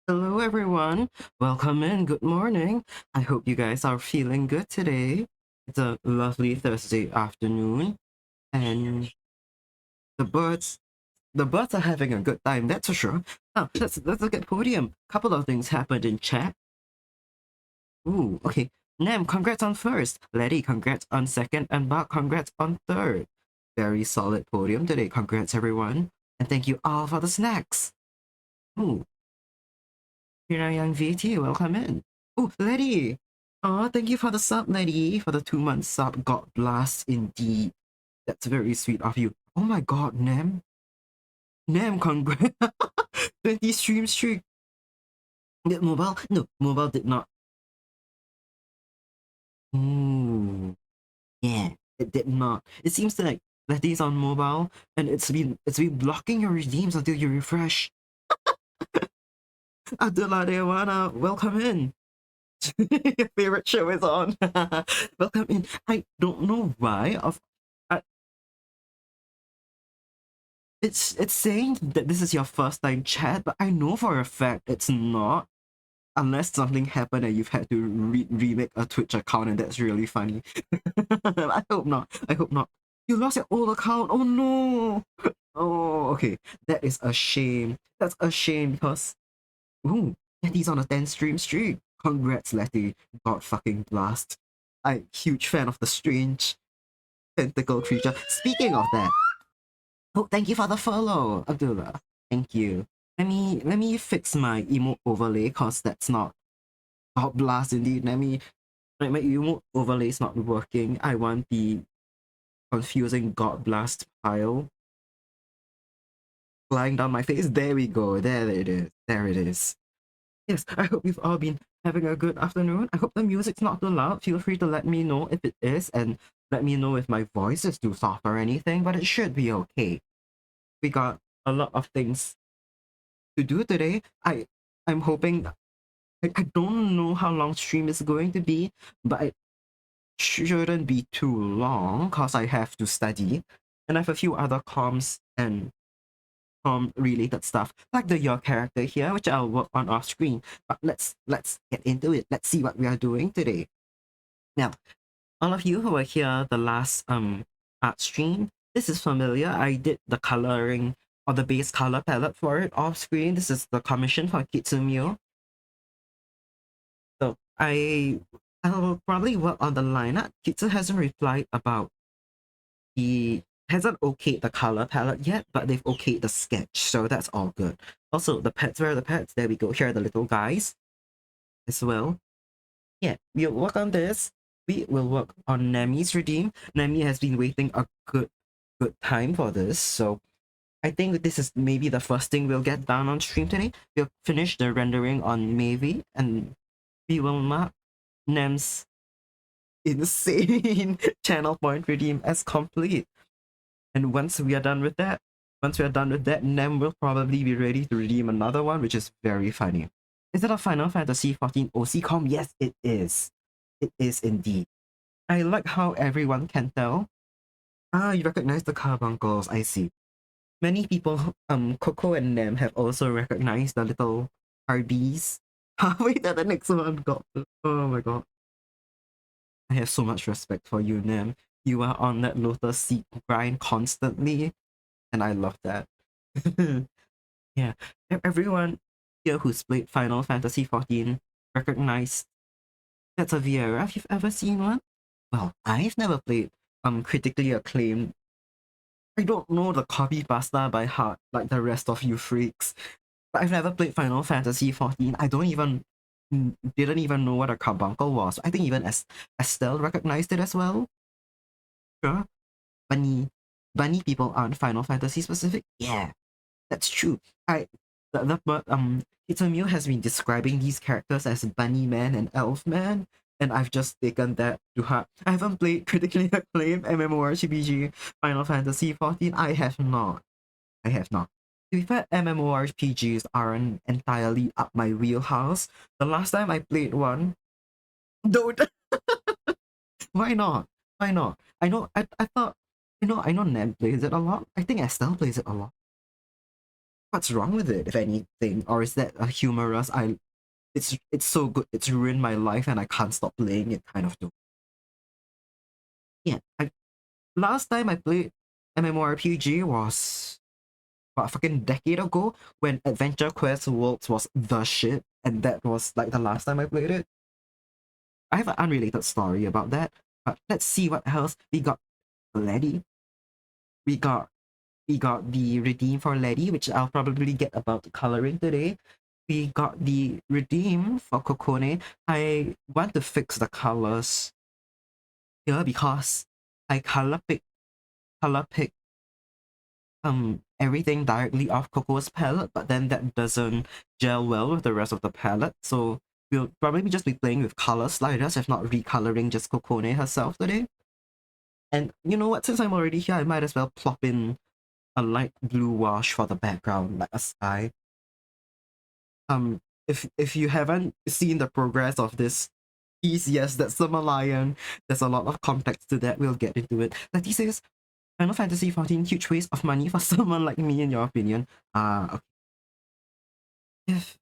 Hello, everyone. Welcome in. Good morning. I hope you guys are feeling good today. It's a lovely Thursday afternoon, and the birds, the birds are having a good time. That's for sure. Let's look at podium. Couple of things happened in chat. Ooh, okay. Nem, congrats on first. Letty, congrats on second, and Bart, congrats on third. Very solid podium today. Congrats, everyone, and thank you all for the snacks. Ooh, Hina Young VT, welcome in. Oh, Letty! Oh, thank you for the sub, Letty, for the 2 month sub. God bless indeed. That's very sweet of you. Oh my god, Nem. Nem, congrats. 20 stream streak. Did mobile? No, mobile did not. Ooh, yeah, it did not. It seems like Letty's on mobile and it's been blocking your redeems until you refresh. Abdullah Dewana, welcome in. Your favorite show is on. Welcome in. I don't know why. I, it's saying that this is your first time chat, but I know for a fact it's not. Unless something happened and you've had to remake a Twitch account, and that's really funny. I hope not. I hope not. You lost your old account. Oh no. Oh, okay. That is a shame. That's a shame because ooh, Letty's on a 10 stream streak. Congrats, Letty. God fucking blast. I'm huge fan of the strange tentacle creature. Speaking of that, oh, thank you for the follow, Abdullah. Thank you. Let me fix my emote overlay cause that's not God blast indeed. My emote overlay is not working. I want the confusing God blast pile flying down my face. There we go. There it is. There it is. Yes, I hope you've all been having a good afternoon. I hope the music's not too loud. Feel free to let me know if it is and let me know if my voice is too soft or anything, but it should be okay. We got a lot of things to do today. I'm hoping I don't know how long stream is going to be, but it shouldn't be too long because I have to study. And I have a few other comms and related stuff like the your character here, which I'll work on off screen. But let's get into it. Let's see what we are doing today. Now, all of you who were here the last art stream, this is familiar. I did the coloring or the base color palette for it off screen. This is the commission for Kitsumio. So I'll probably work on the lineup. Kitsu hasn't replied about he hasn't okayed the color palette yet, but they've okayed the sketch, so that's all good. Also, the pets, where are the pets? There we go. Here are the little guys as well. Yeah, we'll work on this. We will work on Nemi's redeem. Nemi has been waiting a good time for this, so I think this is maybe the first thing we'll get done on stream today. We'll finish the rendering on Maybe, and we will mark Nem's insane channel point redeem as complete. And once we are done with that, Nem will probably be ready to redeem another one, which is very funny. Is it a Final Fantasy 14 OC-com? Yes, it is. It is indeed. I like how everyone can tell. Ah, you recognize the carbuncles, I see. Many people, Coco and Nem have also recognized the little RBs. Wait, that the next one got. Oh my god. I have so much respect for you, Nem. You are on that lotus seed grind constantly, and I love that. Yeah, everyone here who's played Final Fantasy 14 recognized that's a Viera if you've ever seen one. Well, I've never played critically acclaimed. I don't know the copy pasta by heart like the rest of you freaks. But I've never played Final Fantasy 14. I don't even didn't even know what a carbuncle was. I think even Estelle recognized it as well. Sure. Bunny people aren't Final Fantasy specific. Yeah, that's true. Hitomu has been describing these characters as Bunny Man and Elf Man, and I've just taken that to heart. I haven't played critically acclaimed MMORPG Final Fantasy 14. I have not. I have not. To be fair, MMORPGs aren't entirely up my wheelhouse. The last time I played one, don't. Why not? Why not? I know. I thought. I know. Nam plays it a lot. I think Estelle plays it a lot. what's wrong with it, if anything? Or is that a humorous, it's so good, it's ruined my life and I can't stop playing it kind of thing? Yeah, last time I played MMORPG was a fucking decade ago when Adventure Quest Worlds was the shit, and that was like the last time I played it. I have an unrelated story about that, but let's see what else we got. Lady, we got the redeem for Lady, which I'll probably get about coloring today. We got the redeem for Kokone. I want to fix the colors here because I color pick everything directly off Coco's palette, but then that doesn't gel well with the rest of the palette. So we'll probably just be playing with color sliders, if not recoloring just Kokone herself today. And you know what? Since I'm already here, I might as well plop in a light blue wash for the background, like a sky. If you haven't seen the progress of this piece, yes, that's the Malayan. There's a lot of context to that. We'll get into it. Like he says, Final Fantasy 14, huge waste of money for someone like me, in your opinion. Okay. If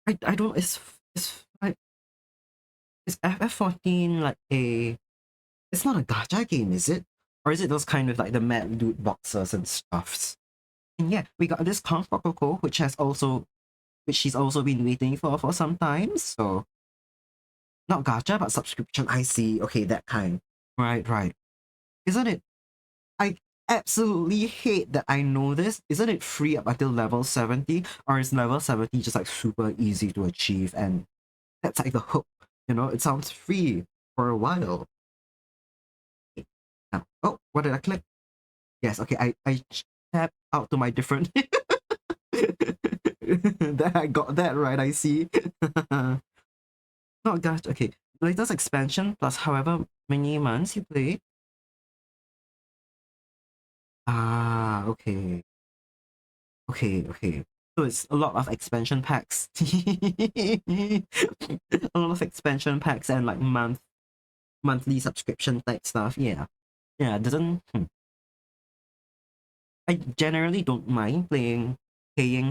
I don't, is FF14 like a, it's not a gacha game, is it? Or is it those kind of like the mad loot boxes and stuffs? And yeah, we got this Kong for Coco, which she's also been waiting for some time. So not gacha, but subscription. I see. Okay, that kind. Right, right. Isn't it? I absolutely hate that I know this. Isn't it free up until level 70? Or is level 70 just like super easy to achieve? And that's like the hook. You know, it sounds free for a while. Now, oh, what did I click? Yes, okay, I tap out to my different. That I got that right, I see. Not gacha. Okay, latest expansion plus however many months you play. Ah, okay. Okay. So it's a lot of expansion packs. A lot of expansion packs and like monthly subscription type stuff. Yeah. Yeah, it doesn't I generally don't mind paying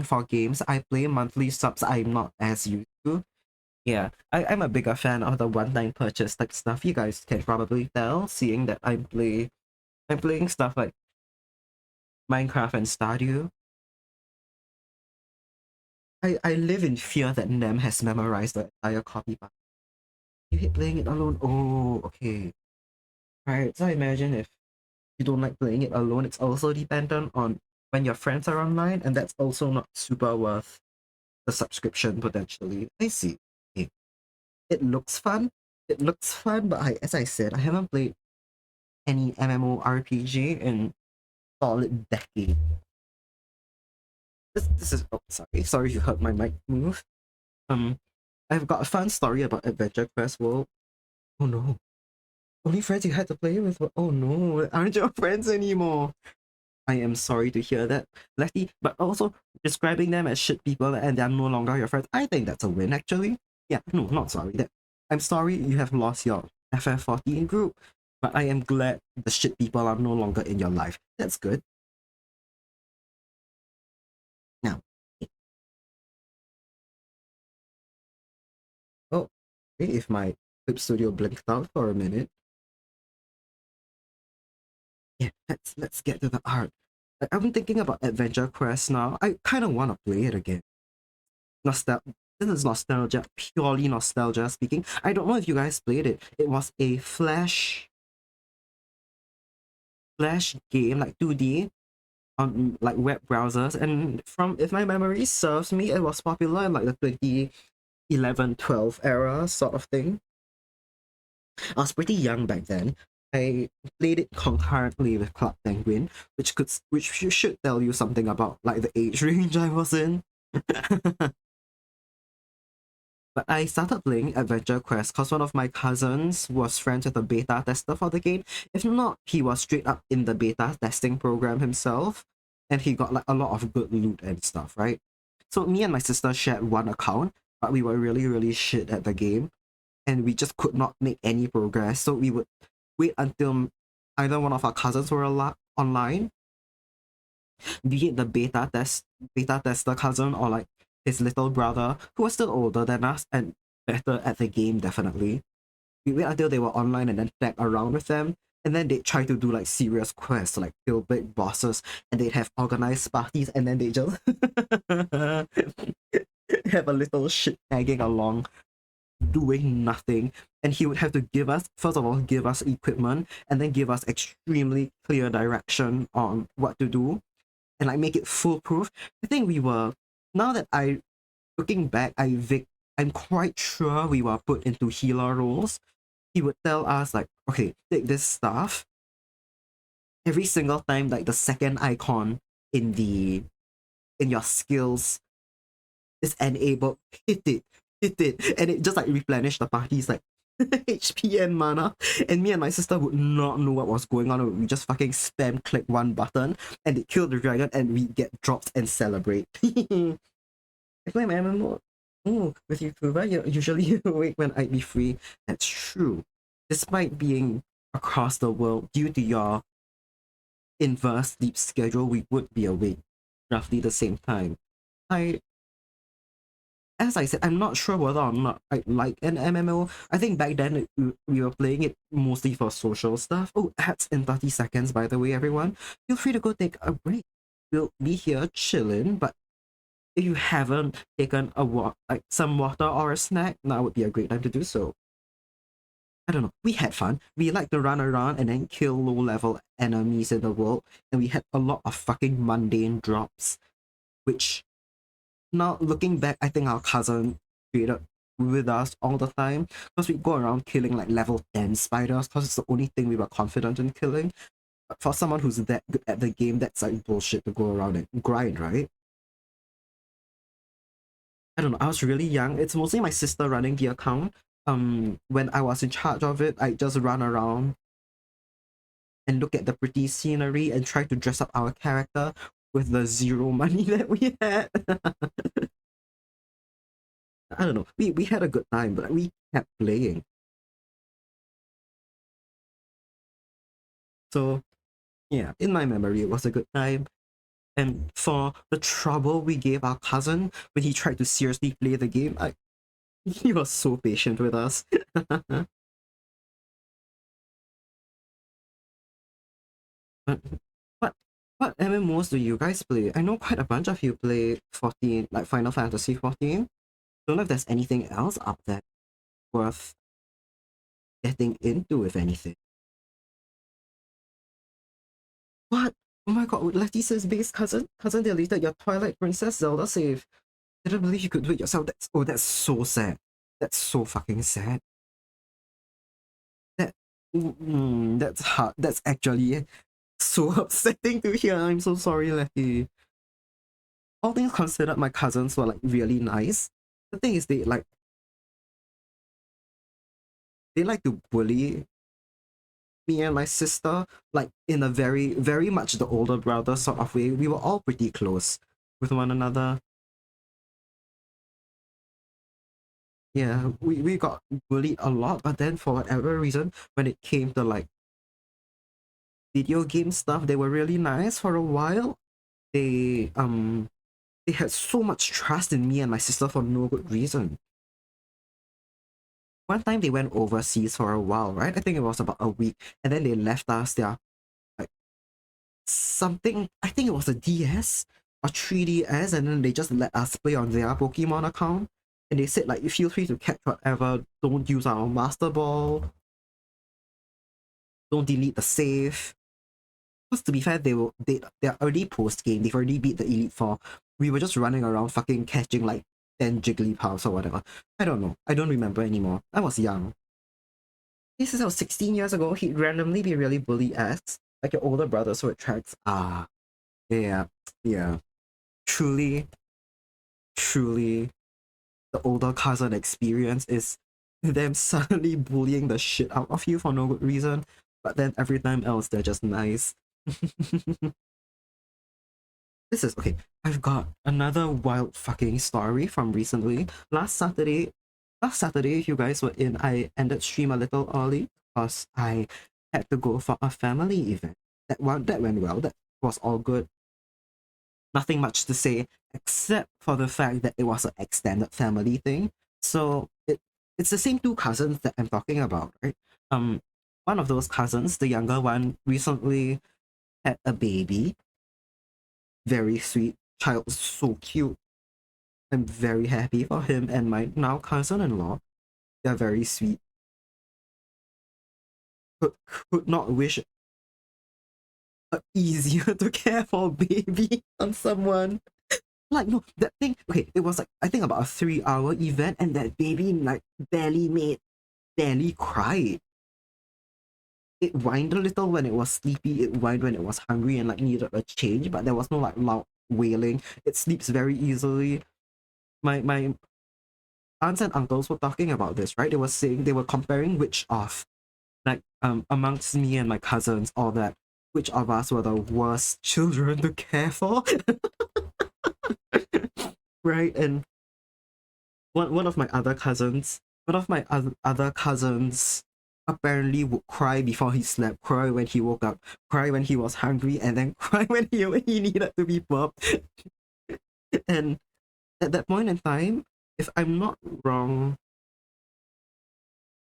for games. I play monthly subs I'm not as used to. Yeah, I'm a bigger fan of the one-time purchase type stuff. You guys can probably tell, seeing that I'm playing stuff like Minecraft and Stardew. I live in fear that Nem has memorized the entire copy path. You hate playing it alone? Oh, okay. Right, so I imagine if you don't like playing it alone, it's also dependent on when your friends are online, and that's also not super worth the subscription potentially. I see. Okay. It looks fun. It looks fun, but as I said, I haven't played any MMORPG in solid decade. This is oh sorry you heard my mic move. Um, I've got a fun story about Adventure Quest World. Oh no. Only friends you had to play with were, oh no, aren't your friends anymore? I am sorry to hear that, Letty, but also describing them as shit people and they're no longer your friends, I think that's a win actually. Yeah, no, not sorry. I'm sorry you have lost your FF14 group, but I am glad the shit people are no longer in your life. That's good. Now, oh, okay, if my Clip Studio blinked out for a minute. Yeah, let's get to the art. I'm thinking about Adventure Quest now. I kind of want to play it again. This is nostalgia, purely nostalgia speaking. I don't know if you guys played it. It was a flash game, like 2D on like web browsers, and from if my memory serves me, it was popular in like the 2011-12 era sort of thing. I was pretty young back then. I played it concurrently with Club Penguin, which should tell you something about like the age range I was in. But I started playing Adventure Quest because one of my cousins was friends with the beta tester for the game. If not, he was straight up in the beta testing program himself, and he got like a lot of good loot and stuff, right? So me and my sister shared one account, but we were really, really shit at the game, and we just could not make any progress. So we would wait until either one of our cousins were online, Be it the beta tester cousin or like his little brother, who was still older than us and better at the game, definitely. We wait until they were online and then tag around with them. And then they try to do like serious quests, like kill big bosses, and they'd have organized parties, and then they just have a little shit tagging along, doing nothing. And he would have to give us, first of all, give us equipment, and then give us extremely clear direction on what to do, and like make it foolproof. I think we were, now that I, looking back, I'm quite sure we were put into healer roles. He would tell us like, okay, take this stuff. Every single time like the second icon in the in your skills is enabled, hit it, and it just like replenish the party's like HP and mana. And me and my sister would not know what was going on. We just fucking spam click one button and it killed the dragon and we get dropped and celebrate. I play my MMO. Oh, with you, Kuba, you're usually awake when I'd be free. That's true. Despite being across the world, due to your inverse sleep schedule, we would be awake roughly the same time. I, as I said, I'm not sure whether or not I like an MMO. I think back then we were playing it mostly for social stuff. Oh, ads in 30 seconds, by the way, everyone. Feel free to go take a break. We'll be here chilling, but if you haven't taken like some water or a snack, now would be a great time to do so. I don't know. We had fun. We like to run around and then kill low-level enemies in the world, and we had a lot of fucking mundane drops, which now looking back, I think our cousin created with us all the time because we go around killing like level 10 spiders because it's the only thing we were confident in killing. But for someone who's that good at the game, that's like bullshit to go around and grind, right? I don't know. I was really young. It's mostly my sister running the account. When I was in charge of it, I just run around and look at the pretty scenery and try to dress up our character with the zero money that we had. I don't know. We had a good time, but we kept playing. So yeah, in my memory, it was a good time. And for the trouble we gave our cousin when he tried to seriously play the game, he was so patient with us. But what what MMOs do you guys play? I know quite a bunch of you play 14, like Final Fantasy 14. Don't know if there's anything else up there worth getting into, if anything. What? Oh my god, Letitia's base cousin deleted your Twilight Princess Zelda save. Didn't believe you could do it yourself. That's so sad. That's so fucking sad. That that's hard. That's actually so upsetting to hear. I'm so sorry, Letty. All things considered, my cousins were like really nice. The thing is, they like to bully me and my sister, like in a very, very much the older brother sort of way. We were all pretty close with one another. Yeah, we got bullied a lot, but then for whatever reason, when it came to like video game stuff, they were really nice for a while. They had so much trust in me and my sister for no good reason. One time they went overseas for a while, right? I think it was about a week, and then they left us their like something. I think it was a DS or 3DS, and then they just let us play on their Pokemon account. And they said like, you feel free to catch whatever. Don't use our Master Ball. Don't delete the save. Because to be fair, they're already post game. They've already beat the Elite Four. We were just running around fucking catching like 10 Jigglypuffs or whatever. I don't know. I don't remember anymore. I was young. This is 16 years ago. He'd randomly be really bully ass like your older brother, so it tracks. Ah, yeah, yeah. Truly, truly, the older cousin experience is them suddenly bullying the shit out of you for no good reason, but then every time else they're just nice. This is okay. I've got another wild fucking story from recently. Last Saturday, if you guys were in, I ended stream a little early because I had to go for a family event. That went well. That was all good. nothing much to say except for the fact that it was an extended family thing. So it's the same two cousins that I'm talking about, right? Um, one of those cousins, the younger one, recently had a baby. Very sweet child, so cute. I'm very happy for him and my now cousin-in-law. They're very sweet. Could, could not wish easier to care for a baby on someone. Like, no, that thing, okay, it was like, I think about a 3-hour event, and that baby, like, barely cried. It whined a little when it was sleepy, it whined when it was hungry and, like, needed a change, but there was no, like, loud wailing. It sleeps very easily. My aunts and uncles were talking about this, right? They were saying, they were comparing which of, like, amongst me and my cousins, all that, which of us were the worst children to care for. Right? And one of my other cousins, other cousins apparently would cry before he slept, cry when he woke up, cry when he was hungry, and then cry when he needed to be burped. And at that point in time, if I'm not wrong,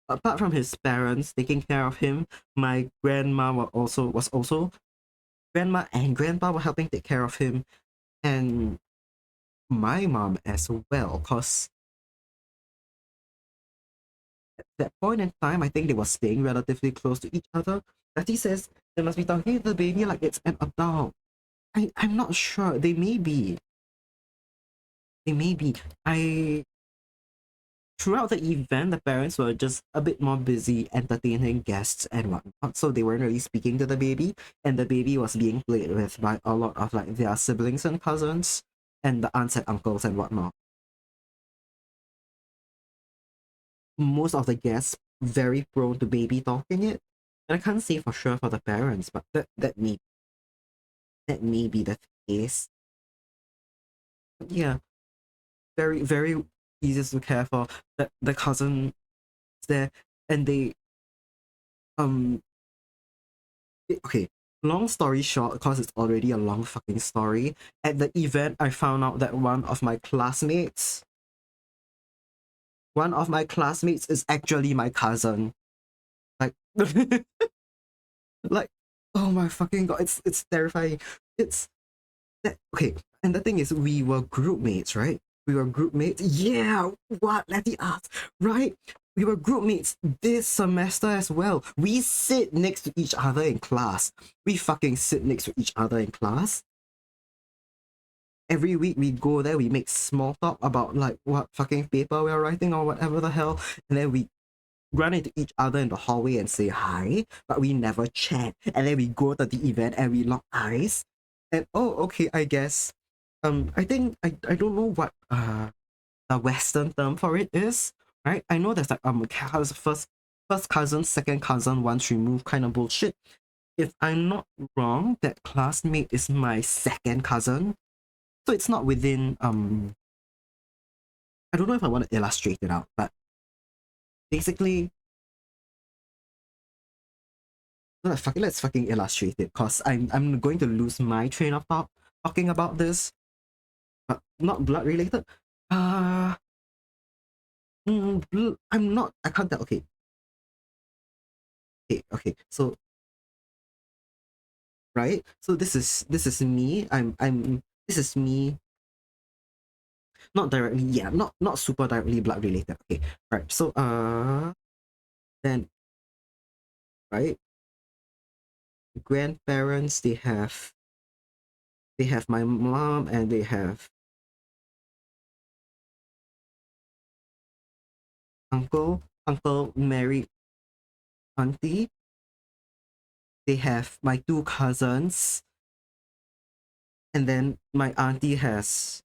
apart from his parents taking care of him, my grandma was also grandma and grandpa were helping take care of him, and my mom as well, cause that point in time, I think they were staying relatively close to each other. Betty says they must be talking to the baby like it's an adult. I'm not sure. They may be. They may be. I Throughout the event, the parents were just a bit more busy entertaining guests and whatnot, so they weren't really speaking to the baby, and the baby was being played with by a lot of like their siblings and cousins and the aunts and uncles and whatnot. Most of the guests very prone to baby talking it. And I can't say for sure for the parents, but that may be the case. Yeah, very easy to care for. The cousin there, and they um okay. Long story short, because it's already a long fucking story. At the event, I found out that one of my classmates is actually my cousin. Like, like, oh my fucking god, it's terrifying. It's okay, and the thing is, we were group mates, right? We were group mates. Yeah, what? Let me ask, right? We were group mates this semester as well. We sit next to each other in class. We fucking sit next to each other in class. Every week we go there, we make small talk about like what fucking paper we're writing or whatever the hell, and then we run into each other in the hallway and say hi, but we never chat. And then we go to the event and we lock eyes. And oh, okay, I guess. I think I don't know what the Western term for it is, right? I know there's like first cousin, second cousin, once removed kind of bullshit. If I'm not wrong, that classmate is my second cousin. So it's not within I don't know if I want to illustrate it out, but basically let's fucking illustrate it, cause I'm going to lose my train of thought talking about this, but not blood related. Uh, I'm not. I can't tell. Okay, okay. So right. So this is me. This is me. Not directly. Yeah. Not super directly blood related. Okay. Right. So then right. Grandparents. They have my mom and they have uncle married auntie. They have my two cousins, and then my auntie has,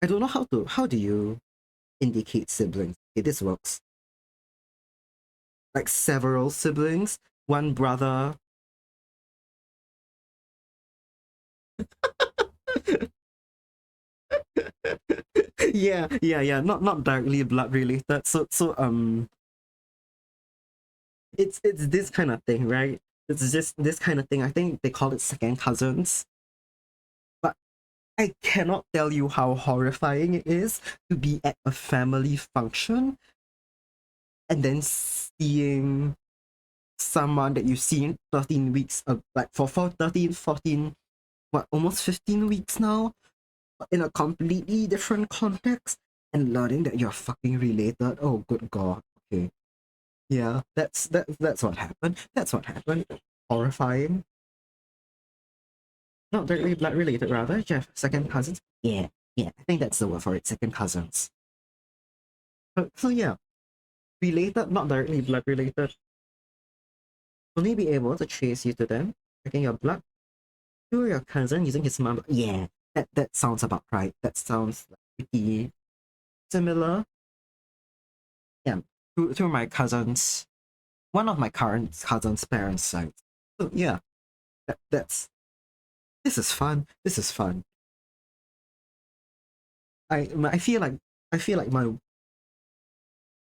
I don't know how do you indicate siblings. Okay, this works. Like several siblings, one brother. Yeah. Not directly blood related. So it's this kind of thing, right? It's just this kind of thing. I think they call it second cousins. But I cannot tell you how horrifying it is to be at a family function and then seeing someone that you've seen 13 weeks, like for 13, 14, what, almost 15 weeks now, in a completely different context, and learning that you're fucking related. Oh, good God. Okay. Yeah, that's what happened. That's what happened. Horrifying. Not directly blood related, rather. Jeff, second cousins? Yeah, yeah, I think that's the word for it, second cousins. So yeah, related, not directly blood related. Will he be able to trace you to them, checking your blood? To your cousin using his mom? Yeah, that sounds about right. That sounds pretty similar. Yeah, to my cousins, one of my current cousin's parents' side. So yeah, that's this is fun. This is fun. I feel like my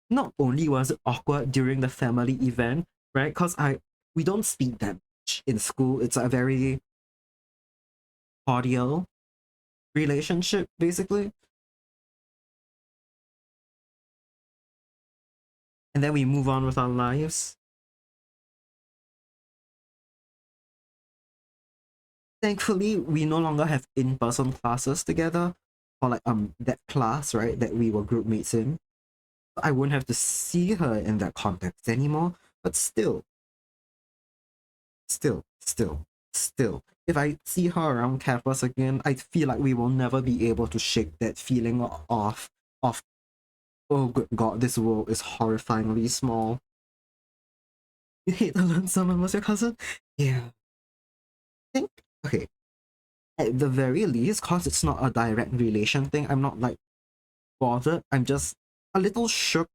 not only was it awkward during the family event, right? Because we don't speak that much in school. It's a very cordial relationship, basically. And then we move on with our lives. Thankfully, we no longer have in-person classes together, or like that class, right, that we were group mates in. I wouldn't have to see her in that context anymore. But still, if I see her around campus again, I feel like we will never be able to shake that feeling of oh good God, this world is horrifyingly small. You hate to learn someone was your cousin? Yeah. I think okay. At the very least, cause it's not a direct relation thing, I'm not like bothered. I'm just a little shook,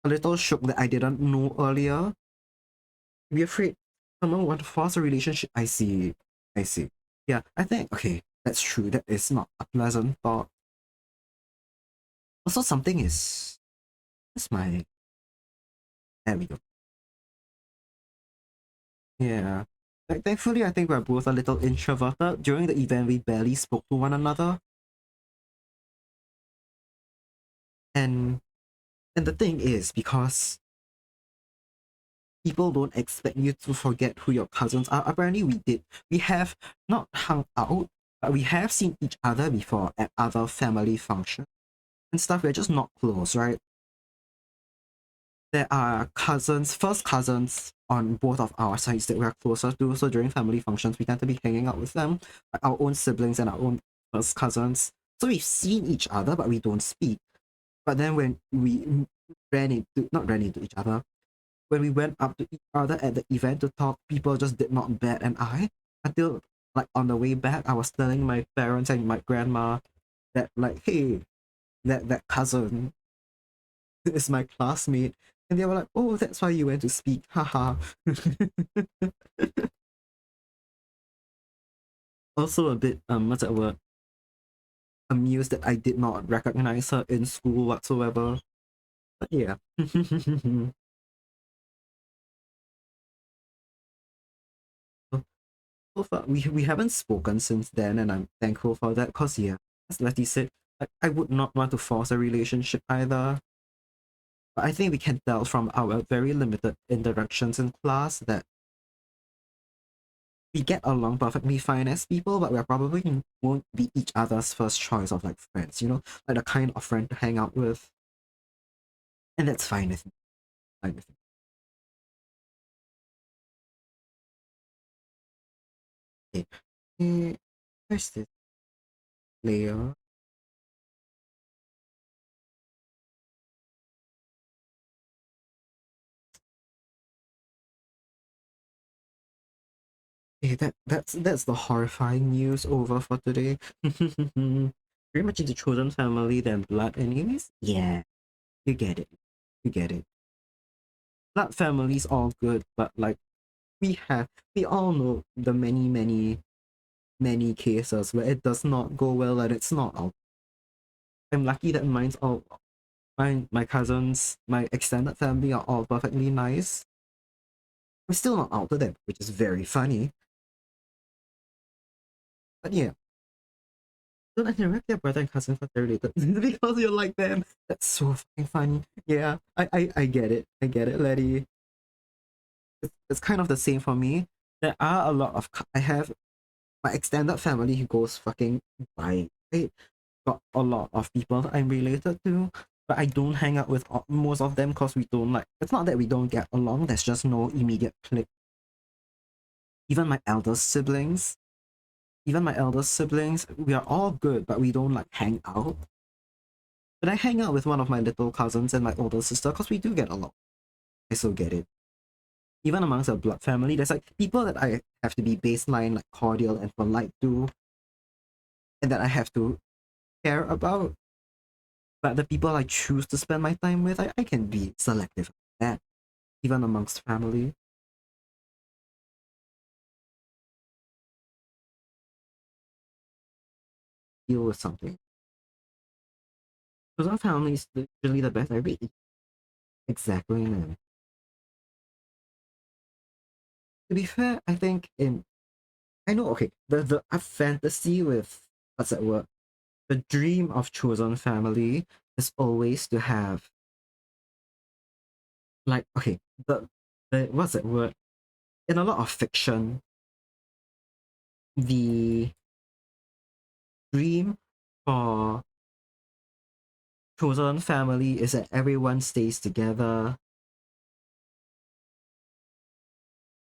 that I didn't know earlier. Be afraid someone want to force a relationship. I see. I see. Yeah, I think okay, that's true. That is not a pleasant thought. Also, something is that's my there we go. Yeah. Like thankfully I think we're both a little introverted. During the event we barely spoke to one another. And the thing is because people don't expect you to forget who your cousins are. Apparently we did. We have not hung out, but we have seen each other before at other family functions and stuff. We're just not close, right? There are cousins, first cousins on both of our sides that we're closer to. So during family functions, we tend to be hanging out with them, like our own siblings and our own first cousins. So we've seen each other, but we don't speak. But then when we not ran into each other, when we went up to each other at the event to talk, people just did not bat an eye until like on the way back, I was telling my parents and my grandma that like, hey, that cousin is my classmate, and they were like, oh, that's why you went to speak, haha. Also a bit what's that word? Amused that I did not recognize her in school whatsoever. But yeah. So far, we haven't spoken since then, and I'm thankful for that. Cause yeah, as Letty said, I would not want to force a relationship either. But I think we can tell from our very limited interactions in class that we get along perfectly fine as people, but we probably won't be each other's first choice of like friends, you know, like the kind of friend to hang out with, and that's fine with me. Fine with me. Okay. Where's this layer? Okay, that's the horrifying news over for today. Very much into chosen family than blood anyways. Yeah, you get it. You get it. Blood family's all good, but like we all know the many cases where it does not go well and it's not all. I'm lucky that mine's all my cousins, my extended family are all perfectly nice. I'm still not out to them, which is very funny. But yeah, don't interact your brother and cousin for 30 related because you like them. That's so fucking funny. Yeah, I get it. I get it, Letty. It's kind of the same for me. There are a lot of I have my extended family who goes fucking by. I got a lot of people that I'm related to, but I don't hang out with most of them because we don't like. It's not that we don't get along. There's just no immediate click. Even my eldest siblings, we are all good, but we don't like hang out. But I hang out with one of my little cousins and my older sister because we do get along. I still get it. Even amongst a blood family, there's like people that I have to be baseline, like cordial and polite to, and that I have to care about. But the people I choose to spend my time with, I can be selective of that, even amongst family. Deal with something. Because our family is literally the best. I really exactly man. To be fair, I think I know okay, the a fantasy with what's that word? The dream of chosen family is always to have like okay, the what's that word? In a lot of fiction, the dream for chosen family is that everyone stays together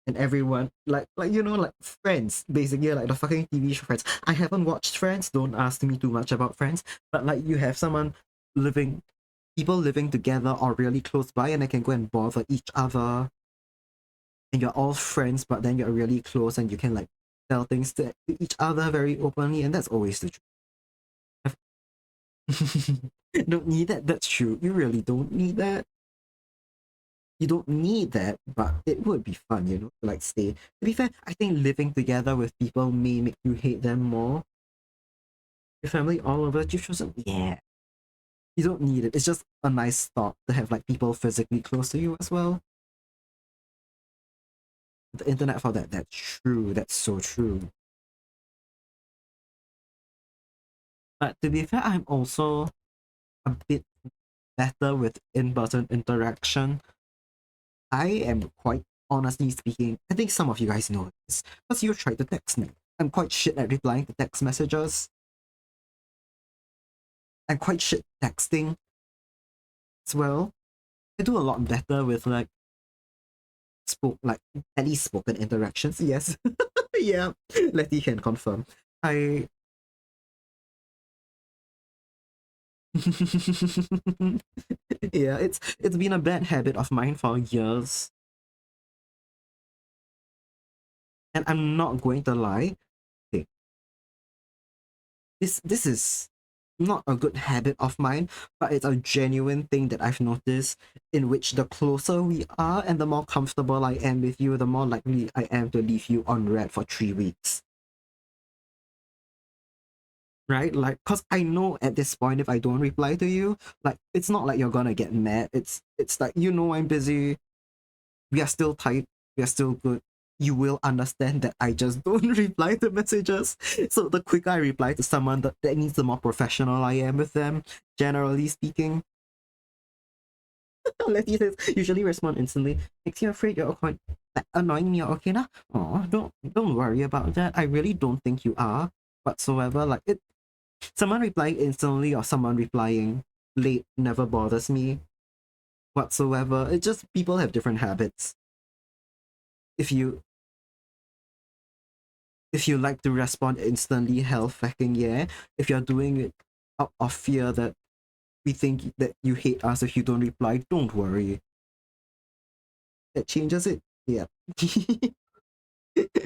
and everyone like you know like Friends, basically like the fucking TV show Friends. I haven't watched Friends, don't ask me too much about Friends, but like you have someone living people living together or really close by and they can go and bother each other and you're all friends but then you're really close and you can like tell things to each other very openly and that's always the truth. Don't need that, that's true. You really don't need that. You don't need that, but it would be fun, you know, to like stay. To be fair, I think living together with people may make you hate them more. Your family all over that you've chosen, yeah. You don't need it. It's just a nice thought to have like people physically close to you as well. The internet for that, that's true. That's so true. But to be fair, I'm also a bit better with in-person interaction. I am quite honestly speaking, I think some of you guys know this, because you tried to text me. I'm quite shit at replying to text messages. I'm quite shit texting as well. I do a lot better with like like at least spoken interactions. Yes, yeah. Letty can confirm. I yeah, it's been a bad habit of mine for years, and I'm not going to lie. Okay, this is not a good habit of mine, but it's a genuine thing that I've noticed in which the closer we are and the more comfortable I am with you, the more likely I am to leave you on red for 3 weeks. Right? Like, cause I know at this point if I don't reply to you, like it's not like you're gonna get mad. It's like you know I'm busy. We are still tight. We are still good. You will understand that I just don't reply to messages. So the quicker I reply to someone, that means the more professional I am with them. Generally speaking, Letty says usually respond instantly. Makes you afraid you're like, annoying me. Okay, now. Oh, don't worry about that. I really don't think you are whatsoever. Like it someone replying instantly or someone replying late never bothers me whatsoever. It's just people have different habits. If you if you like to respond instantly, hell fucking yeah. If you're doing it out of fear that we think that you hate us if you don't reply, don't worry. That changes it. Yeah.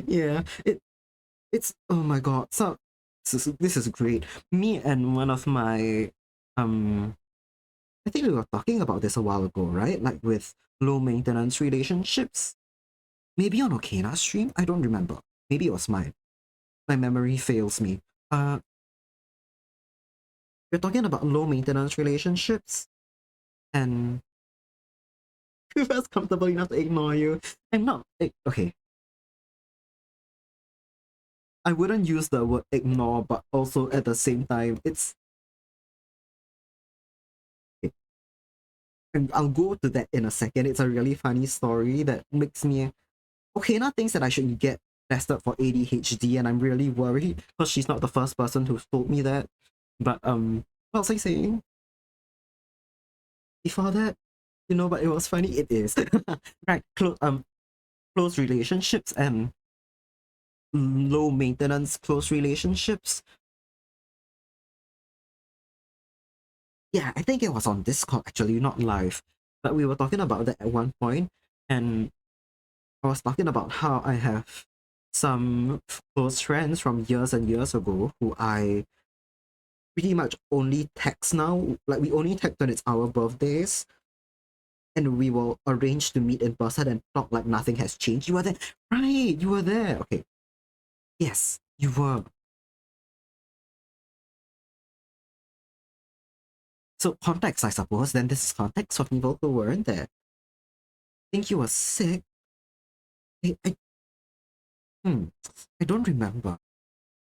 Yeah. It's oh my god. So this is great. Me and one of my I think we were talking about this a while ago, right? Like with low maintenance relationships. Maybe on Okina's stream? I don't remember. Maybe it was mine. My memory fails me. Uh, we're talking about low maintenance relationships and who feels comfortable enough to ignore you. I'm not. Okay. I wouldn't use the word ignore, but also at the same time, it's and I'll go to that in a second. It's a really funny story that makes me okay. Now thinks that I should get tested for ADHD, and I'm really worried because she's not the first person who told me that. But what was I saying before that? You know, but it was funny. It is right. Close relationships and low maintenance close relationships. Yeah, I think it was on Discord actually, not live. But we were talking about that at one point, and I was talking about how I have some close friends from years and years ago who I pretty much only text now. Like we only text when it's our birthdays, and we will arrange to meet in person and talk like nothing has changed. You were there, right? You were there. Okay, yes, you were. So context, I suppose. Then this is context for people who weren't there. I think you were sick. I, I, hmm, I don't remember. I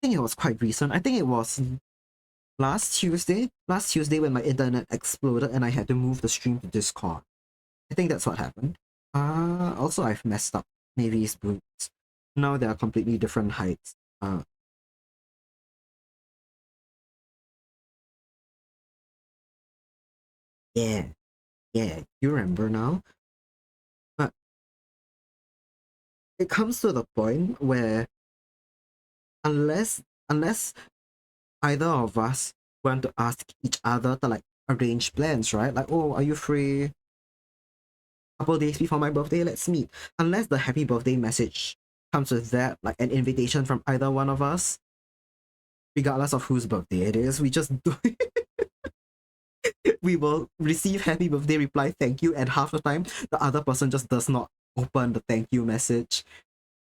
think it was quite recent. I think it was last Tuesday. Last Tuesday when my internet exploded and I had to move the stream to Discord. I think that's what happened. Also I've messed up Navy's boots. Now they are completely different heights. Yeah, yeah, you remember now. But it comes to the point where unless either of us want to ask each other to like arrange plans, right? Like, oh, are you free couple days before my birthday, let's meet. Unless the happy birthday message comes with that, like an invitation from either one of us, regardless of whose birthday it is, we just do we will receive happy birthday reply, thank you, and half the time the other person just does not open the thank you message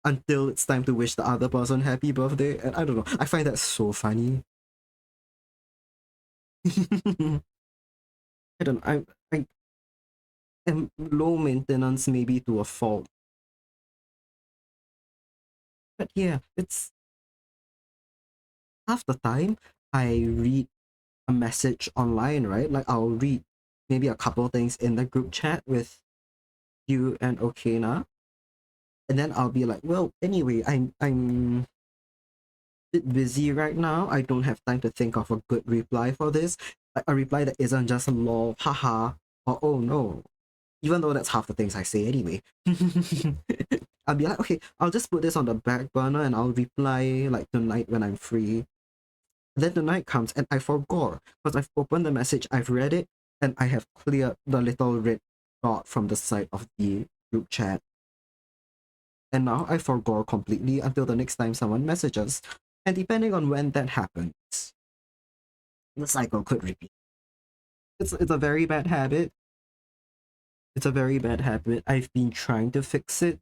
until it's time to wish the other person happy birthday. And I don't know. I find that so funny. I don't know. I am low maintenance maybe to a fault. But yeah, it's half the time I read a message online, right? Like I'll read maybe a couple things in the group chat with you and Okena, and then I'll be like, well, anyway, I'm a bit busy right now. I don't have time to think of a good reply for this. Like a reply that isn't just lol, haha, or oh no. Even though that's half the things I say anyway. I'll be like, okay, I'll just put this on the back burner and I'll reply like tonight when I'm free. Then the night comes and I forgot because I've opened the message, I've read it, and I have cleared the little red dot from the side of the group chat. And now I forgot completely until the next time someone messages. And depending on when that happens, the cycle could repeat. It's a very bad habit. It's a very bad habit. I've been trying to fix it,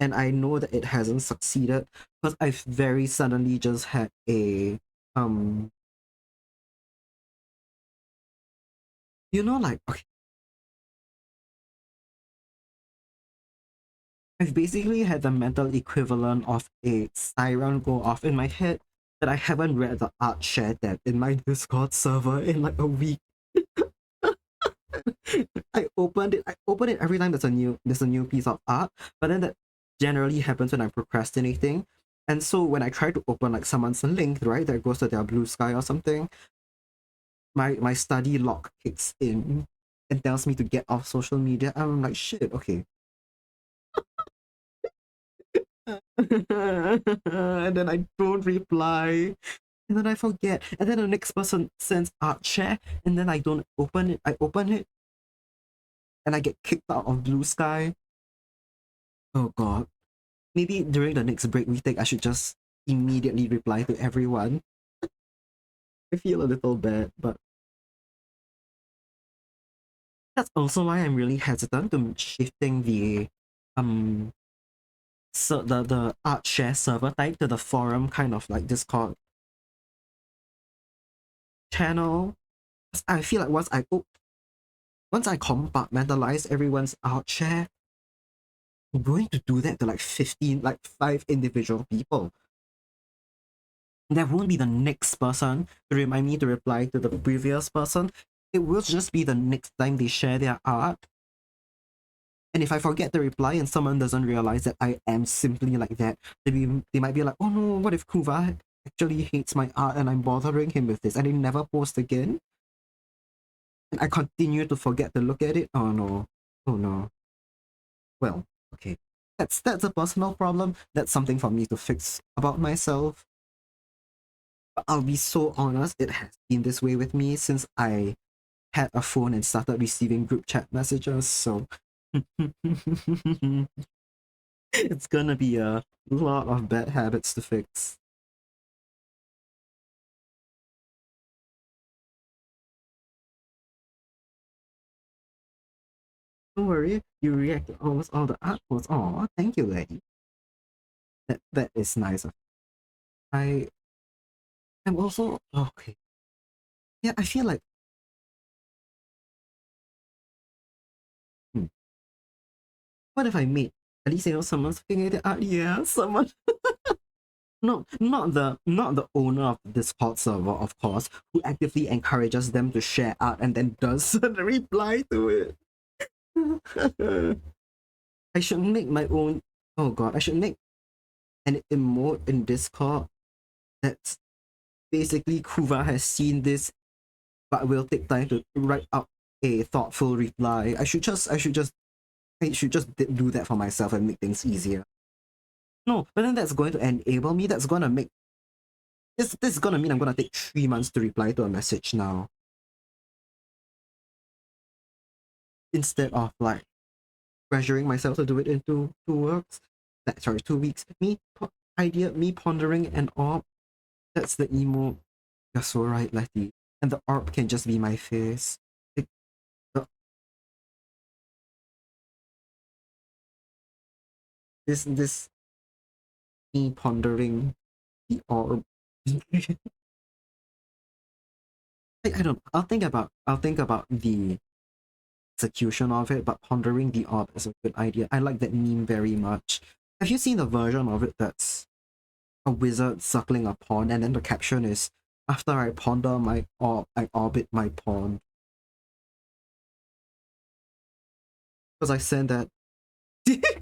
and I know that it hasn't succeeded because I've very suddenly just had a like okay, I've basically had the mental equivalent of a siren go off in my head that I haven't read the art share tab in my Discord server in like a week. I open it every time there's a new piece of art, but then that generally happens when I'm procrastinating. And so when I try to open like someone's link, right, that goes to their blue sky or something, my study lock kicks in and tells me to get off social media. I'm like, shit, okay. And then I don't reply. And then I forget. And then the next person sends art share, and then I don't open it. I open it, and I get kicked out of Blue Sky. Oh god. Maybe during the next break we take, I should just immediately reply to everyone. I feel a little bad, but that's also why I'm really hesitant to shifting the um so the art share server type to the forum kind of like Discord channel. I feel like once I compartmentalize everyone's art share, I'm going to do that to like 15, like 5 individual people. There won't be the next person to remind me to reply to the previous person. It will just be the next time they share their art. And if I forget to reply and someone doesn't realize that I am simply like that, they might be like, oh no, what if Kuva actually hates my art and I'm bothering him with this and they never post again? And I continue to forget to look at it? Oh no. Oh no. Well, okay. That's a personal problem. That's something for me to fix about myself. But I'll be so honest, it has been this way with me since I had a phone and started receiving group chat messages, so it's gonna be a lot of bad habits to fix. Don't worry, you react to almost all the art posts. Aw, thank you, lady. That is nice. I am also okay. Yeah, I feel like hmm, what if I made at least someone's looking at the art? Yeah, someone. No, not the owner of the Discord server, of course, who actively encourages them to share art and then doesn't reply to it. I should make my own. Oh god, I should make an emote in Discord that's basically Kuva has seen this, but will take time to write up a thoughtful reply. I should just do that for myself and make things easier. No, but then that's going to enable me. That's gonna make this is gonna mean I'm gonna take 3 months to reply to a message now instead of like pressuring myself to do it in two works. Sorry, 2 weeks. Me pondering and all. That's the emo. You're so right, Letty. And the orb can just be my face. Like, the, this me pondering the orb. I don't. I'll think about the execution of it, but pondering the orb is a good idea. I like that meme very much. Have you seen the version of it that's a wizard circling a pond, and then the caption is, "After I ponder my orb, I orbit my pond." Because I sent that.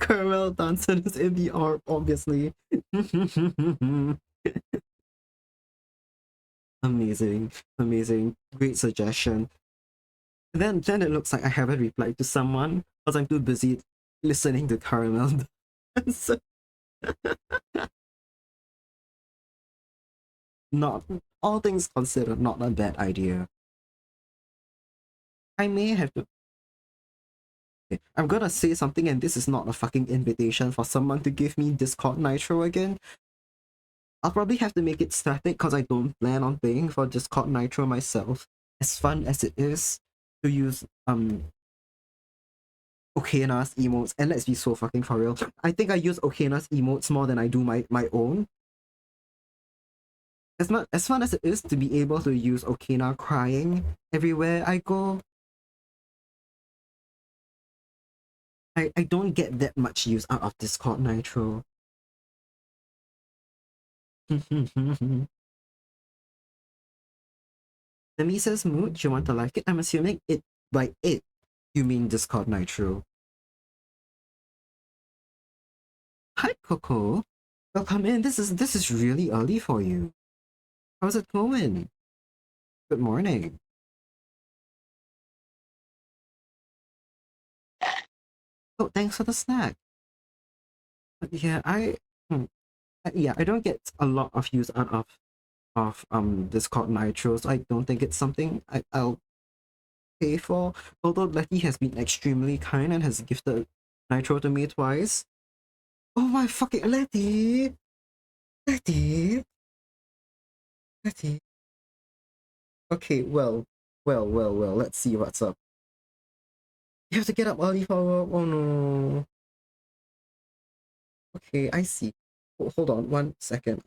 Caramel Danson is in the orb, obviously. Amazing, amazing, great suggestion. Then it looks like I haven't replied to someone because I'm too busy listening to Caramel dance. Not all things considered, not a bad idea. I may have to. Okay, I'm gonna say something, and this is not a fucking invitation for someone to give me Discord Nitro again. I'll probably have to make it static because I don't plan on paying for Discord Nitro myself. As fun as it is to use Okaina's emotes, and let's be so fucking for real. I think I use Okaina's emotes more than I do my own. As fun as it is to be able to use Okaina crying everywhere I go, I don't get that much use out of Discord Nitro. The Misa's mood, you want to like it? I'm assuming it by it you mean Discord Nitro. Hi Coco. Welcome in. This is really early for you. How's it going? Good morning. Oh, thanks for the snack. But yeah, hmm, I don't get a lot of use out of Discord Nitro, so I don't think it's something I'll pay for. Although Letty has been extremely kind and has gifted Nitro to me twice. Oh my fucking Letty! Letty! Letty. Okay, well, let's see what's up. You have to get up early for work. Oh no. Okay, I see. Hold on 1 second.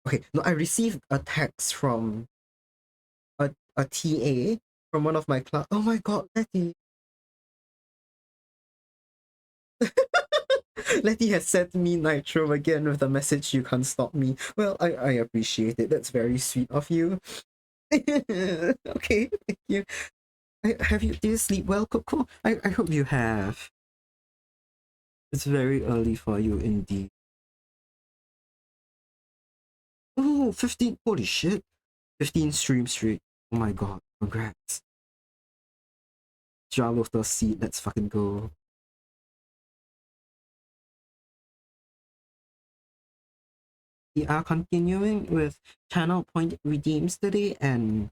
Okay, no, I received a text from a TA from one of my class. Oh my god, Letty. Letty has sent me Nitro again with the message, "You can't stop me." Well, I appreciate it. That's very sweet of you. Okay, thank you. Do you sleep well, Coco? I hope you have. It's very early for you indeed. Oh, 15. Holy shit. 15 streams straight. Oh my god. Congrats. Jar of the seat. Let's fucking go. We are continuing with channel point redeems today and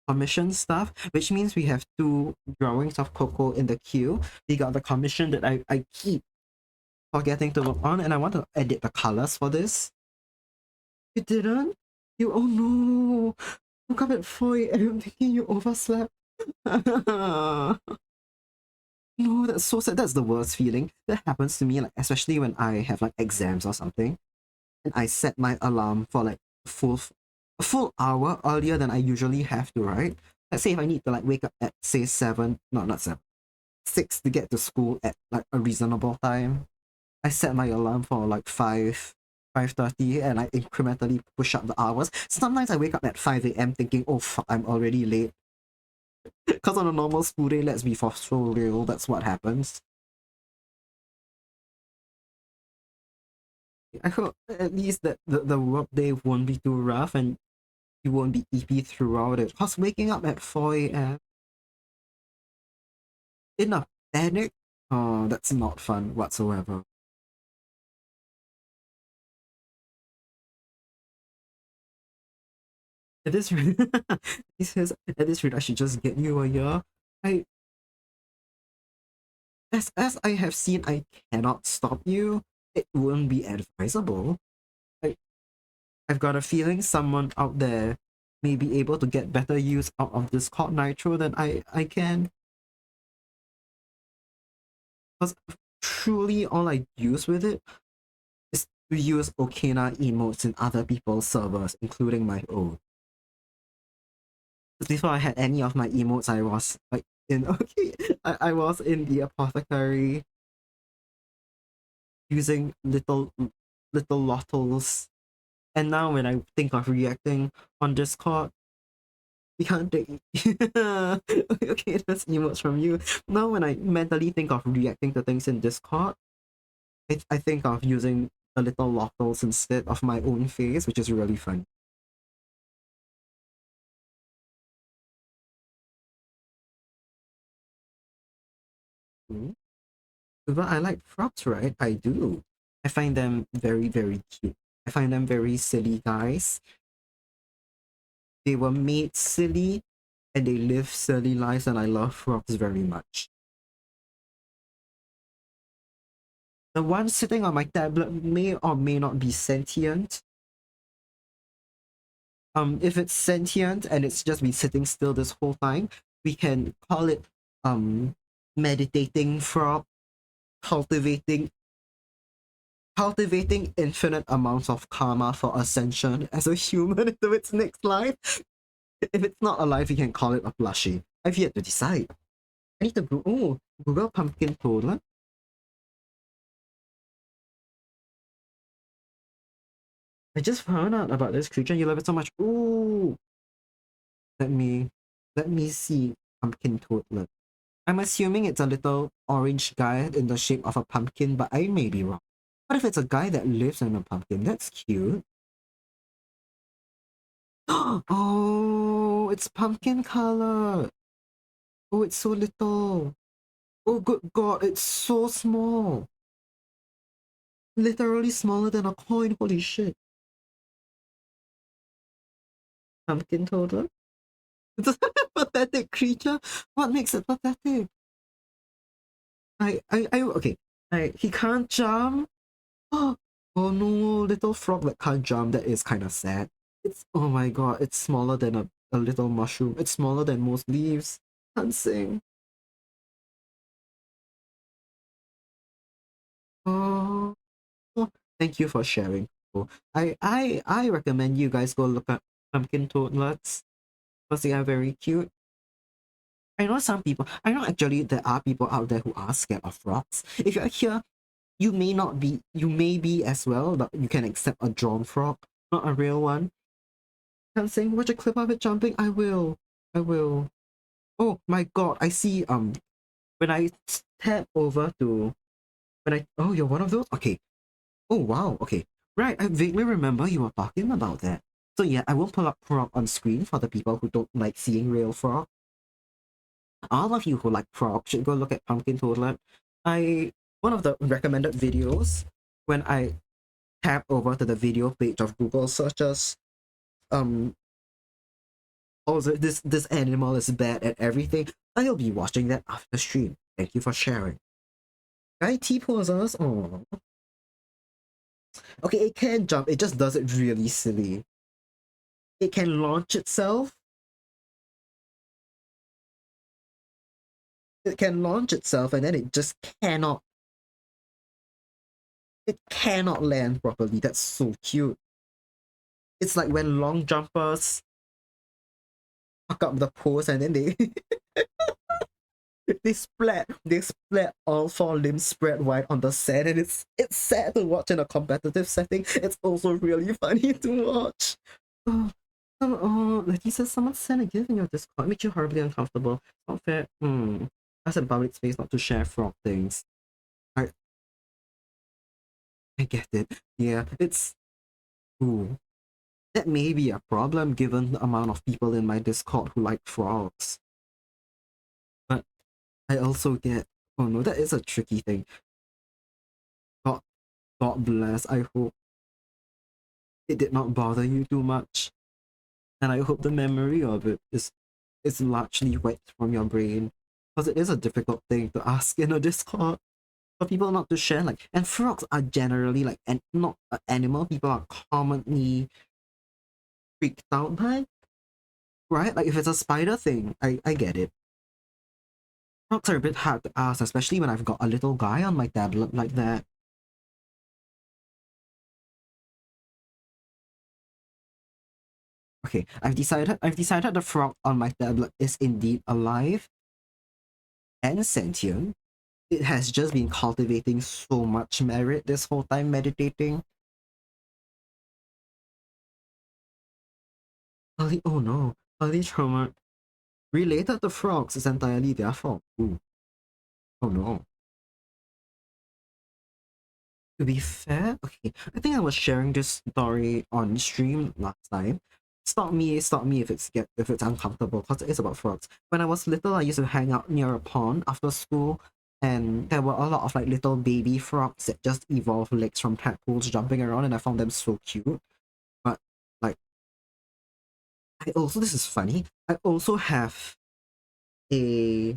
commission stuff, which means we have 2 drawings of Coco in the queue. We got the commission that I keep forgetting to work on, and I want to edit the colors for this. You didn't? You, oh no! Woke up at 4 a.m. thinking you overslept. No, that's so sad. That's the worst feeling. That happens to me, like especially when I have like exams or something, and I set my alarm for like a full hour earlier than I usually have to, right? Let's say if I need to like wake up at say 7, no, not 7, 6 to get to school at like a reasonable time. I set my alarm for like 5:30, and I incrementally push up the hours. Sometimes I wake up at 5 a.m. thinking, oh fuck, I'm already late. Because on a normal school day, let's be for so real, that's what happens. I hope at least that the work day won't be too rough and you won't be EP throughout it. Because waking up at 4 a.m. in a panic, oh, that's not fun whatsoever. At this rate, he says, at this rate, I should just get you a year. I, as I have seen, I cannot stop you. It wouldn't be advisable. I, I've got a feeling someone out there may be able to get better use out of Discord Nitro than I can. Because truly all I use with it is to use Okina emotes in other people's servers, including my own. Because before I had any of my emotes, I was like in okay, I was in the apothecary using little lottles. And now when I think of reacting on Discord, we can't take okay, that's emotes from you. Now when I mentally think of reacting to things in Discord, I think of using the little lottles instead of my own face, which is really fun. Mm. But I like frogs, right? I do. I find them very, very cute. I find them very silly guys. They were made silly and they live silly lives, and I love frogs very much. The one sitting on my tablet may or may not be sentient. If it's sentient and it's just been sitting still this whole time, we can call it meditating frog, cultivating infinite amounts of karma for ascension as a human into its next life. If it's not alive, we can call it a plushie. I've yet to decide. I need to Google pumpkin toadlet. I just found out about this creature. You love it so much. Ooh, let me see pumpkin toadlet. I'm assuming it's a little orange guy in the shape of a pumpkin, but I may be wrong. What if it's a guy that lives in a pumpkin? That's cute. Oh, it's pumpkin color. Oh, it's so little. Oh, good God, it's so small. Literally smaller than a coin. Holy shit. Pumpkin toddler? It's a pathetic creature. What makes it pathetic? Okay. He can't jump. Oh no, little frog that can't jump. That is kind of sad. It's, oh my god, it's smaller than a little mushroom. It's smaller than most leaves. Can't sing. Oh, oh, thank you for sharing. Oh, I recommend you guys go look at pumpkin toadlets because they are very cute. I know some people, I know actually there are people out there who are scared of frogs. If you're here, you may not be, you may be as well, but you can accept a drawn frog, not a real one. Can saying watch a clip of it jumping? I will. I will. Oh my god, I see when I tap over to when I oh you're one of those? Okay. Oh wow, okay. Right, I vaguely remember you were talking about that. So yeah, I will pull up frog on screen for the people who don't like seeing real frog. All of you who like frog should go look at Pumpkin Toadlet. One of the recommended videos when I tap over to the video page of Google searches, um also this animal is bad at everything. I'll be watching that after stream. Thank you for sharing. Right, T-posers? Oh. Okay, it can jump, it just does it really silly. It can launch itself. It can launch itself and then it just cannot. It cannot land properly. That's so cute. It's like when long jumpers fuck up the pose and then they splat all four limbs spread wide on the sand, and it's sad to watch in a competitive setting. It's also really funny to watch. Oh, Letty says someone sent a gift in your Discord. It makes you horribly uncomfortable. It's not fair. That's a public space not to share frog things. I I get it. Yeah, it's ooh. That may be a problem given the amount of people in my Discord who like frogs. But I also get, oh no, that is a tricky thing. God, God bless. I hope it did not bother you too much. And I hope the memory of it is largely wiped from your brain. Because it is a difficult thing to ask in a Discord. For people not to share, like, and frogs are generally like, and not an animal people are commonly freaked out by, right? Like, if it's a spider thing, I get it. Frogs are a bit hard to ask, especially when I've got a little guy on my tablet like that. Okay, I've decided the frog on my tablet is indeed alive and sentient. It has just been cultivating so much merit this whole time meditating. Oh no, early trauma related to frogs is entirely their fault. Ooh, oh no. To be fair, okay, I think I was sharing this story on stream last time. Stop me if it's uncomfortable, because it is about frogs. When I was little, I used to hang out near a pond after school, and there were a lot of like little baby frogs that just evolved legs from tadpoles jumping around, and I found them so cute. But like, I also this is funny. I also have a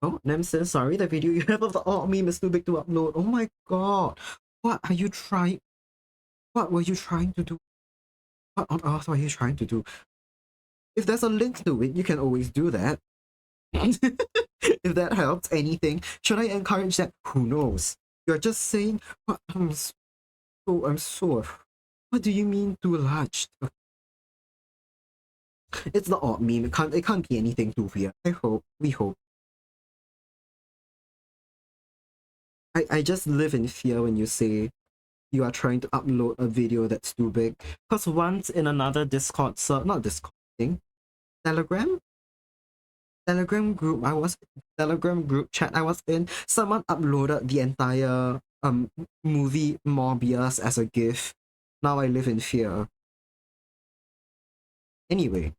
oh, Nem says sorry, the video you have of the alt meme is too big to upload. Oh my god. What are you trying? What were you trying to do? What on earth were you trying to do? If there's a link to it, you can always do that. If that helps anything. Should I encourage that? Who knows? You're just saying, what I'm so what do you mean too large? It's the odd meme. It can't be anything too weird. We hope. I just live in fear when you say you are trying to upload a video that's too big. Because once in another Discord not Discord thing, Telegram? Telegram group Telegram group chat I was in, someone uploaded the entire movie Morbius as a GIF. Now I live in fear. Anyway,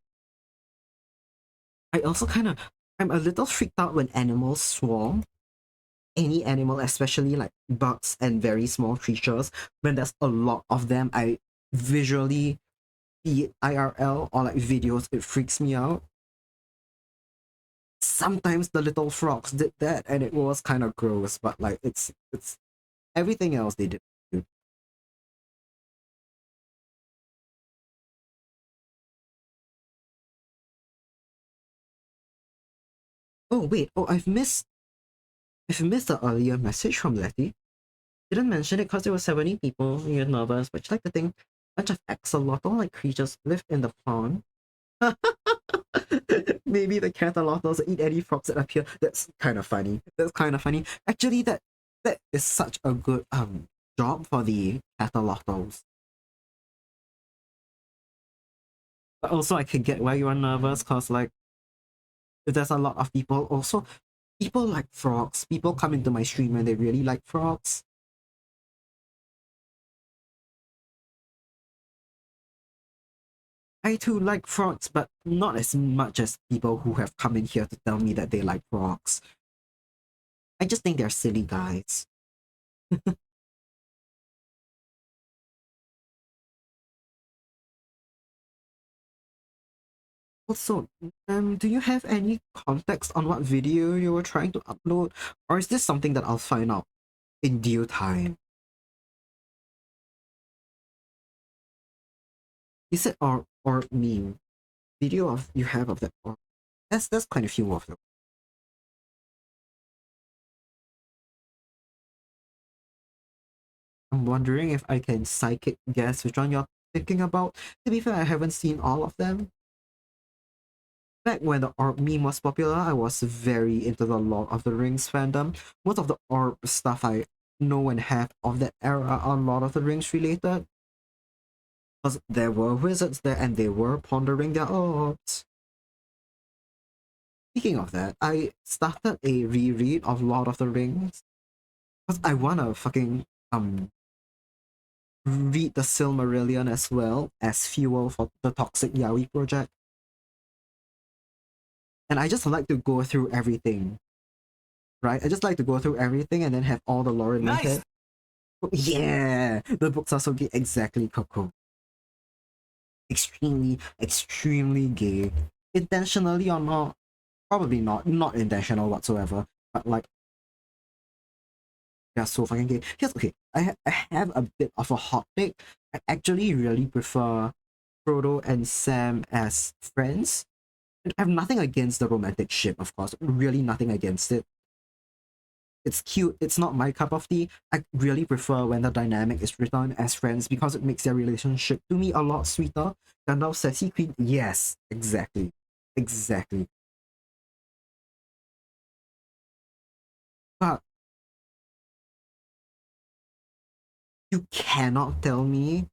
I'm a little freaked out when animals swarm. Any animal, especially like bugs and very small creatures, when there's a lot of them, I visually, be it IRL or like videos, it freaks me out. Sometimes the little frogs did that and it was kind of gross, but like it's everything else they did good. Oh wait, I've missed the earlier message from Letty. Didn't mention it because there were 70 people. You're nervous, but you like to think a bunch of axolotl like creatures lived in the pond. Maybe the catalotters eat any frogs that appear. That's kind of funny. That's kind of funny. Actually, that is such a good job for the catalotters. But also, I can get why you are nervous, cause like if there's a lot of people. Also, people like frogs. People come into my stream and they really like frogs. I too like frogs, but not as much as people who have come in here to tell me that they like frogs. I just think they're silly guys. Also, do you have any context on what video you were trying to upload? Or is this something that I'll find out in due time? Is it or meme? Video of you have of that or that's quite a few of them. I'm wondering if I can psychic guess which one you're thinking about. To be fair, I haven't seen all of them. Back when the orb meme was popular, I was very into the Lord of the Rings fandom. Most of the orb stuff I know and have of that era are Lord of the Rings related. Because there were wizards there and they were pondering their orbs. Speaking of that, I started a reread of Lord of the Rings. Because I wanna fucking read the Silmarillion as well as fuel for the Toxic Yaoi project. And I just like to go through everything. Right? I just like to go through everything and then have all the lore in my head. Yeah! The books are so gay. Exactly, Coco. Extremely, extremely gay. Intentionally or not? Probably not. Not intentional whatsoever. But like, they're so fucking gay. Here's okay. I have a bit of a hot take. I actually really prefer Frodo and Sam as friends. I have nothing against the romantic ship, of course. Really nothing against it. It's cute. It's not my cup of tea. I really prefer when the dynamic is written as friends because it makes their relationship to me a lot sweeter. Gandalf sassy queen. Yes, exactly. Exactly. But you cannot tell me.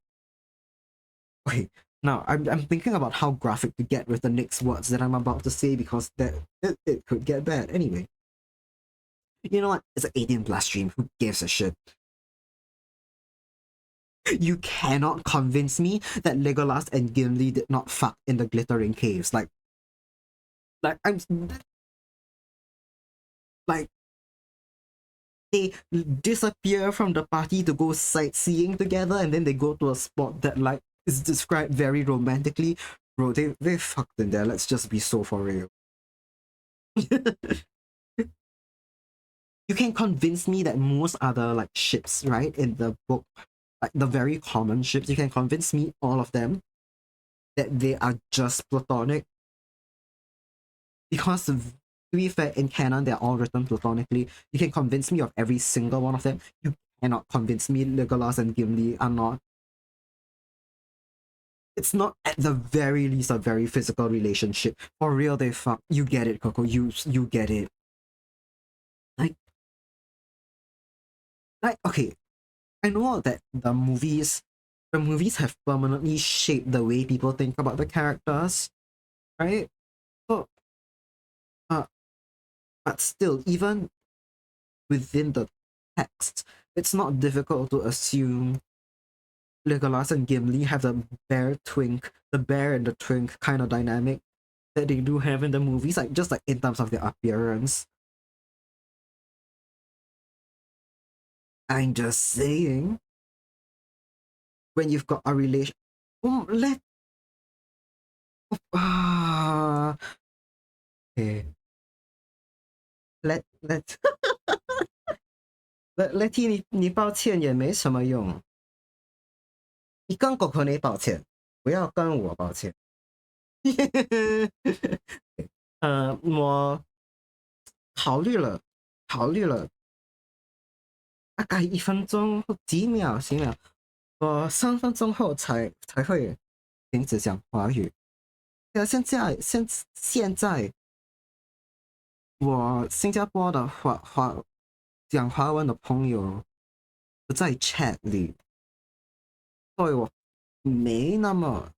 Okay, now I'm thinking about how graphic to get with the next words that I'm about to say because it could get bad. Anyway, you know what? It's an 18 plus stream. Who gives a shit? You cannot convince me that Legolas and Gimli did not fuck in the glittering caves. I'm like they disappear from the party to go sightseeing together, and then they go to a spot that like is described very romantically. Bro, they fucked in there. Let's just be so for real. You can convince me that most other like ships, right, in the book, like the very common ships, you can convince me all of them that they are just platonic because to be fair, in canon, they're all written platonically. You can convince me of every single one of them. You cannot convince me Legolas and Gimli are not. It's not at the very least a very physical relationship. For real, they fuck. You get it, Coco. You get it. Like, okay. I know that the movies have permanently shaped the way people think about the characters, right? So, uh, but still, even within the text, it's not difficult to assume Legolas and Gimli have the bear and the twink kind of dynamic that they do have in the movies, like just like in terms of their appearance. I'm just saying, when you've got a relation, let okay, let 来替你抱歉也没什么用，你跟狗狗你抱歉，不要跟我抱歉。我考虑了大概1分钟或几秒，我3分钟后才会停止讲华语。现在我新加坡的讲华文的朋友不在 chat 里，所以我没那么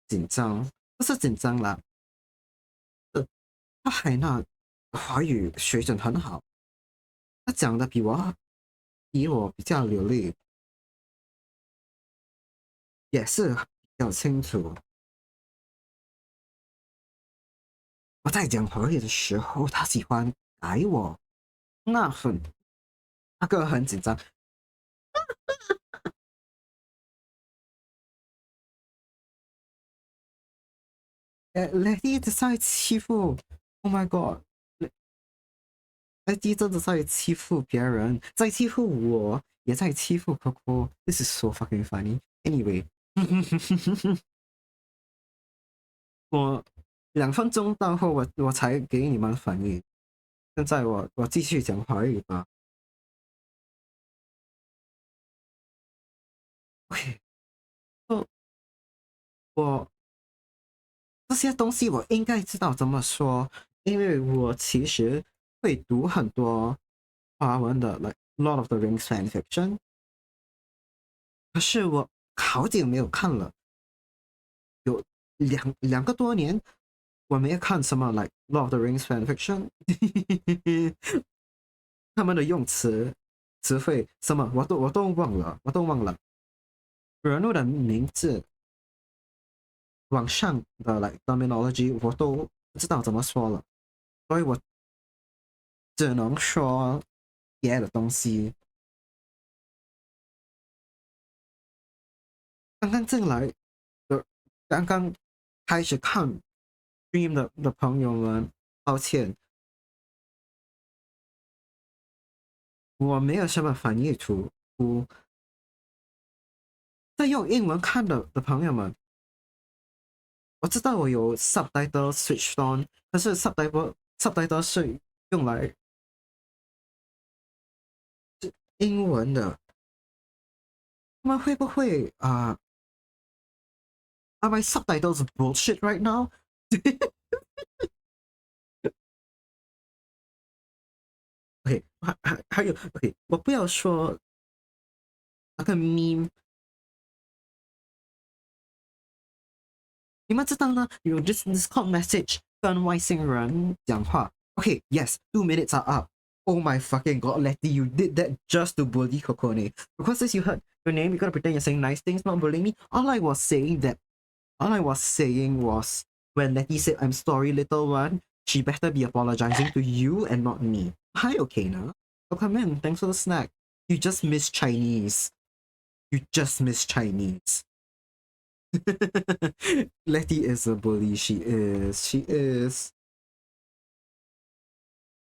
紧张，不是紧张啦，他海纳华语水准很好，他讲的比我比较流利，也是比较清楚。我在讲华语的时候，他喜欢改我，那很那个很紧张。Lady 一直在欺负，Oh my God，Lady 真的在欺负别人，在欺负我，也在欺负 Coco。This is so fucking funny. Anyway，我2分钟到后我才给你们反应。现在我继续讲华语吧。OK，我这些东西我应该知道怎么说，因为我其实会读很多华文的，like Lord of the Rings fan fiction，可是我好久没有看了，有两个多年，我没有看什么 like Lord of the Rings fan fiction，他们的用词汇什么我都忘了，我都忘了人物的名字，网上的 like terminology 我都不知道怎么说了，所以我只能说别的东西。刚刚进来的，刚刚开始看 Dream 的朋友们，抱歉，我没有什么翻译图。在用英文看的朋友们，我知道我有 subtitle switched on，但是 subtitle 是用来英文的，他们会不会are my subtitles bullshit right now？ OK，还有 OK，我不要说那个 meme，你们知道呢？有 Discord message 跟外星人讲话。OK，yes，2 minutes are up. Oh my fucking god, Letty, you did that just to bully Kokone. Because since you heard your name, you gotta pretend you're saying nice things, not bullying me. All I was saying was when Letty said, "I'm sorry, little one," she better be apologizing to you and not me. Hi, okay now. Oh, come in. Thanks for the snack. You just miss Chinese. You just miss Chinese. Letty is a bully. She is. She is.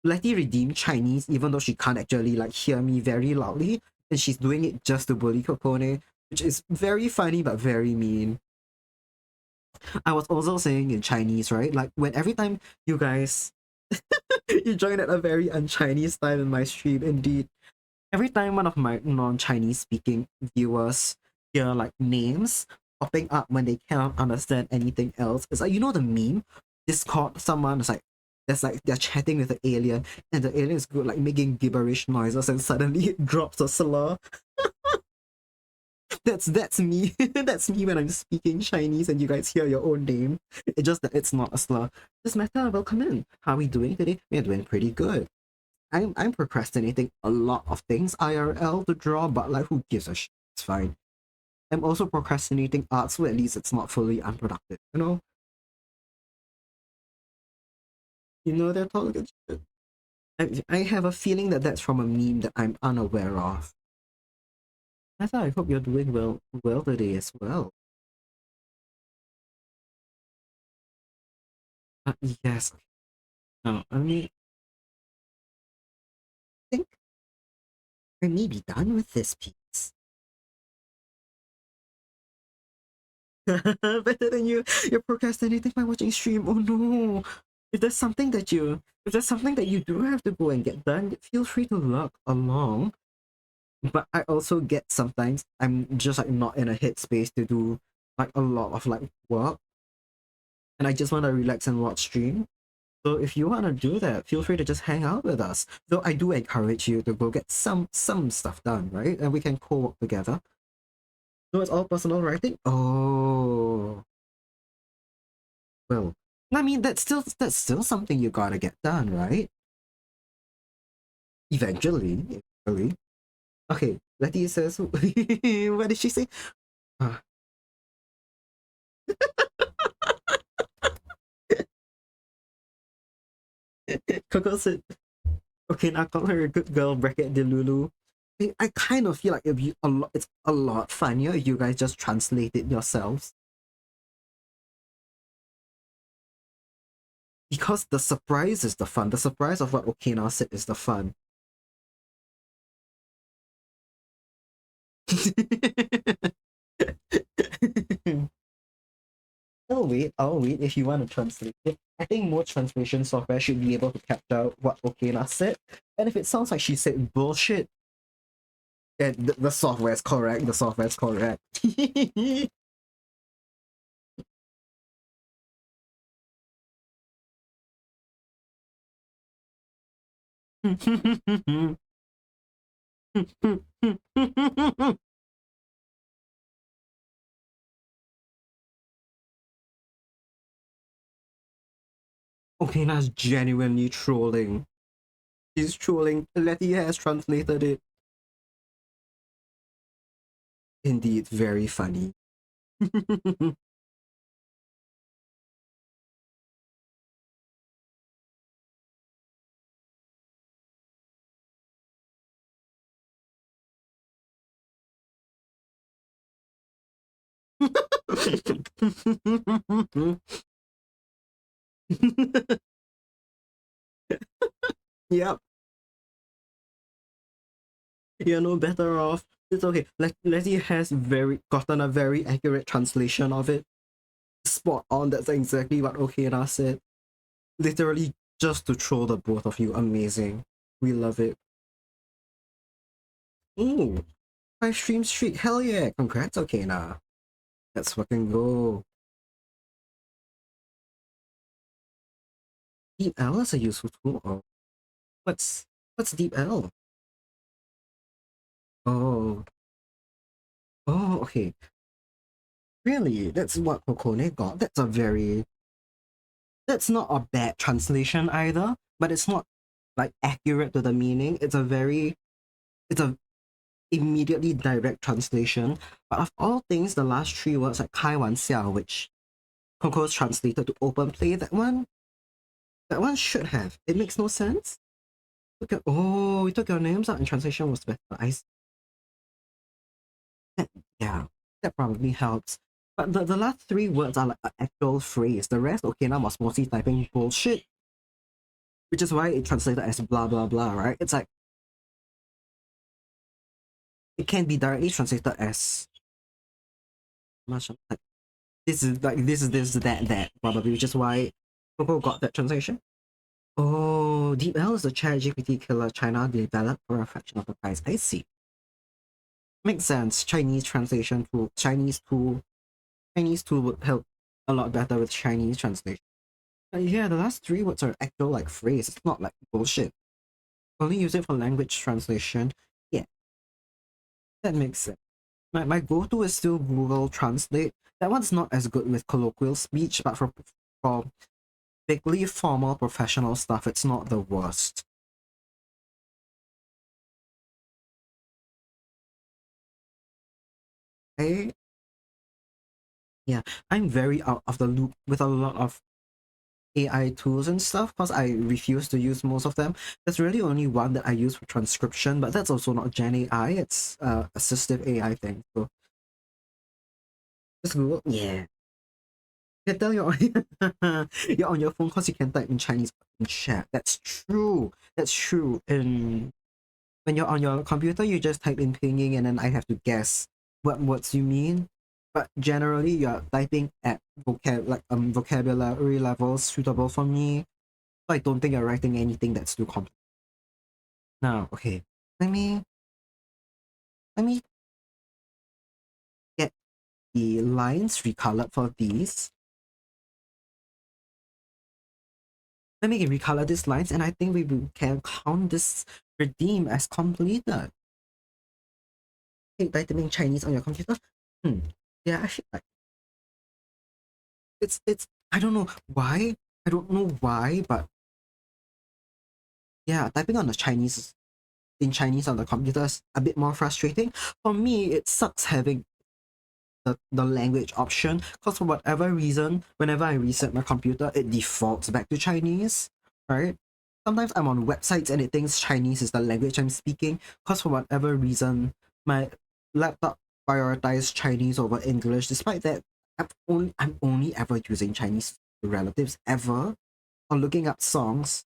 Letty redeemed Chinese even though she can't actually like hear me very loudly, and she's doing it just to bully Kokone, which is very funny but very mean. I was also saying in Chinese, right? Like when every time you guys you join at a very un-Chinese time in my stream, indeed. Every time one of my non-Chinese speaking viewers hear like names popping up when they cannot understand anything else, it's like, you know, the meme Discord, someone is like, there's like they're chatting with the alien and the alien is good like making gibberish noises and suddenly it drops a slur. That's me. That's me when I'm speaking Chinese and you guys hear your own name. It's just that it's not a slur. This Meta, welcome in. How are we doing today? We're doing pretty good. I'm procrastinating a lot of things IRL to draw, but like who gives a shit? It's fine. I'm also procrastinating art, so at least it's not fully unproductive. They're talking shit. I have a feeling that that's from a meme that I'm unaware of. I hope you're doing well today as well. Yes. No, think I may be done with this piece. Better than you. You're procrastinating by watching stream. Oh no. If there's something that you do have to go and get done, feel free to log along. But I also get sometimes I'm just like not in a headspace to do like a lot of like work. and I just want to relax and watch stream. So if you want to do that, feel free to just hang out with us. Though I do encourage you to go get some stuff done, right? And we can co-work together. So it's all personal writing. Oh, well, I mean that's still something you gotta get done, right? Eventually. Okay, Letty says, what did she say? Uh, Coco said, okay, now call her a good girl, bracket Delulu. I kind of feel like it's a lot funnier if you guys just translate it yourselves. Because the surprise is the fun. The surprise of what Okina said is the fun. I'll wait if you want to translate it. I think more translation software should be able to capture what Okina said. And if it sounds like she said bullshit, then the software is correct. The software is correct. Okina's genuinely trolling. He's trolling. Letty has translated it. Indeed, very funny. Yep, you're no better off. It's okay. Letty has gotten a very accurate translation of it. Spot on. That's exactly what Okina said. Literally just to troll the both of you. Amazing. We love it. Ooh, 5 stream streak. Hell yeah. Congrats, Okina. Let's fucking go. Deep L is a useful tool. Oh, what's Deep L? Oh, oh, okay. Really? That's what Kokone got. That's not a bad translation either, but it's not like accurate to the meaning. It's a immediately direct translation. But of all things, the last 3 words like 开玩笑, which Coco's translated to open play, that one should have. It makes no sense. Look at we took your names out and translation was better. Yeah, that probably helps. But the last 3 words are like an actual phrase. The rest, okay, now was mostly typing bullshit, which is why it translated as blah blah blah, right? It's like it can be directly translated as much like this that probably, which is why Coco got that translation. Oh, DeepL is the ChatGPT killer China developed for a fraction of the price. I see. Makes sense. Chinese tool would help a lot better with Chinese translation. Yeah, the last 3 words are actual like phrase. It's not like bullshit. Only use it for language translation. Yeah, that makes sense. My go-to is still Google Translate. That one's not as good with colloquial speech, but for bigly formal professional stuff, it's not the worst. I Yeah, I'm very out of the loop with a lot of AI tools and stuff because I refuse to use most of them. There's really only one that I use for transcription, but that's also not Gen AI. It's assistive AI thing. So just Google. Yeah, you can tell you're on your phone because you can type in Chinese in chat. That's true. That's true. And when you're on your computer, you just type in pinging, and then I have to guess what words you mean. But generally, you're typing at vocabulary levels suitable for me. So I don't think you're writing anything that's too complex. Now, okay, let me let me get the lines recolored for these. Let me recolor these lines, and I think can count this redeem as completed. Hey, typing Chinese on your computer. Hmm. Yeah, actually, like, it's I don't know why. I don't know why, but yeah, typing on the Chinese in Chinese on the computer is a bit more frustrating. For me, it sucks having the language option, because for whatever reason, whenever I reset my computer, it defaults back to Chinese, right? Sometimes I'm on websites and it thinks Chinese is the language I'm speaking, because for whatever reason, my laptop prioritized Chinese over English. Despite that, I'm only ever using Chinese relatives ever, or looking up songs,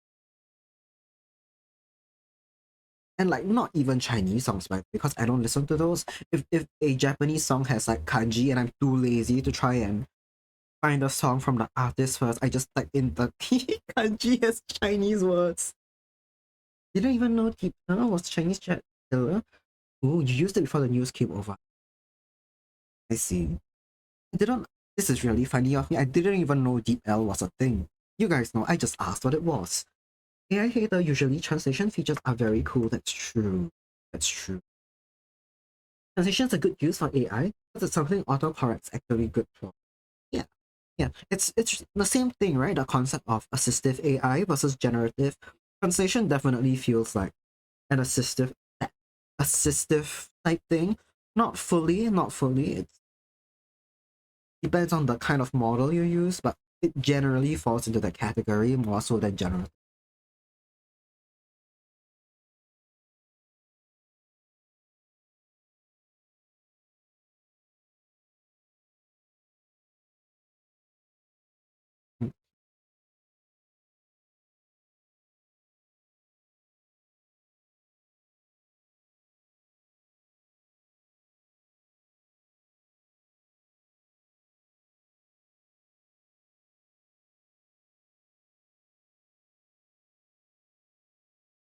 and like not even Chinese songs, but because I don't listen to those. If a Japanese song has like kanji and I'm too lazy to try and find a song from the artist first, I just type in the kanji as Chinese words. You don't even know Deep was Chinese chat killer? Oh, you used it before the news came over. I see. I didn't. This is really funny of me. I didn't even know Deep L was a thing. You guys know, I just asked what it was. AI hater, usually translation features are very cool. That's true. That's true. Translation's a good use for AI, because it's something autocorrect's actually good for. Yeah. Yeah. It's the same thing, right? The concept of assistive AI versus generative. Translation definitely feels like an assistive type thing. Not fully. It depends on the kind of model you use, but it generally falls into the category more so than generative.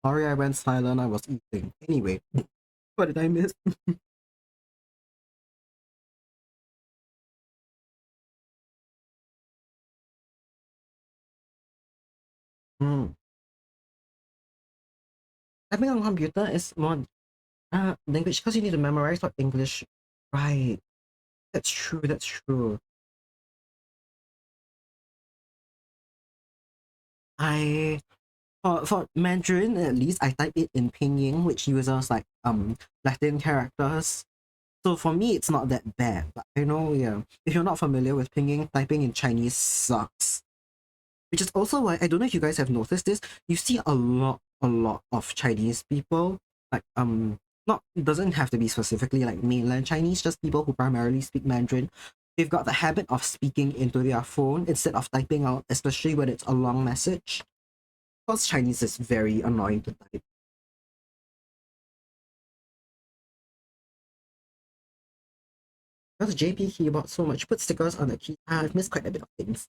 Sorry I went silent, I was eating. Anyway, what did I miss? Hmm. Typing on computer is more language, because you need to memorize what English. Right. That's true, that's true. I for Mandarin at least I type it in pinyin, which uses like Latin characters. So for me it's not that bad. But I know, yeah, if you're not familiar with pinyin, typing in Chinese sucks. Which is also why I don't know if you guys have noticed this. You see a lot of Chinese people, like not, it doesn't have to be specifically like mainland Chinese, just people who primarily speak Mandarin. They've got the habit of speaking into their phone instead of typing out, especially when it's a long message. Because Chinese is very annoying to type. Because JP keyboard so much, put stickers on the key. I've missed quite a bit of things.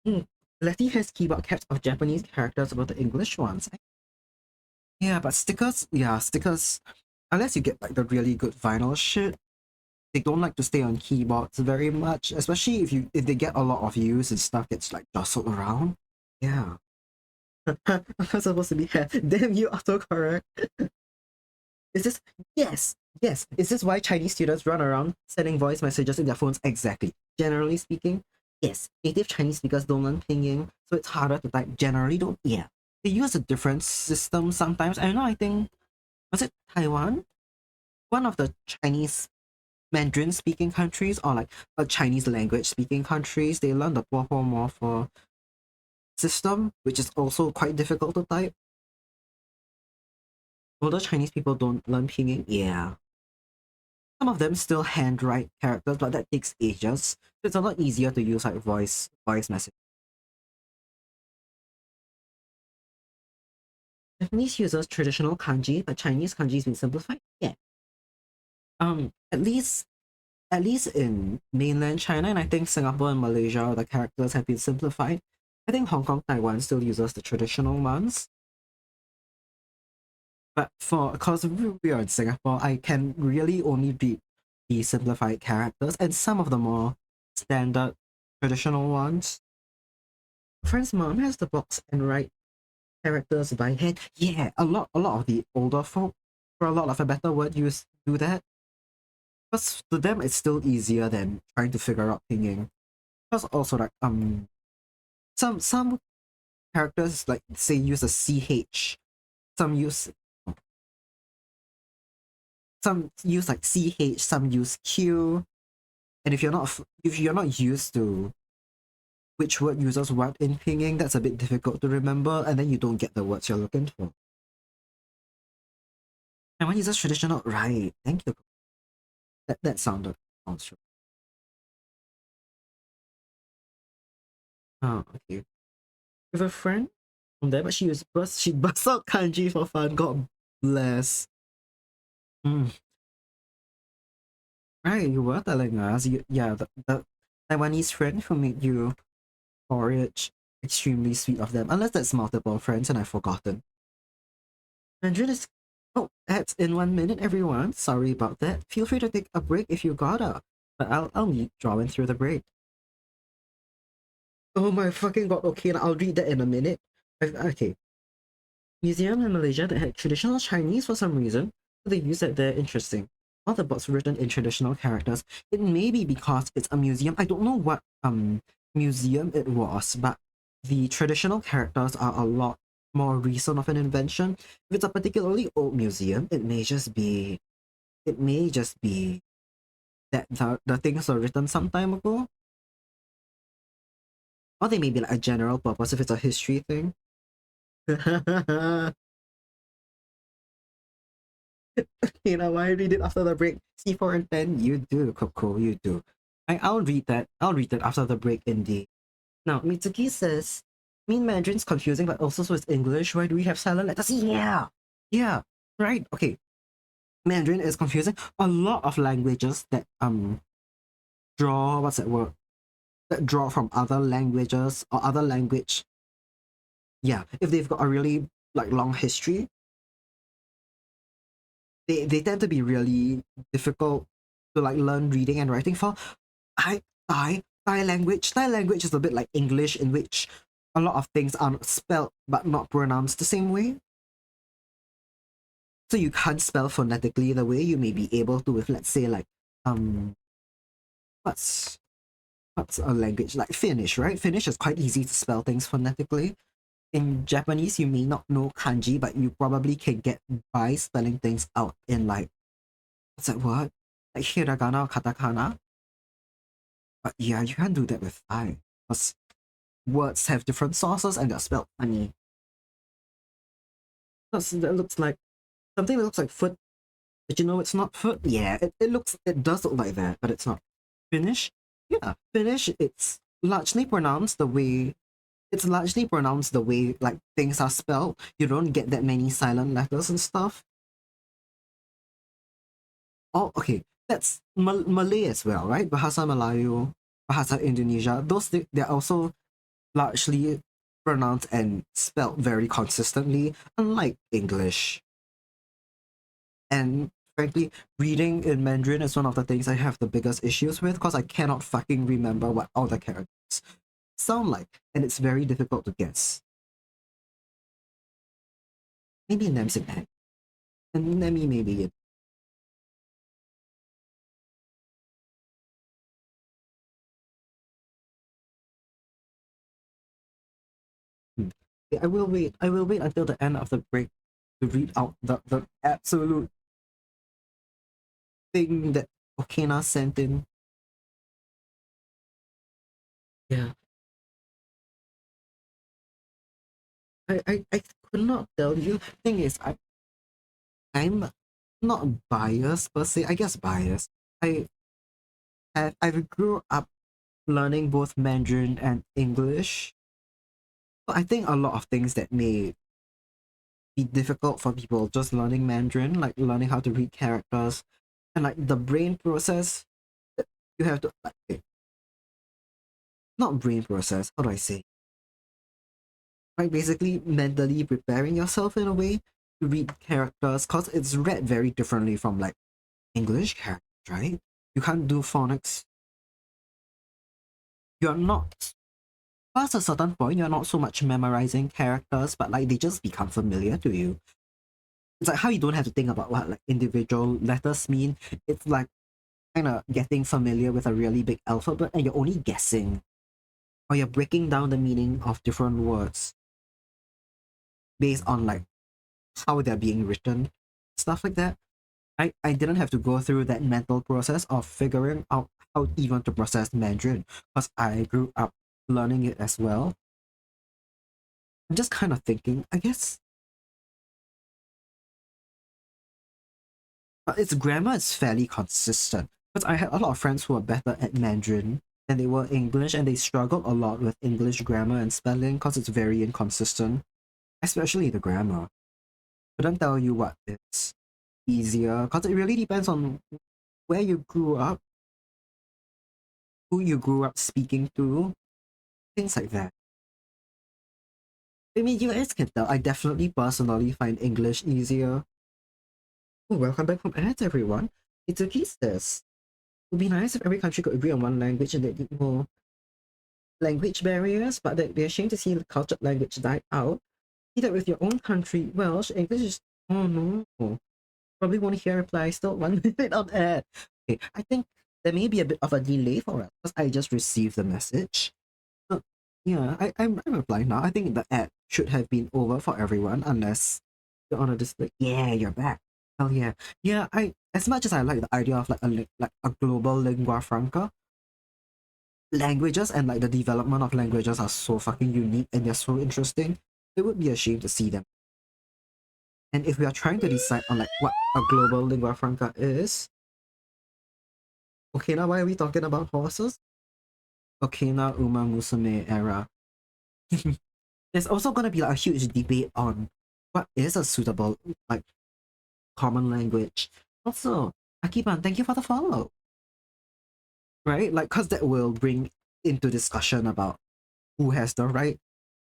Hmm. Letty has keyboard caps of Japanese characters above the English ones. Yeah, but stickers, yeah, stickers, unless you get like the really good vinyl shit, they don't like to stay on keyboards very much, especially if they get a lot of use and stuff gets like jostled around. Yeah. I'm not supposed to be here. Damn you, autocorrect. Is this yes, yes. Is this why Chinese students run around sending voice messages in their phones? Exactly. Generally speaking, yes. Native Chinese speakers don't learn pinyin, so it's harder to type. Generally don't, yeah. They use a different system sometimes. I know, I think, was it Taiwan? One of the Chinese Mandarin speaking countries, or like a Chinese language speaking countries, they learn the Morpho system, which is also quite difficult to type. Although Chinese people don't learn pinyin, yeah. Some of them still handwrite characters, but that takes ages. So it's a lot easier to use like voice message. Japanese uses traditional kanji, but Chinese kanji has been simplified. Yeah. At least in mainland China, and I think Singapore and Malaysia, the characters have been simplified. I think Hong Kong, Taiwan still uses the traditional ones. But for because we are in Singapore, I can really only read the simplified characters and some of the more standard traditional ones. friend's mom has the box and write characters by hand. Yeah, a lot of the older folk, for a lot of a better word, use do that. But to them, it's still easier than trying to figure out pinging. Plus, also like some characters like say use a ch, some use like ch, some use q, and if you're not used to which word uses what in pinging, that's a bit difficult to remember, and then you don't get the words you're looking for. And one uses traditional, right? Thank you. That sounds true. Oh, okay. We have a friend from there, but she busts out kanji for fun. God bless. Mm. Right, you were telling us. Yeah, the Taiwanese friend who made you porridge. Extremely sweet of them. Unless that's multiple friends and I've forgotten. Mandarin is. Oh, that's in 1 minute, everyone. Sorry about that. Feel free to take a break if you gotta. But I'll meet drawing through the break. Oh my fucking god, okay, I'll read that in a minute. Okay. Museum in Malaysia that had traditional Chinese for some reason, so they use that there. Interesting. All the books written in traditional characters. It may be because it's a museum. I don't know what museum it was, but the traditional characters are a lot more recent of an invention. If it's a particularly old museum, it may just be that the things were written some time ago. Or they may be like a general purpose if it's a history thing. You know, I read it after the break. C4 and 10, you do, Coco, you do. I'll read that. I'll read that after the break, indeed. Now, Mitsuki says, mean Mandarin's confusing, but also so is English. Why do we have silent letters? Yeah! Yeah, right. Okay. Mandarin is confusing. A lot of languages that draw what's that word? That draw from other languages or other language. Yeah, if they've got a really like long history, they tend to be really difficult to like learn reading and writing for. I Thai language is a bit like English, in which a lot of things are spelled but not pronounced the same way. So you can't spell phonetically the way you may be able to with, let's say, like um what's what's a language like Finnish, right? Finnish is quite easy to spell things phonetically. In Japanese, you may not know kanji, but you probably can get by spelling things out in like what's that word? Like hiragana or katakana. But yeah, you can't do that with Thai. Because words have different sources and they're spelled funny. That looks like something that looks like foot. Did you know it's not foot? Yeah, it does look like that, but it's not. Finnish? Yeah, Finnish, it's largely pronounced the way like things are spelled. You don't get that many silent letters and stuff. Oh, okay. That's Malay as well, right? Bahasa Melayu, Bahasa Indonesia. They're also largely pronounced and spelled very consistently, unlike English. And frankly, reading in Mandarin is one of the things I have the biggest issues with because I cannot fucking remember what all the characters sound like, and it's very difficult to guess. Maybe Nemsik Egg. And Nemi maybe it. Hmm. Yeah, I will wait. I will wait until the end of the break to read out the absolute thing that Okina sent in. Yeah. I could not tell you. Thing is, I'm not biased per se. I guess biased. I grew up learning both Mandarin and English. So I think a lot of things that may be difficult for people just learning Mandarin, like learning how to read characters, and like the brain process, you have to like, okay, not brain process. How do I say? Like basically mentally preparing yourself in a way to read characters, cause it's read very differently from like English characters, right? You can't do phonics. You're not. past a certain point, you're not so much memorizing characters, but like they just become familiar to you. It's like how you don't have to think about what like individual letters mean. It's like kind of getting familiar with a really big alphabet and you're only guessing, or you're breaking down the meaning of different words based on like how they're being written, stuff like that. I didn't have to go through that mental process of figuring out how even to process Mandarin because I grew up learning it as well. I'm just kind of thinking, I guess its grammar is fairly consistent. Because I had a lot of friends who were better at Mandarin than they were English, and they struggled a lot with English grammar and spelling because it's very inconsistent, especially the grammar. Couldn't tell you what is easier because it really depends on where you grew up, who you grew up speaking to, things like that. I mean, you guys can tell, I definitely personally find English easier. Oh, welcome back from ads, everyone. It's a case test. It would be nice if every country could agree on one language and that more language barriers, but they're ashamed to see the cultured language die out. See that with your own country, Welsh, English is. Oh no. Probably won't hear reply, still 1 minute on ad. Okay, I think there may be a bit of a delay for us because I just received the message. So, yeah, I'm replying now. I think the ad should have been over for everyone unless you're on a display. Yeah, you're back. Hell yeah. Yeah, I as much as I like the idea of like a global lingua franca, languages and like the development of languages are so fucking unique and they're so interesting. It would be a shame to see them. And if we are trying to decide on like what a global lingua franca is, okay, now why are we talking about horses? Okay, now Uma Musume era. There's also gonna be like a huge debate on what is a suitable like common language. Also, Akiban, thank you for the follow. Right? Like, cause that will bring into discussion about who has the right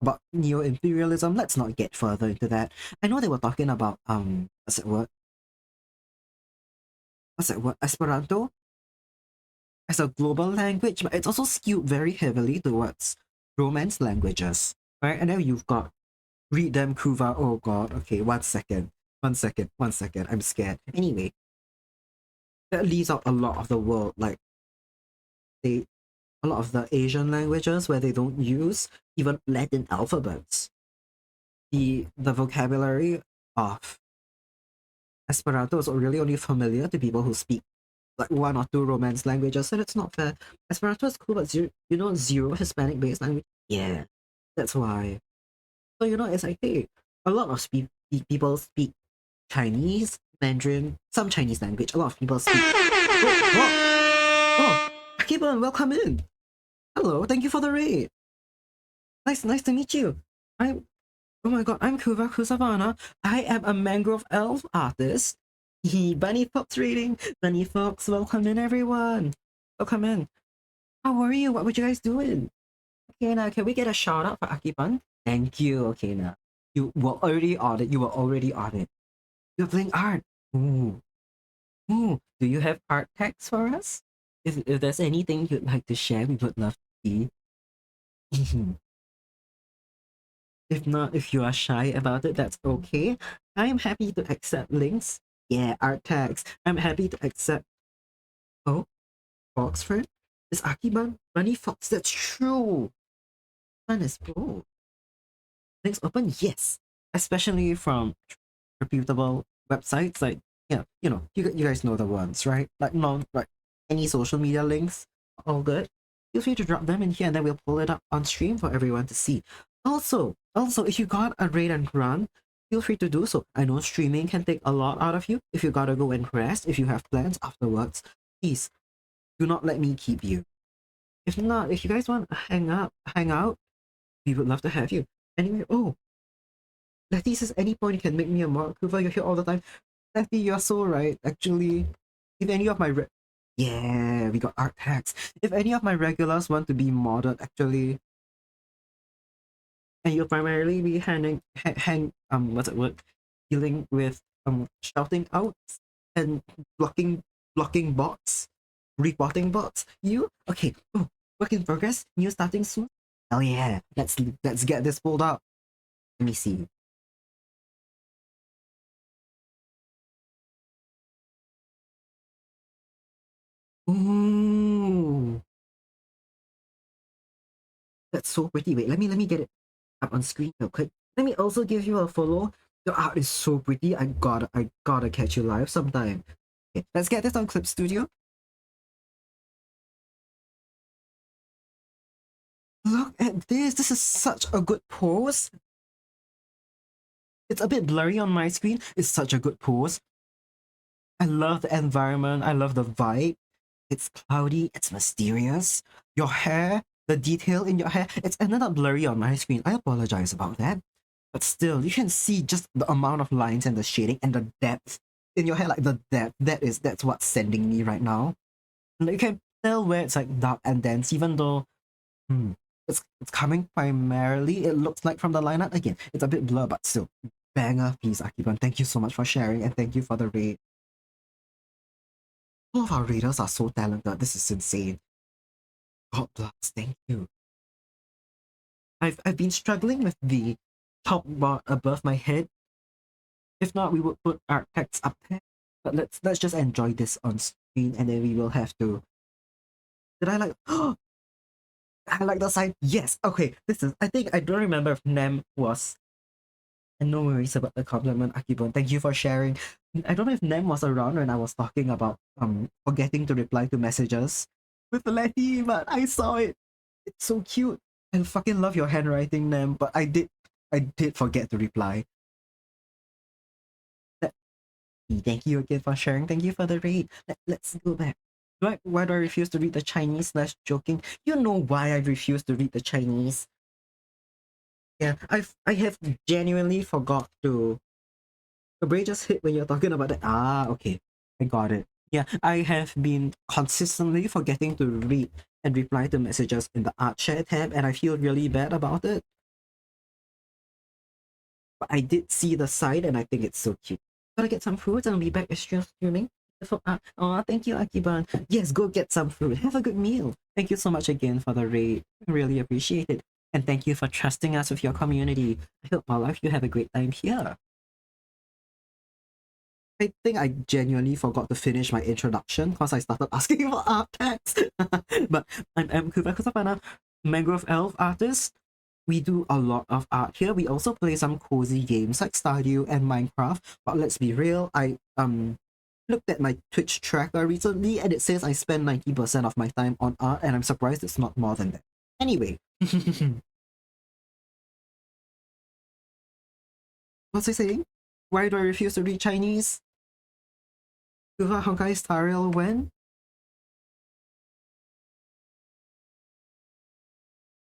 about neo-imperialism. Let's not get further into that. I know they were talking about what's that word? What's that word? Esperanto as a global language, but it's also skewed very heavily towards Romance languages. Right? And then you've got read them Kuva. Oh god, okay, 1 second. 1 second, 1 second. I'm scared. Anyway, that leaves out a lot of the world, like they a lot of the Asian languages where they don't use even Latin alphabets. The vocabulary of Esperanto is really only familiar to people who speak like one or two Romance languages, and it's not fair. Esperanto is cool, but zero Hispanic based language. Yeah, that's why. So it's like, hey, a lot of people speak Chinese, Mandarin, some Chinese language. A lot of people speak. Oh, Akiba, welcome in. Hello, thank you for the raid. Nice to meet you. I'm Oh my god, I'm Kuva Kusavana. I am a mangrove elf artist. Bunny Fox reading. Bunny Fox, welcome in everyone. Welcome in. How are you? What were you guys doing? Okay, now can we get a shout out for Akiban? Thank you. Okay, now you were already on it. You were already on it. You're playing art. Ooh. Ooh. Do you have art tags for us? If there's anything you'd like to share, we would love to see. If not, if you are shy about it, that's okay. I'm happy to accept links. Yeah, art tags. I'm happy to accept. Oh, Fox friend? Is Akiban Bunny Fox? That's true. Fun is bold. Links open? Yes. Especially from reputable websites like, yeah, you guys know the ones, right? Like, non, like, any social media links, all good. Feel free to drop them in here and then we'll pull it up on stream for everyone to see. Also, if you got a raid and run, feel free to do so. I know streaming can take a lot out of you. If you gotta go and rest, if you have plans afterwards, please do not let me keep you. If not, if you guys want to hang out, we would love to have you. Anyway, oh, Letty says any point you can make me a mod. Kuva, you're here all the time. Letty, you're so right. Actually, if any of my yeah, we got art tags. If any of my regulars want to be modded, actually, and you'll primarily be what's it word, dealing with shouting out and blocking bots, reporting bots. You okay? Oh, work in progress. New starting soon. Hell yeah. Let's get this pulled up. Let me see. Ooh. That's so pretty. Wait, let me get it up on screen real quick. Let me also give you a follow. Your art is so pretty. I gotta catch you live sometime. Okay, let's get this on Clip Studio. Look at this. This is such a good pose. It's a bit blurry on my screen. It's such a good pose. I love the environment. I love the vibe. It's cloudy. It's mysterious. Your hair, the detail in your hair, it's ended up blurry on my screen. I apologize about that. But still, you can see just the amount of lines and the shading and the depth in your hair. Like the depth, that's what's sending me right now. And you can tell where it's like dark and dense, even though it's coming primarily, it looks like from the lineup. Again, it's a bit blur, but still. Banger piece, Akiban. Thank you so much for sharing and thank you for the raid. All of our readers are so talented. This is insane. God bless. Thank you. I've been struggling with the top bar above my head. If not, we would put our text up there. But let's just enjoy this on screen, and then we will have to. Did I like? Oh, I like the side. Yes. Okay. This is. I think I don't remember if Nem was. And no worries about the compliment, Akibon. Thank you for sharing. I don't know if Nem was around when I was talking about forgetting to reply to messages with Letty, but I saw it. It's so cute. I fucking love your handwriting, Nem, but I did forget to reply. Thank you again for sharing. Thank you for the raid. Let's go back. Why do I refuse to read the Chinese slash joking? You know why I refuse to read the Chinese. Yeah, I have genuinely forgot to. The brain just hit when you're talking about that. Ah, okay. I got it. Yeah, I have been consistently forgetting to read and reply to messages in the art share tab, and I feel really bad about it. But I did see the site, and I think it's so cute. Gotta get some food, and I'll be back with streaming. Oh, thank you, Akiban. Yes, go get some food. Have a good meal. Thank you so much again for the raid. I really appreciate it. And thank you for trusting us with your community. I hope my life you have a great time here. I think I genuinely forgot to finish my introduction because I started asking for art tags. But I'm M. Kusapana, Mangrove Elf artist. We do a lot of art here. We also play some cozy games like Stardew and Minecraft. But let's be real, I looked at my Twitch tracker recently and it says I spend 90% of my time on art, and I'm surprised it's not more than that. Anyway. What's I saying? Why do I refuse to read Chinese? Kuva Honkai Star Rail when?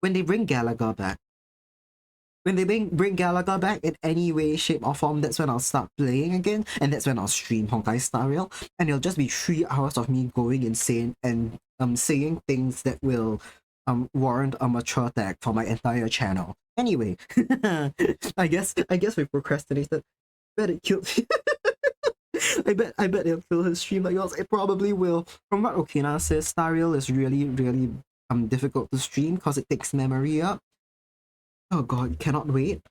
When they bring Galaga back. When they bring Galaga back in any way, shape, or form, that's when I'll start playing again, and that's when I'll stream Honkai Star Rail, and it'll just be 3 hours of me going insane and saying things that will warrant a mature tag for my entire channel. Anyway, I guess we procrastinated. Bet it killed. I bet it'll kill his stream like yours. It probably will. From what Okina says, Star Rail is really difficult to stream because it takes memory up. Oh god, cannot wait.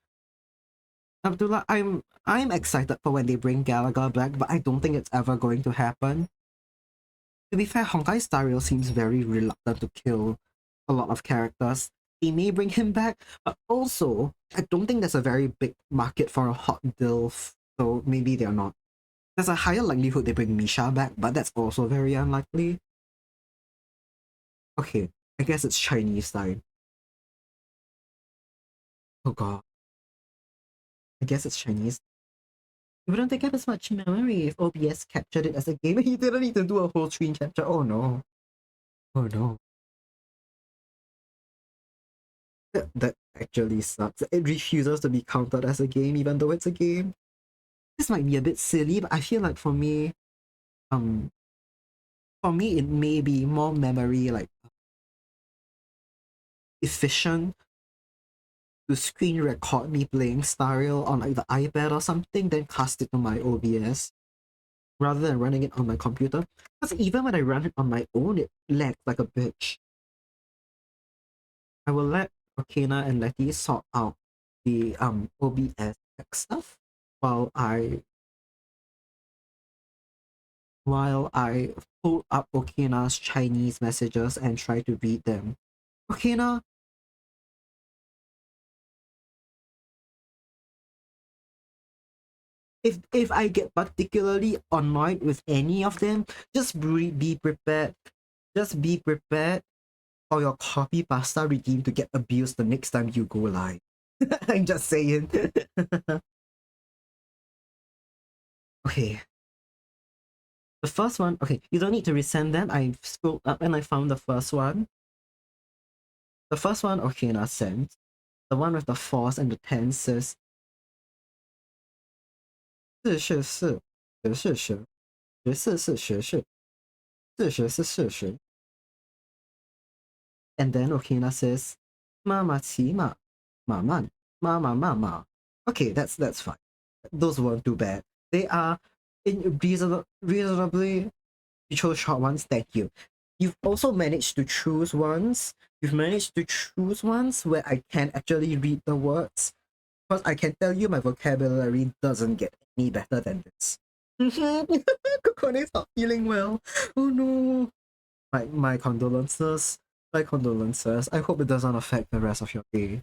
Abdullah, I'm excited for when they bring Galaga back, but I don't think it's ever going to happen. To be fair, Honkai Star Rail seems very reluctant to kill a lot of characters. They may bring him back, but also I don't think there's a very big market for a hot DILF, so maybe they're not. There's a higher likelihood they bring Misha back, but that's also very unlikely. Okay, I guess it's Chinese time. Oh god. I guess it's Chinese. It wouldn't take up as much memory if OBS captured it as a game and you didn't need to do a whole screen capture. Oh no. Oh no. That actually sucks. It refuses to be counted as a game even though it's a game. This might be a bit silly, but I feel like um for me it may be more memory like efficient to screen record me playing Star Rail on like the iPad or something, then cast it to my OBS rather than running it on my computer. Because even when I run it on my own, it lags like a bitch. I will let Okina and Letty sort out the OBS stuff while I pull up Okina's Chinese messages and try to read them. Okina, if I get particularly annoyed with any of them, just be prepared. Just be prepared for your copy pasta regime to get abused the next time you go live. I'm just saying. Okay. The first one, okay, you don't need to resend them. I scrolled up and I found the first one. The first one, okay, not sent. The one with the force and the tenses. 是是是，是是是，十四是十是，四十是事实. And then Okina says, Mama Chima, Maman, Mama Mama. Okay, that's fine. Those weren't too bad. They are in reasonably. You chose short ones, thank you. You've also managed to choose ones. You've managed to choose ones where I can actually read the words. Because I can tell you my vocabulary doesn't get any better than this. Kokone's not feeling well. Oh no. My condolences. My condolences. I hope it doesn't affect the rest of your day.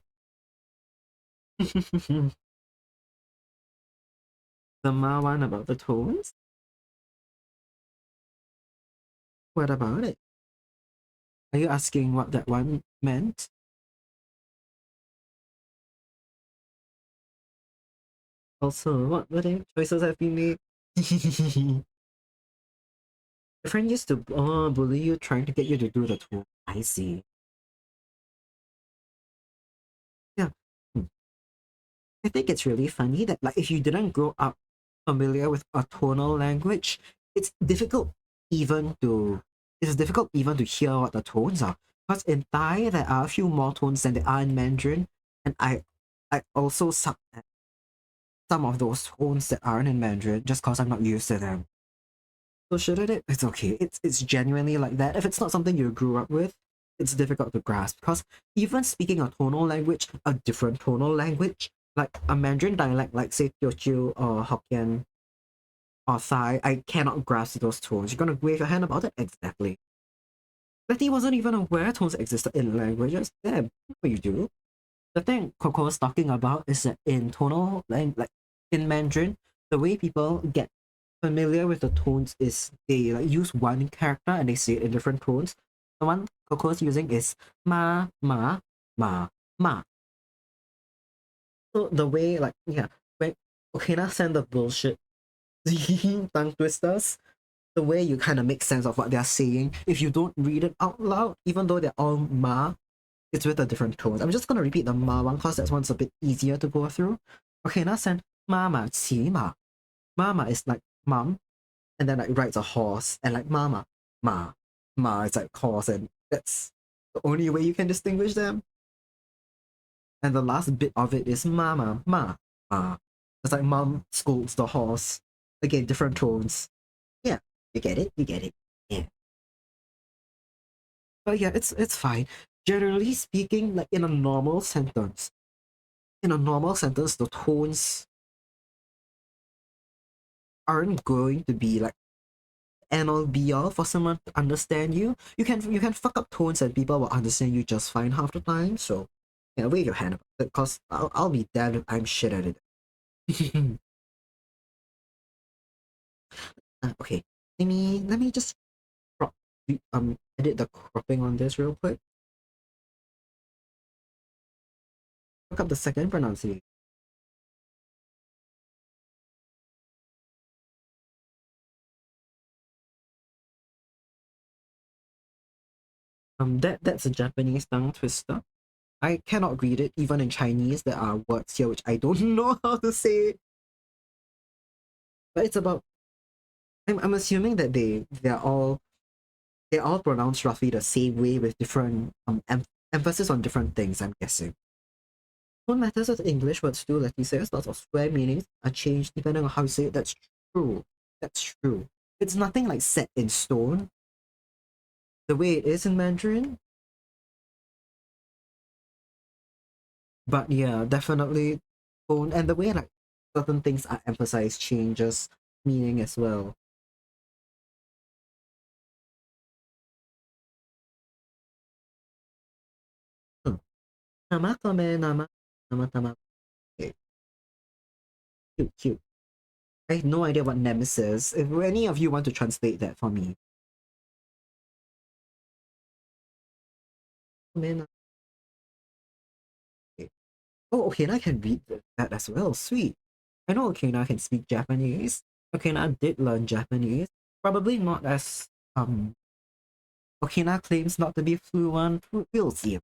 The Ma one about the tones? What about it? Are you asking what that one meant? Also, what choices have been made? Your friend used to bully you, trying to get you to do the tool. I see. Yeah. I think it's really funny that like if you didn't grow up familiar with a tonal language, it's difficult even to hear what the tones are. Because in Thai there are a few more tones than there are in Mandarin, and I also suck at some of those tones that aren't in Mandarin just because I'm not used to them. So shouldn't it? It's okay. It's genuinely like that. If it's not something you grew up with, it's difficult to grasp because even speaking a tonal language, a different tonal language, like a Mandarin dialect, like say Teochew or Hokkien or Thai, I cannot grasp those tones. You're gonna wave your hand about it? Exactly. Betty wasn't even aware tones existed in languages. Damn, what you do? The thing Coco was talking about is that in tonal, like in Mandarin, the way people get familiar with the tones is they like use one character and they say it in different tones. The one Coco's using is ma ma ma ma. So the way like yeah, when Okina send the bullshit tongue twisters, the way you kind of make sense of what they're saying if you don't read it out loud, even though they're all ma, it's with a different tones. I'm just gonna repeat the ma one because that one's a bit easier to go through. Okina send mama qi ma. Mama is like mom, and then like rides a horse, and like mama ma is like horse, and that's the only way you can distinguish them. And the last bit of it is mama ma. It's like mom scolds the horse. Again, different tones. Yeah, you get it, yeah. But yeah, it's fine. Generally speaking, like in a normal sentence, the tones aren't going to be like end all be all for someone to understand you. You can fuck up tones and people will understand you just fine half the time. So yeah, wave your hand about it because I'll be damned if I'm shit at it. Okay, let me just crop, edit the cropping on this real quick. Look up the second pronunciation. That's a Japanese tongue twister. I cannot read it even in Chinese. There are words here which I don't know how to say. But it's about. I'm assuming that they're all pronounced roughly the same way with different emphasis on different things. I'm guessing. What matters with English words too, like he says, lots of square meanings are changed depending on how you say it. That's true. That's true. It's nothing like set in stone. The way it is in Mandarin, But yeah, definitely tone and the way like certain things are emphasized changes meaning as well. Hmm. Nama kame nama nama tama. Okay, cute, cute. I have no idea what nemesis. If any of you want to translate that for me. Kame okay. Oh, okay, now I can read that as well. Sweet. I know Okina can speak Japanese. Okina did learn Japanese. Probably not as Okina claims not to be fluent. We'll see.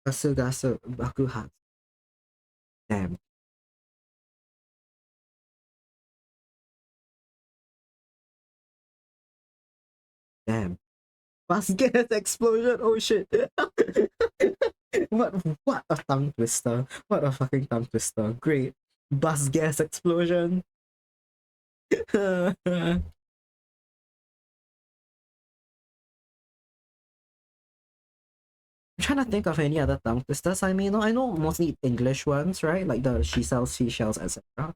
Gasu gasu bakuhatsu. Damn, damn. Bus gas explosion. Oh shit. What a tongue twister. What a fucking tongue twister. Great. Bus gas explosion. I'm trying to think of any other tongue twisters. I know mostly English ones, right? Like the she sells seashells, etc.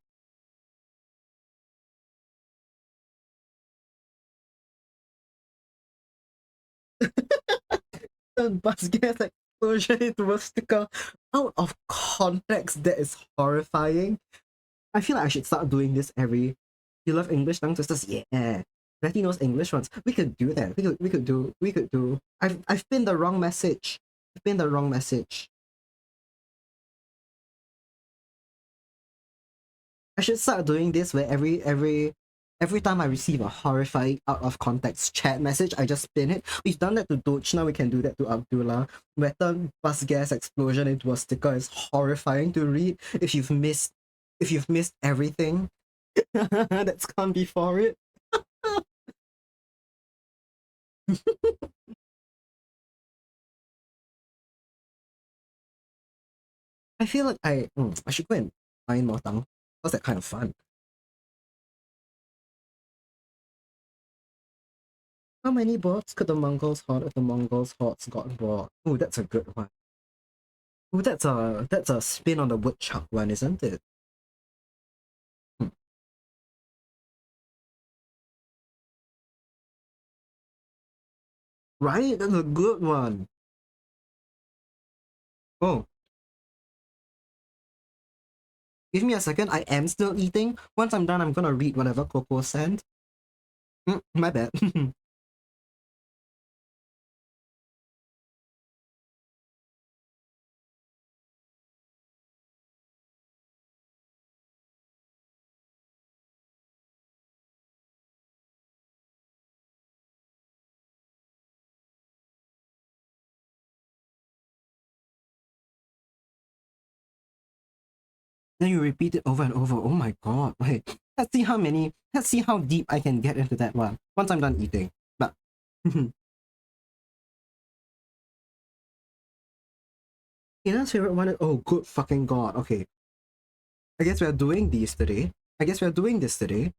The bus gas explosion into a sticker out of context. That is horrifying. I feel like I should start doing this every. You love English tongue twisters? Yeah. Betty knows English ones. We could do that. We could do. I've pinned the wrong message. I've pinned the wrong message. I should start doing this where every time I receive a horrifying out of context chat message, I just pin it. We've done that to Doge, now we can do that to Abdullah. Where turn bus gas explosion into a sticker is horrifying to read if you've missed everything that's come before it. I feel like I should go and find more tongue. Was that kind of fun? How many bots could the Mongols hold if the Mongols' hordes got bought? Oh, that's a good one. Oh, that's a spin on the woodchuck one, isn't it? Hmm. Right? That's a good one. Oh, give me a second. I am still eating. Once I'm done, I'm gonna read whatever Coco sent. My bad. Then you repeat it over and over. Oh my god. Wait, let's see how deep I can get into that one once I'm done eating. But Ina's favorite one is, oh good fucking god. Okay. I guess we are doing these today. I guess we are doing this today.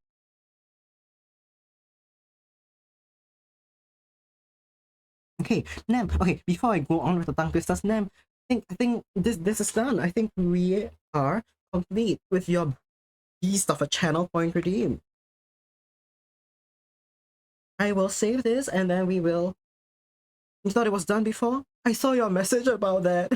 Okay, Nem. Okay, before I go on with the tongue twisters, Nem, I think this is done. I think we are complete with your beast of a channel point redeem. I will save this and then we will. You thought it was done before? I saw your message about that.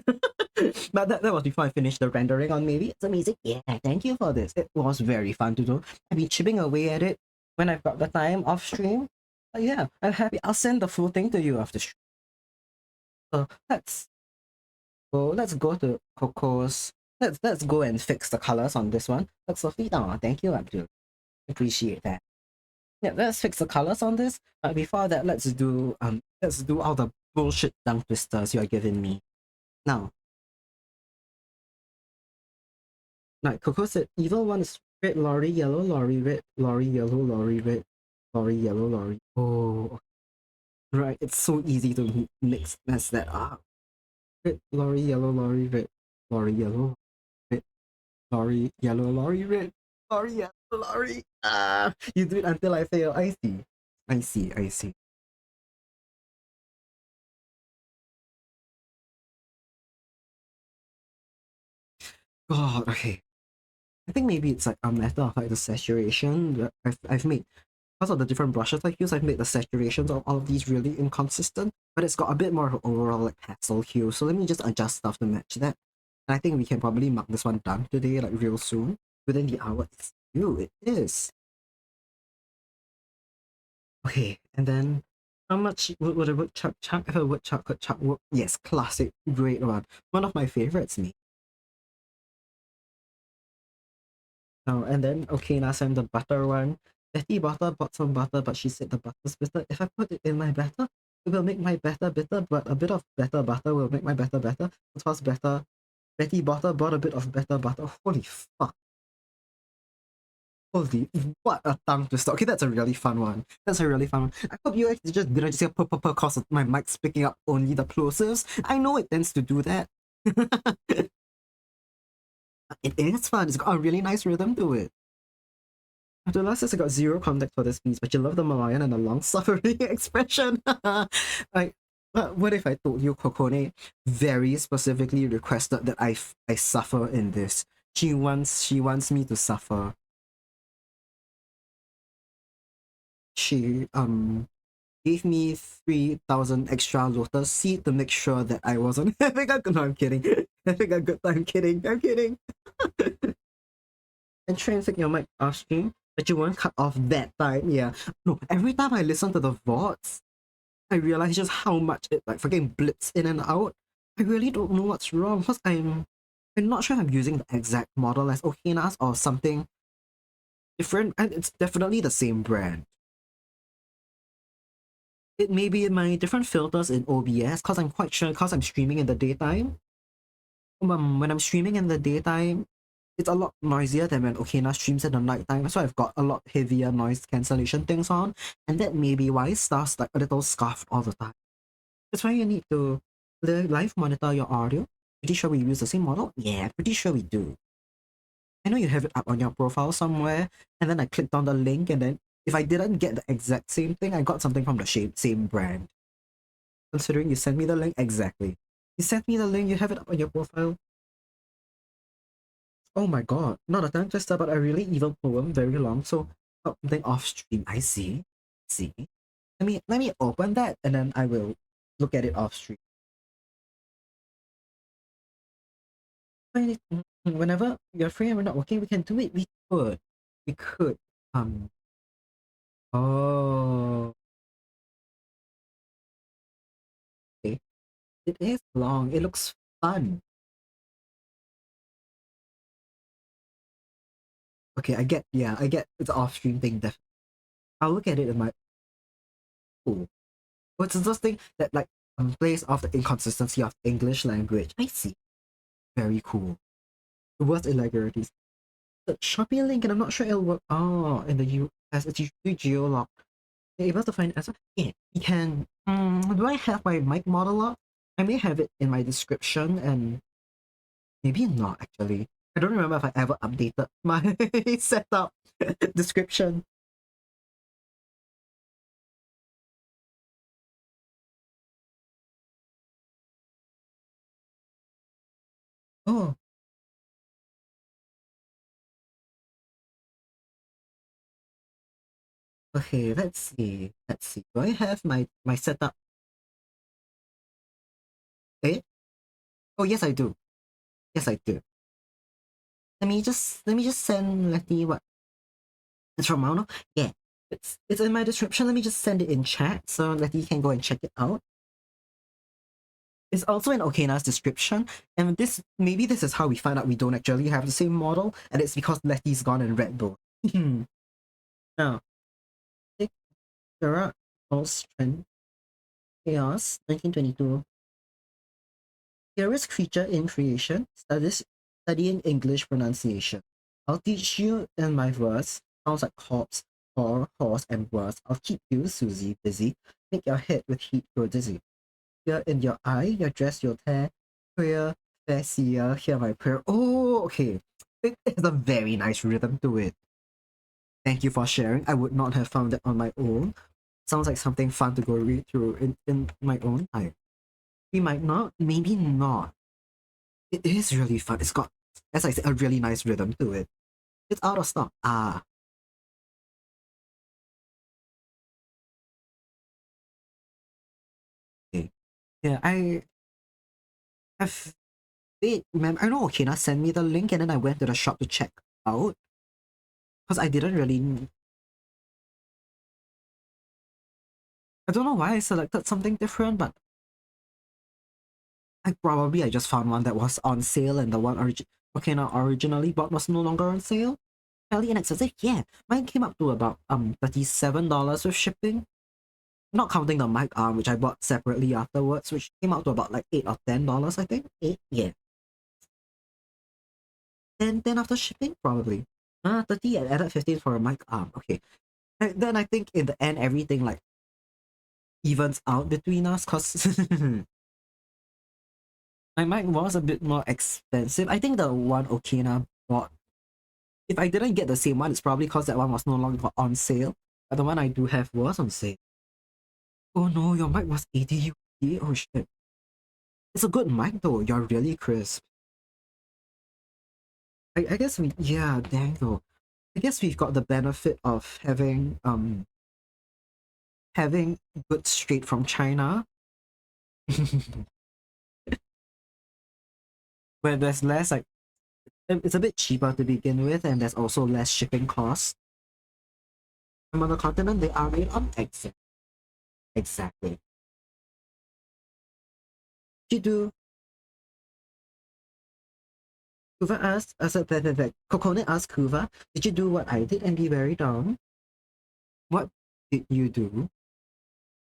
But that was before I finished the rendering on maybe. It's amazing. Yeah, thank you for this. It was very fun to do. I've been chipping away at it when I've got the time off stream. But yeah, I'm happy. I'll send the full thing to you after stream. So let's go to Coco's. Let's go and fix the colors on this one. That's Sophie. Oh, thank you, Abdul. Appreciate that. Yeah, let's fix the colors on this. But before that, let's do all the bullshit tongue twisters you are giving me. Now, like Coco said, evil one is red lorry, yellow lorry, red lorry, yellow lorry, red lorry, yellow lorry. Oh, right. It's so easy to mess that up. Red lorry, yellow lorry, red lorry, yellow, red lorry, yellow lorry, red lorry, yellow lorry. Ah, you do it until I fail. I see. I see. I see. God, okay. I think maybe it's like a matter of like the saturation that I've made. Because of the different brushes I use, I've made the saturations of all of these really inconsistent, but it's got a bit more of an overall like pastel hue. So let me just adjust stuff to match that. And I think we can probably mark this one done today, like real soon. Within the hour. It's you, it is. Okay, and then how much would a woodchuck chuck if a woodchuck could chuck wood? Yes, classic, great one. One of my favorites, me. Oh, and then okay, now send the butter one. Betty Butter bought some butter, but she said the butter's bitter. If I put it in my batter, it will make my batter bitter, but a bit of better butter will make my batter better. Toss better. Betty Butter bought a bit of better butter. Holy fuck. Holy, what a tongue twister. Okay, that's a really fun one. That's a really fun one. I hope you actually just didn't just say purr cause my mic's picking up only the plosives. I know it tends to do that. It is fun. It's got a really nice rhythm to it. After last says I got zero context for this piece, but you love the Malayan and the long-suffering expression. Like, what if I told you Kokone very specifically requested that I suffer in this? She wants me to suffer. She gave me 3,000 extra lotus seed to make sure that I wasn't having a good. No, I'm kidding. Having a good time. Kidding. I'm kidding. And try and take your mic off stream, but you won't cut off that time. Yeah. No, every time I listen to the VODs, I realize just how much it like fucking blips in and out. I really don't know what's wrong because I'm not sure if I'm using the exact model as Okina's or something different, and it's definitely the same brand. It may be my different filters in OBS because I'm quite sure because I'm streaming in the daytime. When I'm streaming in the daytime, it's a lot noisier than when Okina streams in the nighttime. So I've got a lot heavier noise cancellation things on, and that may be why it starts like a little scuffed all the time. That's why you need to live monitor your audio. Pretty sure we use the same model? Yeah, pretty sure we do. I know you have it up on your profile somewhere, and then I clicked on the link, and then if I didn't get the exact same thing, I got something from the same brand. Considering you sent me the link, exactly. You sent me the link, you have it up on your profile. Oh my god, not a tongue twister, but a really evil poem, very long, so something off stream. I see. See. Let me open that and then I will look at it off stream. Whenever you're free and we're not working, we can do it. We could. We could. Um oh, okay. It is long. It looks fun. Okay, I get it's off stream thing definitely. I'll look at it in my cool. What's interesting that like plays off the inconsistency of English language. I see. Very cool. The worst irregularities. The Shopee link, and I'm not sure it'll work. Oh, in the US, it's usually geolocked. You're able to find answer. Yeah, you can. Do I have my mic model up? I may have it in my description, and maybe not actually. I don't remember if I ever updated my setup description. Oh, okay. Let's see. Let's see. Do I have my setup? Eh? Oh, yes, I do. Yes, I do. Let me just send Letty what it's from Mauno. Yeah, it's in my description. Let me just send it in chat so Letty can go and check it out. It's also in Okina's description, and this maybe this is how we find out we don't actually have the same model, and it's because Letty's gone and read both. Now, take Sarah Strength Chaos 1922. Curious creature in creation, studying English pronunciation. I'll teach you in my verse. Sounds like corpse, horse, and words. I'll keep you, Susie, busy. Make your head with heat go dizzy. Fear in your eye, your dress you'll tear. Prayer, fair seer, hear my prayer. Oh, okay. It has a very nice rhythm to it. Thank you for sharing. I would not have found it on my own. Sounds like something fun to go read through in my own time. We might not, maybe not. It is really fun. It's got as I said, a really nice rhythm to it. It's out of stock. Ah, okay. Yeah, I've wait, ma'am. I know Okina sent me the link, and then I went to the shop to check out because I didn't really. I don't know why I selected something different, but I just found one that was on sale, and the one Okina originally bought was no longer on sale. Fairly inexpensive. Yeah, mine came up to about $37 with shipping. Not counting the mic arm, which I bought separately afterwards, which came out to about like $8 or $10, I think. Eight, yeah. Then after shipping, probably. 30 and added 15 for a mic arm. Okay. And then I think in the end everything like evens out between us because my mic was a bit more expensive. I think the one Okina bought, if I didn't get the same one, it's probably because that one was no longer on sale. But the one I do have was on sale. Oh no, your mic was 80 USD. Oh shit. It's a good mic though. You're really crisp. I guess we, yeah, dang though. I guess we've got the benefit of having goods straight from China, where there's less like it's a bit cheaper to begin with, and there's also less shipping costs. From on the continent, they are made on exactly. You do. Kuva asked, Coconut asked Kuva, did you do what I did and be very dumb? What did you do?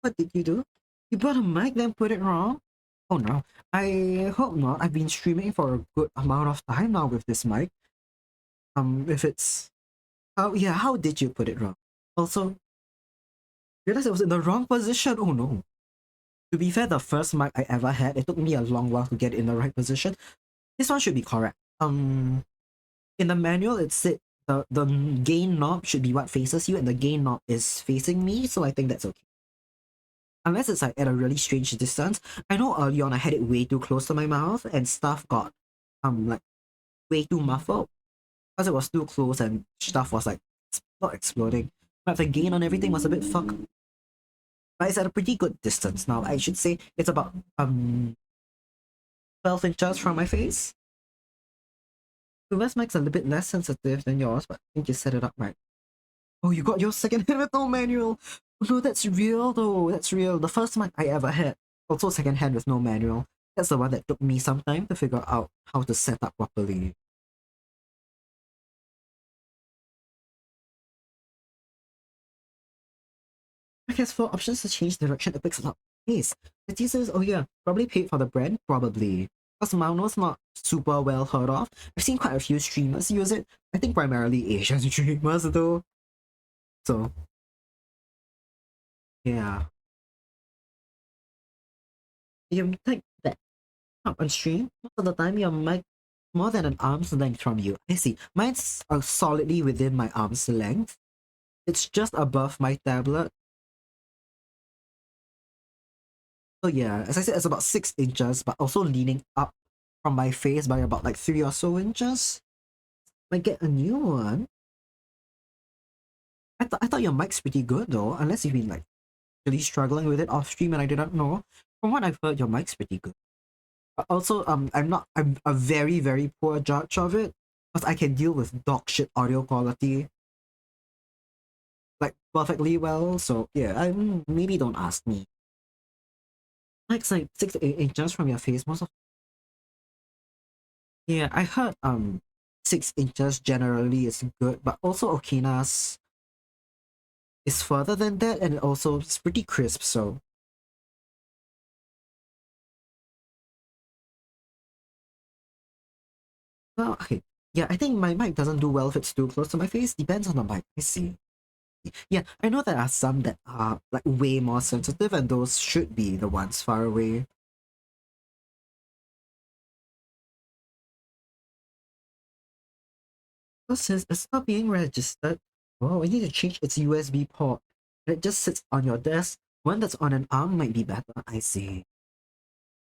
What did you do? You bought a mic, then put it wrong? Oh no, I hope not. I've been streaming for a good amount of time now with this mic. If it's... Oh yeah, how did you put it wrong? Also, realized I was in the wrong position. Oh no. To be fair, the first mic I ever had, it took me a long while to get in the right position. This one should be correct. In the manual, it said the gain knob should be what faces you, and the gain knob is facing me, so I think that's okay. Unless it's like at a really strange distance. I know early on I had it way too close to my mouth, and stuff got like way too muffled because it was too close and stuff was like not exploding. But the gain on everything was a bit fucked. But it's at a pretty good distance now. I should say it's about 12 inches from my face. The West mic's a little bit less sensitive than yours, but I think you set it up right. Oh, you got your second hand with no manual. Oh, no, that's real though. That's real. The first mic I ever had, also second hand with no manual. That's the one that took me some time to figure out how to set up properly. I guess for options to change direction, it picks a lot of space. The teasers, oh yeah, probably paid for the brand, probably. Because Mauno's not super well heard of. I've seen quite a few streamers use it. I think primarily Asian streamers though. So, yeah. You take that up on stream, most of the time your mic more than an arm's length from you. I see. Mine's solidly within my arm's length. It's just above my tablet. So yeah, as I said, it's about 6 inches, but also leaning up from my face by about like 3 or so inches. Might get a new one. I thought your mic's pretty good though, unless you've been like really struggling with it off stream and I didn't know. From what I've heard, your mic's pretty good. But also, I'm a very, very poor judge of it because I can deal with dog shit audio quality like perfectly well. So yeah, maybe don't ask me. Mic's like 6 to 8 inches from your face. Most of yeah, I heard 6 inches generally is good, but also Okina's is further than that, and it also it's pretty crisp. So well, okay, yeah, I think my mic doesn't do well if it's too close to my face. Depends on the mic. I see. Yeah, I know there are some that are like way more sensitive, and those should be the ones far away. It says it's not being registered. Oh, I need to change its USB port. It just sits on your desk. One that's on an arm might be better. I see.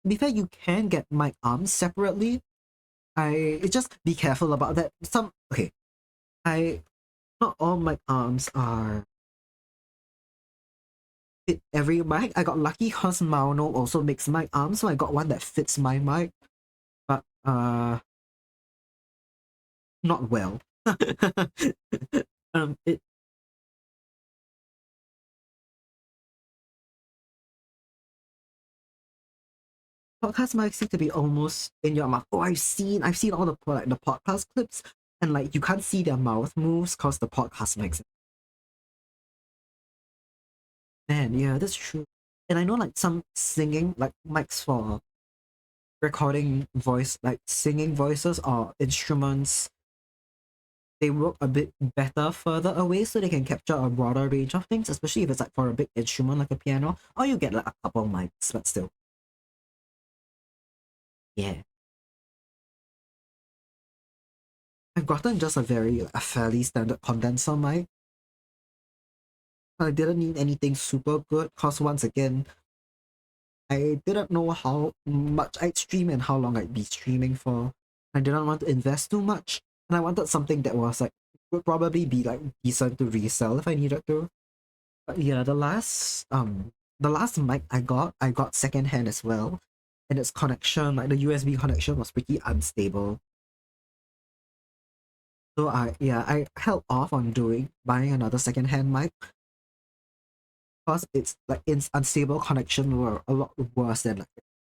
To be fair, you can get mic arms separately. I just be careful about that. I not all mic arms are fit every mic. I got lucky cause Mauno also makes mic arms, so I got one that fits my mic, but not well. It podcast mics seem to be almost in your mouth. Oh, I've seen all the like the podcast clips, and like you can't see their mouth moves cause the podcast mics. Man, yeah, that's true. And I know like some singing like mics for recording voice, like singing voices or instruments, they work a bit better further away so they can capture a broader range of things, especially if it's like for a big instrument like a piano, or you get like a couple mics, but still. Yeah. I've gotten just a fairly standard condenser mic. I didn't need anything super good because once again, I didn't know how much I'd stream and how long I'd be streaming for. I didn't want to invest too much, and I wanted something that was like would probably be like decent to resell if I needed to. But yeah, the last mic I got secondhand as well, and its connection, like the USB connection, was pretty unstable. So I held off on doing buying another secondhand mic because it's like its unstable connection were a lot worse than like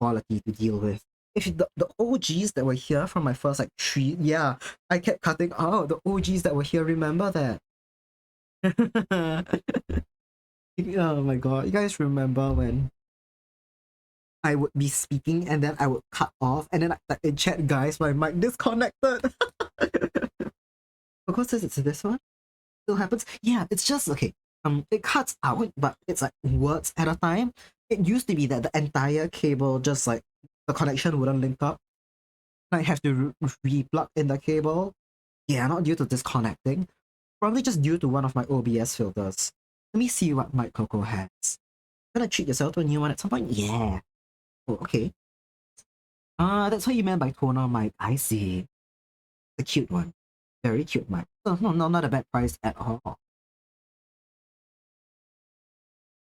quality to deal with. If the OGs that were here from my first like three, yeah, I kept cutting out the OGs that were here. Remember that? Oh my god, you guys remember when I would be speaking and then I would cut off and then like in chat, guys, my mic disconnected. Of course, it's this one still happens. Yeah, it's just okay. It cuts out, but it's like words at a time. It used to be that the entire cable just like the connection wouldn't link up. I have to re-plug in the cable. Yeah, not due to disconnecting. Probably just due to one of my OBS filters. Let me see what Mike Coco has. Gonna treat yourself to a new one at some point? Yeah. Oh, okay. That's what you meant by toner mic. I see. A cute one. Very cute mic. Oh, no, not a bad price at all.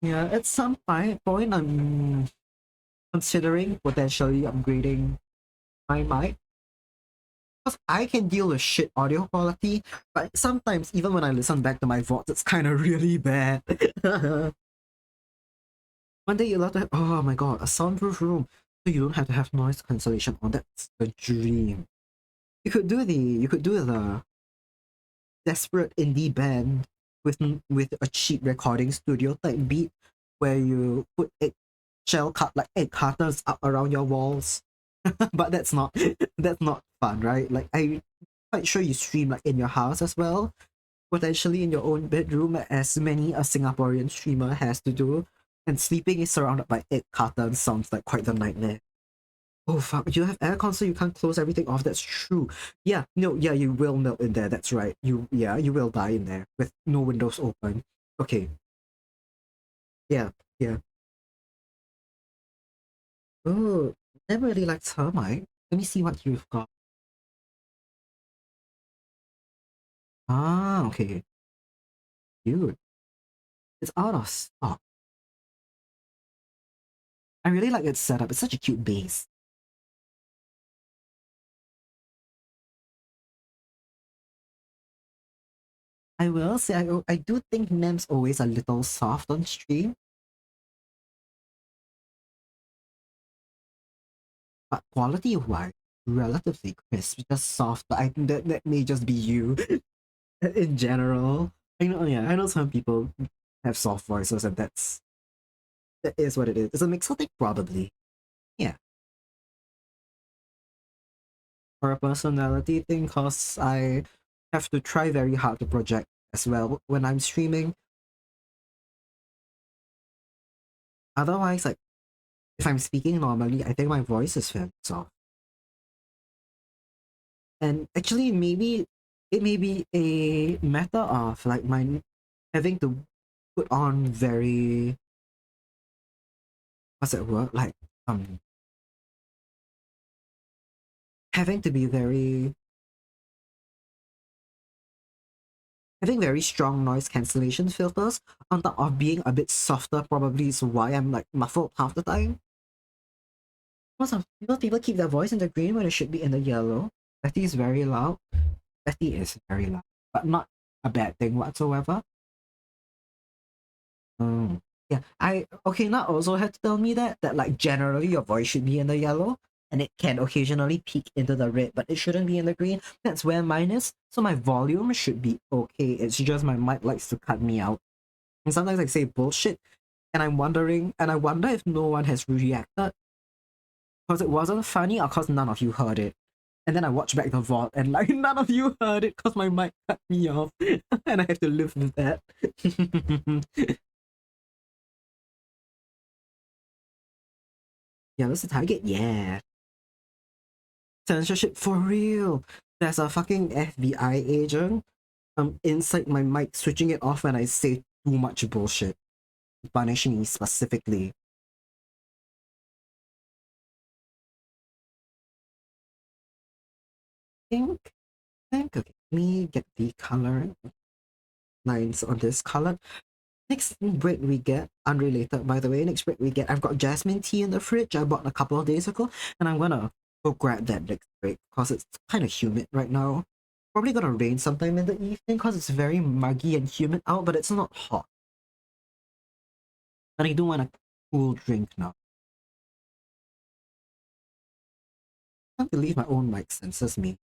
Yeah, at some point, I'm considering potentially upgrading my mic. Because I can deal with shit audio quality, but sometimes even when I listen back to my voice, it's kind of really bad. One day you'll have to have, oh my god, a soundproof room. So you don't have to have noise cancellation on. That's the dream. You could do the desperate indie band with a cheap recording studio type beat where you put shell cut like egg cutters up around your walls. But that's not fun, right? Like I'm quite sure you stream like in your house as well, potentially in your own bedroom, as many a Singaporean streamer has to do. And sleeping is surrounded by egg cartons sounds like quite the nightmare. Oh fuck, you have aircon so you can't close everything off. That's true. Yeah, no, yeah, you will melt in there. That's right. You will die in there with no windows open. Okay. Yeah, yeah. Oh, never really liked termite. Let me see what you've got. Ah, okay. Dude, it's out of stock. I really like its setup. It's such a cute base. I will say I do think Nem's always a little soft on stream, but quality wise, relatively crisp, just soft. But I think that may just be you in general. I know, yeah, I know some people have soft voices, and that is what it is. It's a mixed thing, probably. Yeah, or a personality thing, cause I have to try very hard to project as well when I'm streaming. Otherwise, like if I'm speaking normally, I think my voice is fairly soft. And actually, maybe it may be a matter of like my having to put on very what's that word like um having to be very having very strong noise cancellation filters on top of being a bit softer probably is why I'm like muffled half the time. Most people keep their voice in the green when it should be in the yellow. Betty is very loud. Betty is very loud, but not a bad thing whatsoever. Mm. Yeah, Not also had to tell me that like generally your voice should be in the yellow and it can occasionally peek into the red, but it shouldn't be in the green. That's where mine is. So my volume should be okay. It's just my mic likes to cut me out. And sometimes I say bullshit and I wonder if no one has reacted because it wasn't funny or because none of you heard it. And then I watch back the VOD and like none of you heard it because my mic cut me off and I have to live with that. Yeah, that's the target. Yeah. Censorship for real. There's a fucking FBI agent inside my mic switching it off when I say too much bullshit. Punish me specifically. Think, okay. Let me get the color lines on this color. Next break we get, unrelated by the way, next break we get, I've got jasmine tea in the fridge I bought a couple of days ago, and I'm gonna go grab that next break because it's kind of humid right now. Probably gonna rain sometime in the evening because it's very muggy and humid out, but it's not hot. But I do want a cool drink now. I can't believe my own mic censors me.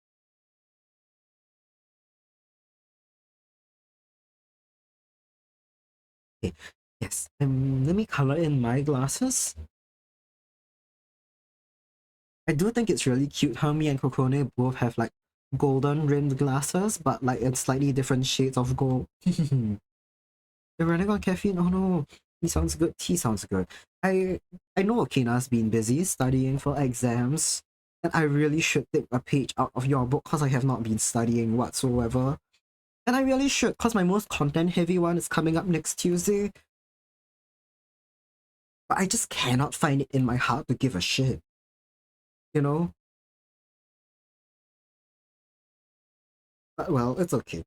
Okay, yes, let me color in my glasses. I do think it's really cute how me and Kokone both have like golden rimmed glasses, but like in slightly different shades of gold. You're running on caffeine? Oh no. Tea sounds good. Tea sounds good. I know Okina's been busy studying for exams, and I really should take a page out of your book because I have not been studying whatsoever. And I really should, because my most content heavy one is coming up next Tuesday. But I just cannot find it in my heart to give a shit. You know? But well, it's okay.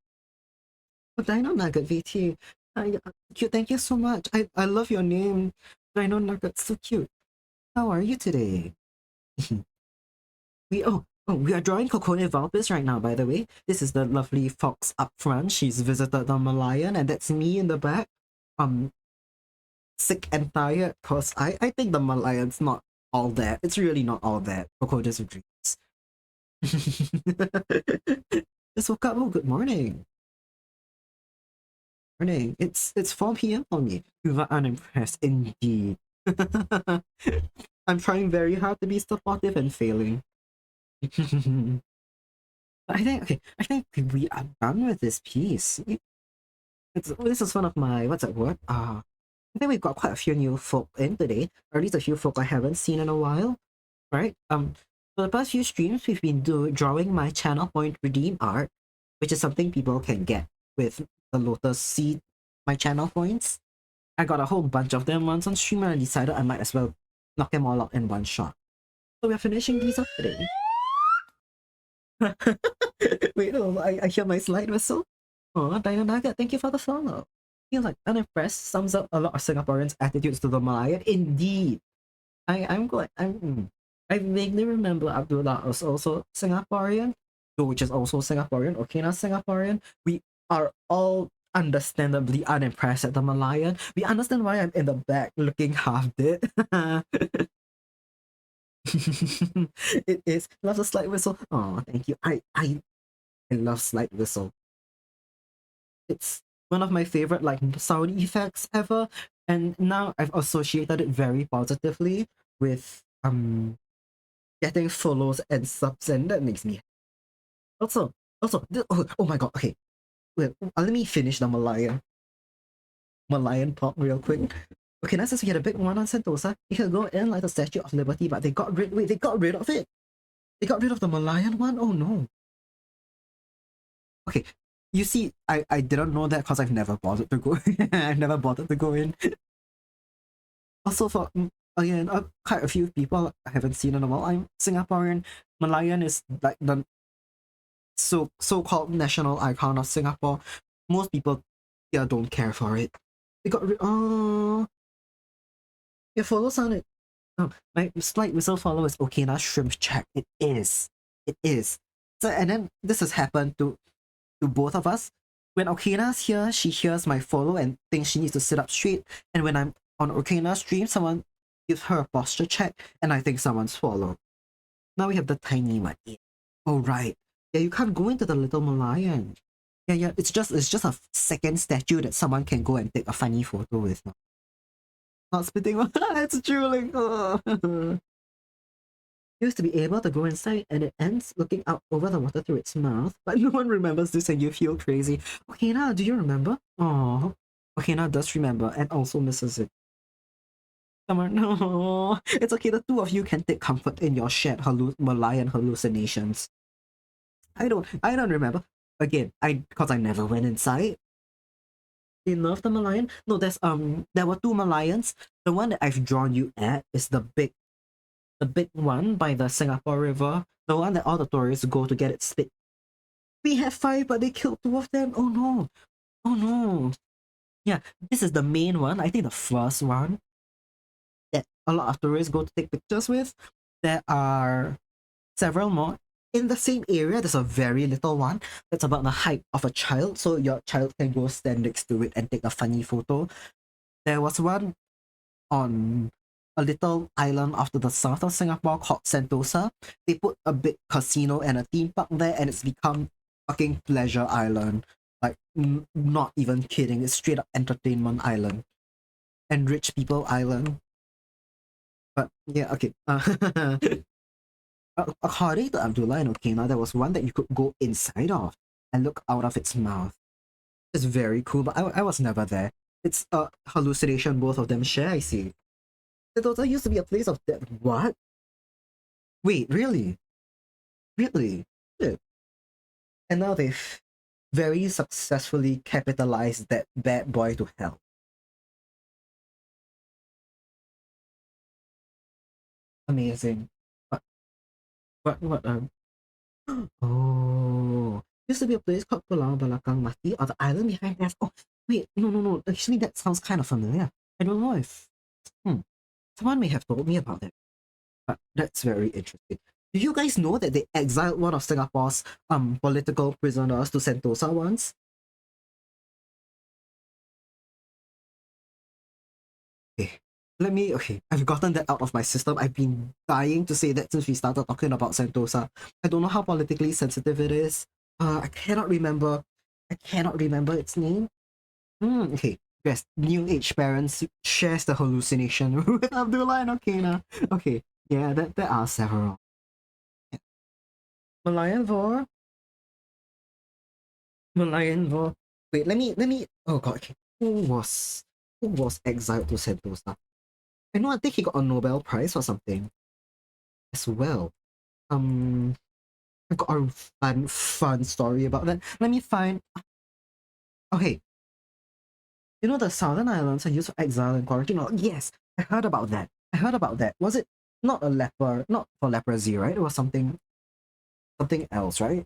But Dino Nugget VT. Cute, thank you so much. I love your name. Dino Nugget, so cute. How are you today? We are drawing Kokone Valpis right now, by the way. This is the lovely fox up front. She's visited the Malayan, and that's me in the back. Um, sick and tired, cause I think the Malayan's not all that. It's really not all that. Kokone's dreams. Just woke up. Oh, good morning. Morning. It's 4 p.m. for me. You are unimpressed indeed. I'm trying very hard to be supportive and failing. I think we are done with this piece. This is one of my what's that word? I think we've got quite a few new folk in today, or at least a few folk I haven't seen in a while. Right? For the past few streams, we've been drawing my channel point redeem art, which is something people can get with the Lotus Seed, my channel points. I got a whole bunch of them once on stream and I decided I might as well knock them all out in one shot. So we're finishing these up today. Wait, no, I hear my slide whistle. Oh, Dino Nugget, thank you for the follow. Feel like unimpressed sums up a lot of Singaporeans' attitudes to the Malayan. Indeed. I'm glad. I vaguely remember Abdullah was also Singaporean, which is also Singaporean. Okay, not Singaporean. We are all understandably unimpressed at the Malayan. We understand why I'm in the back looking half dead. It is. Love the slide whistle. Oh, thank you. I love slide whistle. It's one of my favorite like sound effects ever, and now I've associated it very positively with getting follows and subs, and that makes me oh my god, okay, wait, let me finish the Malayan talk real quick. Okay, now since we had a big one on Sentosa, you can go in like the Statue of Liberty, but they got rid of it. They got rid of the Malayan one. Oh no. Okay, you see, I didn't know that because I've never bothered to go. I've never bothered to go in. Also, for again, quite a few people I haven't seen in a while. I'm Singaporean. Malayan is like the so-called national icon of Singapore. Most people here don't care for it. They got your follow sounded. Oh, my slight whistle follow is Okina Shrimp Check. It is. It is. So and then this has happened to both of us. When Okina's here, she hears my follow and thinks she needs to sit up straight. And when I'm on Okina's stream, someone gives her a posture check, and I think someone's follow. Now we have the tiny one. Oh right. Yeah, you can't go into the little Malayan. Yeah. It's just a second statue that someone can go and take a funny photo with. Not spitting one. It's drooling. Oh. Used to be able to go inside and it ends looking out over the water through its mouth, but no one remembers this and you feel crazy. Okay, now do you remember? Oh, okay, now does remember and also misses it. Summer, no, it's okay. The two of you can take comfort in your shared Malayan hallucinations. I don't remember. Again, because I never went inside. You love the Malayan? No, there were two Malayans. The one that I've drawn you at is the big one by the Singapore River, the one that all the tourists go to get it split. We have five, but they killed two of them. Oh no! Oh no! Yeah, this is the main one. I think the first one that a lot of tourists go to take pictures with. There are several more. In the same area, there's a very little one that's about the height of a child, so your child can go stand next to it and take a funny photo. There was one on a little island off to the south of Singapore called Sentosa. They put a big casino and a theme park there, and it's become fucking pleasure island. Like, not even kidding. It's straight up entertainment island and rich people island. But yeah, okay. According to Abdullah and Okina, there was one that you could go inside of and look out of its mouth. It's very cool, but I was never there. It's a hallucination both of them share, I see. Sentosa used to be a place of death. What? Wait, really? Really? Shit. And now they've very successfully capitalized that bad boy to hell. Amazing. What? What? Oh. Used to be a place called Pulau Belakang Mati, or the island behind us. Oh, wait. No. Actually, that sounds kind of familiar. I don't know if. Someone may have told me about that. But that's very interesting. Do you guys know that they exiled one of Singapore's political prisoners to Sentosa once? Okay. I've gotten that out of my system. I've been dying to say that since we started talking about Sentosa. I don't know how politically sensitive it is. I cannot remember. I cannot remember its name. Okay. Yes, new age parents shares the hallucination with Abdullah and Okina. Okay, yeah, there are several. Malayan Vor? Malayan Vor. Wait, let me. Oh god, okay. Who was exiled to Sentosa? I think he got a Nobel Prize or something as well. Um, I've got a fun story about that. Let me find. Okay, you know the Southern Islands are used for exile and quarantine. Oh, yes, I heard about that. I heard about that. Was it not a leper? Not for leprosy, right? It was something else, right?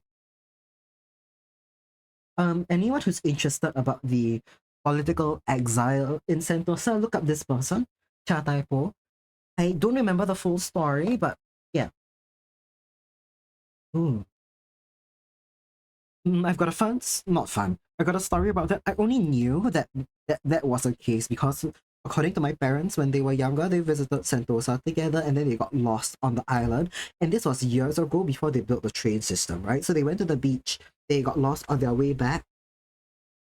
Anyone who's interested about the political exile in Sentosa, look up this person, Cha Tai Po. I don't remember the full story, but yeah. Ooh. I've got a not fun. I got a story about that. I only knew that was a case because, according to my parents, when they were younger, they visited Sentosa together and then they got lost on the island. And this was years ago before they built the train system, right? So they went to the beach, they got lost on their way back,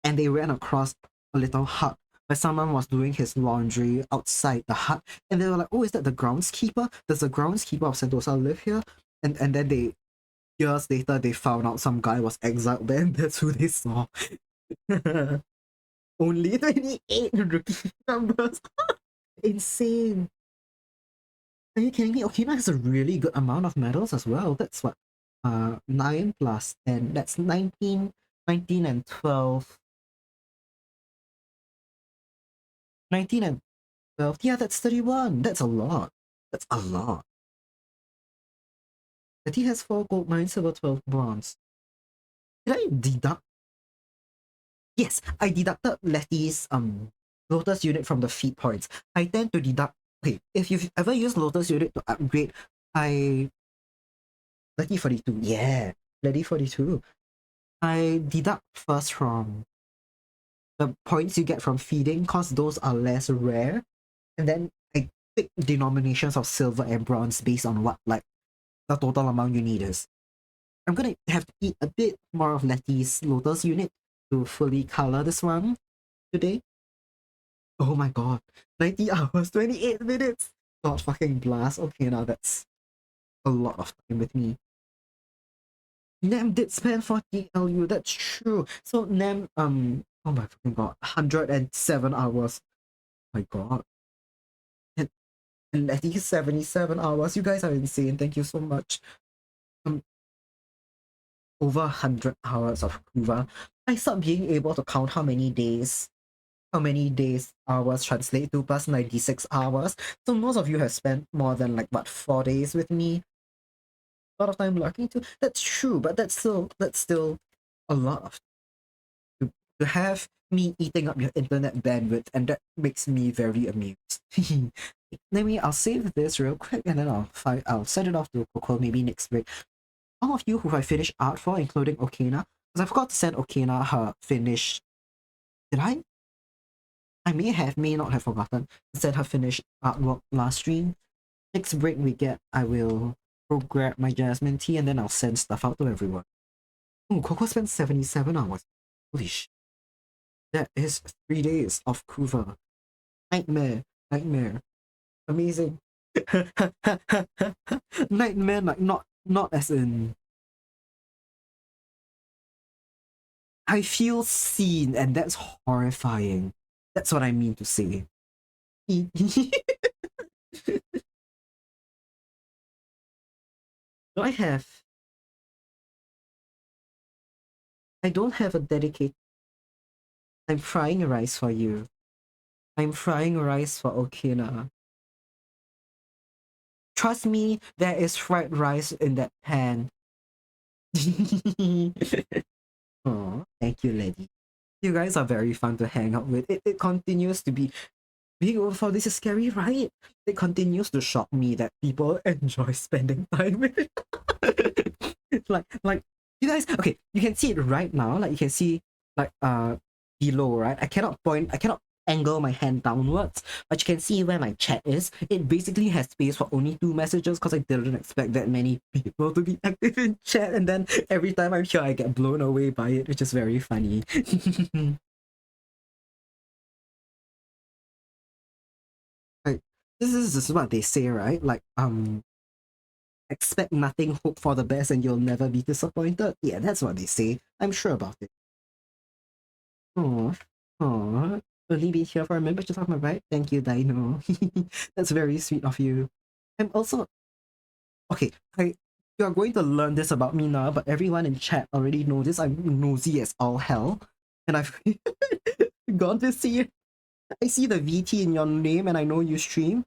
and they ran across a little hut where someone was doing his laundry outside the hut. And they were like, oh, is that the groundskeeper? Does the groundskeeper of Sentosa live here? And then years later, they found out some guy was exiled there, and that's who they saw. Only 28 rookie numbers. Insane. Are you kidding me? Okina has a really good amount of medals as well. That's what? 9 plus 10. That's 19 and 12. 19 and 12. Yeah, that's 31. That's a lot. That's a lot. Letty has 4 gold, 9 silver, 12 bronze. Did I deduct? Yes, I deducted Letty's Lotus unit from the feat points. I tend to deduct. Okay, if you've ever used Lotus unit to upgrade, I Letty 42. Yeah, Letty 42. I deduct first from the points you get from feeding, cause those are less rare, and then I pick denominations of silver and bronze based on what like the total amount you need is. I'm gonna have to eat a bit more of Letty's Lotus unit to fully color this one today. Oh my god, 90 hours, 28 minutes! God fucking blast. Okay, now that's a lot of time with me. Nem did spend 40 LU, that's true. So Nem, oh my fucking god, 107 hours. My god. And at least 77 hours. You guys are insane. Thank you so much. Um, over 100 hours of Kuva. I stopped being able to count how many days hours translate to plus 96 hours. So most of you have spent more than like what 4 days with me. A lot of time lurking too. That's true, but that's still a lot of to have me eating up your internet bandwidth, and that makes me very amused. I'll save this real quick and then I'll send it off to Coco maybe next week. All of you who I finished art for, including Okina, because I forgot to send Okina her finished. Did I? I may not have forgotten to send her finished artwork last stream. Next break we get, I will go grab my jasmine tea and then I'll send stuff out to everyone. Oh, Coco spent 77 hours. Holy shit. That is 3 days of Kuva. Nightmare. Nightmare. Amazing. Nightmare, like not as in I feel seen, and that's horrifying. That's what I mean to say. Do I have I don't have a dedicated. I'm frying rice for you. I'm frying rice for Okina. Trust me, there is fried rice in that pan. Oh, thank you, lady. You guys are very fun to hang out with. It continues to be being over for this is scary, right? It continues to shock me that people enjoy spending time with it. like you guys, okay, you can see it right now. Like you can see like below, right? I cannot angle my hand downwards, but you can see where my chat is. It basically has space for only 2 messages because I didn't expect that many people to be active in chat, and then every time I'm here I get blown away by it, which is very funny. Like this is what they say, right? Like expect nothing, hope for the best, and you'll never be disappointed. Yeah, that's what they say. I'm sure about it. Oh, oh, only be here for a member to talk about, right? Thank you, Dino. That's very sweet of you. I'm also okay. You're going to learn this about me now, but everyone in chat already knows this. I'm nosy as all hell, and I've gone to see. I see the VT in your name, and I know you stream.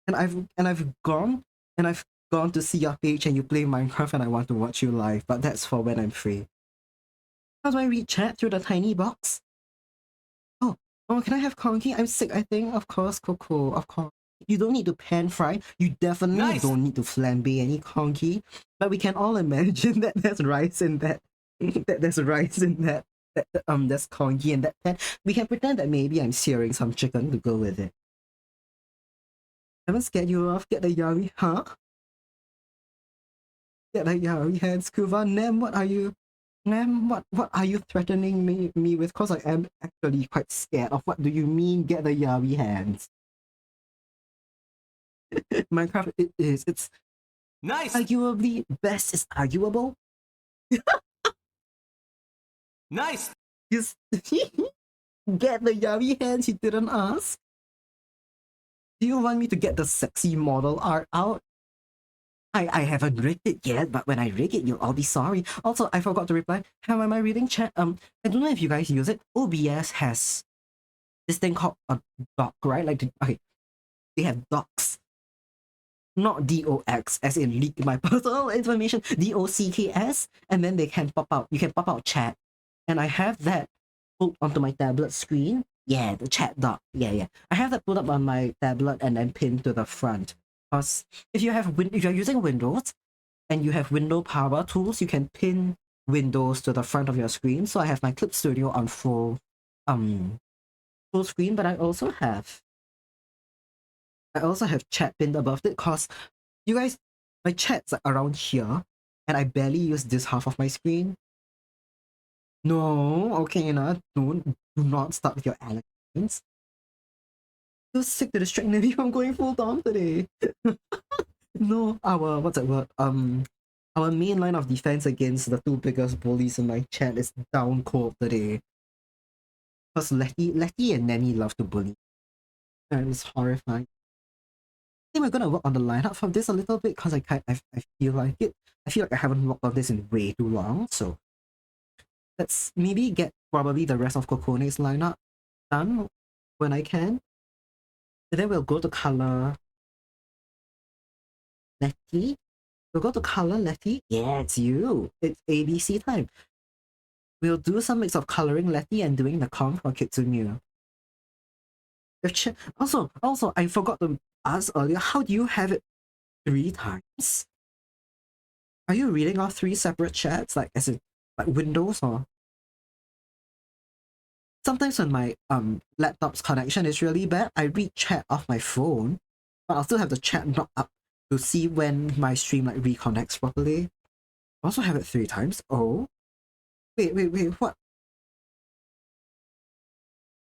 And I've gone to see your page and you play Minecraft and I want to watch you live, but that's for when I'm free. How do I read chat through the tiny box? Oh, oh, can I have conky? I'm sick, I think. Of course, Coco, of course. You don't need to pan fry. You definitely don't need to flambe any conky. But we can all imagine that there's rice in that. That there's rice in that. There's conky in that pan. We can pretend that maybe I'm searing some chicken to go with it. Haven't scared you off. Get the yummy, huh? Get the yummy hands, Kuva. Nem, what are you? Nem, what are you threatening me with? Cause I am actually quite scared of what do you mean. Get the yummy hands. Minecraft, it is. It's nice. Arguably, best is arguable. Nice. Just get the yummy hands. You didn't ask. Do you want me to get the sexy model art out? I haven't rigged it yet, but when I rig it, you'll all be sorry. Also, I forgot to reply. How am I reading chat? I don't know if you guys use it. OBS has this thing called a doc, right? Like, okay, they have docs. not DOX, as in leak my personal information, DOCKS, and then they can pop out. You can pop out chat. And I have that put onto my tablet screen. Yeah, the chat dock. Yeah. I have that put up on my tablet and then pinned to the front. Because if you're using Windows and you have window power tools, you can pin Windows to the front of your screen. So I have my Clip Studio on full screen, but I also have chat pinned above it because you guys, my chat's like around here, and I barely use this half of my screen. No, okay, do not start with your allegations. So sick to distract me from going full Dom today. No, what's that word? Our main line of defense against the two biggest bullies in my chat is down cold today. Because Letty and Nemi love to bully. And it's horrifying. I think we're gonna work on the lineup for this a little bit because I feel like it. I feel like I haven't worked on this in way too long, so let's maybe get probably the rest of Kokone's lineup done when I can. And then we'll go to color Letty. We'll go to color Letty. Yeah, it's you. It's ABC time. We'll do some mix of coloring Letty and doing the comp for Kitsune. Also, I forgot to ask earlier, how do you have it 3 times? Are you reading off 3 separate chats, like as in like Windows or? Sometimes when my laptop's connection is really bad, I read chat off my phone, but I'll still have the chat not up to see when my stream like reconnects properly. I also have it 3 times. Oh, wait, what?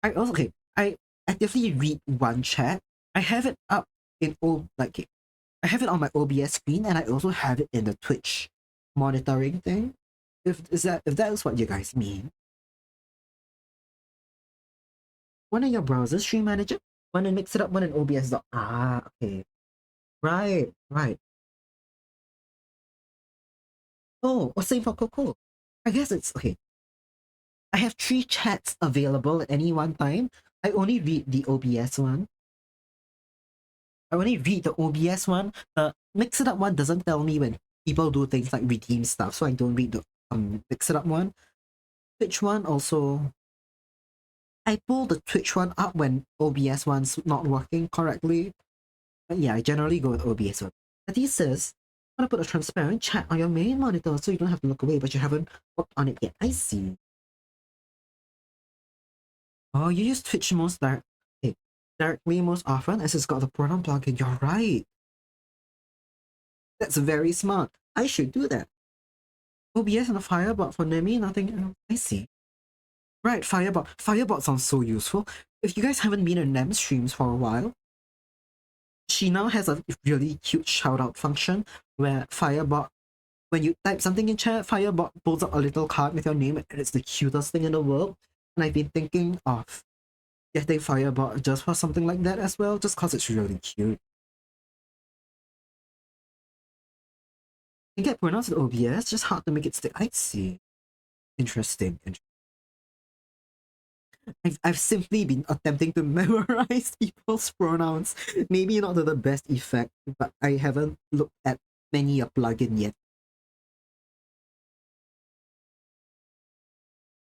I actively read one chat. I have it up in I have it on my OBS screen, and I also have it in the Twitch monitoring thing. If that is what you guys mean. One in your browser, Stream Manager. One in Mix It Up, one in OBS. Okay. Right. Oh, same for Coco. I guess it's okay. I have 3 chats available at any one time. I only read the OBS one. The Mix It Up one doesn't tell me when people do things like redeem stuff, so I don't read the Mix It Up one. Twitch one also, I pull the Twitch one up when OBS one's not working correctly. But yeah, I generally go with OBS one. Letty says, I want to put a transparent chat on your main monitor so you don't have to look away, but you haven't worked on it yet. I see. Oh, you use Twitch directly most often as it's got the program plugin. You're right. That's very smart. I should do that. OBS and a Firebot for Nemi, nothing else. I see. Right, Firebot. Firebot sounds so useful. If you guys haven't been in Nem streams for a while, she now has a really cute shout-out function where Firebot, when you type something in chat, Firebot pulls up a little card with your name, and it's the cutest thing in the world. And I've been thinking of getting Firebot just for something like that as well, just because it's really cute. You get pronounced with OBS, just hard to make it stick. I see. Interesting. I've simply been attempting to memorize people's pronouns. Maybe not to the best effect, but I haven't looked at many a plugin yet.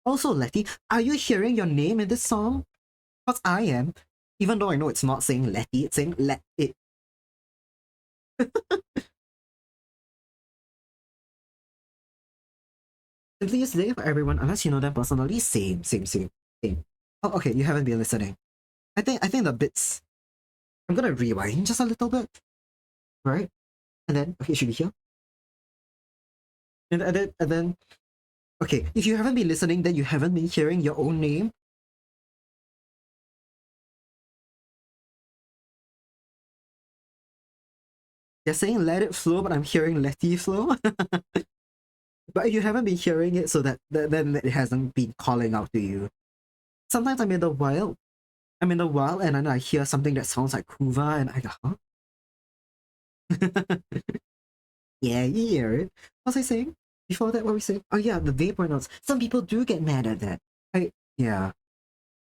Also, Letty, are you hearing your name in this song? Because I am, even though I know it's not saying Letty, it's saying Let It. Simply use they for everyone unless you know them personally. Same. Oh, okay, you haven't been listening. I think the bits. I'm gonna rewind just a little bit, right? And then okay, it should be here. And then okay, if you haven't been listening, then you haven't been hearing your own name. You're saying let it flow, but I'm hearing Letty flow. But you haven't been hearing it, so then it hasn't been calling out to you. Sometimes I'm in the wild, and then I hear something that sounds like Kuva, and I go, huh? Yeah, you hear it. What was I saying? Before that, what were we saying? Oh yeah, the vapor notes. Some people do get mad at that. Yeah.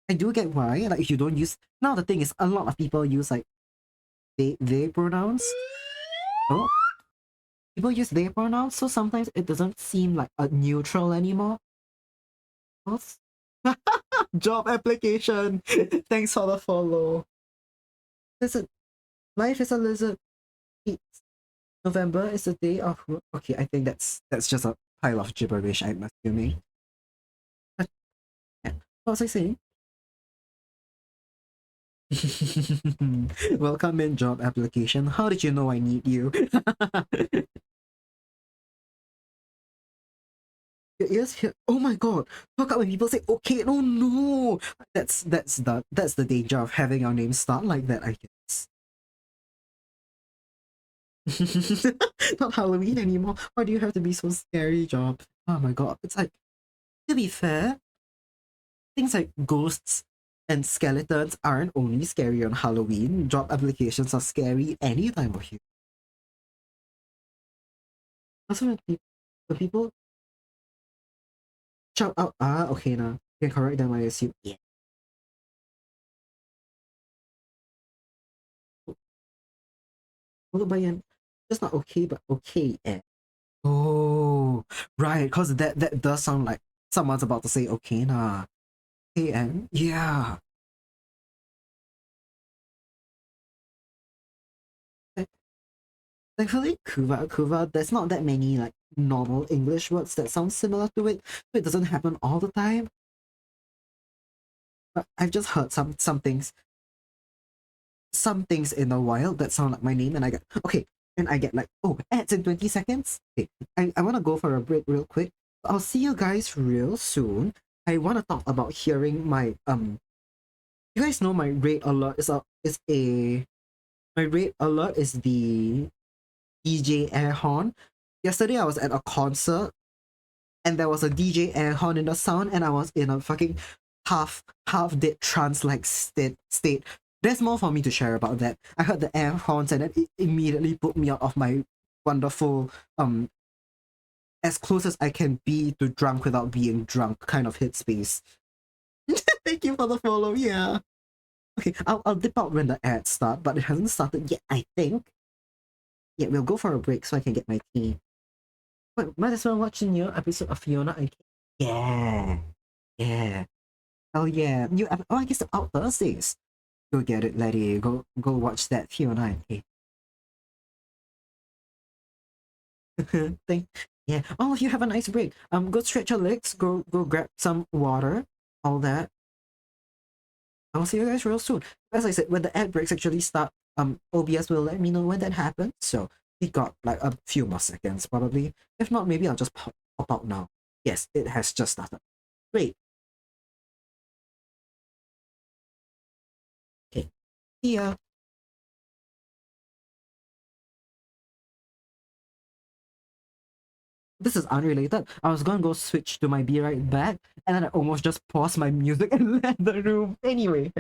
I do get why. Like if you don't use, now the thing is, a lot of people use like they pronouns. Oh, people use they pronouns, so sometimes it doesn't seem like a neutral anymore. What's job application? Thanks for the follow. Lizard, life is a lizard. It's November is the day of work. Okay, I think that's just a pile of gibberish, I'm assuming. But, yeah. What was I saying? Welcome in job application. How did you know I need you? Your ears here. Oh my god! Fuck up when people say okay. Oh no! That's the danger of having your name start like that, I guess. Not Halloween anymore. Why do you have to be so scary, job? Oh my god! It's like, to be fair, things like ghosts and skeletons aren't only scary on Halloween. Job applications are scary any time of year. Also, when people shout out, okay, now you can correct them. I assume. Yeah. Followed by an just not okay, but okay. Eh. Oh, right. Because that does sound like someone's about to say okay, nah. Okay, and yeah. Th- Thankfully, kuva, there's not that many like normal English words that sound similar to it, so it doesn't happen all the time. But I've just heard some things in the wild that sound like my name, and I get okay, and I get like, oh, ads in 20 seconds. Okay, I want to go for a break real quick. I'll see you guys real soon. I want to talk about hearing my You guys know my rate alert is my rate alert is the DJ air horn. Yesterday I was at a concert and there was a DJ air horn in the sound, and I was in a fucking half dead trance like state. There's more for me to share about that. I heard the air horns and it immediately put me out of my wonderful as close as I can be to drunk without being drunk kind of headspace. Thank you for the follow. Yeah. Okay, I'll dip out when the ads start, but it hasn't started yet, I think. Yeah, we'll go for a break so I can get my tea. But might as well watch the new episode of Fiona and Cake. Yeah. Yeah. Oh yeah. Oh, I guess it's out Thursdays. Go get it, Letty. Go watch that Fiona and Cake. Thank yeah. Oh, you have a nice break. Go stretch your legs, go grab some water, all that. I'll see you guys real soon. As I said, when the ad breaks actually start, OBS will let me know when that happens. So we got like a few more seconds probably. If not, maybe I'll just pop out now. Yes, it has just started. Great. Okay. See ya. This is unrelated. I was gonna go switch to my Be Right Back, and then I almost just paused my music and left the room. Anyway.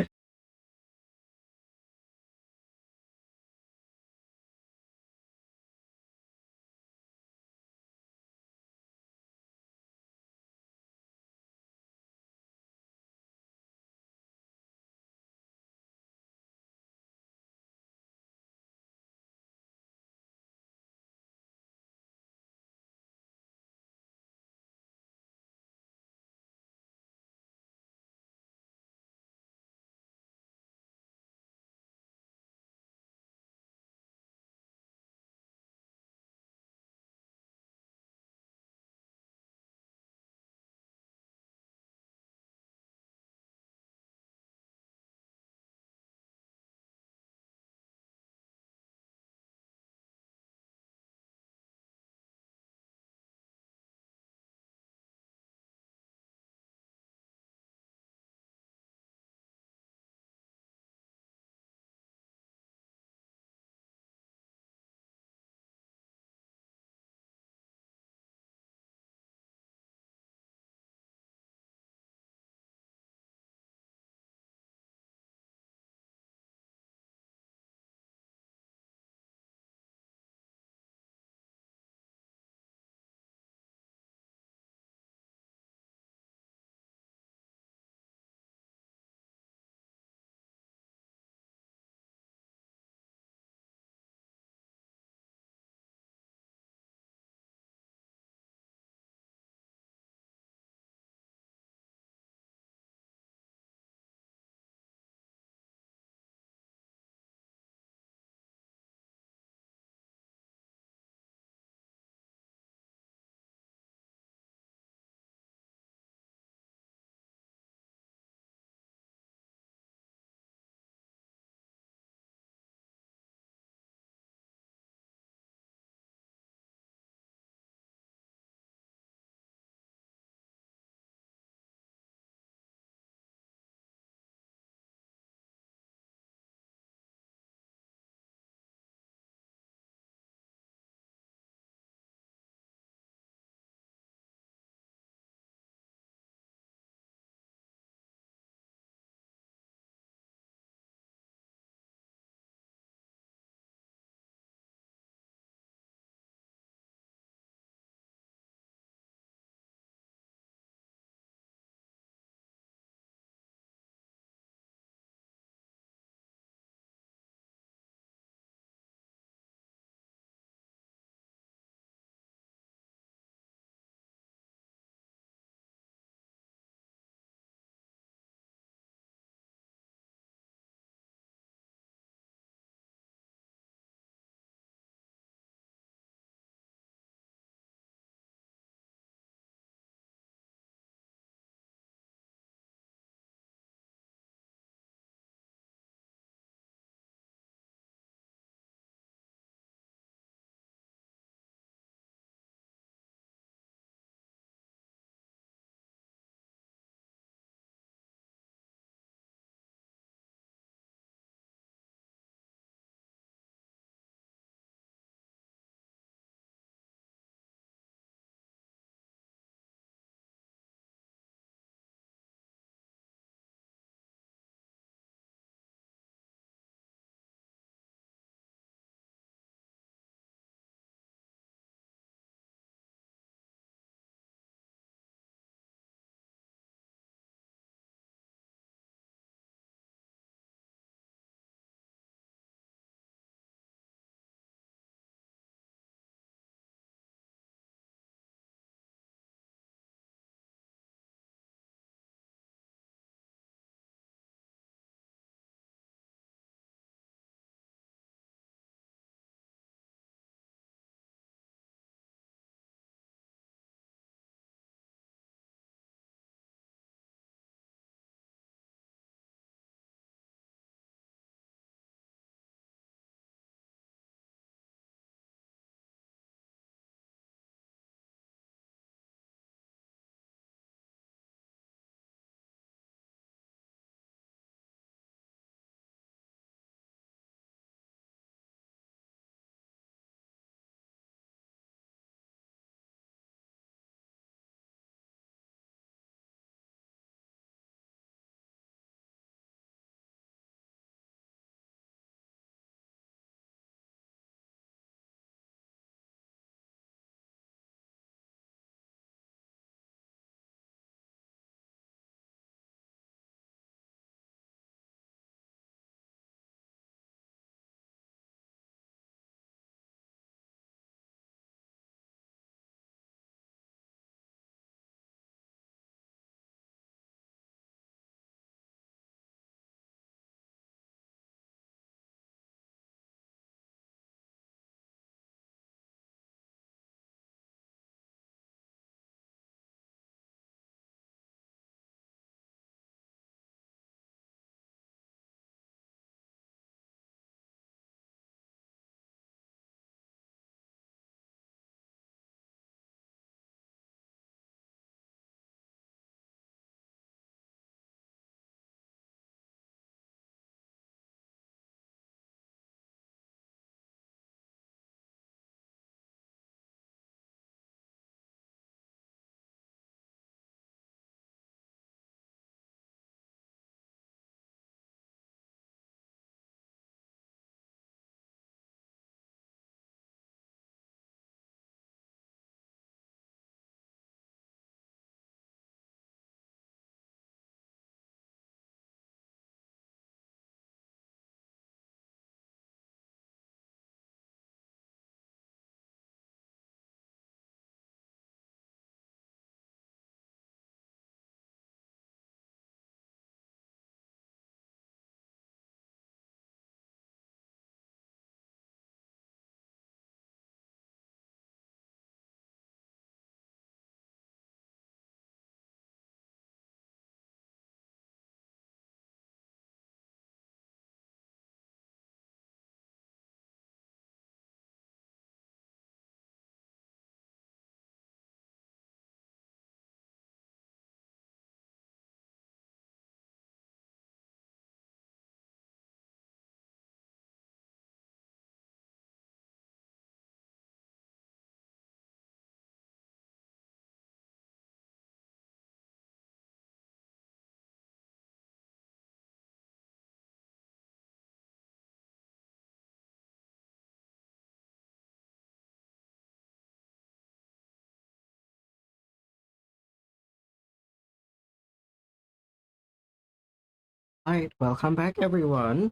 Alright, welcome back everyone.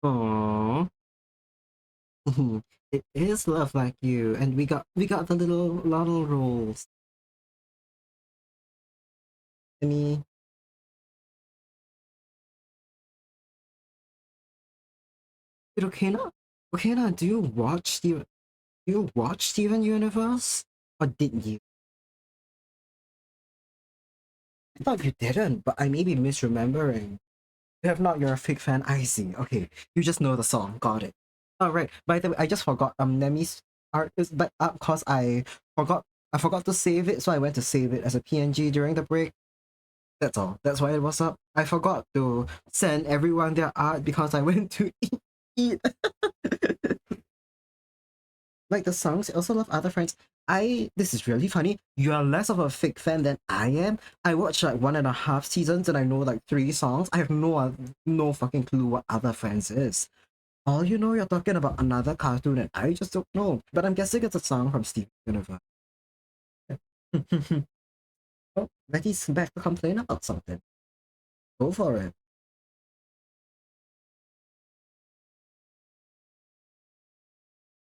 Aww. It is Love Like You, and we got the little rules. Any Okena? Okena, do you watch Steven Universe? Or didn't you? I thought you didn't, but I may be misremembering. If not, you're a fake fan. I see. Okay. You just know the song. Got it. Alright. By the way, I just forgot Nemi's art is back up cause I forgot to save it, so I went to save it as a PNG during the break. That's all. That's why it was up. I forgot to send everyone their art because I went to eat. Like the songs, I also love other friends. This is really funny. You are less of a fake fan than I am. I watched like 1.5 seasons and I know like 3 songs. I have no fucking clue what Other Friends is. All you know, you're talking about another cartoon and I just don't know. But I'm guessing it's a song from Steven Universe. Oh, Betty's back to complain about something. Go for it.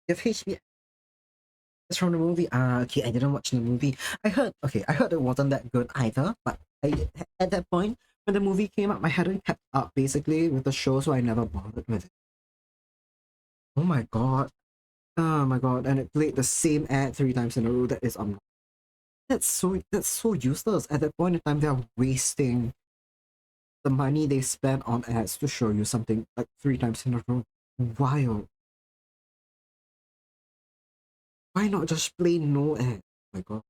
If HB is from the movie, okay, I didn't watch the movie. I heard it wasn't that good either, but at that point, when the movie came out, I hadn't kept up basically with the show, so I never bothered with it. Oh my god. Oh my god, and it played the same ad 3 times in a row. That is that's so useless. At that point in time, they're wasting the money they spent on ads to show you something like 3 times in a row. Wild. Why not just plain no ad? Oh my god.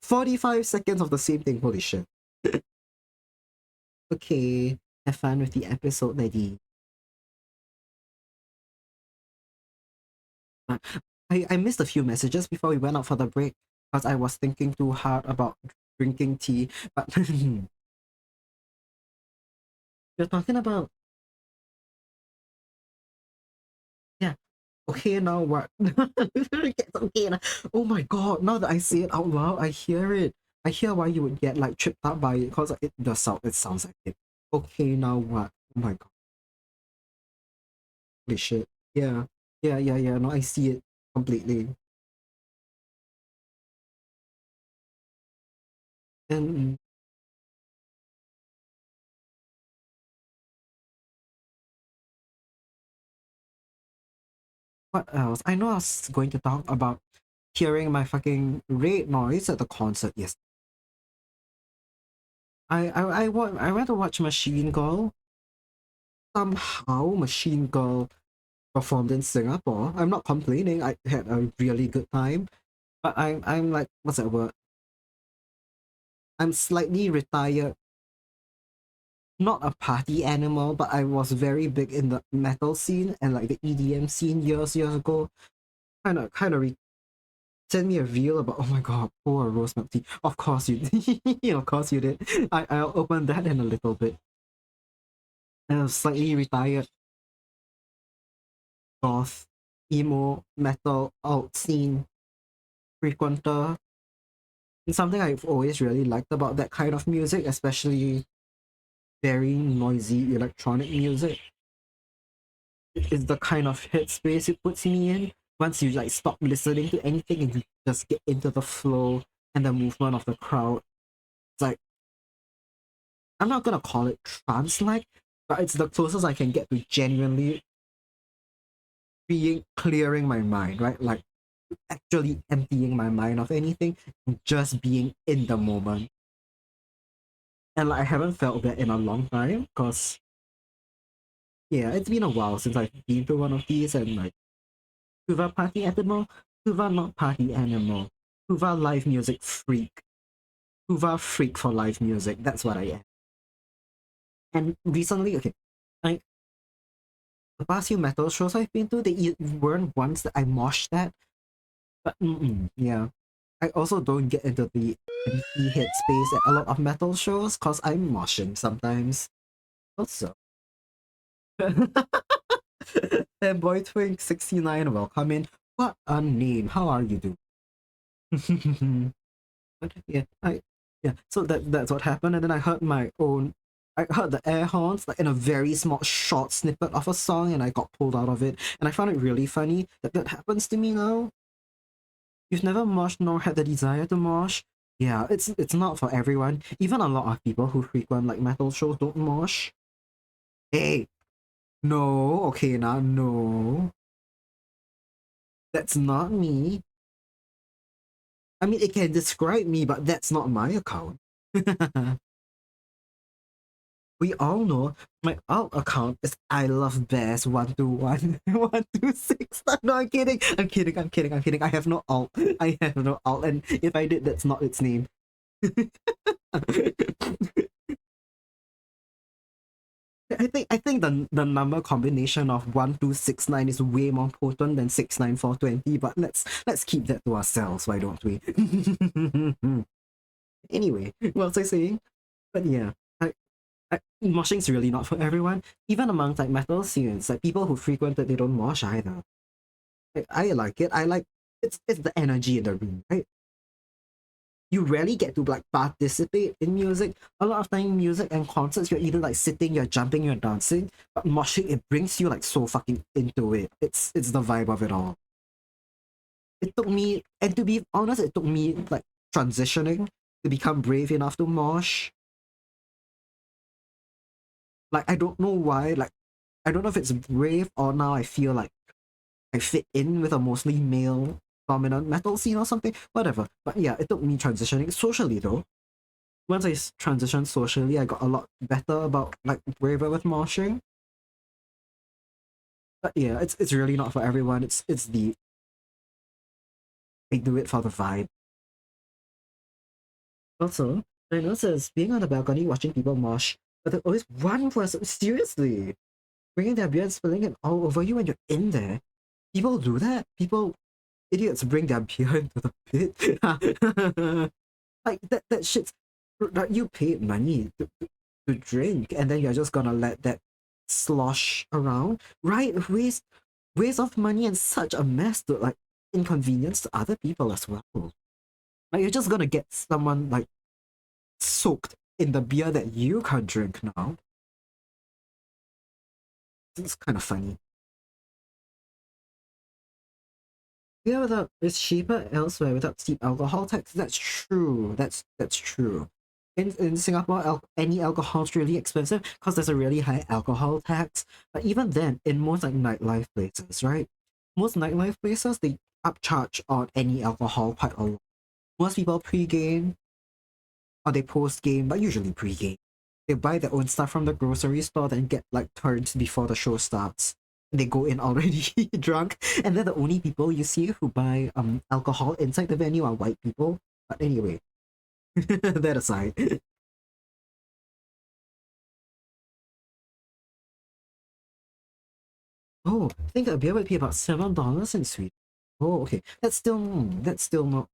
45 seconds of the same thing. Holy shit. Okay. Have fun with the episode, lady. Uh, I missed a few messages before we went out for the break because I was thinking too hard about drinking tea. But you're talking about, yeah. Okay, now what? It's okay now. Oh my god, now that I say it out loud, I hear it. I hear why you would get like tripped up by it because it sounds like it. Okay, now what? Oh my god. Holy shit. Yeah. Yeah. No, I see it completely. And what else? I know I was going to talk about hearing my fucking raid noise at the concert. Yes. I went to watch Machine Girl. Somehow Machine Girl performed in Singapore. I'm not complaining. I had a really good time. But I'm like, what's that word? I'm slightly retired. Not a party animal, but I was very big in the metal scene and like the EDM scene years ago. Kind of send me a reel about, oh my god, poor rose milk tea. Of course you did. Of course you did. I'll open that in a little bit. Slightly retired goth, emo, metal, alt scene frequenter. And something I've always really liked about that kind of music, especially very noisy electronic music, is the kind of headspace it puts me in. Once you like stop listening to anything and you just get into the flow and the movement of the crowd, it's like, I'm not gonna call it trance-like, but it's the closest I can get to genuinely being clearing my mind, right? Like actually emptying my mind of anything and just being in the moment. And like I haven't felt that in a long time because yeah, it's been a while since I've been to one of these and like Tuva party animal, Tuva not party animal, Tuva live music freak, Tuva freak for live music. That's what I am. And recently, okay, like the past few metal shows I've been to, they weren't ones that I moshed at. But yeah, I also don't get into the empty headspace at a lot of metal shows because I'm moshing sometimes. Also, and Boy Twink 69, welcome in. What a name! How are you doing? But yeah, Yeah, so that's what happened, and then I heard the air horns like in a very small short snippet of a song, and I got pulled out of it, and I found it really funny that that happens to me now. You've never moshed nor had the desire to mosh. Yeah, it's not for everyone. Even a lot of people who frequent like metal shows don't mosh. Hey, no, okay now, no, that's not me. I mean, it can describe me, but that's not my account. We all know my alt account is I love bears 121 126. No, I'm kidding. I'm kidding. I'm kidding. I'm kidding. I have no alt. I have no alt, and if I did, that's not its name. I think the number combination of 1269 is way more potent than 69420. But let's keep that to ourselves. Why don't we? Anyway, what was I saying? But yeah. Moshing's really not for everyone. Even amongst like metal scenes, like people who frequent it, they don't mosh either. I like it. I like it's the energy in the room, right? You rarely get to like participate in music. A lot of time, music and concerts, you're either like sitting, you're jumping, you're dancing. But moshing, it brings you like so fucking into it. It's the vibe of it all. It took me, and to be honest, it took me like transitioning to become brave enough to mosh. Like I don't know why. Like I don't know if it's brave or now I feel like I fit in with a mostly male dominant metal scene or something, whatever. But yeah, it took me transitioning socially though. Once I transitioned socially, I got a lot better about like braver with moshing. But yeah, it's really not for everyone. It's the I do it for the vibe. Also, I noticed being on the balcony watching people mosh, but there's always one person seriously bringing their beer and spilling it all over you when you're in there. People do that. People idiots bring their beer into the pit. Like that shit's like you paid money to drink and then you're just gonna let that slosh around, right? Waste of money and such a mess to like inconvenience to other people as well. Like you're just gonna get someone like soaked in the beer that you can't drink now. It's kind of funny. Yeah, without it's cheaper elsewhere without steep alcohol tax. That's true. That's true. In Singapore, any alcohol is really expensive because there's a really high alcohol tax. But even then, in most like nightlife places, right? Most nightlife places they upcharge on any alcohol quite a lot. Most people pre-game or they post-game, but usually pre-game. They buy their own stuff from the grocery store, then get like turns before the show starts. They go in already drunk, and then the only people you see who buy alcohol inside the venue are white people. But anyway, that aside. Oh, I think a beer would be about $7 in Sweden. Oh, okay. That's still not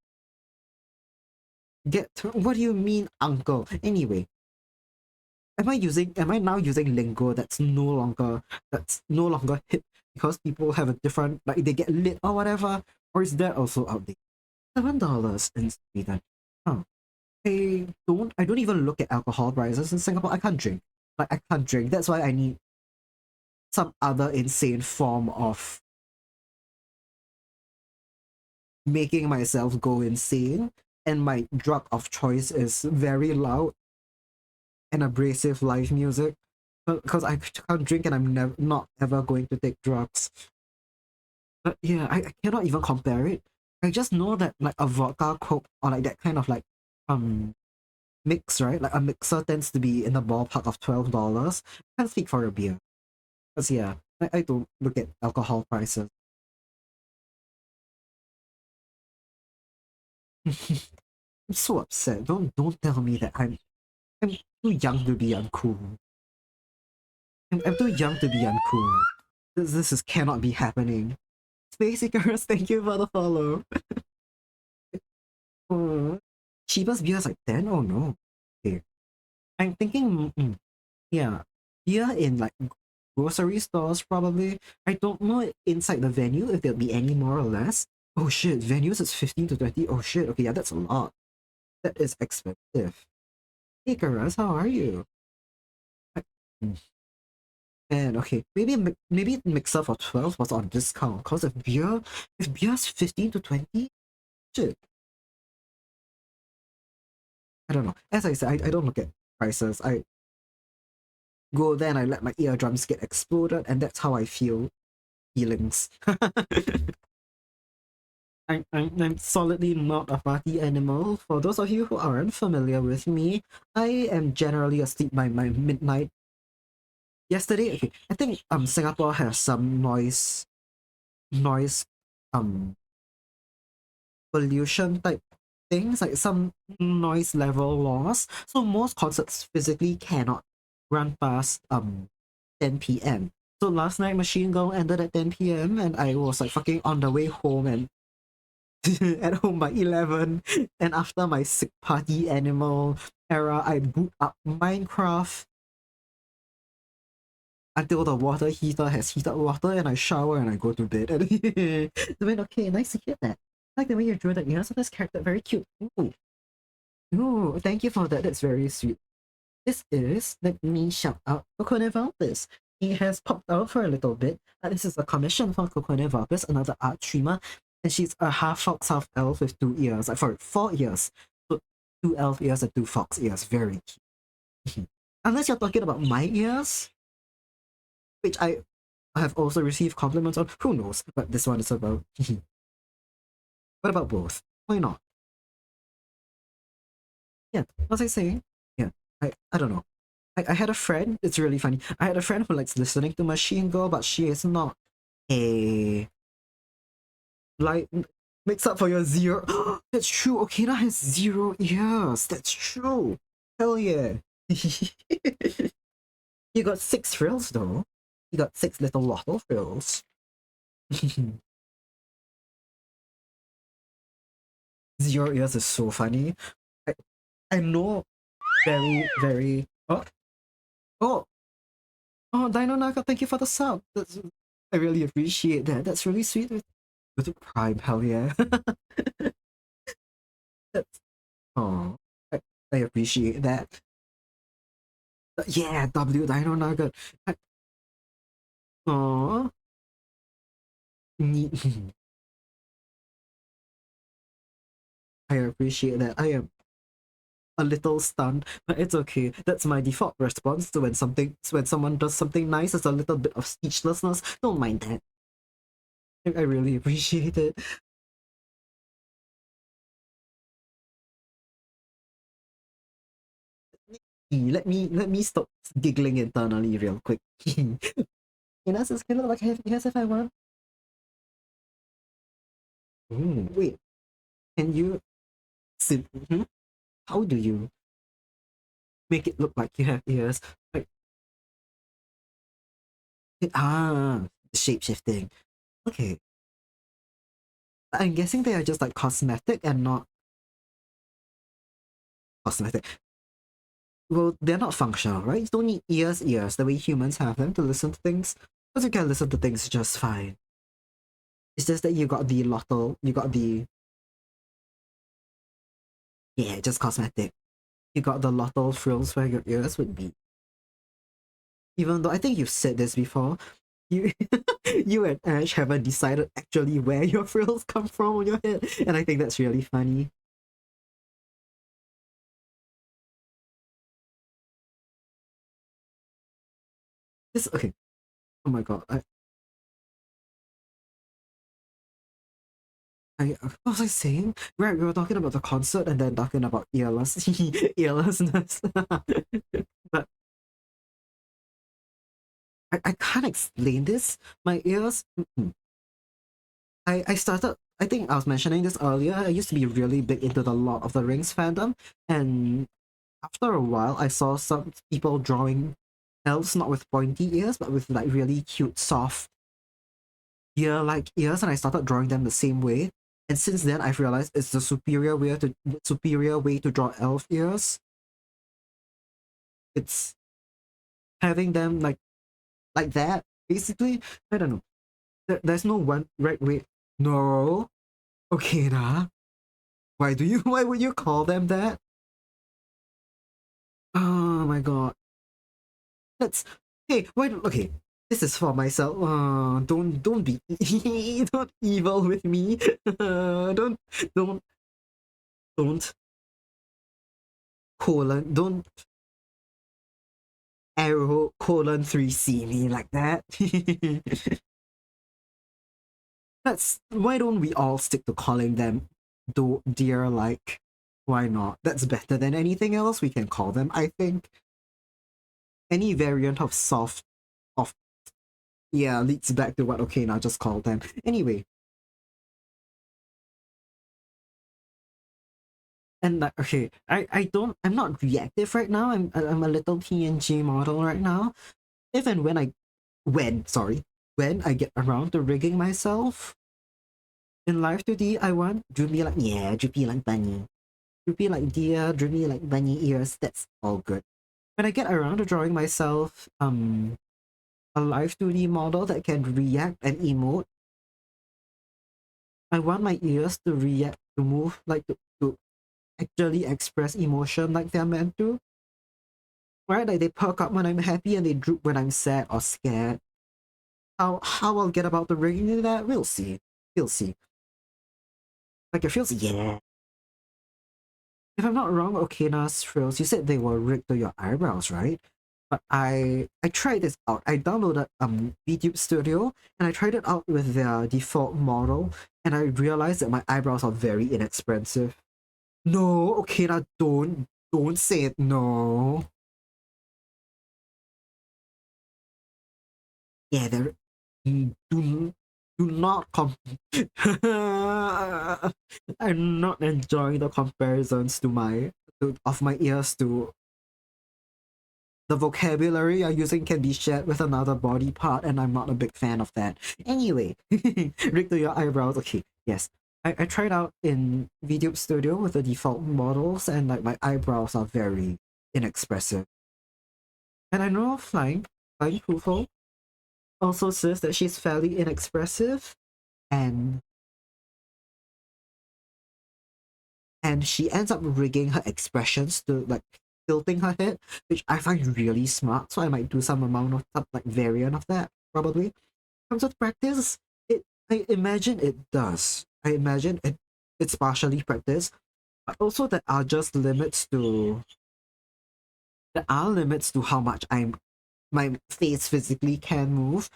what do you mean, uncle? Anyway, am I now using lingo that's no longer hip because people have a different like they get lit or whatever? Or is that also outdated? $7 in Sweden. Huh. I don't even look at alcohol prices in Singapore. I can't drink. Like I can't drink. That's why I need some other insane form of making myself go insane. And my drug of choice is very loud and abrasive live music. Because I can't drink and I'm not ever going to take drugs. But yeah, I cannot even compare it. I just know that like a vodka coke or like that kind of like um mix, right? Like a mixer tends to be in the ballpark of $12. I can't speak for a beer. Because yeah, I don't look at alcohol prices. I'm so upset. Don't tell me that I'm too young to be uncool. I'm too young to be uncool. This is cannot be happening. Spacey Girls, thank you for the follow. Oh, cheapest beer is like 10? Oh no. Okay. I'm thinking, yeah, beer in like grocery stores probably. I don't know inside the venue if there'll be any more or less. Oh shit, venues is 15 to 20. Oh shit, okay, yeah, that's a lot. That is expensive. Hey, Karas, how are you? I- mm, And okay, maybe Mixer for 12 was on discount. Cause if beer's 15 to 20, shit. I don't know. As I said, I don't look at prices. I go there and I let my eardrums get exploded, and that's how I feel feelings. I'm solidly not a party animal. For those of you who aren't familiar with me, I am generally asleep by my midnight. Yesterday, okay, I think Singapore has some noise um pollution type things, like some noise level laws. So most concerts physically cannot run past 10 p.m. So last night Machine Gun ended at 10 p.m. and I was like fucking on the way home and at home by 11. And after my sick party animal era, I boot up Minecraft until the water heater has heated water and I shower and I go to bed. And I mean, okay, nice to hear that. I like the way you drew that. You know, so this character very cute. Ooh. Ooh, thank you for that. That's very sweet. This is, let me shout out Coconut Valpis. He has popped out for a little bit. This is a commission for Coconut Valpis, another art streamer. And she's a half fox, half elf with 2 ears. Like, for 4 ears. So 2 elf ears and 2 fox ears. Very cute. Unless you're talking about my ears, which I have also received compliments on. Who knows? But this one is about. What about both? Why not? Yeah, what was I saying? Yeah, I don't know. I had a friend, it's really funny. I had a friend who likes listening to Machine Girl, but she is not a like makes up for your zero. That's true. Okina has 0 ears. That's true. Hell yeah. You got 6 frills though. You got 6 little lotto frills. 0 ears is so funny. I, I know very, very. Oh, oh, Dino Naga, thank you for the sub. I really appreciate that. That's really sweet. With Prime, hell yeah. That's, oh, I appreciate that. Yeah, W Dino Nugget. Oh, I appreciate that. I am a little stunned, but it's okay. That's my default response to when someone does something nice. It's a little bit of speechlessness. Don't mind that. I really appreciate it. Let me stop giggling internally real quick. You know, it's kind of like yes, if I want. Wait, can you mhm. How do you make it look like you have ears? Like shape shifting. Okay, I'm guessing they are just like cosmetic and not cosmetic. Well, they're not functional, right? You don't need ears the way humans have them to listen to things. Because you can listen to things just fine. It's just that you got the lotto, you got the yeah, just cosmetic. You got the lotto frills where your ears would be. Even though I think you've said this before, you you and Ash haven't decided actually where your frills come from on your head, and I think that's really funny. This okay. Oh my god. What was I saying? Right, we were talking about the concert and then talking about earless earlessness. But I can't explain this. My ears. I started. I think I was mentioning this earlier. I used to be really big into the Lord of the Rings fandom, and after a while, I saw some people drawing elves not with pointy ears, but with like really cute, soft ear-like ears, and I started drawing them the same way. And since then, I've realized it's the superior way to draw elf ears. It's having them like that. Basically, I don't know. There's no one right way. No, okay, nah. Why would you call them that? Oh my god. That's hey, why okay. This is for myself. Don't be don't evil with me. Don't don't don't arrow colon 3C me like that. That's why don't we all stick to calling them dear like why not? That's better than anything else we can call them. I think any variant of soft of yeah leads back to what okay now just call them. Anyway, and okay, I'm not reactive right now. I'm a little PNG model right now. If and when when I get around to rigging myself in live 2D, I want droopy like yeah, droopy like bunny. Droopy like deer, droopy like bunny ears, that's all good. When I get around to drawing myself a live 2D model that can react and emote, I want my ears to react to move like to actually express emotion like they're meant to. Right? Like they perk up when I'm happy and they droop when I'm sad or scared. How I'll get about the rigging of that, we'll see. We'll see. Like it feels yeah. If I'm not wrong, Okina's frills, you said they were rigged to your eyebrows, right? But I tried this out. I downloaded VTube Studio and I tried it out with their default model and I realized that my eyebrows are very inexpensive. No, Okina, don't say it, no. Yeah, they're do not I'm not enjoying the comparisons to of my ears to the vocabulary you're using can be shared with another body part, and I'm not a big fan of that. Anyway, rig to your eyebrows. Okay, yes. I tried out in Video Studio with the default models, and like my eyebrows are very inexpressive. And I know Flying Poofo also says that she's fairly inexpressive, and she ends up rigging her expressions to like tilting her head, which I find really smart. So I might do some amount of some, like variant of that probably. In terms of practice, I imagine it does. I imagine it's partially practice, but also there are limits to how much my face physically can move.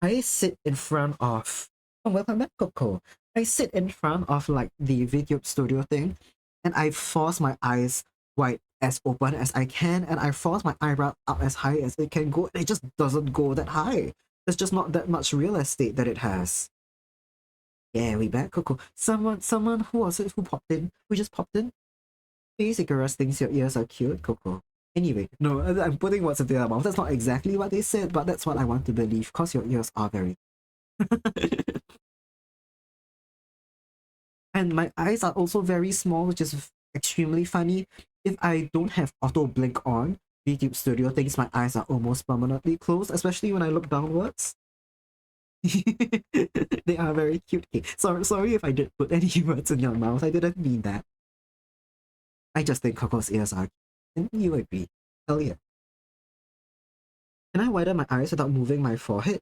I sit in front of oh welcome back, Coco. I sit in front of like the video studio thing and I force my eyes wide as open as I can and I force my eyebrow up as high as it can go and it just doesn't go that high. There's just not that much real estate that it has. Yeah, we back, Coco. Someone who was it who popped in? Who just popped in? Icarus thinks your ears are cute, Coco. Anyway, no, I'm putting words into their mouth. That's not exactly what they said, but that's what I want to believe, because your ears are very and my eyes are also very small, which is extremely funny. If I don't have auto blink on, YouTube Studio thinks my eyes are almost permanently closed, especially when I look downwards. They are very cute. Okay, sorry if I did put any words in your mouth. I didn't mean that. I just think Coco's ears are cute. And you agree. Hell yeah. Can I widen my eyes without moving my forehead?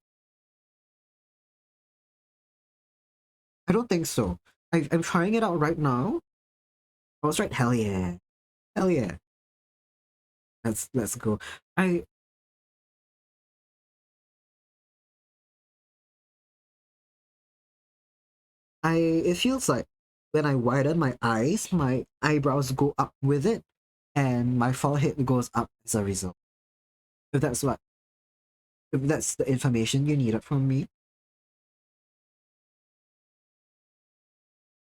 I don't think so. I'm trying it out right now. I was right. Hell yeah. Hell yeah. Let's go. I it feels like when I widen my eyes, my eyebrows go up with it, and my forehead goes up as a result. If that's what if that's the information you needed from me.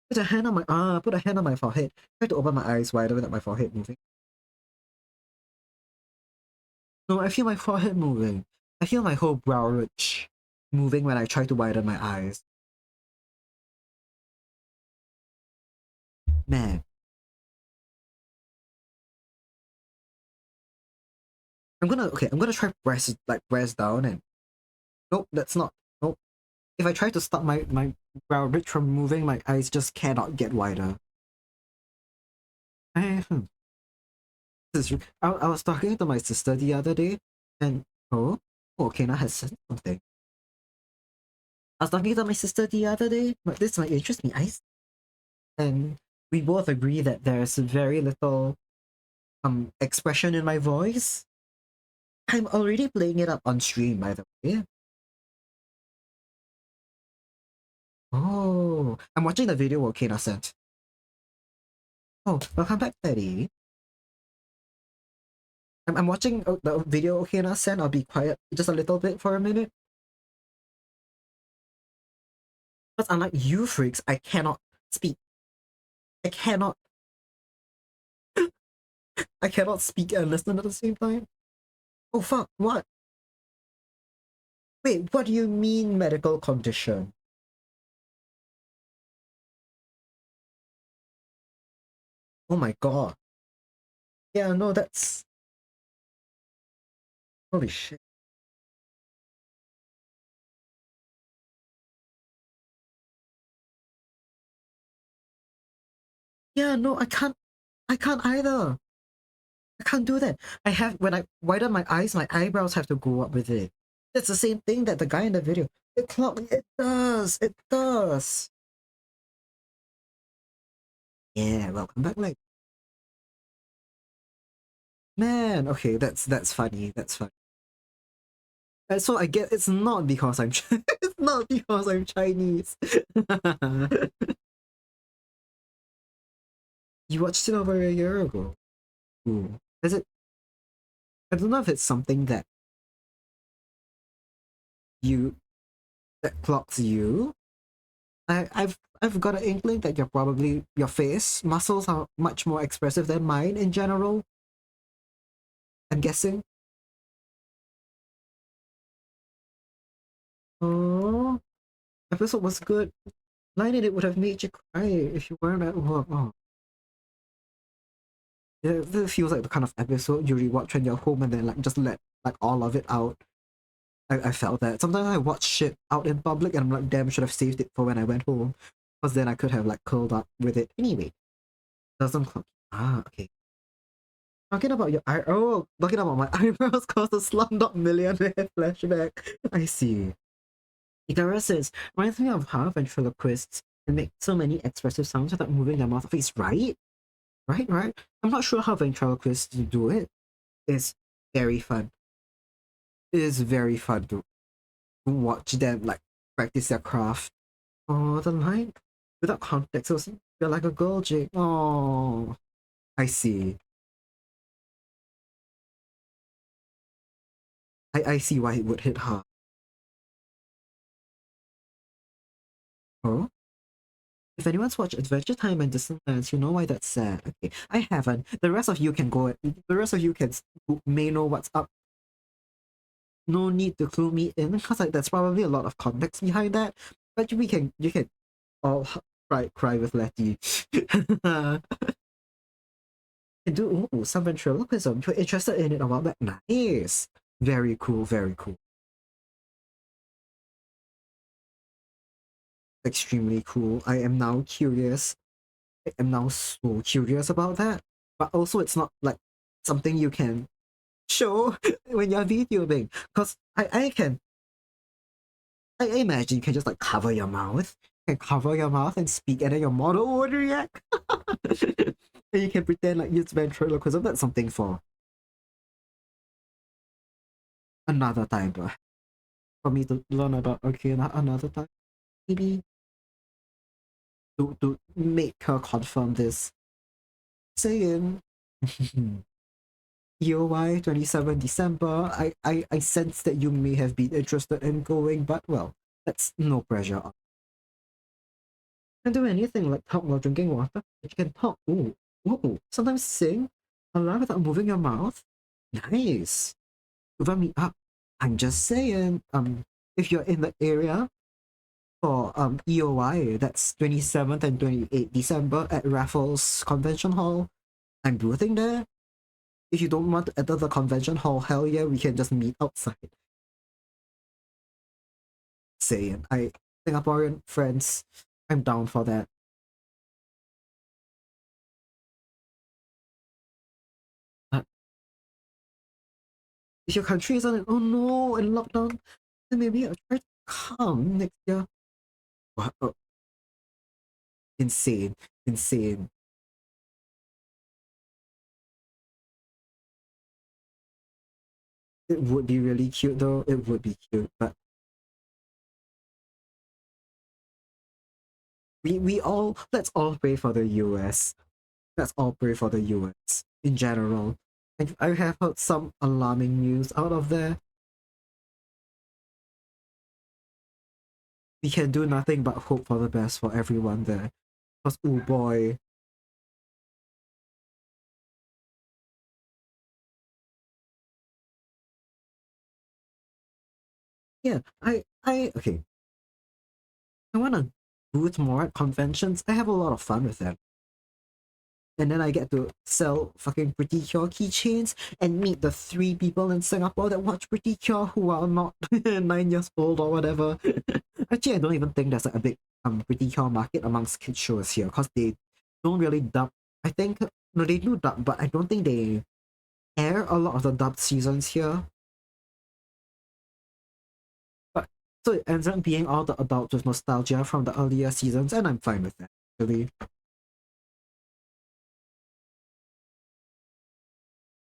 Put a hand on my forehead. Try to open my eyes wider without my forehead moving. No, I feel my forehead moving. I feel my whole brow ridge moving when I try to widen my eyes. Man, I'm gonna try press down and nope, that's not nope. If I try to stop my brow ridge from moving, my eyes just cannot get wider. I, I was talking to my sister the other day, and okay, now has said something. I was talking to my sister the other day, but this might interest me. And we both agree that there's very little expression in my voice. I'm already playing it up on stream, by the way. Oh, I'm watching the video Volcano sent. Oh, welcome back, Betty. I'm watching the video Volcano sent. I'll be quiet just a little bit for a minute. But unlike you freaks, I cannot speak. I cannot. I cannot speak and listen at the same time. Oh fuck! What? Wait, what do you mean medical condition? Oh my god. Yeah, no, that's holy shit. Yeah, no, I can't. I can't either. I can't do that. I have when I widen my eyes, my eyebrows have to go up with it. It's the same thing that the guy in the video. It clock. It does. It does. Yeah, welcome back, like man. Okay, that's funny. That's funny. So I get it's not because I'm it's not because I'm Chinese. You watched it over a year ago. Ooh. Is it? I don't know if it's something that you that clocks you. I've got an inkling that you're probably your face muscles are much more expressive than mine in general. I'm guessing. Oh, episode was good. Line in it would have made you cry if you weren't at work. Oh, yeah, it feels like the kind of episode you rewatch when you're home and then like just let like all of it out. I felt that. Sometimes I watch shit out in public and I'm like, damn, should have saved it for when I went home. Because then I could have like curled up with it. Anyway, doesn't clock. Ah, okay. Talking about your eye. Oh, talking about my eyebrows caused a Slumdog Millionaire flashback. I see. Ikara says, reminds me of how ventriloquists can make so many expressive sounds without moving their mouth face. Right? Right, right. I'm not sure how ventriloquists do it. It's very fun. It is very fun to watch them like practice their craft. Oh, the line without context, it was you're like a girl, Jake. Oh, I see. I see why it would hit hard. Oh, if anyone's watched Adventure Time and Distant Lands, you know why that's sad. Okay, I haven't. The rest of you can go. The rest of you can who may know what's up. No need to clue me in because like there's probably a lot of context behind that. But you can all cry with Letty. And do some ventriloquism. You're interested in it a while back. Nice. Very cool. Very cool. Extremely cool. I am now curious. I am now so curious about that. But also, it's not like something you can show when you're videoing. Because I imagine you can just like cover your mouth. You can cover your mouth and speak, and then your model would react. And you can pretend like it's ventriloquism. That's something for another time. For me to learn about. Okay, not another time. Maybe to make her confirm this. Saying EOY 27 December. I sense that you may have been interested in going, but well, that's no pressure. You can do anything like talk while drinking water. You can talk. Ooh. Sometimes sing aloud without moving your mouth. Nice. Over me up. I'm just saying. If you're in the area for EOY, that's 27th and 28th December at Raffles Convention Hall. I'm boothing there. If you don't want to enter the convention hall, hell yeah, we can just meet outside. Saying, Singaporean friends, I'm down for that. If your country is on, oh no, in lockdown, then maybe I'll try to come next year. What? Oh, insane, insane. It would be really cute though. It would be cute, but we all let's all pray for the US. Let's all pray for the US in general. I have heard some alarming news out of there. We can do nothing but hope for the best for everyone there. Cause oh boy. Yeah, okay. I wanna booth more at conventions. I have a lot of fun with them. And then I get to sell fucking Pretty Cure keychains and meet the 3 people in Singapore that watch Pretty Cure who are not 9 years old or whatever. Actually, I don't even think there's a big Pretty Cure market amongst kids shows here because they don't really dub. I think no, they do dub, but I don't think they air a lot of the dubbed seasons here. But so it ends up being all the adults with nostalgia from the earlier seasons, and I'm fine with that. Really,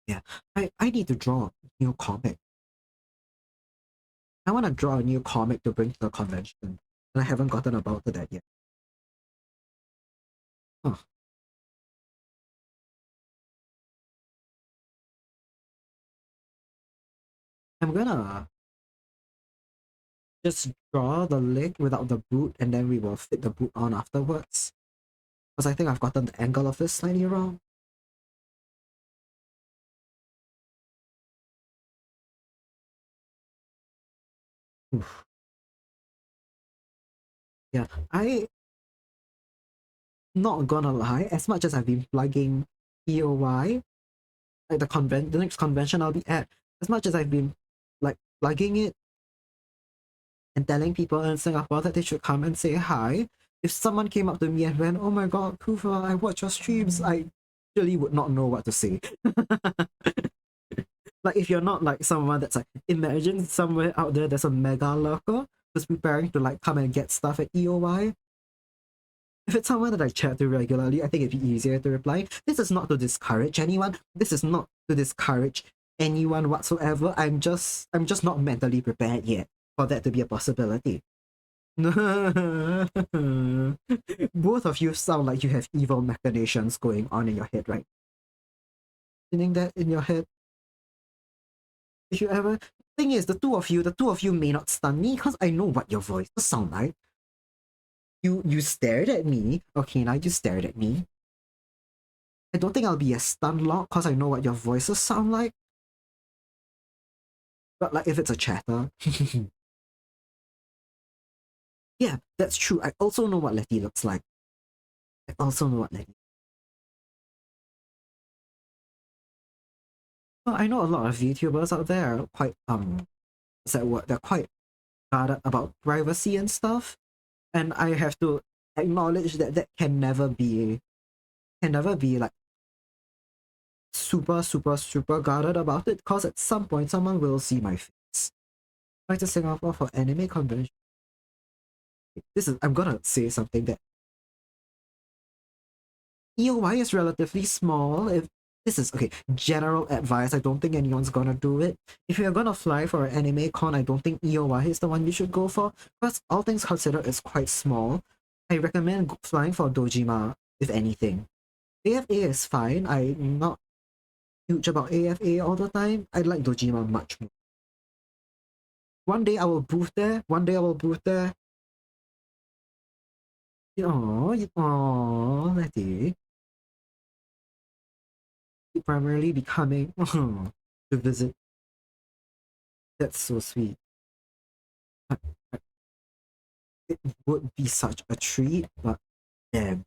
yeah. I need to draw a new comic. I want to draw a new comic to bring to the convention, and I haven't gotten about to that yet. Huh. I'm gonna just draw the leg without the boot, and then we will fit the boot on afterwards. Because I think I've gotten the angle of this slightly wrong. Oof. Yeah, I not gonna lie, as much as I've been plugging EOY, like the next convention I'll be at, as much as I've been like plugging it and telling people in Singapore that they should come and say hi, if someone came up to me and went, "Oh my god, Kufa, I watch your streams," I really would not know what to say. Like if you're not like someone that's like, imagine somewhere out there there's a mega lurker who's preparing to like come and get stuff at EOY. If it's someone that I chat to regularly, I think it'd be easier to reply. This is not to discourage anyone. This is not to discourage anyone whatsoever. I'm just not mentally prepared yet for that to be a possibility. Both of you sound like you have evil machinations going on in your head, right? Feeling that in your head. If you ever thing is the two of you may not stun me because I know what your voice sound like. You stared at me. Okay, now you stared at me. I don't think I'll be a stun lock because I know what your voices sound like. But like if it's a chatter. Yeah, that's true. I also know what Letty looks like. I also know what Letty. Well, I know a lot of YouTubers out there are quite what's that word? They're quite guarded about privacy and stuff. And I have to acknowledge that that can never be like super super super guarded about it because at some point someone will see my face. Like to Singapore for anime convention. I'm gonna say something that EOY is relatively small. If this is okay, general advice, I don't think anyone's gonna do it. If you're gonna fly for an anime con, I don't think EOY is the one you should go for. Because all things considered, it's quite small. I recommend flying for Dojima, if anything. AFA is fine. I'm not huge about AFA all the time. I like Dojima much more. One day I will booth there. One day I will booth there. Aww, Letty. You primarily be coming to visit. That's so sweet. It would be such a treat, but damn.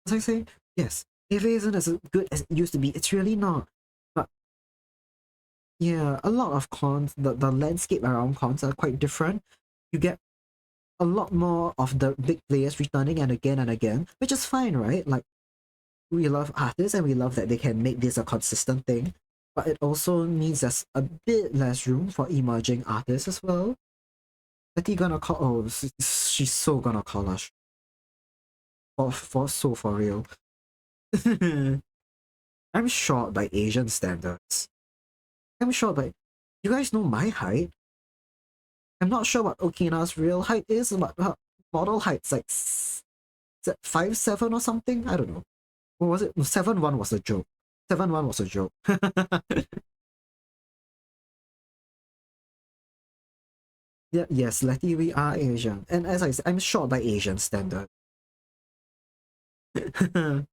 As I say, yes, AFA isn't as good as it used to be. It's really not. But yeah, a lot of cons, the landscape around cons are quite different. You get a lot more of the big players returning and again, which is fine, right? Like, we love artists and we love that they can make this a consistent thing. But it also means there's a bit less room for emerging artists as well. Betty gonna call. Oh, she's so gonna call us for real. I'm short by Asian standards. I'm short by. You guys know my height. I'm not sure what Okina's real height is, but her model height's like is it 5'7" or something. I don't know. What was it? 7'1" was a joke. 7'1" was a joke. Yeah, yes, Letty, we are Asian, and as I said, I'm short by Asian standard. You're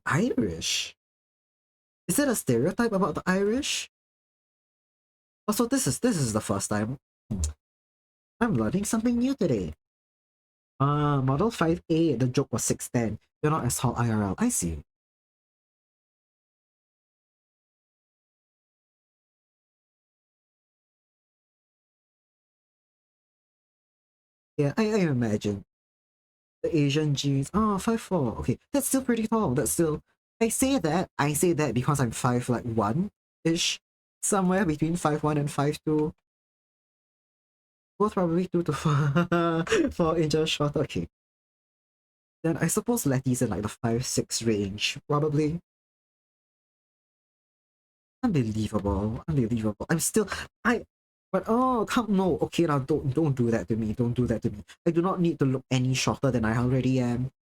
Irish. Is it a stereotype about the Irish? Also, this is the first time I'm learning something new today. Model 5A, the joke was 6'10". You're not as tall IRL. I see. Yeah, I imagine. The Asian genes. Oh, 5'4". Okay, that's still pretty tall. That's still. I say that because I'm 5 like 1-ish. Somewhere between 5'1" and 5'2". Both probably 2 to 4, 4 inches shorter. Okay. Then I suppose Letty's in like the 5'6" range. Probably. Unbelievable. Unbelievable. I'm still I but oh come no, okay now don't do that to me. Don't do that to me. I do not need to look any shorter than I already am.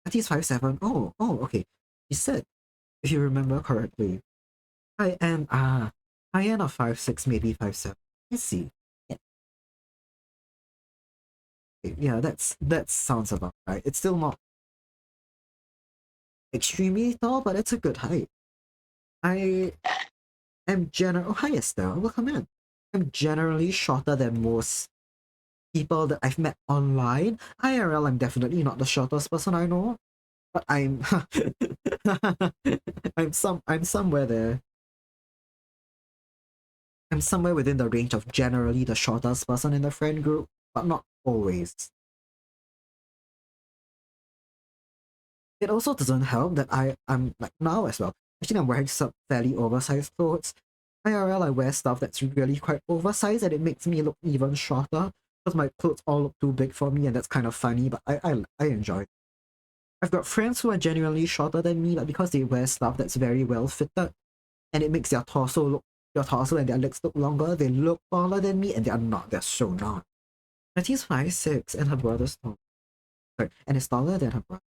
Letty's 5'7". Oh, okay. You said, if you remember correctly. I am I am a 5'6", maybe 5'7". Let's see. Yeah, okay, yeah, that sounds about right. It's still not extremely tall, but it's a good height. I am general. Oh, hi Estelle, welcome in. I'm generally shorter than most people that I've met online. IRL, I'm definitely not the shortest person I know, but I'm I'm somewhere there. I'm somewhere within the range of generally the shortest person in the friend group, but not always. It also doesn't help that I'm like now as well. Actually, I'm wearing some fairly oversized clothes. IRL, I wear stuff that's really quite oversized, and it makes me look even shorter because my clothes all look too big for me, and that's kind of funny. But I enjoy it. I've got friends who are genuinely shorter than me, but because they wear stuff that's very well fitted, and it makes their torso and their legs look longer, they look taller than me, and they are not. They're so not. But he's 5'6", and her brother's tall. Sorry, and is taller than her brother.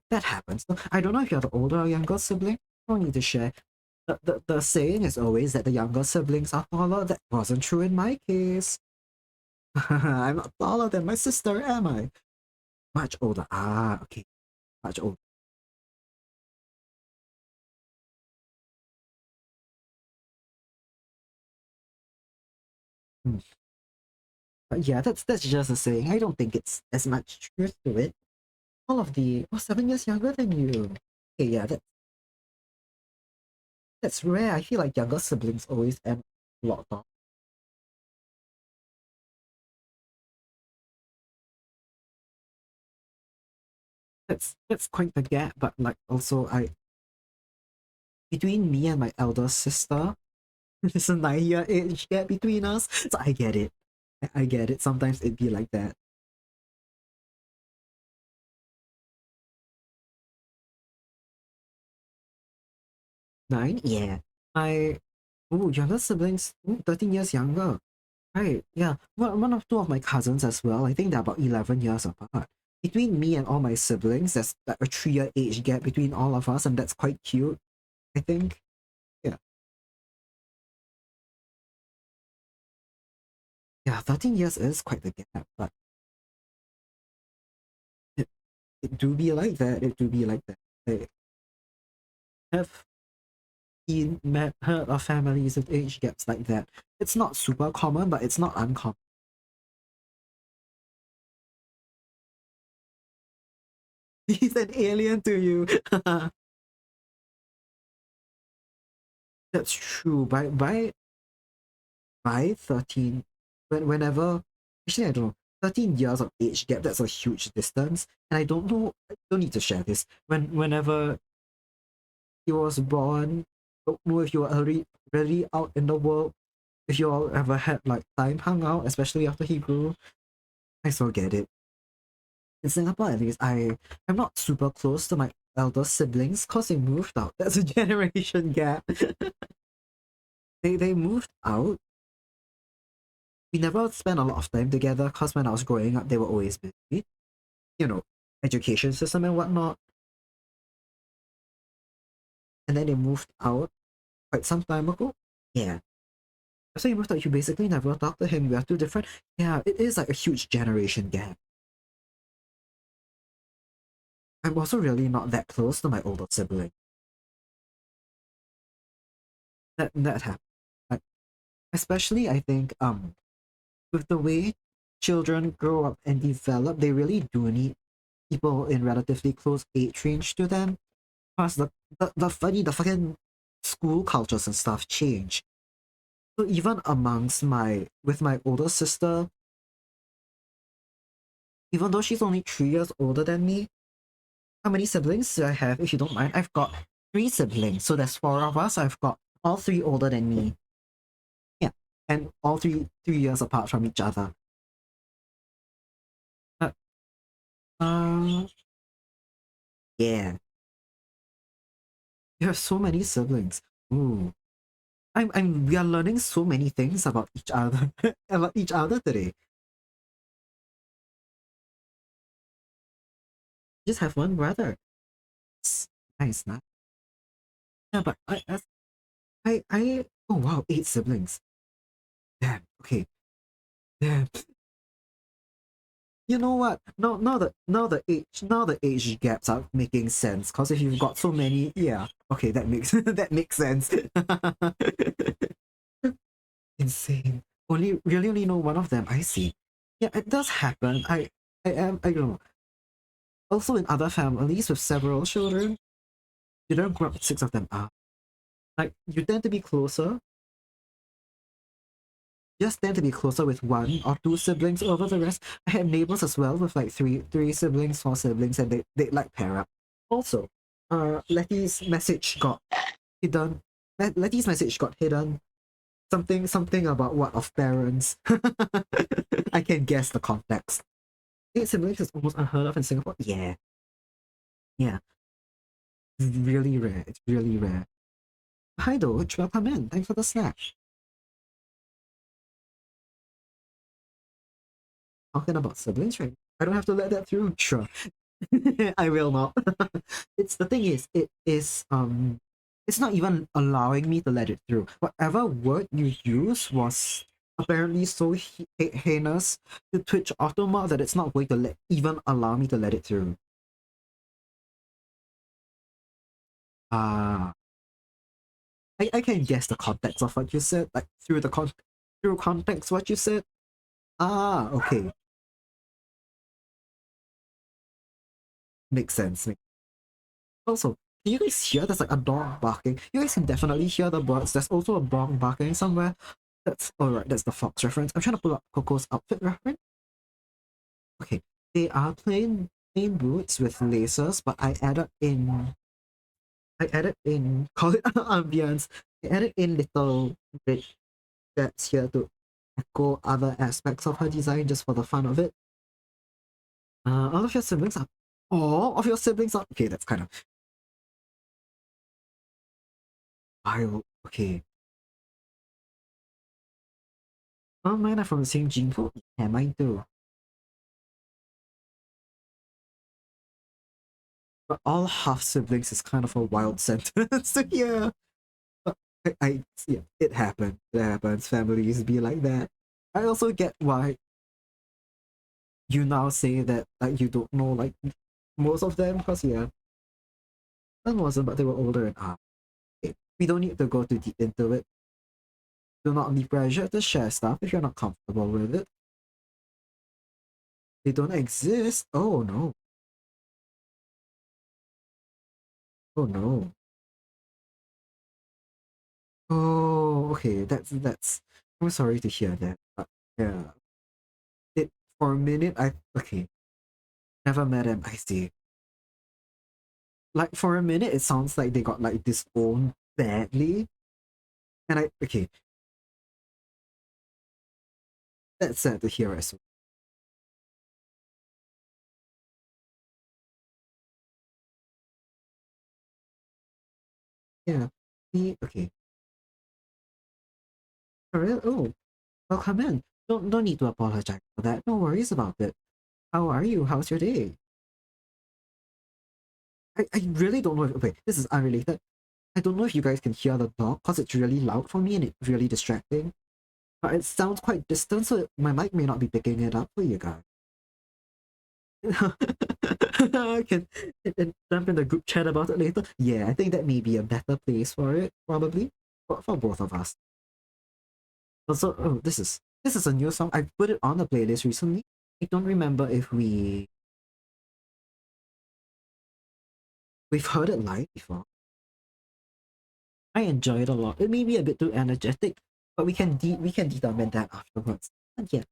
That happens. I don't know if you're the older or younger sibling. No need to share. The saying is always that the younger siblings are taller. That wasn't true in my case. I'm not taller than my sister, am I? Much older. Ah, okay. Much older. Hmm. But yeah, that's just a saying. I don't think it's as much truth to it. All of the 7 years younger than you. Okay, yeah, that's rare. I feel like younger siblings always end a lot taller. That's quite the gap, but like also I between me and my elder sister, there's a 9-year age gap between us. So I get it. I get it. Sometimes it'd be like that. 9? Yeah. My younger siblings, 13 years younger. Right, yeah. One of two of my cousins as well. I think they're about 11 years apart. Between me and all my siblings, there's like a 3-year age gap between all of us, and that's quite cute, I think. Yeah. Yeah, 13 years is quite the gap, but it, it do be like that. It do be like that. I have heard of families with age gaps like that. It's not super common, but it's not uncommon. He's an alien to you. That's true. By 13, whenever actually I don't know. 13 years of age gap, that's a huge distance. And I don't know, I don't need to share this. Whenever he was born, don't know if you were already out in the world, if you all ever had like time hung out, especially after he grew. I so get it. In Singapore, at least, I'm not super close to my elder siblings because they moved out. That's a generation gap. They moved out. We never spent a lot of time together because when I was growing up, they were always busy. You know, education system and whatnot. And then they moved out quite some time ago. Yeah. So he moved out, you basically never talk to him. We are too different. Yeah, it is like a huge generation gap. I'm also really not that close to my older sibling. That happened. Like, especially I think with the way children grow up and develop, they really do need people in relatively close age range to them. Plus the fucking school cultures and stuff change. So even amongst with my older sister, even though she's only 3 years older than me, how many siblings do I have? If you don't mind, I've got three siblings. So there's four of us. I've got all three older than me. Yeah. And all 3 years apart from each other. Uh, uh yeah. You have so many siblings. Ooh. We are learning so many things about each other about each other today. Just have one brother. It's nice, not? Yeah, but oh wow, 8 siblings. Damn, okay. Damn. You know what? Now the age gaps are making sense. Cause if you've got so many, yeah, okay, that makes that makes sense. Insane. Really only know one of them. I see. Yeah, it does happen. I don't know. Also in other families with several children, you don't grow up with 6 of them. Like you tend to be closer. Just tend to be closer with one or two siblings over the rest. I had neighbors as well with like three siblings, 4 siblings, and they like pair up. Also, Letty's message got hidden. Letty's message got hidden. Something about what of parents. I can guess the context. 8 siblings is almost unheard of in Singapore. Yeah, yeah, really rare. It's really rare. Hi Doge, welcome in. Thanks for the snack. Talking about siblings, right? I don't have to let that through. Sure. I will not. It's the thing is, it's not even allowing me to let it through. Whatever word you use was apparently so heinous to Twitch Automa that it's not going to even allow me to let it through. Ah, I can guess the context of what you said, like through context what you said. Ah, okay, makes sense. Also, can you guys hear there's like a dog barking? You guys can definitely hear the birds. There's also a dog barking somewhere. That's alright, that's the fox reference. I'm trying to pull up Coco's outfit reference. Okay, they are plain boots with laces, but I added in call it ambience. I added in little red steps here to echo other aspects of her design just for the fun of it. All of your siblings are all of your siblings are okay, that's kind of wild. Okay. Oh, mine are from the same gene pool. Yeah, mine too. But all half siblings is kind of a wild sentence to hear. But yeah, it happened. It happens. Families be like that. I also get why you now say that like you don't know like most of them because yeah, none wasn't, but they were older and okay. We don't need to go too deep into it. Do not be pressured to share stuff if you're not comfortable with it. They don't exist. Oh no. Oh no. Oh, okay. That's. I'm sorry to hear that. But yeah, it For a minute, okay, never met him. I see. Like for a minute, it sounds like they got like disowned badly, and okay, that's sad to hear as well. Yeah, okay. Oh, well, come in. Don't need to apologize for that. No worries about it. How are you? How's your day? I really don't know if, okay, this is unrelated. I don't know if you guys can hear the dog because it's really loud for me and it's really distracting. But it sounds quite distant, so my mic may not be picking it up for you guys. I can jump in the group chat about it later. Yeah, I think that may be a better place for it, probably. For both of us. Also, oh, this is a new song. I put it on the playlist recently. I don't remember if we've heard it live before. I enjoy it a lot. It may be a bit too energetic, but we can determine that afterwards. And yeah.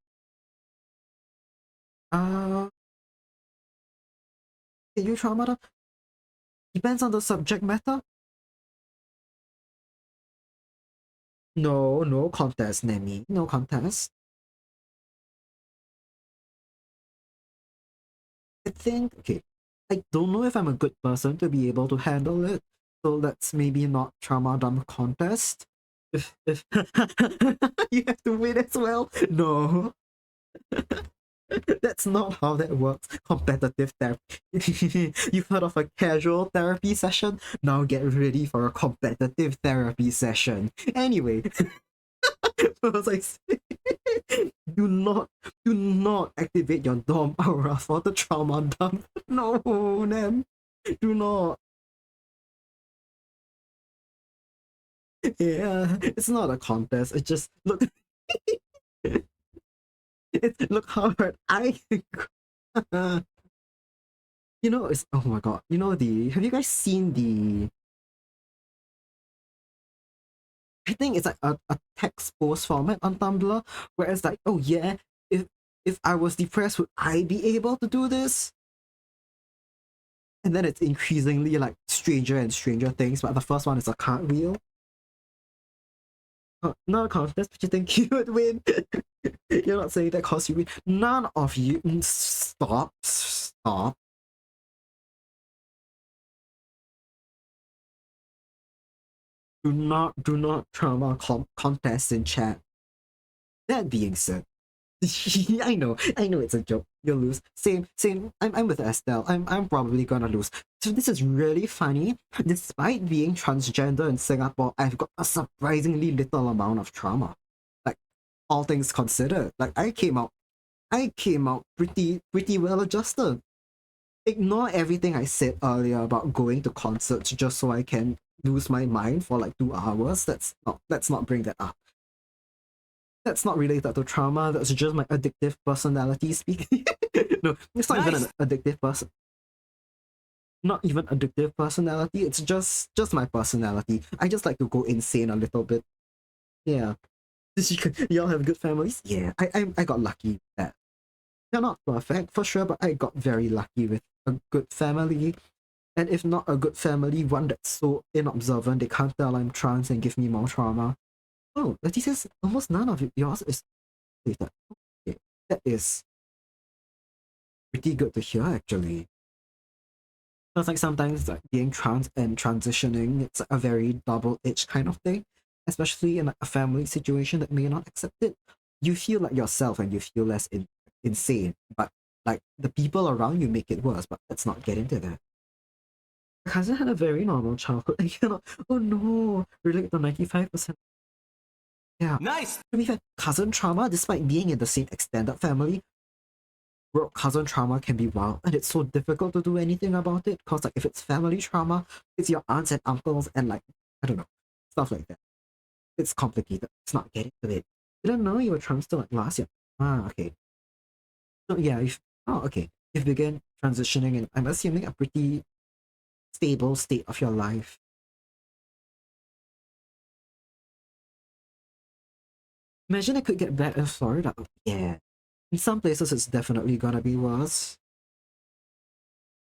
Uh you trauma depends on the subject matter. No, no contest, Nemi. No contest. I think okay. I don't know if I'm a good person to be able to handle it. So let's maybe not trauma dump contest. If you have to win as well. No. That's not how that works. Competitive therapy. You've heard of a casual therapy session? Now get ready for a competitive therapy session. Anyway, I was like, do not, do not activate your dom aura for the trauma dump. No, Nam, do not. Yeah, it's not a contest. It's just look. Look how hard I. It's oh my god. Have you guys seen the I think it's like a text post format on Tumblr where it's like, oh yeah, if I was depressed, would I be able to do this? And then it's increasingly like stranger and stranger things, but the first one is a cartwheel. Not a contest, but you think you would win. You're not saying that cause you win. None of you stop. Do not trauma contest in chat. That being said, I know it's a joke. You'll lose. Same. I'm with Estelle. I'm probably gonna lose. So this is really funny. Despite being transgender in Singapore, I've got a surprisingly little amount of trauma. Like all things considered, like I came out pretty well adjusted. Ignore everything I said earlier about going to concerts just so I can lose my mind for like 2 hours. Let's not bring that up. That's not related to trauma. That's just my addictive personality speaking. No, it's not even an addictive person. Not even addictive personality. It's just my personality. I just like to go insane a little bit. Yeah. Y'all have good families? Yeah. I got lucky with that. They're not perfect for sure, but I got very lucky with a good family. And if not a good family, one that's so inobservant they can't tell I'm trans and give me more trauma. Oh, Letitia's almost none of yours is data. Okay, that is pretty good to hear actually. It's like sometimes like being trans and transitioning, it's a very double-edged kind of thing, especially in like a family situation that may not accept it. You feel like yourself and you feel less insane, but like the people around you make it worse. But let's not get into that. My cousin had a very normal childhood. I cannot. Oh no, relate to 95%. Yeah. Nice. To be fair, cousin trauma, despite being in the same extended family, bro, cousin trauma can be wild, and it's so difficult to do anything about it. Cause like if it's family trauma, it's your aunts and uncles and like I don't know stuff like that. It's complicated. It's not getting to it. Didn't know you were trans till like last year. Ah, okay. So yeah, okay. You've begun transitioning, and I'm assuming a pretty stable state of your life. Imagine it could get better in Florida. Yeah. In some places, it's definitely gonna be worse.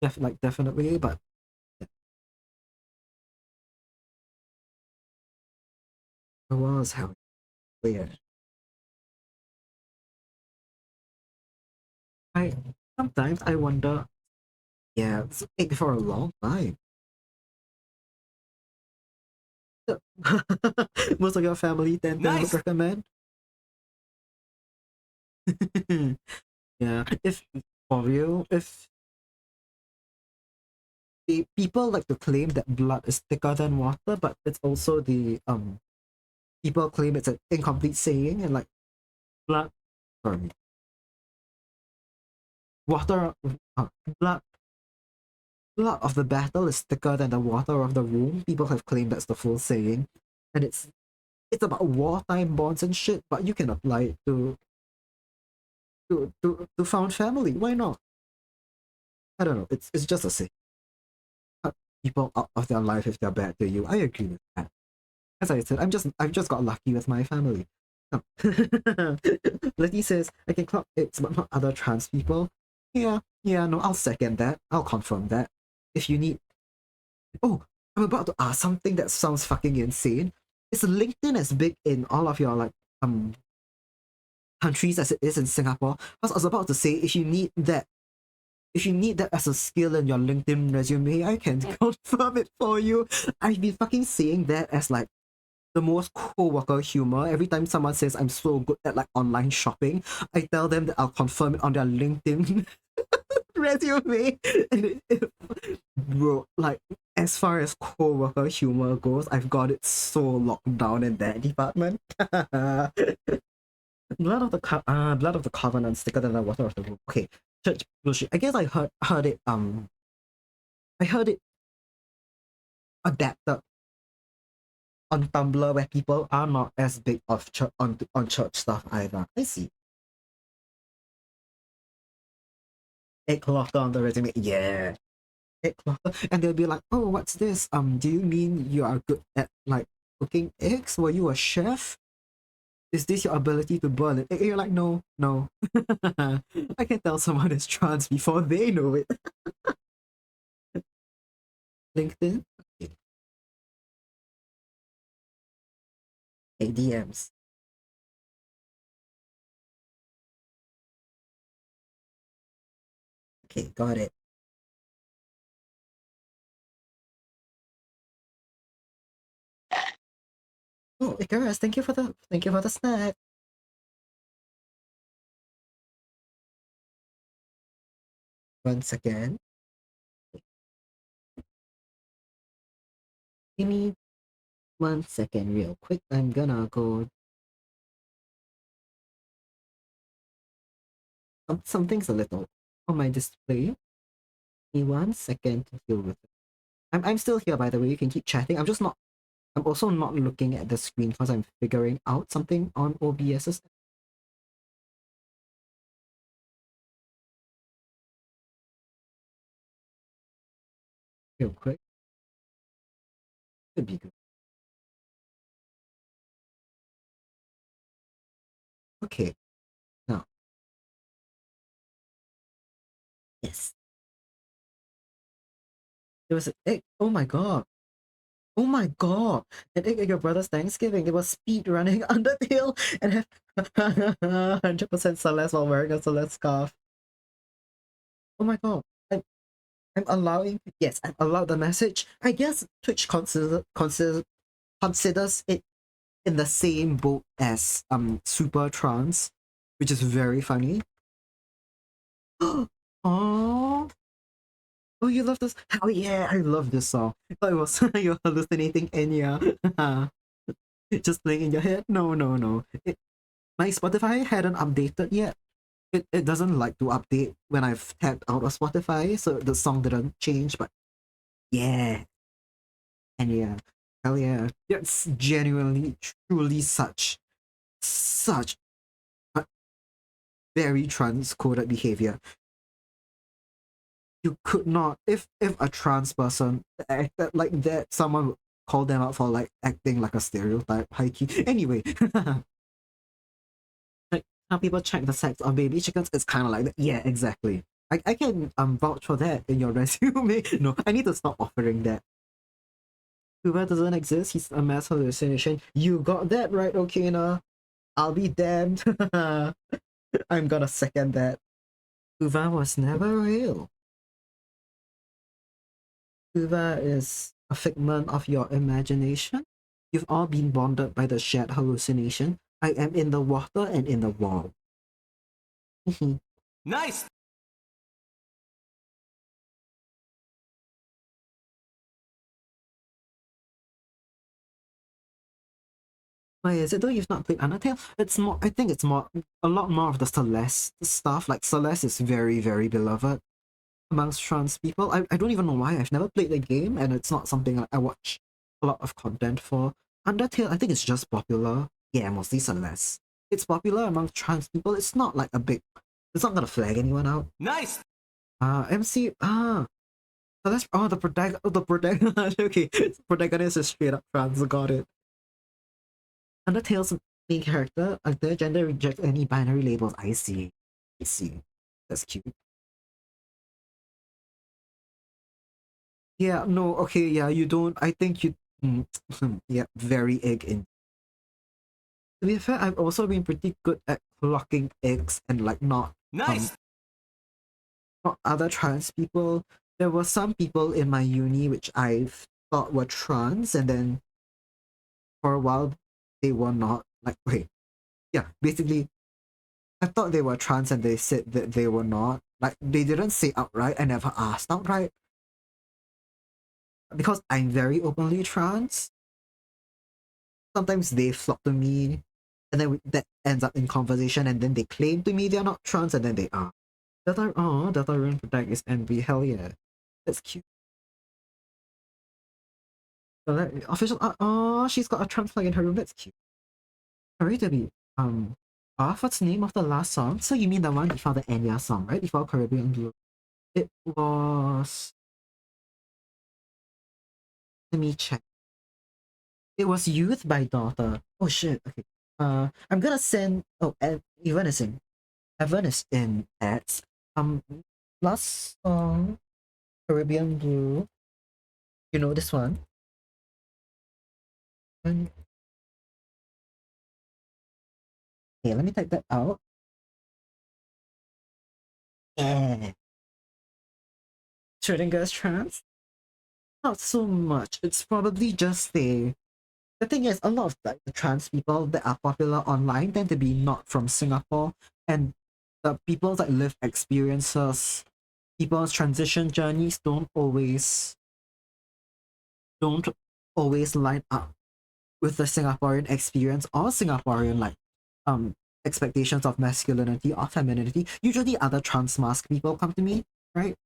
Definitely, but yeah, it was how weird. I sometimes I wonder. Yeah, it's been for a long time. Most of your family tend to recommend. Yeah, if for real, if the people like to claim that blood is thicker than water, but it's also the people claim it's an incomplete saying and like blood, sorry, water, uh, blood, blood of the battle is thicker than the water of the room. People have claimed that's the full saying, and it's about wartime bonds and shit. But you can apply it to found family. Why not? I don't know. It's just a saying. Cut people out of their life if they're bad to you. I agree with that. As I said, I've just got lucky with my family. No. Letty says I can clock X but not other trans people. Yeah, no, I'll second that. I'll confirm that. If you need Oh, I'm about to ask something that sounds fucking insane. Is LinkedIn as big in all of your like countries as it is in Singapore? Because I was about to say if you need that as a skill in your LinkedIn resume, I can confirm it for you. I've been fucking saying that as like the most co-worker humor. Every time someone says I'm so good at like online shopping, I tell them that I'll confirm it on their LinkedIn resume. And bro, like as far as co-worker humor goes, I've got it so locked down in that department. Blood of the covenant thicker than the water of the room. Okay, church bullshit. I guess I heard it adapted on Tumblr where people are not as big of on church stuff either. I see. Egg locker on the resume. Yeah. Egg locker. And they'll be like, oh, what's this? Do you mean you are good at like cooking eggs? Were you a chef? Is this your ability to burn it? And you're like, no, no. I can tell someone is trans before they know it. LinkedIn? Okay. ADMs. Okay, got it. Oh, Icarus, thank you for the snack. 1 second. Give me 1 second real quick. I'm gonna go something's a little on my display. Give me 1 second to deal with it. I'm still here by the way, you can keep chatting. I'm also not looking at the screen because I'm figuring out something on OBS's real quick. Could be good. Okay, now. Yes. There was an egg. Oh my god. Oh my god. An egg at your brother's Thanksgiving. They were speed running Undertale and have 100% Celeste while wearing a Celeste scarf. Oh my god. I'm allowing, yes, I'm allowed the message. I guess Twitch considers it in the same boat as Super Trans, which is very funny. Oh, oh, you love this? Hell yeah, I love this song. I thought it was you're hallucinating Enya. Just playing in your head. No, no, no. My Spotify hadn't updated yet. It doesn't like to update when I've tapped out of Spotify, so the song didn't change. But yeah, and yeah, hell yeah, it's genuinely, truly such a very transcoded behavior. You could not, if a trans person acted like that, someone would call them out for like acting like a stereotype. High key. Anyway, like how people check the sex of baby chickens, it's kind of like that. Yeah, exactly. I can vouch for that in your resume. No, I need to stop offering that. Cuba doesn't exist. He's a mass hallucination. You got that right, Okina. I'll be damned. I'm gonna second that. Cuba was never real. Cuba is a figment of your imagination. You've all been bonded by the shared hallucination. I am in the water and in the wall. Nice! Why is it though you've not played Undertale? It's more, I think it's more, a lot more of the Celeste stuff. Like, Celeste is very, very beloved amongst trans people. I don't even know why. I've never played the game, and it's not something I watch a lot of content for. Undertale, I think it's just popular. Yeah, mostly Celeste. It's popular among trans people. It's not like a big, it's not gonna flag anyone out. Nice! MC, so that's, oh, the protagonist, okay, protagonist is straight up trans, got it. Undertale's main character, their gender rejects any binary labels. I see. I see. That's cute. Yeah, no, okay, yeah, you don't. I think you. Yeah, very egg in. To be fair, I've also been pretty good at clocking eggs and like Nice! not other trans people. There were some people in my uni which I thought were trans, and then for a while they were not. Like, wait, yeah, basically I thought they were trans and they said that they were not. Like, they didn't say outright. I never asked outright. Because I'm very openly trans, sometimes they flock to me and then that ends up in conversation, and then they claim to me they're not trans and then they are. Delta Rune Protect is NB. Hell yeah. That's cute. So that, official, she's got a trans flag in her room. That's cute. Sorry to be, what's the name of the last song? So you mean the one before the Enya song, right? Before Caribbean Blue. It was, let me check. It was Youth by Daughter. Oh shit. Okay. I'm gonna send. Oh, Evan is in. Evan is in ads. Last song, Caribbean Blue. You know this one. And okay, let me type that out. Yeah. Schrodinger's trans. Not so much. It's probably just the thing is, a lot of like the trans people that are popular online tend to be not from Singapore, and the people that live experiences, people's transition journeys don't always line up with the Singaporean experience or Singaporean like expectations of masculinity or femininity. Usually other trans mask people come to me, right?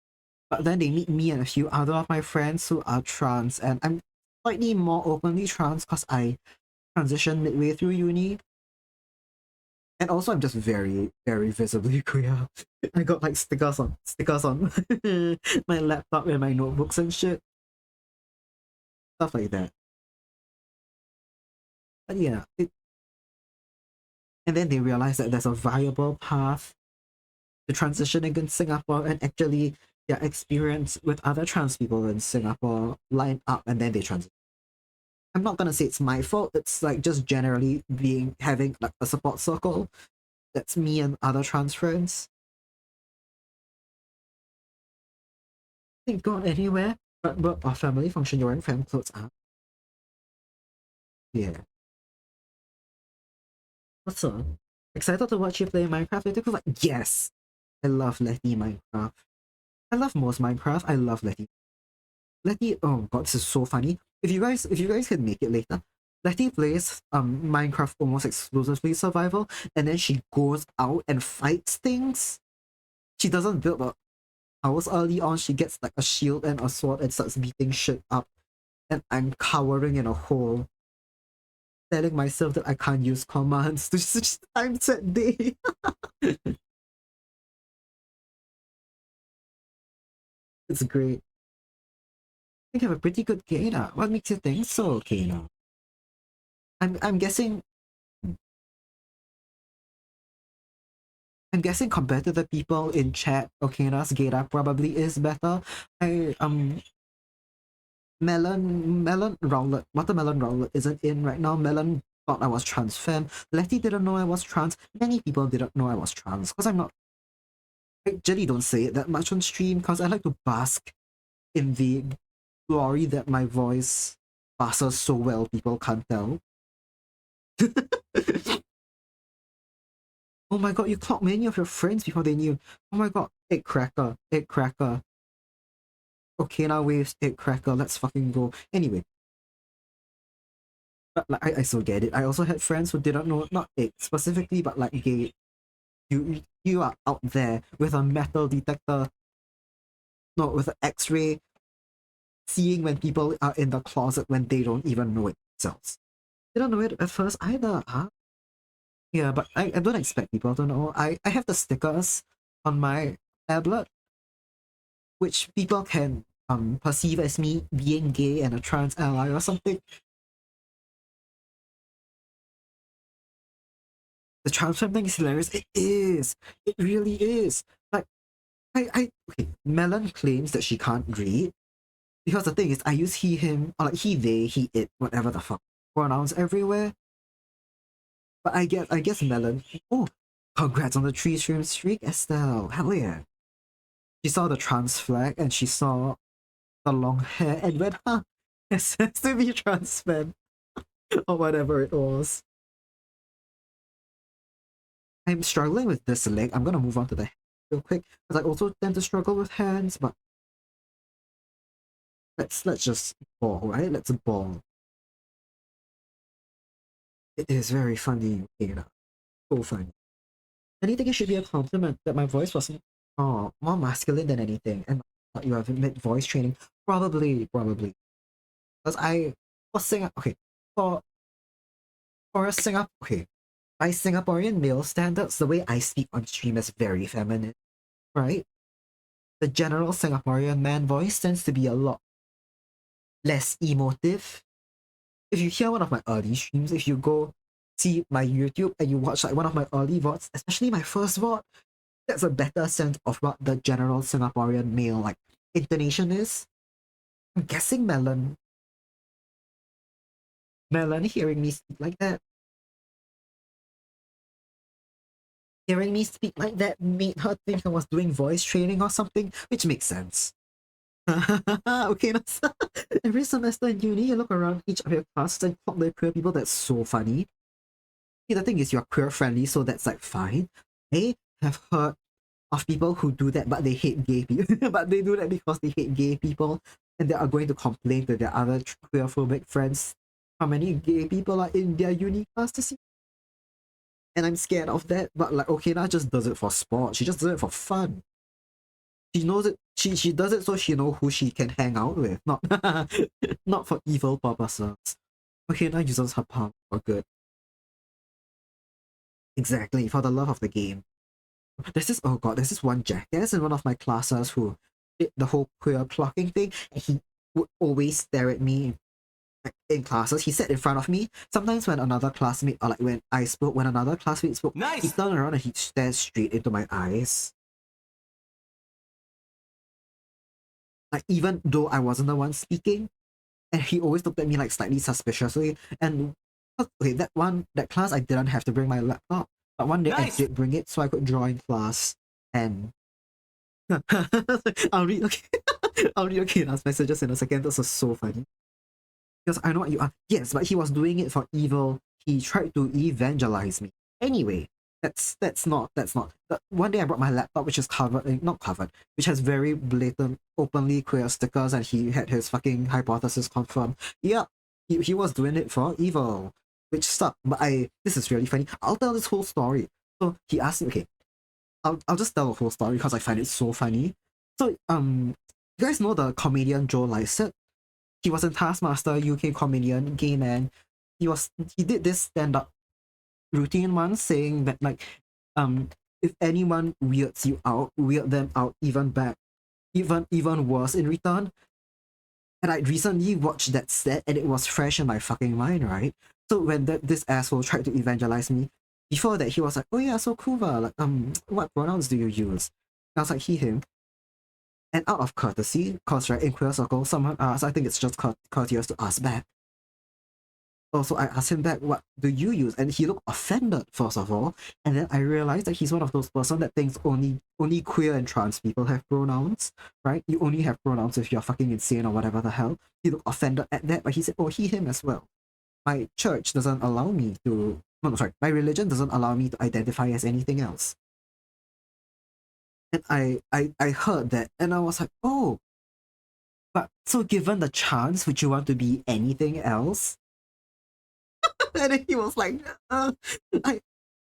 But then they meet me and a few other of my friends who are trans, and I'm slightly more openly trans because I transitioned midway through uni. And also I'm just very, very visibly queer. I got like stickers on my laptop and my notebooks and shit. Stuff like that. But yeah, and then they realize that there's a viable path to transition in Singapore, and actually their experience with other trans people in Singapore line up, and then they transition. I'm not gonna say it's my fault. It's like just generally having like a support circle. That's me and other trans friends. Ain't gone anywhere. But our family function, you're wearing fam clothes up. Yeah. What's up? Excited to watch you play Minecraft later? Cause like, yes! I love Letty Minecraft. I love most Minecraft. I love Letty. Letty, oh god, this is so funny. If you guys can make it later, Letty plays Minecraft almost exclusively survival, and then she goes out and fights things. She doesn't build a house early on. She gets like a shield and a sword and starts beating shit up, and I'm cowering in a hole, telling myself that I can't use commands to such time set day. It's great. I think you have a pretty good Kana. What makes you think so, Kana? I'm guessing I'm guessing compared to the people in chat, Okina's Gator probably is better. I Melon Rowlet, Watermelon Rowlet isn't in right now. Melon thought I was trans femme. Letty didn't know I was trans. Many people didn't know I was trans because I'm not. I generally don't say it that much on stream because I like to bask in the glory that my voice passes so well people can't tell. Oh my god, you clocked many of your friends before they knew. Oh my god, egg cracker, egg cracker. Okay, now waves, egg cracker, let's fucking go. Anyway, but like I still get it. I also had friends who didn't know, not egg specifically, but like gay. You are out there with a metal detector, no, with an X-ray, seeing when people are in the closet when they don't even know it themselves. Didn't know it at first either, huh? Yeah, but I don't expect people to know. I have the stickers on my tablet, which people can perceive as me being gay and a trans ally or something. The trans femme thing is hilarious. It is. It really is. Like okay, Melon claims that she can't read. Because the thing is, I use he, him, or like he, they, he, it, whatever the fuck pronouns everywhere. But I guess Melon. Oh, congrats on the 3 stream streak, Estelle. Hell yeah. She saw the trans flag and she saw the long hair and went, huh, it says to be trans fan or whatever it was. I'm struggling with this leg. I'm gonna move on to the head real quick because I also tend to struggle with hands. But let's just ball, right? Let's ball. It is very funny, Ada. So funny. And I think it should be a compliment that my voice wasn't more masculine than anything. And you have mid voice training. Probably. Because I was singing okay, for a Singapore okay. By Singaporean male standards, the way I speak on stream is very feminine, right? The general Singaporean man voice tends to be a lot less emotive. If you hear one of my early streams, if you go see my YouTube and you watch like one of my early VODs, especially my first VOD, that's a better sense of what the general Singaporean male like intonation is. I'm guessing Melon hearing me speak like that. Hearing me speak like that made her think I was doing voice training or something, which makes sense. Okay, that's every semester in uni, you look around each of your classes and talk to queer people. That's so funny. See, the thing is, you're queer friendly, so that's like fine. I have heard of people who do that, but they hate gay people. But they do that because they hate gay people, and they are going to complain to their other queerphobic friends how many gay people are in their uni class to see. And I'm scared of that. But like, Okina just does it for sport. She just does it for fun. She knows it. She does it so she know who she can hang out with, not not for evil purposes. Okina uses her power for good. Exactly, for the love of the game. There's this one jackass in one of my classes who did the whole queer plucking thing, and he would always stare at me like, in classes. He sat in front of me. Sometimes when another classmate, or like when another classmate spoke, nice. He turned around and he stares straight into my eyes. Like even though I wasn't the one speaking, and he always looked at me like slightly suspiciously. And okay, that class I didn't have to bring my laptop, but one day nice. I did bring it so I could draw in class. And I'll read okay, I'll read Okina's messages in a second. This is so funny because I know what you are. Yes, but he was doing it for evil. He tried to evangelize me. Anyway, that's not. But one day I brought my laptop, which is covered, not covered, which has very blatant, openly queer stickers, and he had his fucking hypothesis confirmed. Yeah, he was doing it for evil, which sucked. But this is really funny. I'll tell this whole story. So he asked me, okay, I'll just tell the whole story because I find it so funny. So you guys know the comedian Joe Lycett? He was in Taskmaster, UK comedian, gay man. He did this stand up routine once saying that like if anyone weirds you out, weird them out even back, even worse in return. And I recently watched that set and it was fresh in my fucking mind, right? So when this asshole tried to evangelize me, before that he was like, oh yeah, so cool, like what pronouns do you use? I was like he, him. And out of courtesy, cause right in queer circles, someone asks, I think it's just courteous to ask back. Also, I asked him back, what do you use? And he looked offended, first of all. And then I realized that he's one of those person that thinks only queer and trans people have pronouns, right? You only have pronouns if you're fucking insane or whatever the hell. He looked offended at that, but he said, oh, he, him as well. My church doesn't allow me to, no, sorry, my religion doesn't allow me to identify as anything else. And I heard that and I was like, oh, but so given the chance, would you want to be anything else? And then he was like, I, I,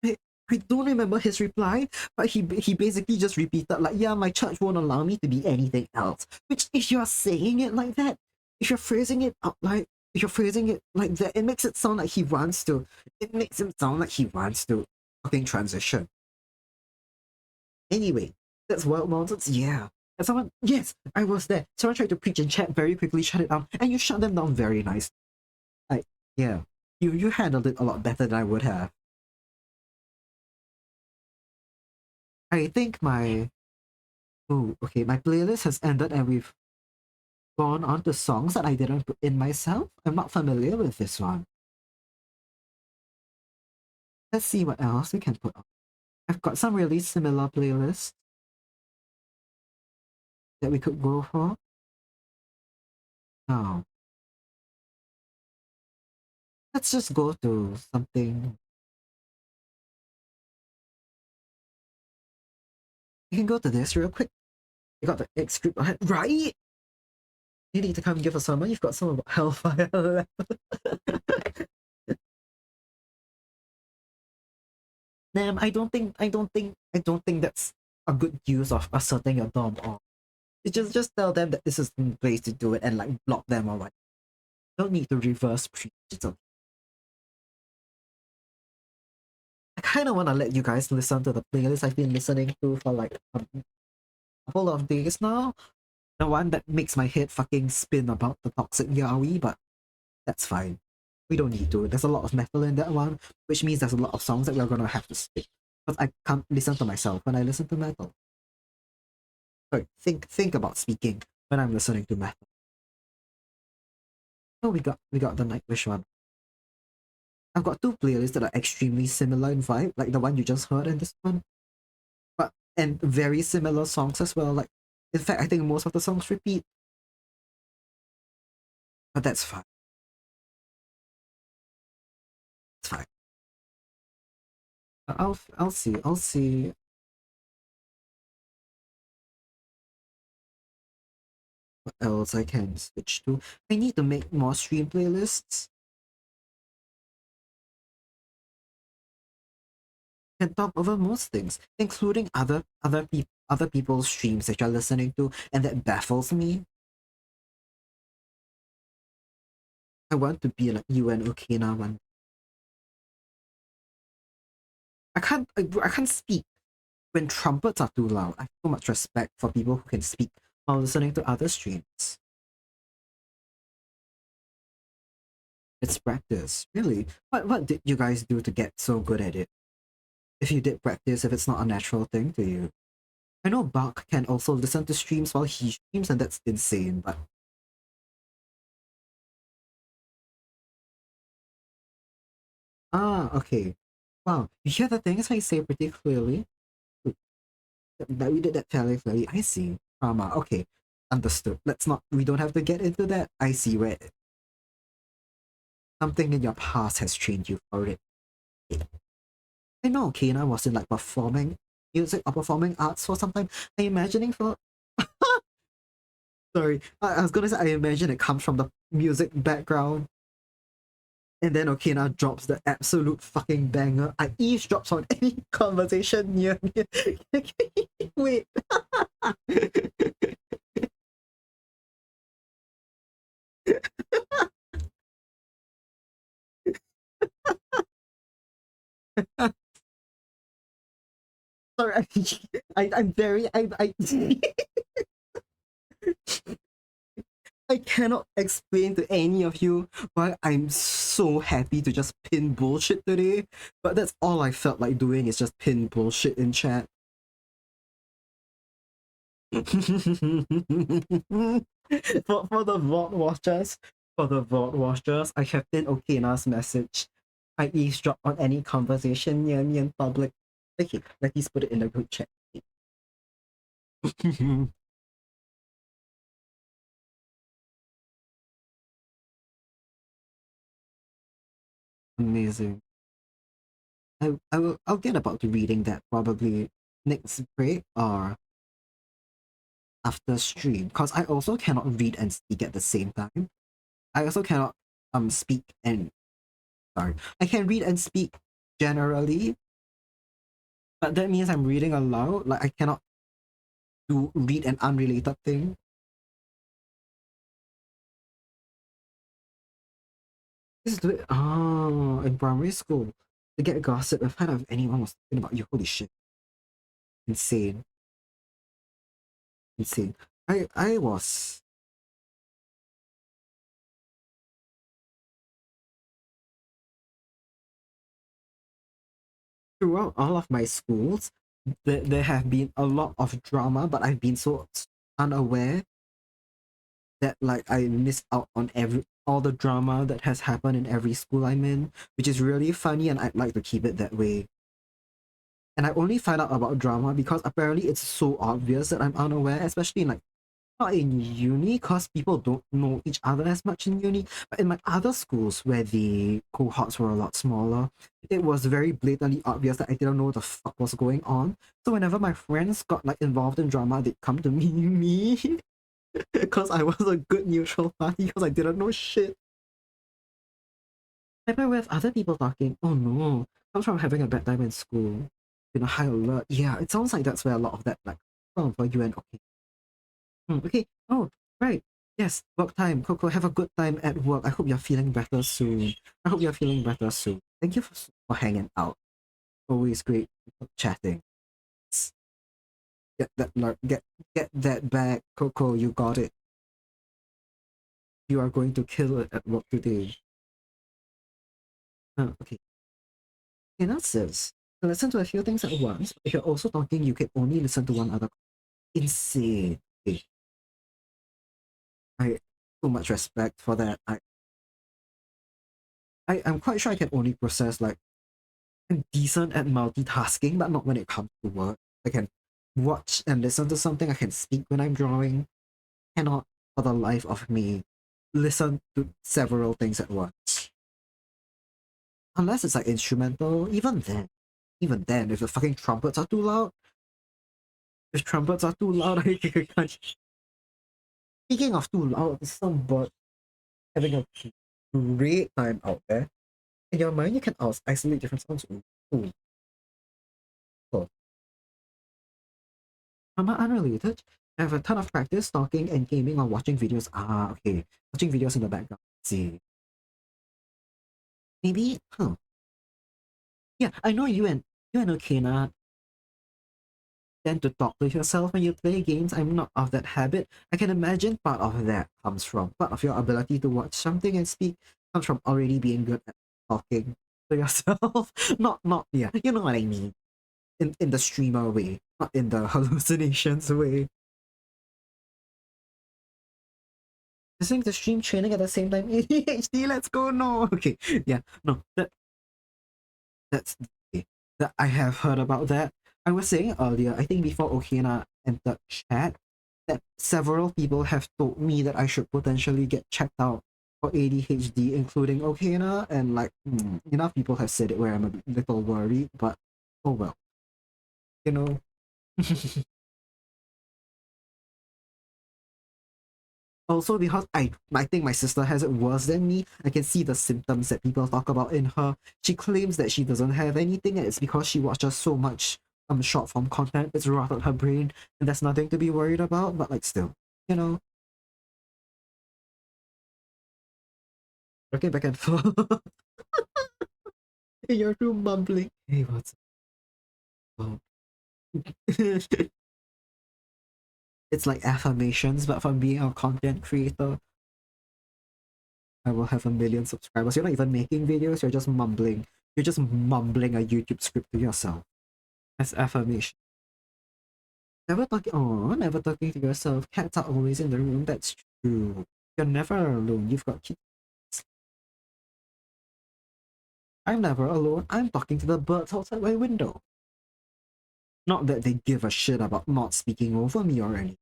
I don't remember his reply, but he basically just repeated like, yeah, my church won't allow me to be anything else. Which, if you're saying it like that, if you're phrasing it out like, if you're phrasing it like that, it makes it sound like he wants to. It makes him sound like he wants to fucking transition. Anyway, that's wild nonsense. Yeah. And someone, yes, I was there. Someone tried to preach in chat, very quickly shut it down, and you shut them down very nice. Like, yeah, you handled it a lot better than I would have. I think my okay, my playlist has ended and we've gone on to songs that I didn't put in myself. I'm not familiar with this one. Let's see what else we can put on. I've got some really similar playlists that we could go for. Now, let's just go to something. We can go to this real quick. You got the X script ahead, right? You need to come give us some. You've got some about Hellfire left. Damn, I don't think that's a good use of asserting your dom off. You just tell them that this is the place to do it and like block them or what. Don't need to reverse preach. It's okay. I kind of want to let you guys listen to the playlist I've been listening to for like a couple of days now. The one that makes my head fucking spin about the toxic yaoi, but that's fine. We don't need to. There's a lot of metal in that one, which means there's a lot of songs that we're gonna have to skip. Because I can't listen to myself when I listen to metal. Sorry, think about speaking when I'm listening to metal. Oh, we got the Nightwish one. I've got two playlists that are extremely similar in vibe, like the one you just heard and this one. But and very similar songs as well. Like in fact, I think most of the songs repeat. But that's fine. It's fine. I'll see what else I can switch to. I need to make more stream playlists. Can talk over most things, including other people's streams that you're listening to, and that baffles me. I want to be like you and Okina one. I can't speak when trumpets are too loud. I have so much respect for people who can speak while listening to other streams. It's practice, really. What did you guys do to get so good at it? If you did practice, if it's not a natural thing to you. I know Bach can also listen to streams while he streams, and that's insane, but okay. Wow, you hear the things I say pretty clearly. That we did that fairly clearly. I see. Trauma. Okay. Understood. We don't have to get into that. I see where something in your past has trained you for it. I know Kena was in like performing music or performing arts for some time. I'm imagining for sorry. I was gonna say I imagine it comes from the music background. And then Okina drops the absolute fucking banger. I eavesdrops on any conversation near me. Wait. Sorry, I'm very I I cannot explain to any of you why I'm so happy to just pin bullshit today, but that's all I felt like doing is just pin bullshit in chat. for the VOD watchers, I have been Okina's message. I eavesdrop on any conversation near me in public. Okay, let's put it in the group chat. Amazing. I'll get about to reading that probably next break or after stream because I also cannot read and speak at the same time. I also cannot speak and sorry. I can read and speak generally, but that means I'm reading aloud. Like I cannot do read an unrelated thing. This is the in primary school to get gossip and find out if anyone was talking about you. Holy shit. Insane. Insane. I was throughout all of my schools, there have been a lot of drama, but I've been so unaware that like I missed out on every all the drama that has happened in every school I'm in, which is really funny, and I'd like to keep it that way. And I only find out about drama because apparently it's so obvious that I'm unaware, especially in like not in uni, because people don't know each other as much in uni, but in my other schools where the cohorts were a lot smaller, it was very blatantly obvious that I didn't know what the fuck was going on. So whenever my friends got like involved in drama, they'd come to me because I was a good neutral party because I didn't know shit. If I with other people talking, oh no, comes from having a bad time in school, high alert. Yeah, it sounds like that's where a lot of that like for you and okay. Okay. Oh, right. Yes, work time. Coco, have a good time at work. I hope you're feeling better soon. I hope you're feeling better soon. Thank you for hanging out. Always great chatting. Get that get that back, Coco. You got it. You are going to kill it at work today. Okay. Okay, that says listen to a few things at once. If you're also talking, you can only listen to one other. Insane. Okay. I so much respect for that. I'm quite sure I can only process like I'm decent at multitasking, but not when it comes to work. I can watch and listen to something. I can speak when I'm drawing. Cannot, for the life of me, listen to several things at once. Unless it's like instrumental, even then, if the fucking trumpets are too loud, if trumpets are too loud, I can't. Speaking of too loud, there's some bird having a great time out there. In your mind, you can isolate different sounds. Ooh, cool. Unrelated. I have a ton of practice talking and gaming or watching videos. Ah, okay. Watching videos in the background. Let's see. Maybe, huh. Yeah, I know you and Okina tend to talk to yourself when you play games. I'm not of that habit. I can imagine part of that comes from part of your ability to watch something and speak comes from already being good at talking to yourself. Not yeah, you know what I mean. In the streamer way, not in the hallucinations way. Listening to stream training at the same time. ADHD, let's go. No. Okay. Yeah. No. That's that I have heard about that. I was saying earlier, I think before Okina entered chat, that several people have told me that I should potentially get checked out for ADHD, including Okina, and like enough people have said it where I'm a little worried, but oh well. You know. Also, because I think my sister has it worse than me, I can see the symptoms that people talk about in her. She claims that she doesn't have anything, and it's because she watches so much short form content. It's rotted her brain, and there's nothing to be worried about. But like, still, you know, working back and forth in your room, mumbling. Hey, what's up? It's like affirmations, but from being a content creator. I will have 1 million subscribers. You're not even making videos, you're just mumbling. You're just mumbling a YouTube script to yourself. As affirmation. Never talking to yourself. Cats are always in the room. That's true. You're never alone. You've got kids. I'm never alone. I'm talking to the birds outside my window. Not that they give a shit about not speaking over me or anything.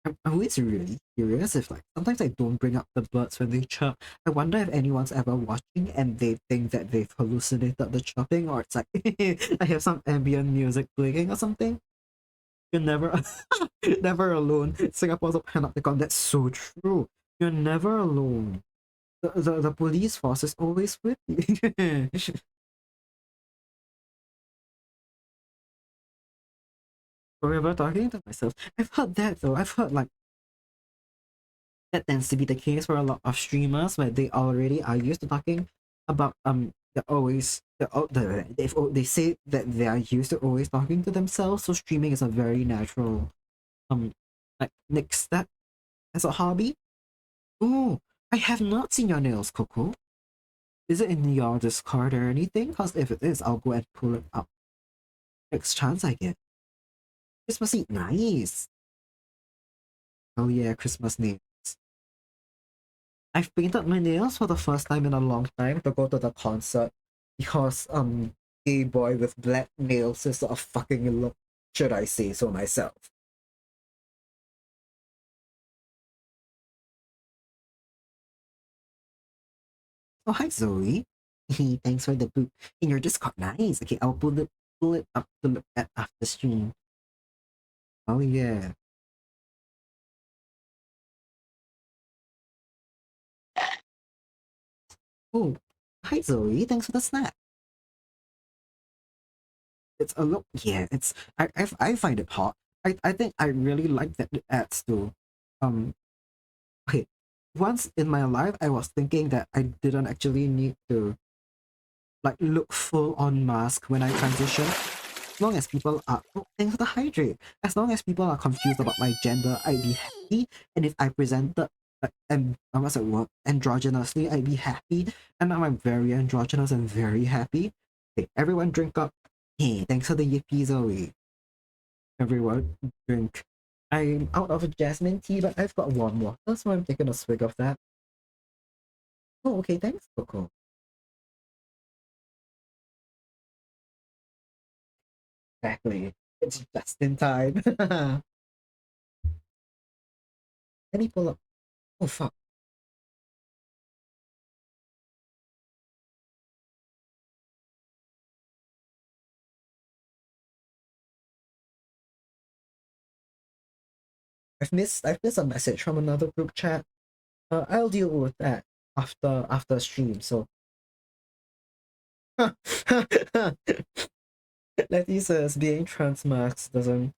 I'm always really curious if, like, sometimes I don't bring up the birds when they chirp. I wonder if anyone's ever watching and they think that they've hallucinated the chirping, or it's like I have some ambient music playing or something. You're never never alone. Singapore's a panopticon. That's so true. You're never alone. The police force is always with you. Forever talking to myself. I've heard that though. I've heard like that tends to be the case for a lot of streamers where they already are used to talking about they say that they are used to always talking to themselves, so streaming is a very natural um like next step as a hobby. Oh, I have not seen your nails, Coco. Is it in your Discord or anything? Because if it is, I'll go and pull it up next chance I get. Christmas Eve, nice. Oh yeah, Christmas nails. I've painted my nails for the first time in a long time to go to the concert because gay boy with black nails is a fucking look, should I say so myself. Oh hi Zoe. Thanks for the boot in your Discord. Nice. Okay, I'll pull it up to look at after stream. Oh yeah. Oh, hi Zoe. Thanks for the snap. It's a look. Yeah, it's I find it hot. I think I really like that it adds to um okay. Once in my life I was thinking that I didn't actually need to like look full on mask when I transition. As long as people are thanks for the hydrate. As long as people are confused about my gender, I'd be happy. And if I presented and what's that word? Androgynously, I'd be happy. And now I'm very androgynous and very happy. Okay, everyone drink up. Hey, thanks for the yippee Zoe. Everyone drink. I'm out of jasmine tea, but I've got warm water, so I'm taking a swig of that. Oh, okay, thanks, Coco. Exactly. It's just in time. Let me pull up. Oh, fuck. I've missed a message from another group chat. I'll deal with that after stream. So Letty says being trans masks doesn't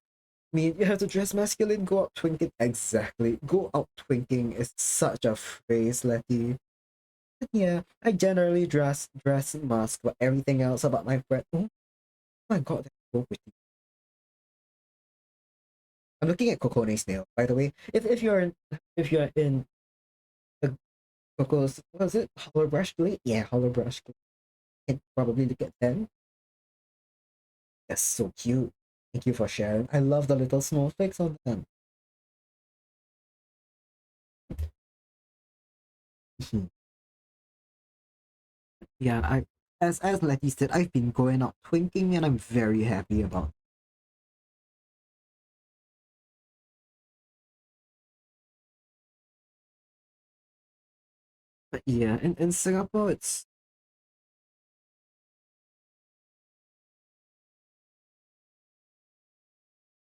mean you have to dress masculine, go out twinking. Exactly. Go out twinking is such a phrase, Letty. But yeah, I generally dress mask, but everything else about my breath. Oh my god, that's so pretty. I'm looking at Cocone's nail, by the way. If you're in the Coco's, was it hollow brush glade? Yeah, hollow brush glade. You can probably look at them. That's so cute. Thank you for sharing. I love the little snowflakes on them. Yeah, as Letty said, I've been going out twinking and I'm very happy about it. But yeah, in Singapore it's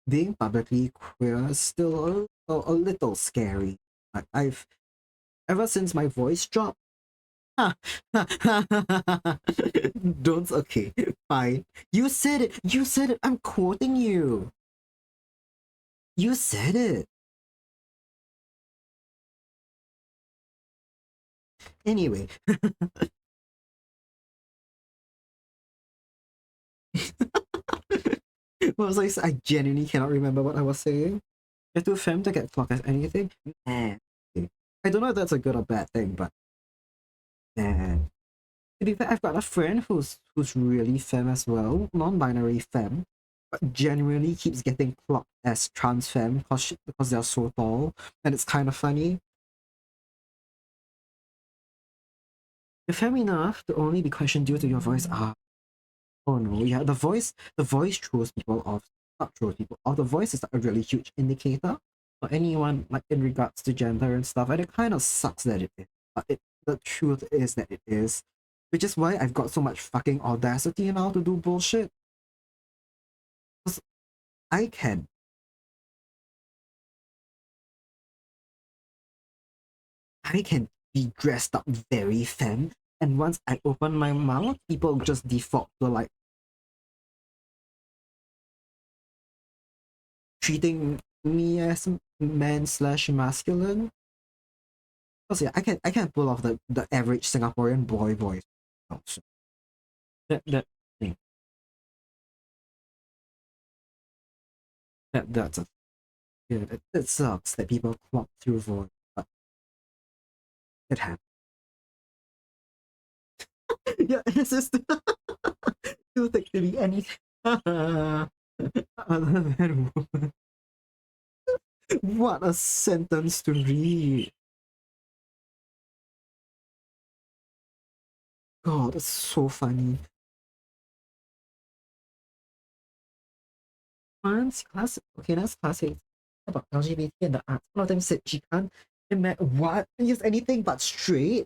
being publicly queer is still a little scary. Like I've ever since my voice dropped. Don't okay, fine. You said it. You said it. I'm quoting you. You said it. Anyway, what was I genuinely cannot remember what I was saying. You're too femme to get clocked as anything? Nah. Okay. I don't know if that's a good or bad thing, but man. To be fair, I've got a friend who's really femme as well, non-binary femme, but genuinely keeps getting clocked as trans femme because they're so tall, and it's kind of funny. You're femme enough to only be questioned due to your voice. Ah, oh no, yeah, the voice throws people off. Not throws people off. The voice is like a really huge indicator for anyone like in regards to gender and stuff, and it kind of sucks that it is. But the truth is that it is, which is why I've got so much fucking audacity now to do bullshit. 'Cause I can I can be dressed up very femme, and once I open my mouth, people just default to like treating me as man slash masculine. Because yeah, I can pull off the average Singaporean boy voice. Oh, so that thing that's a yeah, it sucks that people clock through voice, but it happens. Yeah, it's just too thick to be anything other than woman. What a sentence to read. God, it's so funny. Once class, okay, that's classic about LGBT and the arts. One of them said she can't imagine what use anything but straight.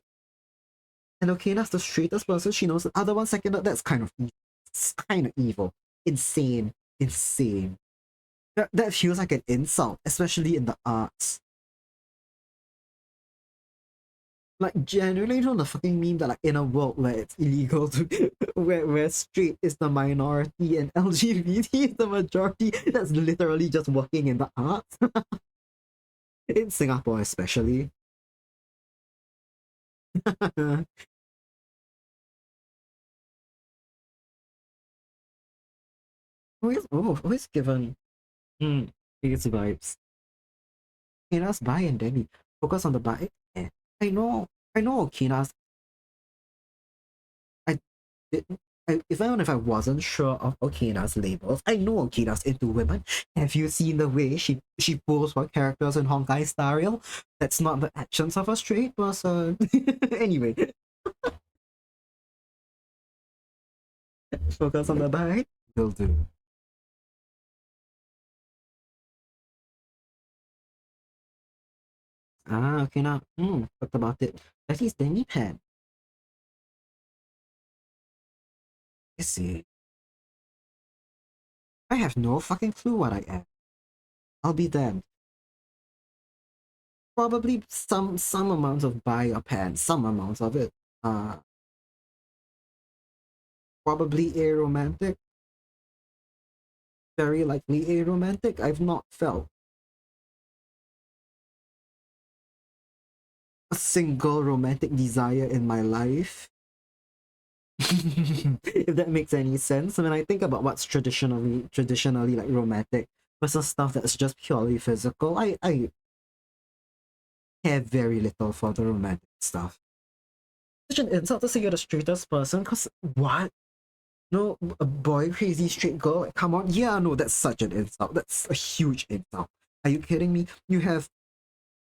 And okay, that's the straightest person she knows. The other one, second, that's kind of evil. It's kind of evil. Insane. Insane. That feels like an insult, especially in the arts. Like generally, you know the fucking meme that like in a world where it's illegal to where straight is the minority and LGBT is the majority, that's literally just working in the arts. In Singapore especially. Always given these vibes. Okina's buy and then we focus on the buy. Eh, I know Okina's I didn't even if I wasn't sure of Okina's labels, I know Okina's into women. Have you seen the way she pulls for characters in Honkai Star Rail? That's not the actions of a straight person. Anyway, focus on the buy. Will do. Ah, okay now. What about it? At least Danny Pan. I see. I have no fucking clue what I am. I'll be damned. Probably some amount of buy or pan, some amounts of it. Uh Probably aromantic. Very likely aromantic. I've not felt a single romantic desire in my life. If that makes any sense. When I think about what's traditionally like romantic versus stuff that's just purely physical, I care very little for the romantic stuff. Such an insult to say you're the straightest person, cause what? No, a boy crazy straight girl? Like, come on. Yeah, no, that's such an insult. That's a huge insult. Are you kidding me? You have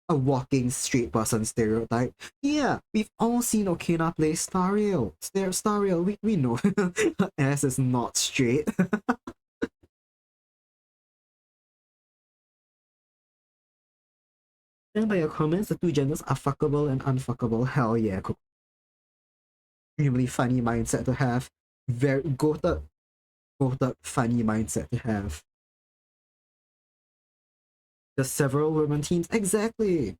a walking straight person stereotype. Yeah, we've all seen Okina play Stariel. Stariel, we know her ass is not straight. And by your comments, the two genders are fuckable and unfuckable. Hell yeah, extremely funny mindset to have. Very goated funny mindset to have. There's several women teams. Exactly.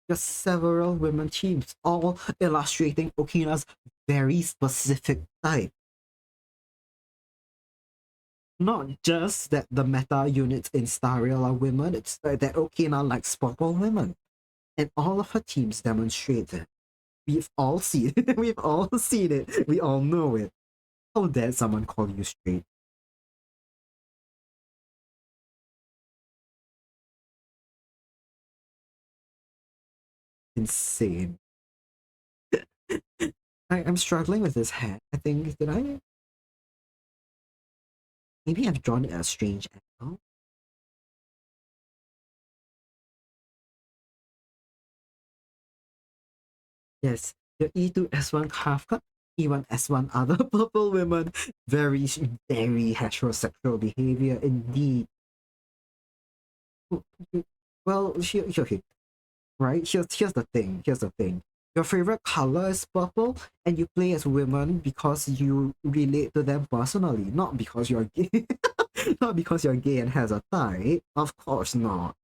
There's several women teams, all illustrating Okina's very specific type. Not just that the meta units in Stariel are women, it's that Okina likes purple women. And all of her teams demonstrate that. We've all seen it. We've all seen it. We all know it. How dare someone call you straight? insane. I'm struggling with this hat. I think, did I? Maybe I've drawn it at a strange angle. Yes, your E2S1 Kafka, E1S1 other purple women. Very, very heterosexual behavior indeed. Well, okay, right? Here's the thing. Here's the thing. Your favorite color is purple, and you play as women because you relate to them personally, not because you're gay. Not because you're gay and has a thigh. Of course not.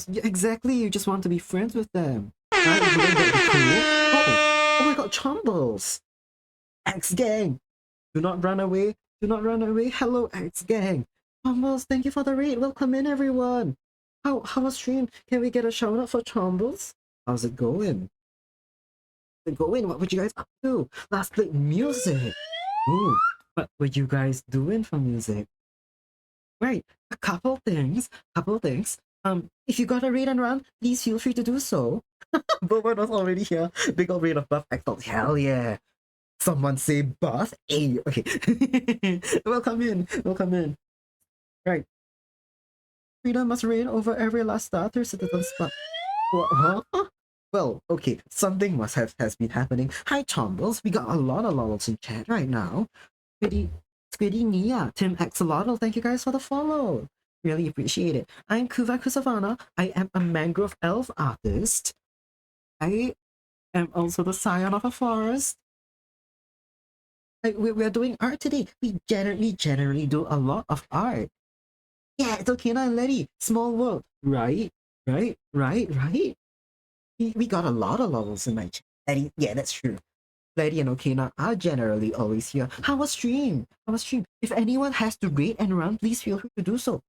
Exactly, you just want to be friends with them. Right? Wouldn't that be cool? Oh my god, Chumbles! X Gang! Do not run away! Do not run away! Hello, X Gang! Chumbles, thank you for the raid! Welcome in, everyone! How was stream? Can we get a shout out for Chumbles? How's it going? How's it going? What were you guys up to? Last played music! Ooh, what were you guys doing for music? Right, a couple things. If you got a raid and run, please feel free to do so. Bowman was already here. Big old raid of buff Axel. Hell yeah. Someone say buff. Hey, okay. Welcome in. Welcome in. Right. Freedom must reign over every last starter citizen spot. What, huh? Well, okay, something must have has been happening. Hi, Chombles. We got a lot of lols in chat right now. Squiddy Nia, Tim Axolotl, thank you guys for the follow. Really appreciate it. I'm Kuva Kusavana. I am a mangrove elf artist. I am also the scion of a forest. We're doing art today. We generally do a lot of art. Yeah, it's okay now, Letty. Small world. Right? Right? We got a lot of levels in my chat. Letty, yeah, that's true. Letty and Okina are generally always here. How was stream? If anyone has to raid and run, please feel free to do so.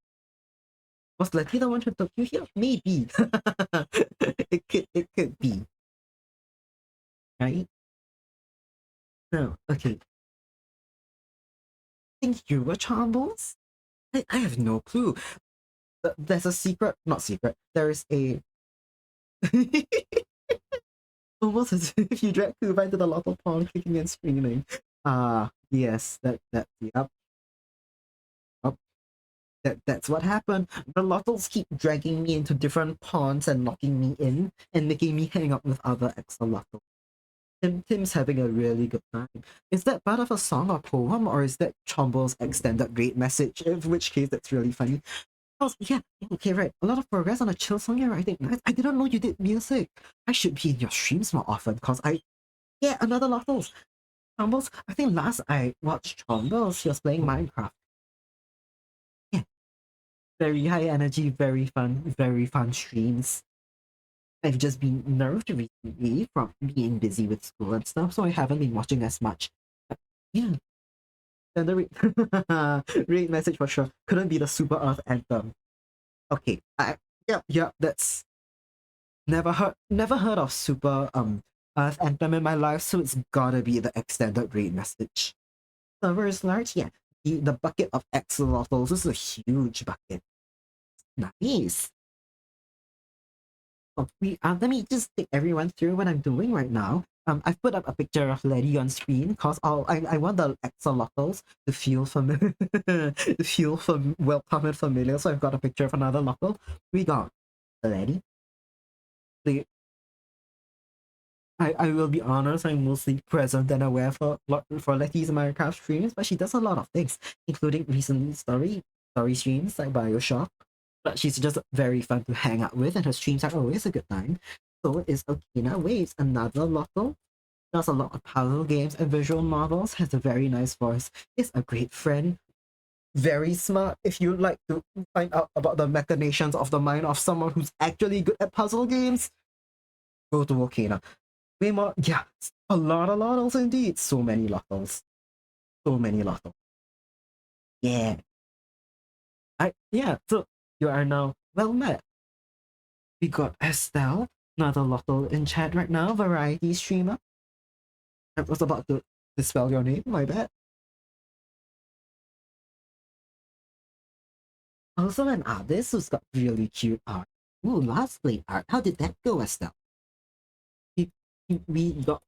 Was Letty the one who took you here? Maybe. it could be. Right? No, okay. Think you were Chombles? I have no clue. There's a secret, not secret. There is a almost as if you drag Kuba into the lotto pond, kicking and screaming. Yes, yep. Oh, that's what happened. The lottles keep dragging me into different ponds and locking me in and making me hang out with other axolotls. Tim's having a really good time. Is that part of a song or poem, or is that Chomble's extended raid message? In which case, that's really funny. Oh, yeah, okay, right. A lot of progress on a chill song you're writing. Nice. I didn't know you did music. I should be in your streams more often, because yeah, another Lottles. Chombles, I think last I watched Chombles, he was playing Minecraft. Yeah, very high energy, very fun streams. I've just been nerfed recently from being busy with school and stuff, so I haven't been watching as much. But yeah. Then the read message for sure. Couldn't be the Super Earth anthem. Okay, yeah, that's never heard of Super Earth anthem in my life, so it's gotta be the extended raid message. Server is large, yeah. The bucket of axolotls is a huge bucket. Nice. Let me just take everyone through what I'm doing right now. I've put up a picture of Letty on screen because I want the axolotls to feel familiar, to feel welcome and familiar. So I've got a picture of another lotl. We got Letty. I will be honest, I'm mostly present and aware for Letty's Minecraft streams, but she does a lot of things, including recent story streams like Bioshock. But she's just very fun to hang out with, and her streams are always a good time. So is Okina Waves, another Lotto. Does a lot of puzzle games and visual novels, has a very nice voice, is a great friend, very smart. If you like to find out about the machinations of the mind of someone who's actually good at puzzle games, go to Okina. Way more, yeah, a lot of Lottles indeed. So many Lottles. Yeah. So you are now well met. We got Estelle, another Lotto in chat right now, variety streamer. I was about to spell your name, my bad. Also an artist who's got really cute art. Ooh, last play art. How did that go, Estelle? We, we got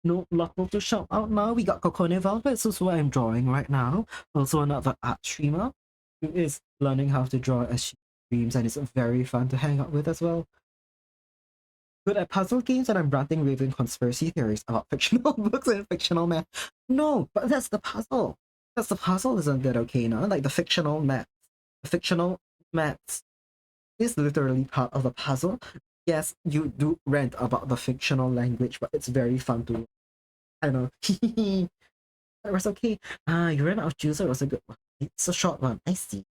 no Lotto to shout out now. We got Coconut Velvet, so what I'm drawing right now. Also another art streamer who is learning how to draw as she streams, and it's very fun to hang out with as well. Good at puzzle games, and I'm ranting raving conspiracy theories about fictional books and fictional math. No, but that's the puzzle. That's the puzzle, isn't that okay now? Like the fictional math. The fictional maths is literally part of the puzzle. Yes, you do rant about the fictional language, but it's very fun to, I know. It was okay. Ah, you ran out of juice, so it was a good one. It's a short one. I see.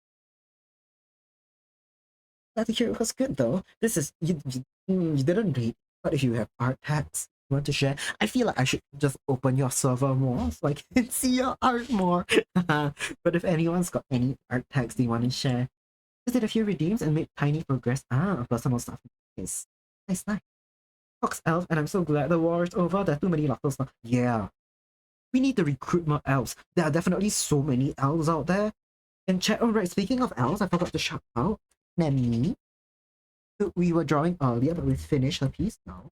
Glad to hear it was good though. This is you didn't read, but if you have art tags you want to share, I feel like I should just open your server more so I can see your art more. But if anyone's got any art tags they want to share, just did a few redeems and made tiny progress. Ah, personal stuff. Nice, nice. Fox elf, and I'm so glad the war is over. There are too many locals now. Yeah, we need to recruit more elves. There are definitely so many elves out there. And chat, oh right, speaking of elves, I forgot to shout out Nemi. We were drawing earlier, but we finished her piece now.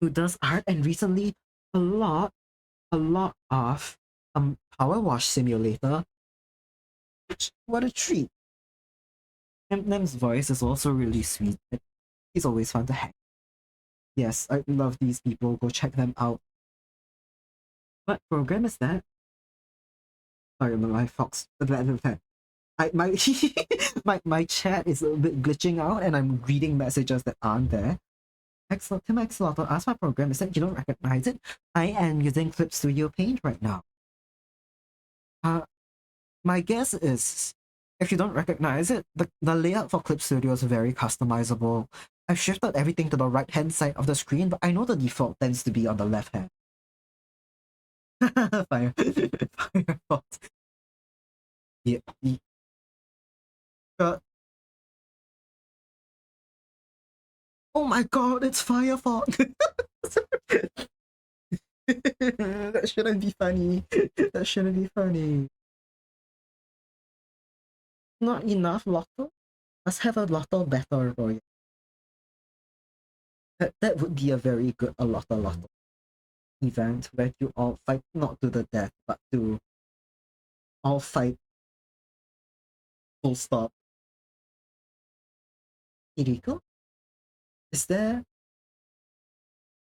Who does art and recently a lot of Power Wash Simulator. What a treat. Nem's voice is also really sweet. He's always fun to hang. Yes, I love these people. Go check them out. What program is that? Sorry, my fox. I my my chat is a bit glitching out, and I'm reading messages that aren't there. Excellent. Tim Axolotl asked my program is that you don't recognize it. I am using Clip Studio Paint right now. Uh, my guess is if you don't recognize it, the layout for Clip Studio is very customizable. I've shifted everything to the right hand side of the screen, but I know the default tends to be on the left hand. Firefox. Yeah. Uh, oh my god, it's Firefox! That shouldn't be funny. That shouldn't be funny. Not enough Lotto? Let's have a Lotto battle royale. That would be a very good a Lotto event where you all fight not to the death, but to all fight full stop. Iriko? Is there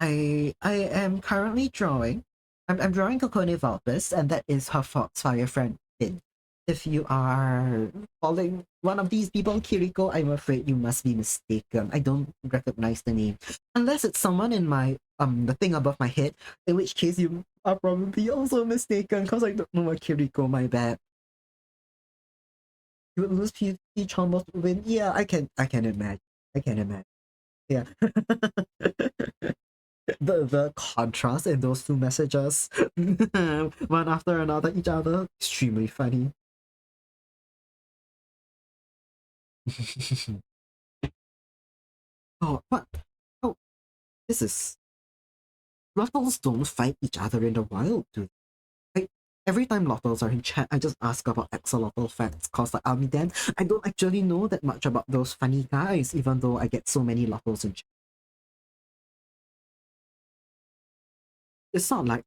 I am currently drawing. I'm drawing Kokone Valpes, and that is her Foxfire friend Finn. If you are following one of these people, Kiriko, I'm afraid you must be mistaken. I don't recognize the name. Unless it's someone in my the thing above my head, in which case you are probably also mistaken, because I don't know what Kiriko, my bad. You would lose PvP almost win. Yeah, I can imagine. I can imagine. Yeah. The contrast in those two messages, one after another, each other, extremely funny. Oh, what? Oh, this is Lottles don't fight each other in the wild, do they? Every time Lottles are in chat, I just ask about axolotl facts, cause like then I don't actually know that much about those funny guys, even though I get so many Lottles in chat. It's not like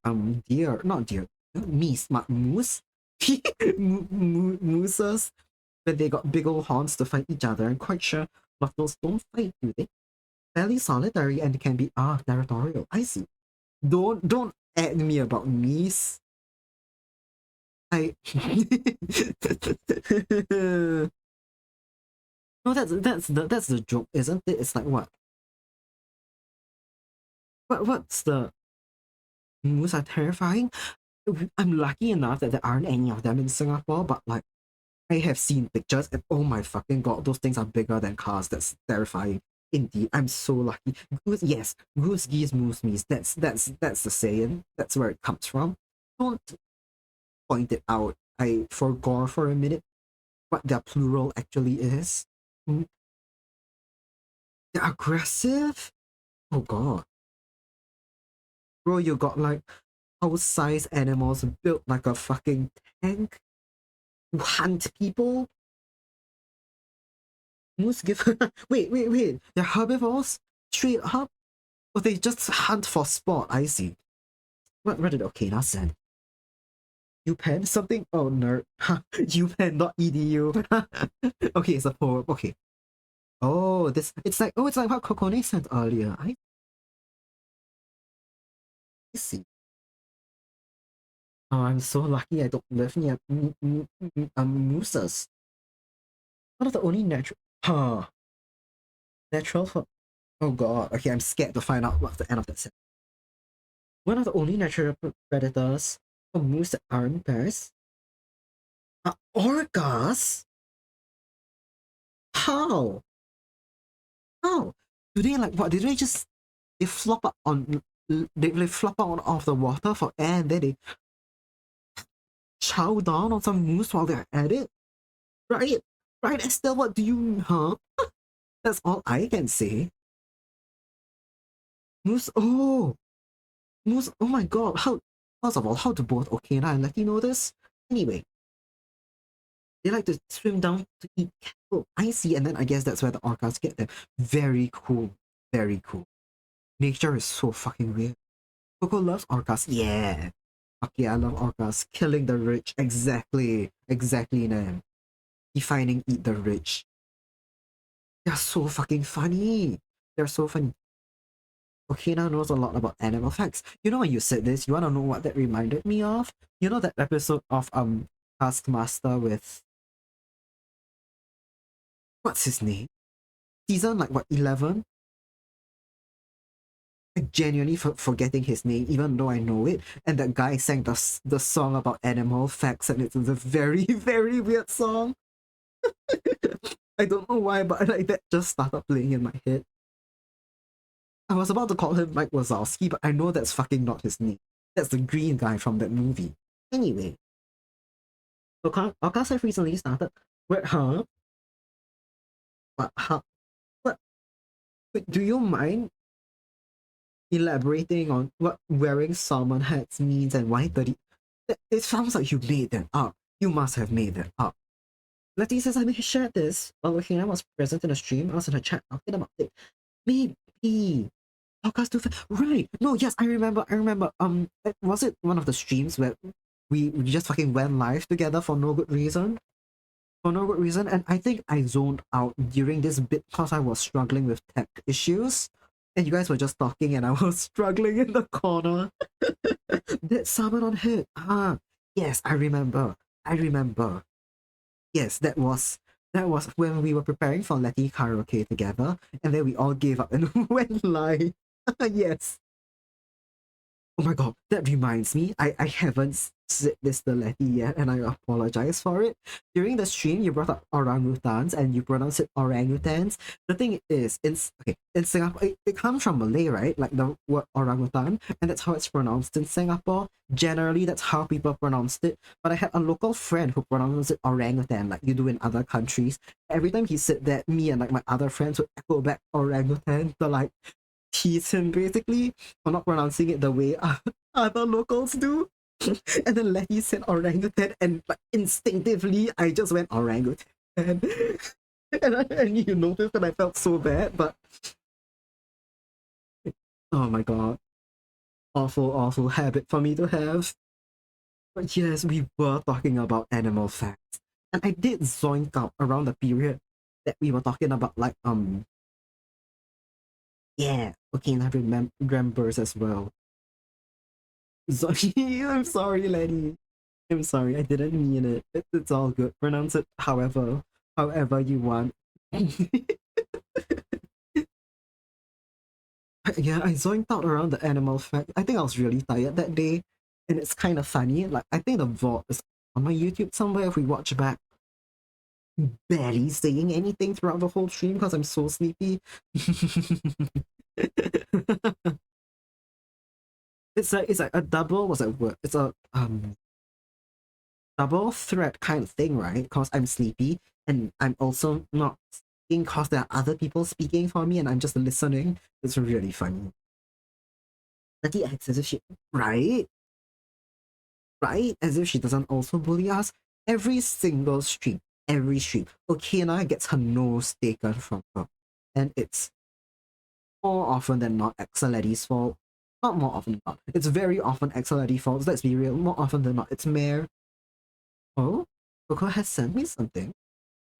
deer, not deer, moose, mooses, when they got big old horns to fight each other. I'm quite sure Lottles don't fight, do they? Fairly solitary and can be territorial. I see. Don't add me about meese. I no, that's the joke, isn't it? It's like what's the moose are terrifying? I'm lucky enough that there aren't any of them in Singapore, but like I have seen pictures and oh my fucking god, those things are bigger than cars. That's terrifying. Indeed, I'm so lucky. Goose, yes, goose, geese, moose, meese. That's the saying. That's where it comes from. Don't point it out. I forgot for a minute what their plural actually is. Mm, they're aggressive. Oh god, bro, you got like house-sized animals built like a fucking tank who hunt people. Moose give wait. They're herbivores? Straight up? Or they just hunt for sport, I see. What did Okina send? UPenn? Something? Oh nerd. UPenn, not EDU. Okay, it's a poem. Okay. Oh, this it's like what Kokone sent earlier. I see. Oh, I'm so lucky I don't live near mooses. One of the only natural for oh god. Okay, I'm scared to find out what's the end of that sentence. One of the only natural predators for moose that aren't bears are orcas. How? How? Do they like what? Did they just they flop up on they flop out of the water for air and then they chow down on some moose while they're at it? Right? Right, Estelle, what do you huh? That's all I can say. Moose Moose oh my god, how first of all, how do both Okina and Letty know this? Anyway, they like to swim down to eat cattle. I see, and then I guess that's where the orcas get them. Very cool. Very cool. Nature is so fucking weird. Coco loves orcas. Yeah. Fuck yeah, I love orcas. Killing the rich. Exactly. Exactly, man. Defining eat the rich. They're so fucking funny. They're so funny. Okina knows a lot about animal facts. You know when you said this, you wanna know what that reminded me of? You know that episode of Taskmaster with what's his name? Season like what 11? I genuinely forgetting his name, even though I know it. And that guy sang the song about animal facts, and it's a very very weird song. I don't know why, but like that just started playing in my head. I was about to call him Mike Wazowski, but I know that's fucking not his name. That's the green guy from that movie. Anyway, Ocas have recently started. Wait, huh? What? Huh? What? Wait, do you mind elaborating on what wearing salmon hats means and why 30? It sounds like you made that up. You must have made that up. Letty says I may have shared this while Wakina was present in the stream. I was in a chat talking about it. Maybe. Podcast too right. No, yes, I remember. Was it one of the streams where we just fucking went live together for no good reason? For no good reason, and I think I zoned out during this bit because I was struggling with tech issues, and you guys were just talking, and I was struggling in the corner. That salmon on head. Ah, yes, I remember. I remember. Yes, that was when we were preparing for Letty karaoke together, and then we all gave up and went live. Yes. Oh my god, that reminds me, I haven't said this to Letty yet, and I apologize for it. During the stream, you brought up orangutans and you pronounce it orangutans. The thing is, in Singapore, it comes from Malay, right? Like the word orangutan, and that's how it's pronounced in Singapore. Generally, that's how people pronounced it. But I had a local friend who pronounced it orangutan, like you do in other countries. Every time he said that, me and like my other friends would echo back orangutan to like tease him basically for not pronouncing it the way other locals do. And then Letty said orangutan, and like instinctively I just went orangutan. And you noticed that I felt so bad, but oh my god, awful habit for me to have. But yes, we were talking about animal facts, and I did zoink out around the period that we were talking about like yeah, okay, and I remembers as well. Sorry, I'm sorry, Lenny. I'm sorry, I didn't mean it. It's all good. Pronounce it however you want. Yeah, I zonked out around the animal fact. I think I was really tired that day, and it's kind of funny. Like I think the VOD is on my YouTube somewhere. If we watch back, barely saying anything throughout the whole stream because I'm so sleepy. It's like a double. What's that word? It's a double threat kind of thing, right? Because I'm sleepy and I'm also not speaking because there are other people speaking for me and I'm just listening. It's really funny. Letty acts as if she, right? Right? As if she doesn't also bully us. Every single stream, every stream, Okina gets her nose taken from her. And it's more often than not Exceledi's fault. Not more often than not. It's very often Exceledi's fault. Let's be real. More often than not, it's Mare. Oh, Coco has sent me something.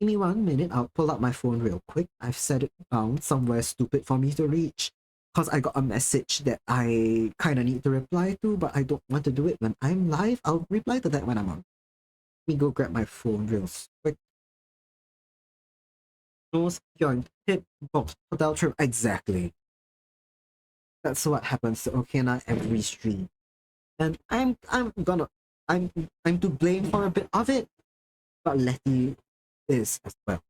Give me 1 minute. I'll pull out my phone real quick. I've set it down somewhere stupid for me to reach. Because I got a message that I kind of need to reply to, but I don't want to do it when I'm live. I'll reply to that when I'm on. Let me go grab my phone real quick. Nose, yoink, hit, box, hotel trip. Exactly. That's what happens to Okina every stream. And I'm to blame for a bit of it, but Letty is as well.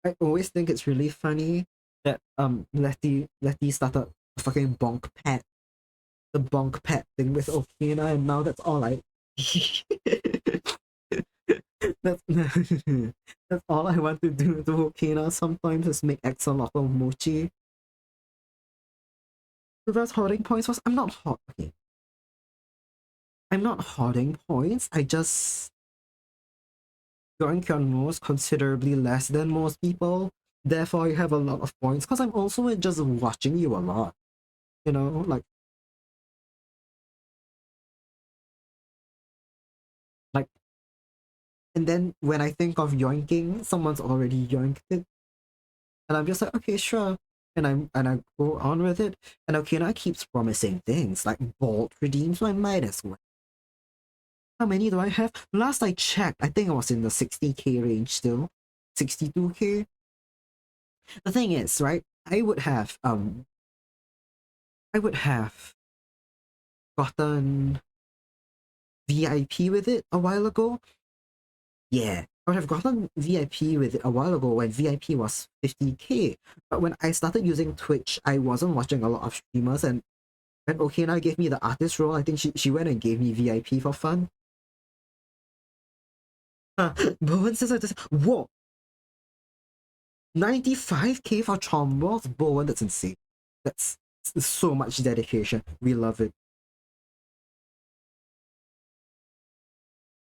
I always think it's really funny that Letty started a fucking the bonk pet thing with Okina, and now that's all I that's that's all I want to do to Okina sometimes is make axolotl mochi. Reverse hoarding points was I'm not hot okay. I'm not hoarding points, I just rank your nose considerably less than most people. Therefore, you have a lot of points because I'm also just watching you a lot. You know, like, and then when I think of yoinking, someone's already yoinked it, and I'm just like, okay, sure, and I go on with it. And Okina keeps promising things like bolt redeems, so I might as well. How many do I have? Last I checked, I think I was in the 60k range still, 62k. The thing is, right? I would have gotten VIP with it a while ago. Yeah, I would have gotten VIP with it a while ago when VIP was 50k. But when I started using Twitch, I wasn't watching a lot of streamers, and when Okina gave me the artist role, I think she went and gave me VIP for fun. Bowen says, whoa, 95k for Chombox? Bowen, that's insane. That's so much dedication. We love it.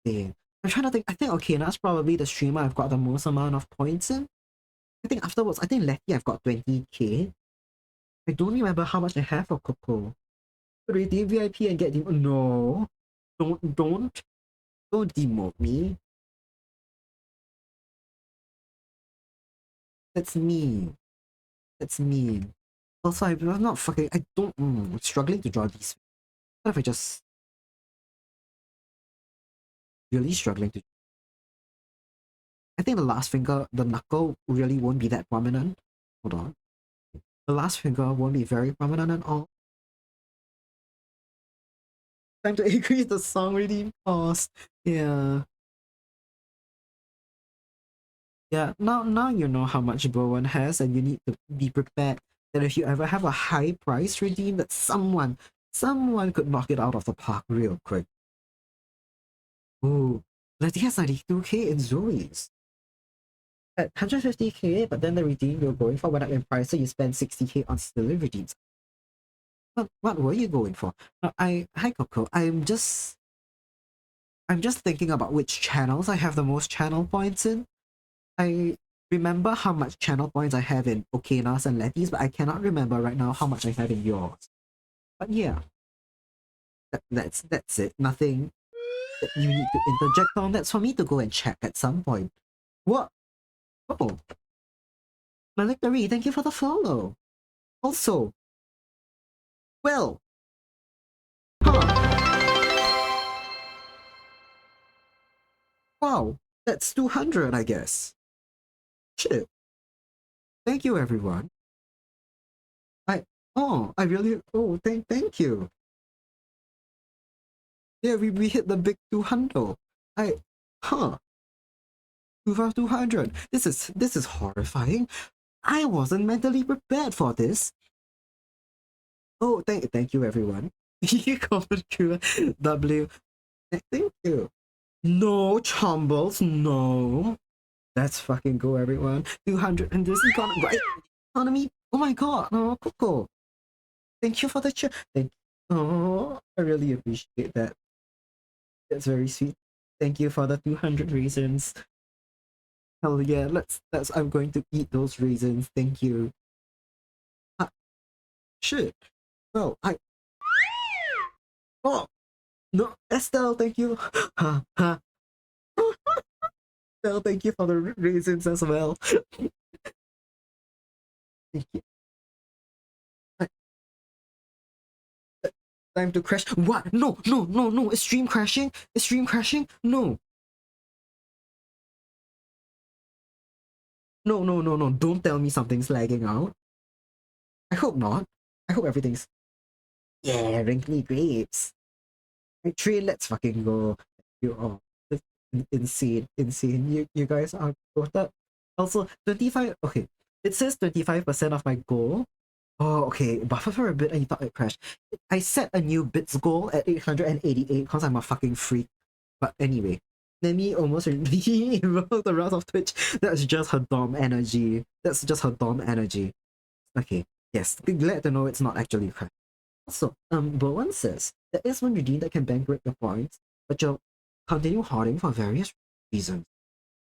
Dang. I'm trying to think. I think Okina's probably the streamer I've got the most amount of points in. I think afterwards, I think Letty I've got 20k. I don't remember how much I have for Coco. Redeem VIP and get him. No. Don't demote me. That's mean. That's mean. Also, I'm not fucking. I don't. Struggling to draw these. What if I just. Really struggling to. I think the last finger, the knuckle, really won't be that prominent. Hold on. The last finger won't be very prominent at all. Time to increase the song redeem cost. Yeah. Yeah, now you know how much Bowen has, and you need to be prepared that if you ever have a high price redeem, that someone could knock it out of the park real quick. Ooh, Letty has 92k in Zoe's. At 150k, but then the redeem you're going for went up in price, so you spend 60k on silly redeems. What were you going for? Hi Coco, I'm just thinking about which channels I have the most channel points in. I remember how much channel points I have in Okina's and Letty's, but I cannot remember right now how much I have in yours. But yeah, that's it. Nothing that you need to interject on. That's for me to go and check at some point. What? Oh, Malikari, thank you for the follow. Also, well, huh? Wow, that's 200, I guess. Shit. Thank you, everyone. I really, thank you. Yeah, we hit the big 200. Huh. 200. This is horrifying. I wasn't mentally prepared for this. Oh, thank you, everyone. You comment W. Thank you. No chumbles, no. Let's fucking go, everyone. 200, and this is gonna right economy. Oh my god, no, Coco. Thank you for the chat. Oh, I really appreciate that. That's very sweet. Thank you for the 200 raisins. Hell yeah, let's I'm going to eat those raisins. Thank you. Ah, shit. Well, I oh no, Estelle, thank you. Ha ha. Estelle, thank you for the raisins as well. Thank you. I- Time to crash. What? No, no, no, no. Is stream crashing? Is stream crashing? No. No, no, no, no. Don't tell me something's lagging out. I hope not. I hope everything's. Yeah, wrinkly grapes. Right, Train, let's fucking go. You are insane, insane. You guys are quoted. Also, 25. Okay, it says 25% of my goal. Oh, okay. Buffer for a bit and you thought it crashed. I set a new bits goal at 888 because I'm a fucking freak. But anyway, Nemi almost revealed the wrath of Twitch. That's just her Dom energy. That's just her Dom energy. Okay, yes. Glad to know it's not actually crashed. Also, Bowen says there is one redeem that can bankrupt your points, but you'll continue hoarding for various reasons.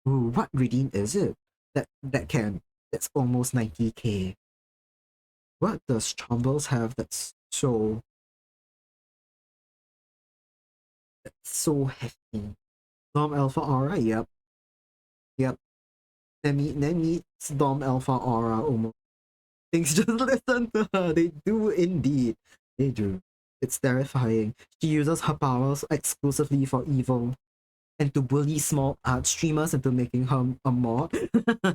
Ooh, what redeem is it? That's almost 90k. What does Chombles have that's so hefty? Dom Alpha Aura, yep. Yep. That meets Dom Alpha Aura almost. Things just listen to her. They do indeed. They do. It's terrifying. She uses her powers exclusively for evil and to bully small art streamers into making her a mod.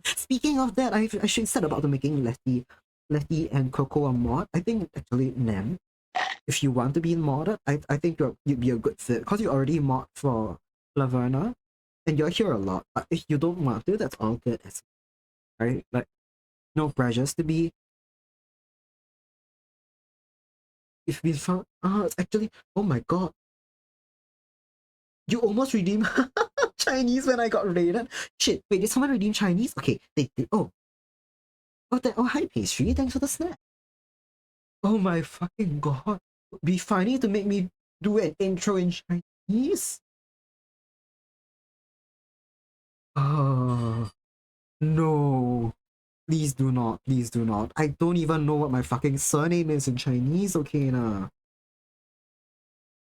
Speaking of that, I should said about the making Letty and Coco a mod. I think actually Nem, if you want to be modded, I think you'd be a good fit because you already mod for Laverna and you're here a lot. But if you don't want to, that's all good as well, right? Like no pressures to be. If we found it's actually oh my god. You almost redeemed Chinese when I got raided. Shit, wait, did someone redeem Chinese? Okay, they did. Oh, hi pastry, thanks for the snack. Oh my fucking god. Be funny to make me do an intro in Chinese? Oh, no. Please do not. Please do not. I don't even know what my fucking surname is in Chinese, okay nah.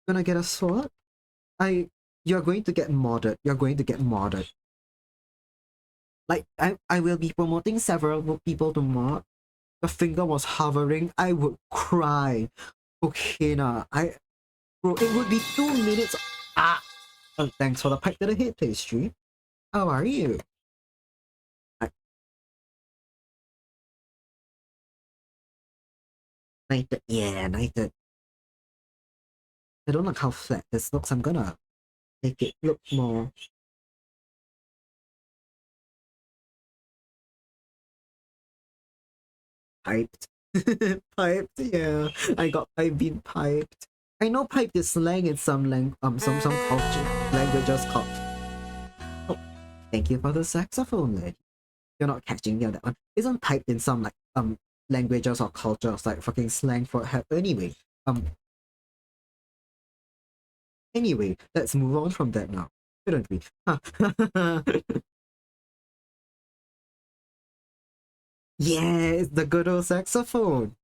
Gonna get a sword? You're going to get modded. You're going to get modded. Like, I will be promoting several people to mod. The finger was hovering. I would cry. Okay nah. Bro, it would be 2 minutes. Ah! Oh, thanks for the pipe to the head pastry. How are you? I, Knighted. Yeah, knighted. I don't like how flat this looks. I'm gonna make it look more piped. Piped, yeah. I've been piped. I know piped is slang in some culture languages called. Oh, thank you for the saxophone, lady. You're not catching me on that one. Isn't piped in some like languages or cultures like fucking slang for help anyway. Um anyway, let's move on from that now. Shouldn't we? Yeah, it's the good old saxophone.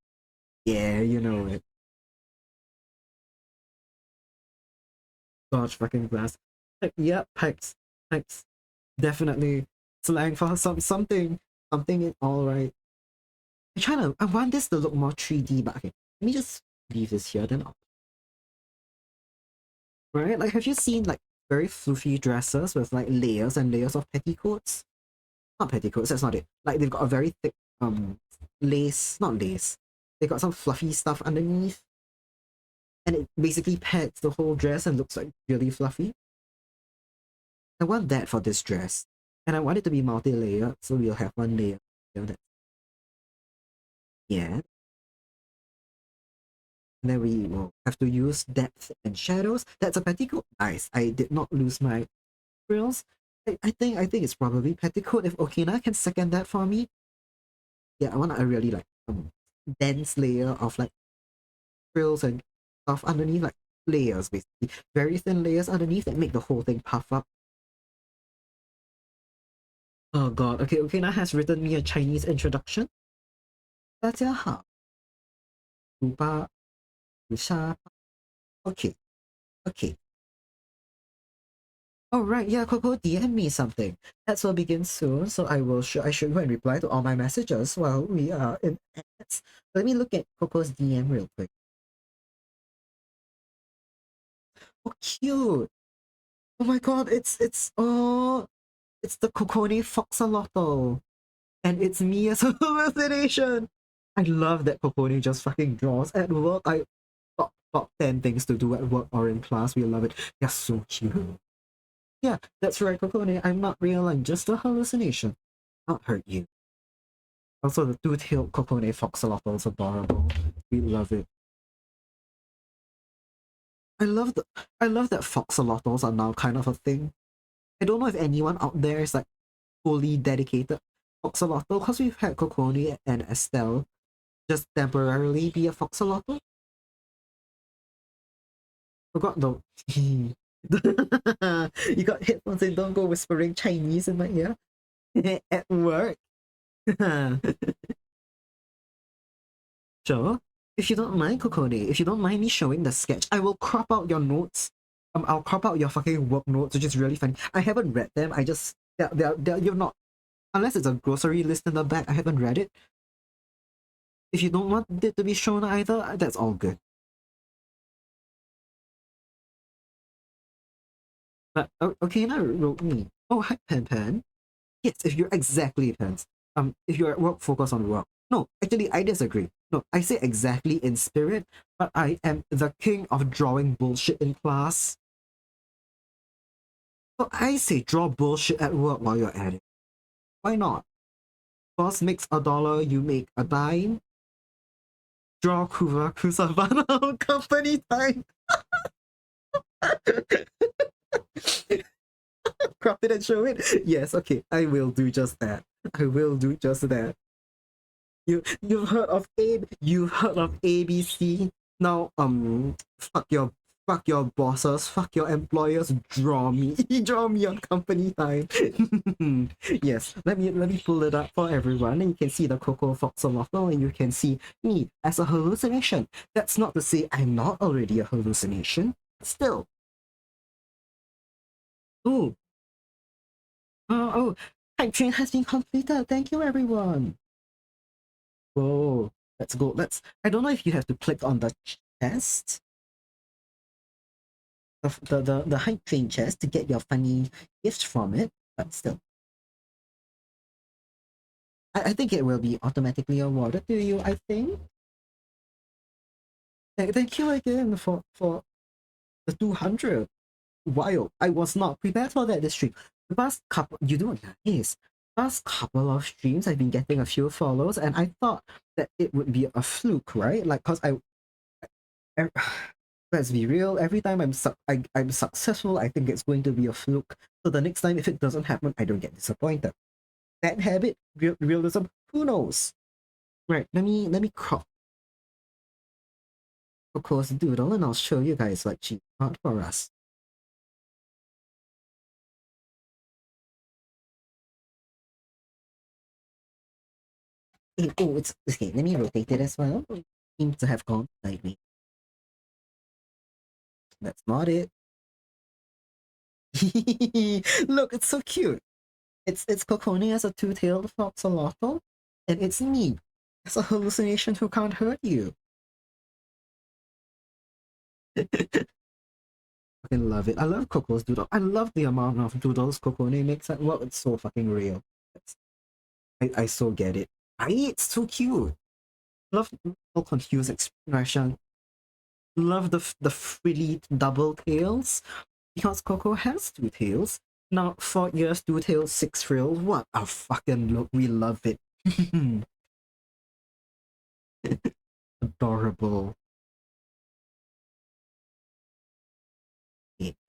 Yeah, you know it. Gosh, fucking blast. Like, yeah, pipes. Pipes. Definitely slang for something in all right. I want this to look more 3D, but okay. Let me just leave this here then right? Like have you seen like very floofy dresses with like layers and layers of petticoats? Not petticoats, that's not it. Like they've got a very thick lace, not lace. They got some fluffy stuff underneath. And it basically pads the whole dress and looks like really fluffy. I want that for this dress. And I want it to be multi-layered, so we'll have one layer. Yeah. And then we will have to use depth and shadows. That's a petticoat. Nice. I did not lose my frills. I think it's probably petticoat. If Okina can second that for me. Yeah, I want a really like dense layer of like frills and stuff underneath, like layers basically. Very thin layers underneath that make the whole thing puff up. Oh god, okay, Ukena has written me a Chinese introduction. 大家好，鲁巴鲁沙 Okay, okay. Oh right, yeah, Coco DM me something. That's will begin soon, so I should go and reply to all my messages while we are in ads. Let me look at Coco's DM real quick. Oh cute! Oh my god, it's the Cocone Foxalotto. And it's me as a hallucination. I love that Cocone just fucking draws at work. I top 10 things to do at work or in class. We love it. They're so cute. Yeah, that's right, Cocone. I'm not real. I'm just a hallucination. Not hurt you. Also, the two-tailed Cocone Foxalotl is adorable. We love it. I love the I love that Foxalotls are now kind of a thing. I don't know if anyone out there is like fully dedicated Foxalotl because we've had Cocone and Estelle just temporarily be a Foxalotl. Forgot the you got headphones and don't go whispering Chinese in my ear at work. Sure. If you don't mind, Kokone, if you don't mind me showing the sketch, I will crop out your notes. I'll crop out your fucking work notes, which is really funny. I haven't read them. I just you're not unless it's a grocery list in the back. I haven't read it. If you don't want it to be shown either, that's all good. But okay, now wrote me. Oh, hi, Pen Pen. Yes, if you're exactly Pens. If you're at work, focus on work. No, actually, I disagree. No, I say exactly in spirit, but I am the king of drawing bullshit in class. So I say draw bullshit at work while you're at it. Why not? Boss makes $1, you make a dime. Draw Kuva Kusavana company time. Crop it and show it. Yes, okay, I will do just that. I will do just that. You've heard of ABC. Now fuck your bosses, fuck your employers, draw me. Draw me on company time. Yes, let me pull it up for everyone and you can see the Coco Foxalotl and you can see me as a hallucination. That's not to say I'm not already a hallucination. Still. Ooh. Oh, hype train has been completed. Thank you everyone. Whoa, let's go. I don't know if you have to click on the chest, the hype train chest to get your funny gift from it, but still. I think it will be automatically awarded to you, I think. Thank you again for the 200. Wow, I was not prepared for that this stream. The past couple, you do nice. Past couple of streams, I've been getting a few follows, and I thought that it would be a fluke, right? Like, cause I let's be real. Every time I'm successful, I think it's going to be a fluke. So the next time, if it doesn't happen, I don't get disappointed. That habit, realism, who knows? Right. Let me crop Coco's doodle, and I'll show you guys what she got for us. Oh, it's okay. Let me rotate it as well. Seems to have gone sideways. That's not it. Look, it's so cute. It's Cocone as a two-tailed foxolotl, and it's me. It's a hallucination who can't hurt you. I fucking love it. I love Coco's doodle. I love the amount of doodles Cocone makes. Well, it's so fucking real. I so get it. It's so cute. Love the confused expression. Love the frilly double tails. Because Coco has two tails. Now 4 years, two tails, 6 frills. What a fucking look. We love it. Adorable.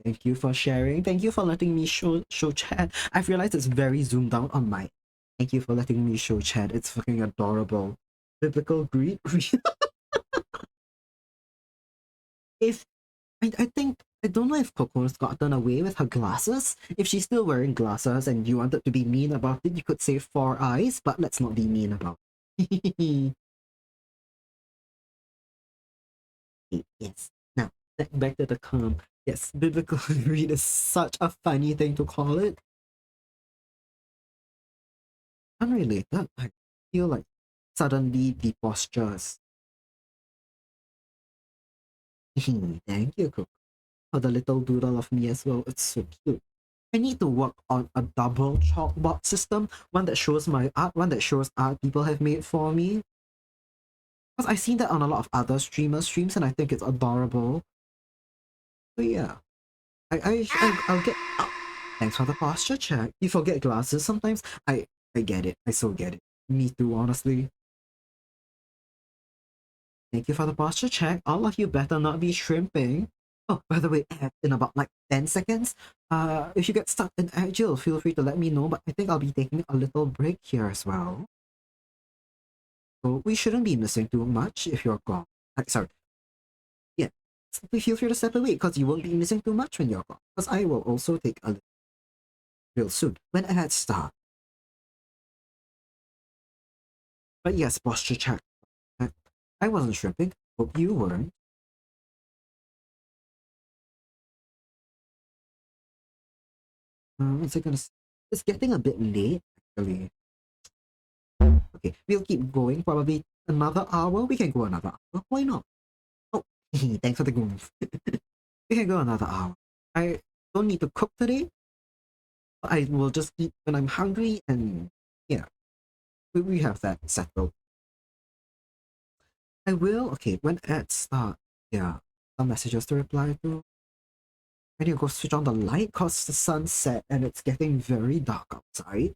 Thank you for sharing. Thank you for letting me show chat. I've realized it's very zoomed out on my. Thank you for letting me show chat. It's fucking adorable. Biblical greed. if I think I don't know if Coco's gotten away with her glasses. If she's still wearing glasses and you wanted to be mean about it, you could say four eyes, but let's not be mean about it. Yes. Now, back to the calm. Yes, biblical read is such a funny thing to call it. Unrelated, I feel like suddenly the postures. Thank you, Coco, for the little doodle of me as well. It's so cute. I need to work on a double chalkboard system, one that shows my art, one that shows art people have made for me. Because I've seen that on a lot of other streamers' streams, and I think it's adorable. So yeah, I'll get. Oh, thanks for the posture check. You forget glasses sometimes. I get it. I so get it. Me too, honestly. Thank you for the posture check. All of you better not be shrimping. Oh, by the way, in about like 10 seconds, if you get stuck in Agile, feel free to let me know, but I think I'll be taking a little break here as well. So we shouldn't be missing too much if you're gone. Sorry. Yeah. Feel free to step away because you won't be missing too much when you're gone. Because I will also take a little real soon when ads start. But yes, posture check. I wasn't shrimping. Hope you weren't. What's it gonna? It's getting a bit late, actually. Okay, we'll keep going. Probably another hour. We can go another hour. Why not? Oh, thanks for the move. We can go another hour. I don't need to cook today. I will just eat when I'm hungry, and yeah, we have that settled. I will. Okay, when ads start, yeah, some messages to reply to. I need to go switch on the light cause the sun set and it's getting very dark outside.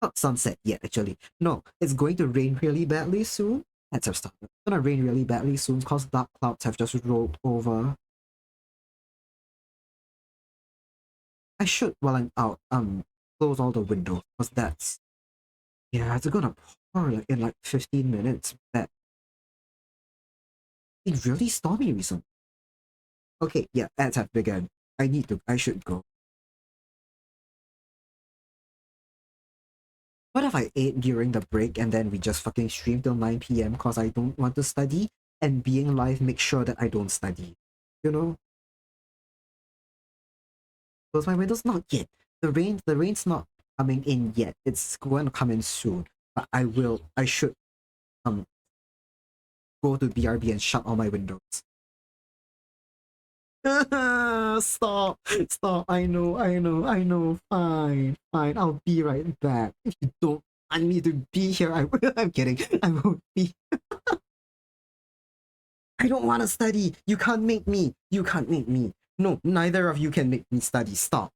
Not sunset yet, actually. No, it's going to rain really badly soon. Let's have started. It's gonna rain really badly soon because dark clouds have just rolled over. I should, while I'm out, close all the windows because that's yeah, it's gonna pour like in like 15 minutes. That it's really stormy recently. Okay, yeah, ads have begun. I should go. What if I ate during the break and then we just fucking stream till 9 p.m. because I don't want to study and being live makes sure that I don't study. You know? Close my windows? Not yet. The rain's not coming in yet. It's going to come in soon. But I should um go to BRB and shut all my windows. Stop. Stop. I know. Fine. I'll be right back. If you don't want me to be here, I will. I'm kidding. I won't be. I don't want to study. You can't make me. You can't make me. No, neither of you can make me study. Stop.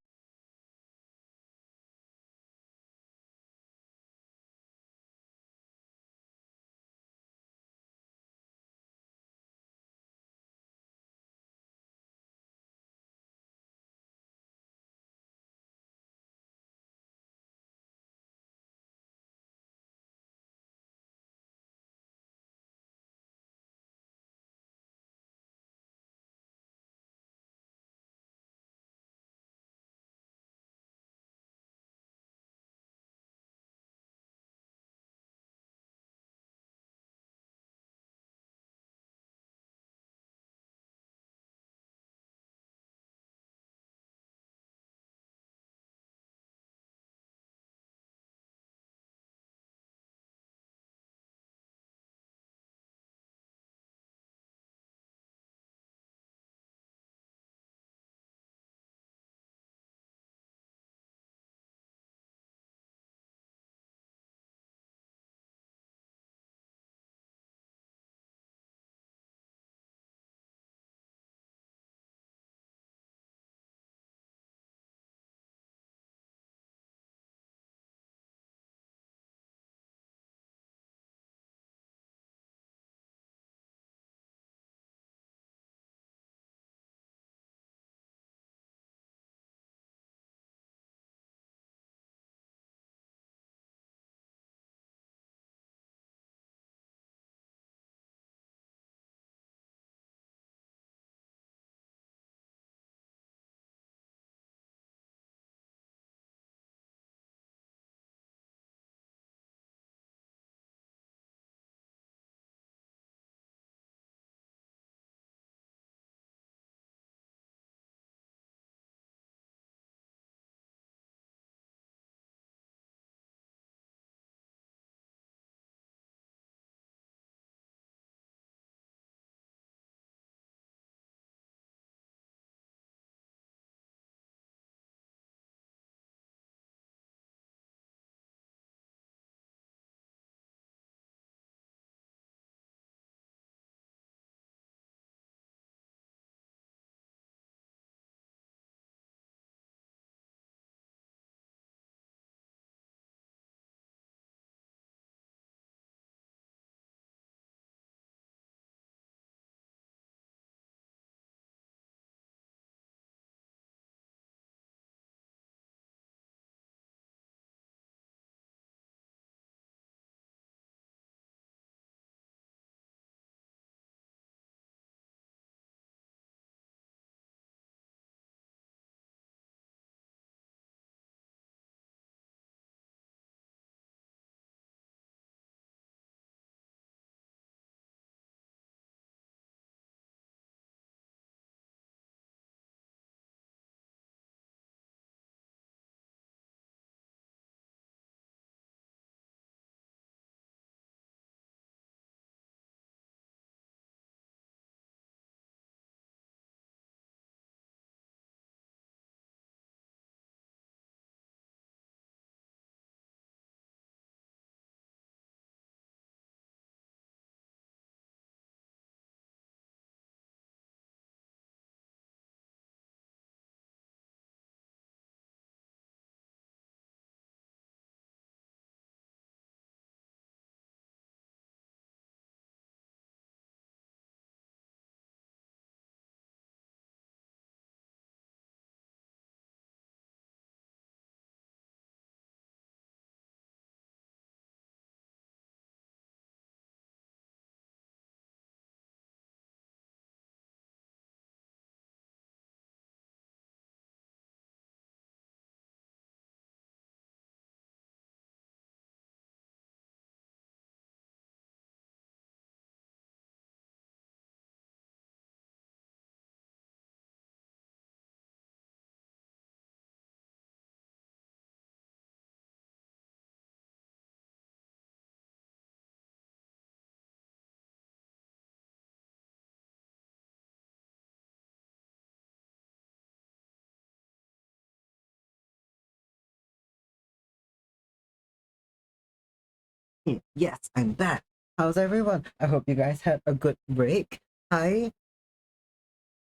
Yes, I'm back. How's everyone? I hope you guys had a good break. I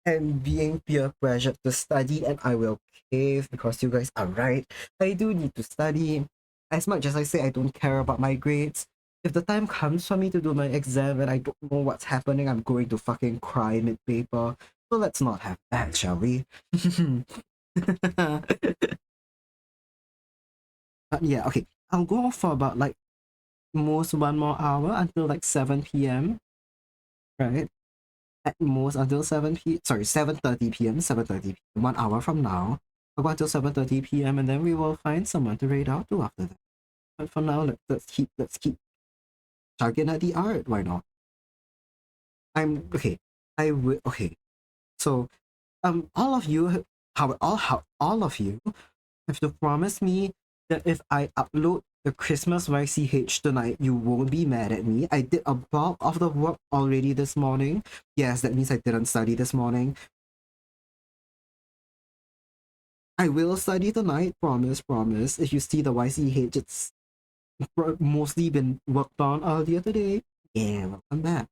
am being peer pressured to study and I will cave because you guys are right. I do need to study. As much as I say I don't care about my grades, if the time comes for me to do my exam and I don't know what's happening, I'm going to fucking cry mid-paper. So let's not have that, shall we? Yeah, okay. I'll go for about like most 1 more hour until like 7 p.m. Right? At most until 7:30 p.m. 7:30 p.m. 1 hour from now. I'll go until 7:30 p.m. and then we will find someone to raid out to after that. But for now, let's keep chugging at the art. Why not? I'm okay. I will okay. So all of you how all of you have to promise me that if I upload the Christmas YCH tonight, you won't be mad at me. I did a bulk of the work already this morning. Yes, that means I didn't study this morning. I will study tonight, promise, promise. If you see the YCH, it's mostly been worked on earlier today. Yeah, welcome back.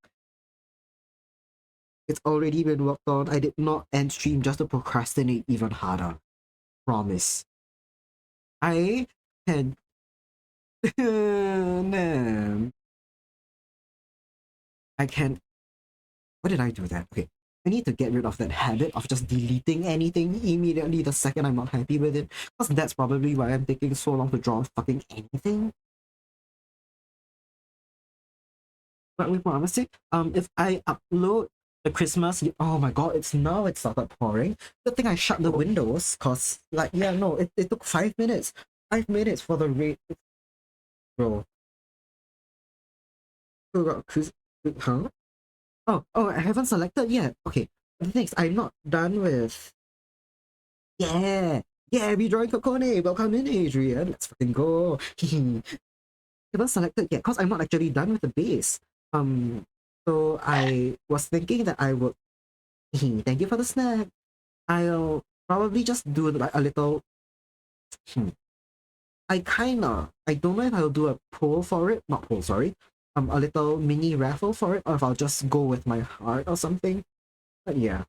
It's already been worked on. I did not end stream just to procrastinate even harder. Promise. I can. Man. I can. Why did I do that? Okay. I need to get rid of that habit of just deleting anything immediately the second I'm not happy with it. Because that's probably why I'm taking so long to draw fucking anything. But we promised it. If I upload the Christmas, oh my god, it started pouring. Good thing I shut the windows, cause like yeah, no, it took 5 minutes. 5 minutes for the raid, bro. Huh? Oh, I haven't selected yet. Okay, next, I'm not done with. Yeah, yeah, we drawing Kokone. Welcome in, Adrian. Let's fucking go. Haven't selected yet, cause I'm not actually done with the base. So I was thinking that I would. Thank you for the snack. I'll probably just do like a little. Hmm, I don't know if I'll do a poll for it. Not poll, sorry. A little mini raffle for it, or if I'll just go with my heart or something. But yeah.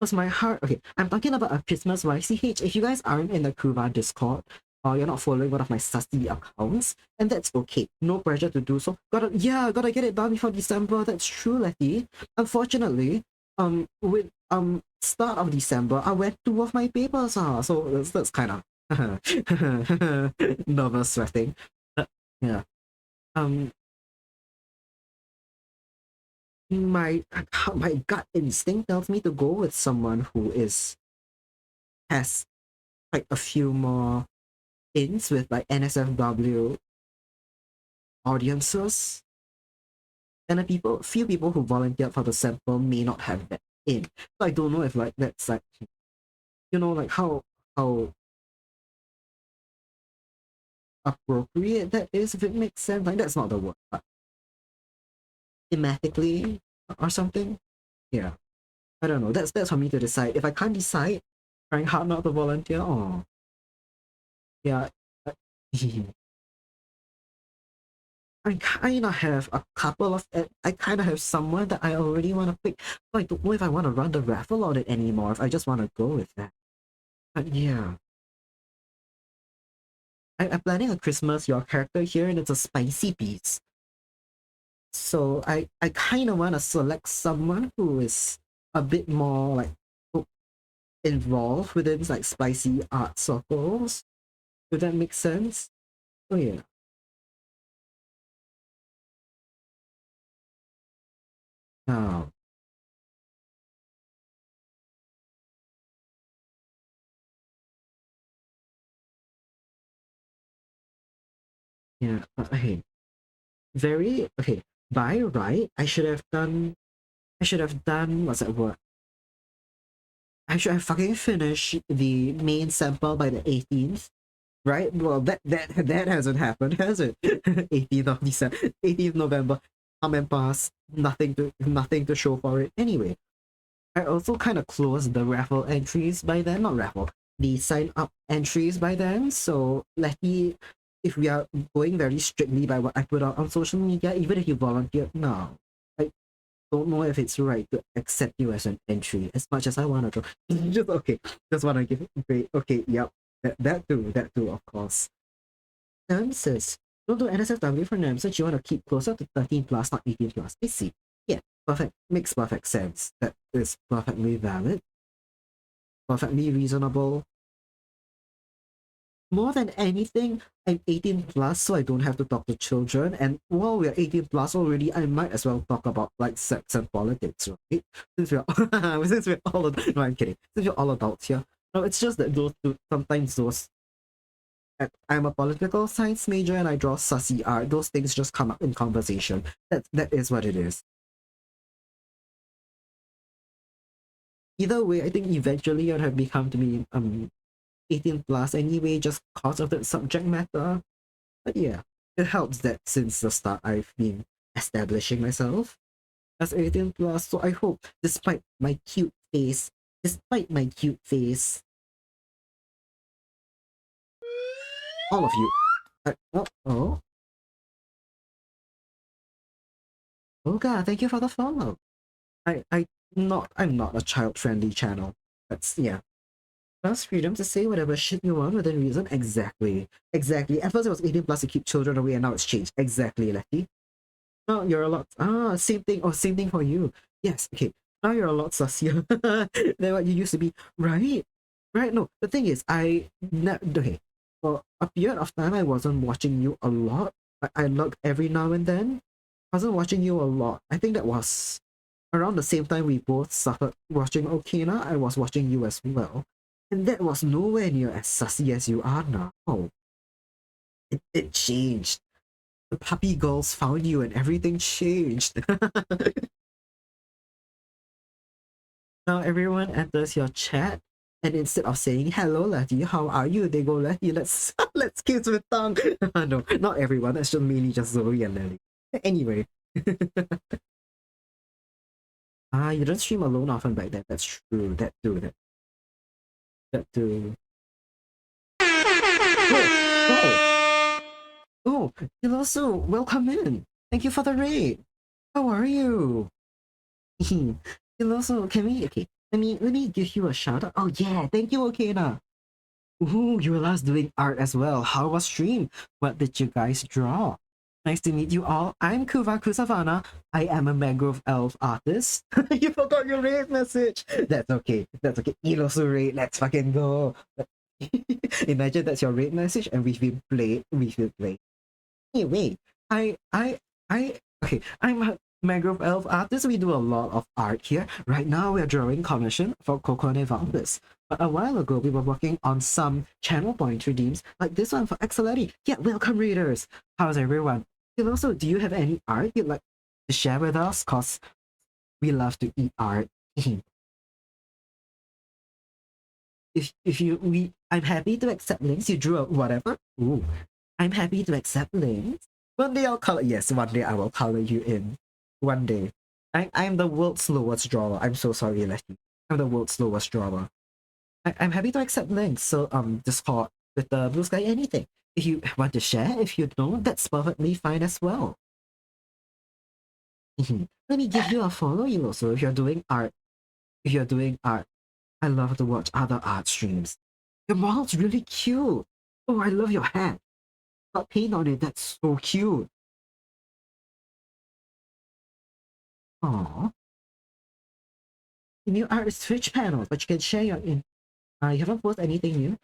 Was my heart okay? I'm talking about a Christmas YCH. If you guys aren't in the Kuva Discord or you're not following one of my sussy accounts, and that's okay. No pressure to do so. Gotta get it done before December. That's true, Letty. Unfortunately, with start of December, I went two of my papers. So that's kind of nervous sweating. Yeah. Um, my my gut instinct tells me to go with someone who is has like a few more ins with like NSFW audiences, and few people who volunteered for the sample may not have that in. So I don't know if like that's like like how appropriate that is, if it makes sense. Like that's not the word, but thematically or something. Yeah, I don't know. That's for me to decide. If I can't decide, trying hard not to volunteer. Oh, yeah. I kind of have a couple of. I kind of have someone that I already want to pick. But I don't know if I want to run the raffle on it anymore. If I just want to go with that. But yeah, I'm planning a Christmas your character here, and it's a spicy piece. So I kind of want to select someone who is a bit more like involved within like spicy art circles. Would that make sense? Oh yeah. Oh yeah. Hey, very okay. By right, I should have done what's that word? I should have fucking finished the main sample by the 18th, right? Well, that hasn't happened, has it? 18th of December, 18th November, come and pass, nothing to show for it. Anyway, I also kind of closed the raffle entries by then, not raffle, the sign up entries by then. So Letty, if we are going very strictly by what I put out on social media, even if you volunteered now, I don't know if it's right to accept you as an entry as much as I want to. Just okay, just want to give it great. Okay, yep, that too, of course. Nemesis. Don't do NSFW for Nemesis. You want to keep closer to 13 plus, not 18 plus. I see. Yeah, perfect. Makes perfect sense. That is perfectly valid, perfectly reasonable. More than anything, I'm 18 plus, so I don't have to talk to children. And while we're 18 plus already, I might as well talk about like sex and politics, right? Since we're all no, I'm kidding. Since we're all adults here. No, it's just that those two, sometimes those I'm a political science major and I draw sussy art. Those things just come up in conversation. That is what it is. Either way, I think eventually it have become to be 18 plus anyway, just cause of the subject matter. But yeah, it helps that since the start I've been establishing myself as 18 plus. So I hope, despite my cute face, all of you. Oh, Olga, thank you for the follow. I'm not a child friendly channel. That's yeah. Plus freedom to say whatever shit you want within reason. Exactly. Exactly. At first it was 18 plus to keep children away and now it's changed. Exactly, Letty. No, you're a lot. Same thing. Oh, same thing for you. Yes. Okay. Now you're a lot sussier than what you used to be. Right. Right. No, the thing is, okay. For a period of time, I wasn't watching you a lot. I looked every now and then. I wasn't watching you a lot. I think that was around the same time we both started watching Okina. I was watching you as well. And that was nowhere near as sussy as you are now. Oh, it changed. The puppy girls found you and everything changed. Now everyone enters your chat and instead of saying hello Letty, how are you? They go Letty, let's let's kiss with tongue. No, not everyone. That's just mainly just Zoe and Lily. Anyway. You don't stream alone often back then. That's true. That too. Oh, oh, Hilosu, welcome in. Thank you for the raid. How are you? Hilosu, can we okay? Let me give you a shout out. Oh yeah, thank you, Okena. Ooh, you were last doing art as well. How was stream? What did you guys draw? Nice to meet you all. I'm Kuvaku Savannah. I am a mangrove elf artist. You forgot your raid message. That's okay. That's okay. Ilosu raid. Let's fucking go. Imagine that's your raid message and we've been played. We've been played. Anyway, okay. I'm a mangrove elf artist. We do a lot of art here. Right now, we're drawing commission for Cocone Vampus. But a while ago, we were working on some channel point redeems, like this one for Axolotl. Yeah, welcome readers. How's everyone? And also, do you have any art you'd like to share with us? Cause we love to eat art. if you we I'm happy to accept links. You drew a whatever. Ooh. I'm happy to accept links. One day I'll color yes, one day I will color you in. One day. I'm the world's slowest drawer. I'm so sorry, Letty. I'm the world's slowest drawer. I'm happy to accept links. So Discord, with the Blue Sky, anything. If you want to share, if you don't, that's perfectly fine as well. Let me give you a follow you also if you're doing art. If you're doing art, I love to watch other art streams. Your model's really cute. Oh, I love your hat. Got paint on it. That's so cute. Aww. New art is Twitch panels, but you can share your in. You haven't posted anything new.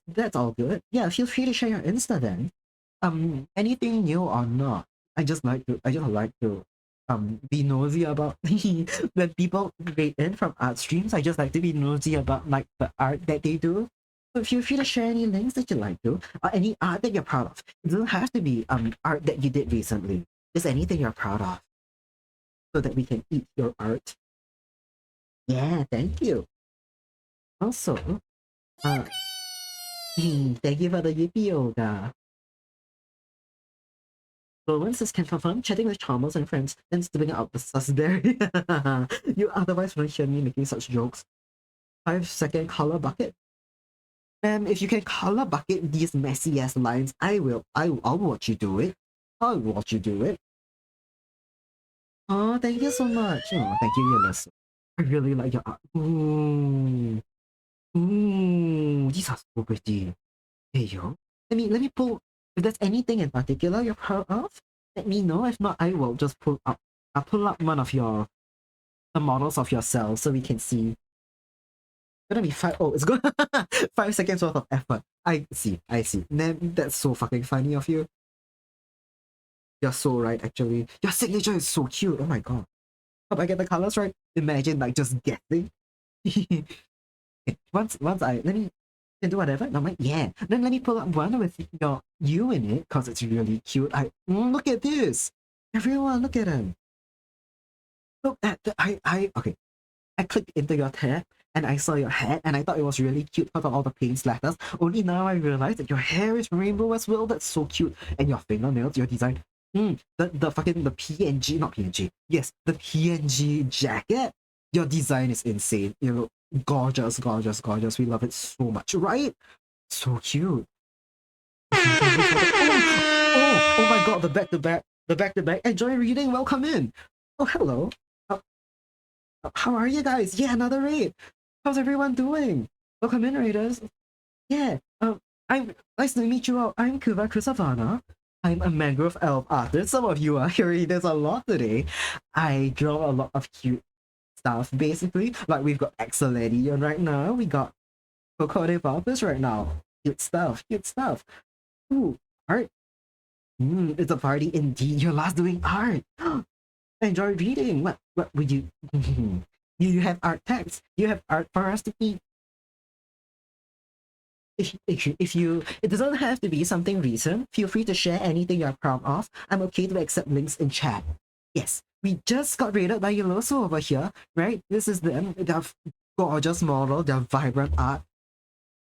That's all good. Yeah, feel free to share your Insta then. Anything new or not? I just like to be nosy about when people create in from art streams. I just like to be nosy about like the art that they do. So feel free to share any links that you like to, or any art that you're proud of. It doesn't have to be art that you did recently. Just anything you're proud of, so that we can eat your art. Yeah, thank you. Also, uh, thank you for the yippee yoga. Influencers can confirm chatting with charmers and friends and spitting out the susberry. You otherwise wouldn't hear me making such jokes. 5-second color bucket. If you can color bucket these messy ass lines, I'll watch you do it. I'll watch you do it. Oh, thank you so much. Oh, thank you, Eunice. I really like your art. Ooh. Ooh, these are so pretty. Hey yo. Let me pull, if there's anything in particular you're proud of, let me know. If not, I will just I'll pull up one of the models of yourself so we can see. Gonna be five. Oh, it's good. 5 seconds worth of effort. I see. I see. That's so fucking funny of you. You're so right, actually. Your signature is so cute. Oh my god. Hope I get the colors right. Imagine like just guessing. Once I let me can do whatever. No, my yeah. Then let me pull up one with you in it because it's really cute. Look at this. Everyone, look at him. Look at the I okay. I clicked into your tab and I saw your hat and I thought it was really cute because of all the paint splatters. Only now I realized that your hair is rainbow as well. That's so cute. And your fingernails, your design. The fucking the PNG, not PNG. Yes, the PNG jacket. Your design is insane. You know, gorgeous, gorgeous, gorgeous. We love it so much, right? So cute. Oh my god, the back to back, the back to back. Enjoy reading. Welcome in. Oh, hello. Uh, how are you guys? Yeah, another raid. How's everyone doing? Welcome in, raiders. Yeah. I'm nice to meet you all. I'm Kuba Kusavana. I'm a mangrove elf artist. Some of you are hearing this a lot today. I draw a lot of cute stuff, basically. Like we've got Axoladion right now. We got Coco de Valpes right now. Cute stuff. Cute stuff. Ooh, art. It's a party indeed. You're last doing art. Enjoy reading. What would you? You have art text. You have art for us to eat. If you, it doesn't have to be something recent. Feel free to share anything you're proud of. I'm okay to accept links in chat. Yes, we just got rated by Yoloso over here, right? This is them. Their gorgeous model, their vibrant art,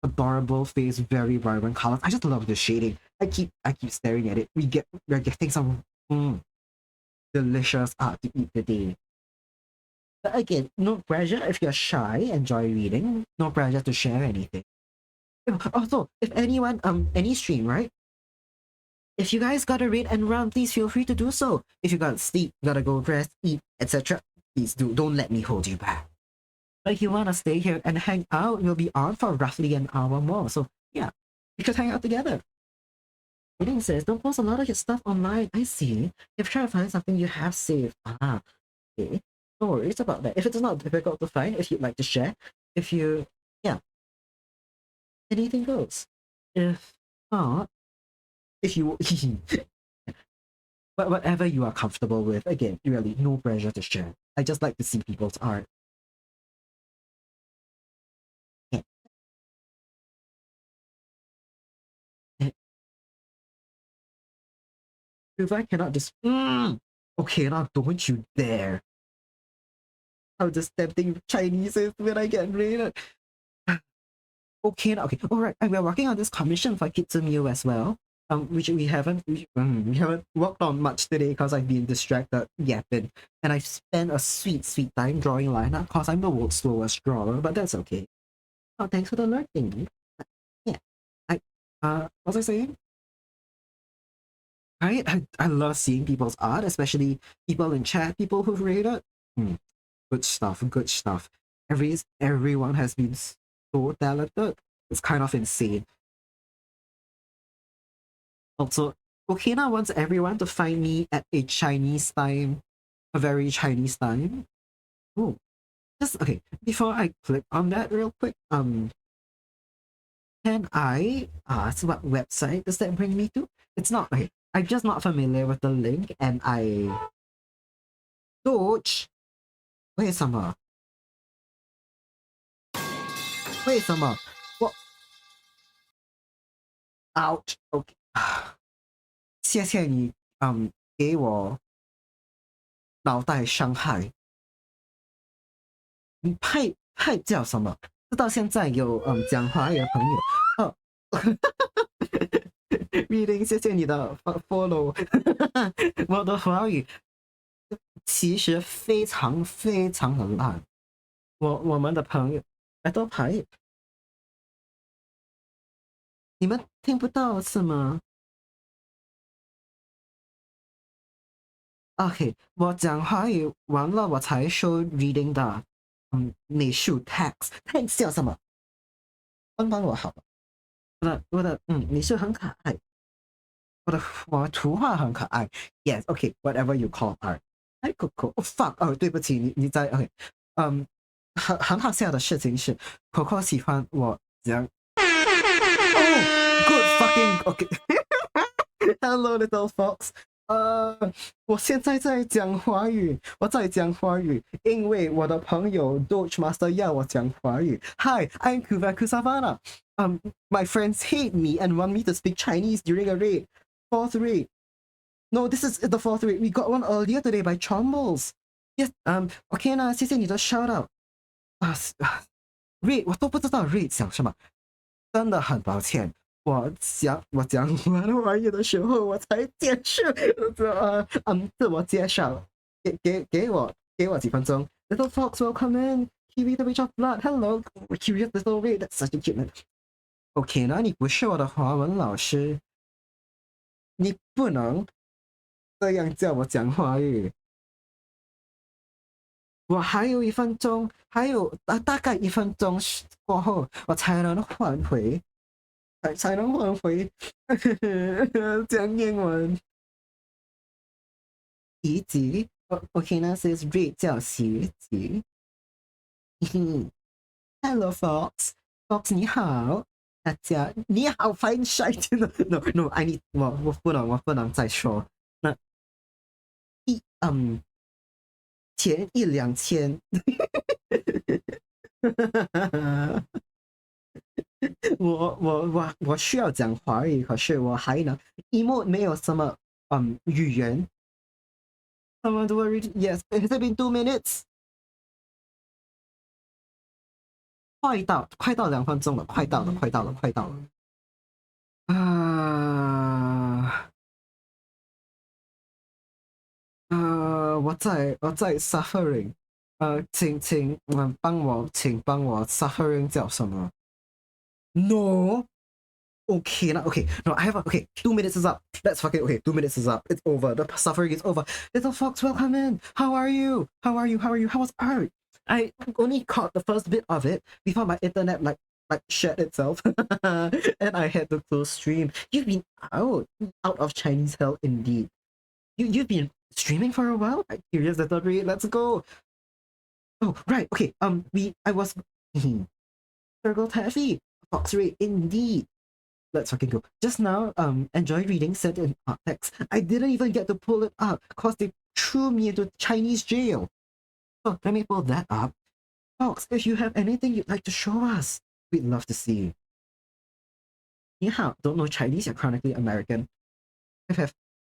adorable face, very vibrant colors. I just love the shading. I keep staring at it. We're getting some delicious art to eat today. But again, no pressure if you're shy, enjoy reading. No pressure to share anything. Also, if anyone, any stream, right? If you guys gotta read and run, please feel free to do so. If you gotta sleep, gotta go rest, eat, etc., please do. Don't let me hold you back. But if you wanna stay here and hang out, we'll be on for roughly an hour more. So yeah, we should hang out together. Reading says, don't post a lot of your stuff online. I see. If trying to find something you have saved. Ah, okay. No worries about that. If it's not difficult to find, if you'd like to share, if you, yeah, anything goes. If not, if you, but whatever you are comfortable with, again, really, no pressure to share. I just like to see people's art. Yeah. If I cannot just, okay, now don't you dare. How just tempting Chinese is when I get rated. Okay, okay. All right. We're working on this commission for Kitsumiu as well. Which we haven't worked on much today because I've been distracted yapping, and I've spent a sweet time drawing lineup because I'm the world's slowest drawer, but that's okay. Oh, thanks for the alerting. Yeah, what was I saying? I love seeing people's art, especially people in chat, people who've rated. Good stuff, good stuff. Everyone has been so talented. It's kind of insane. Also, Okina wants everyone to find me at a Chinese time, a very Chinese time. Oh, just okay. Before I click on that real quick, can I ask what website does that bring me to? It's not okay. I'm just not familiar with the link, and Doge. 为什么？我 ouch OK 谢谢你给我脑袋伤害。你派叫什么？直到现在有讲华语的朋友哦。Reading 谢谢你的 follow 我的华语其实非常非常的烂。我们的朋友都排你们听不到是吗？OK，我讲华语完了，我才 show reading 的。美术 text 叫什么？帮我好了。我的美术很可爱，我图画很可爱。Yes，OK，whatever you call art。哎，Coco，oh fuck，对不起，你在 OK，很好笑的事情是，Coco 喜欢我讲，good fucking OK。Hello, little fox。我现在在讲华语，我在讲华语，因为我的朋友 Doge Master 要我讲华语。Hi, I'm Kuvaku Savannah. My friends hate me and want me to speak Chinese during a raid. Fourth raid. No, this is the fourth raid. We got one earlier today by Chombles. Yes, OK 呢，谢谢你的 shout out。raid 我都不知道 raid 讲什么，真的很抱歉。我讲完华语的时候，我才结束。自我介绍，给我几分钟。Little fox, welcome in. Kiwi the witch of blood. Hello, curious little raid. That's such a cute man. OK 那你不是我的华文老师，你不能这样叫我讲华语。我还有1分钟，还有大概1分钟过后，我才能换回，才能换回讲英文。习集，OK 那是 read 叫习集。Hello Fox，Fox 你好，大家你好 fine shite no no I need 我不能再说。那前1-2千。我需要讲华语，可是我还能emote 没有什么语言。Someone do a read? Yes, it has been 2 minutes. 快到2分钟了，快到了。我在 suffering。请帮我 suffering 叫什么？No. Okay, okay. No, I have okay. 2 minutes is up. That's fucking okay. 2 minutes is up. It's over. The suffering is over. Little fox, welcome in. How are you? How was art? I only caught the first bit of it before my internet like shut itself, and I had to close stream. You've been out of Chinese hell indeed. You've been streaming for a while. I'm curious, little read. Let's go. Oh right. Okay. I was Circle Taffy Fox Ray indeed. Let's fucking go. Just now, enjoy reading set in art text. I didn't even get to pull it up because they threw me into Chinese jail. So let me pull that up. Fox, if you have anything you'd like to show us, we'd love to see. 你好, don't know Chinese, you're chronically American.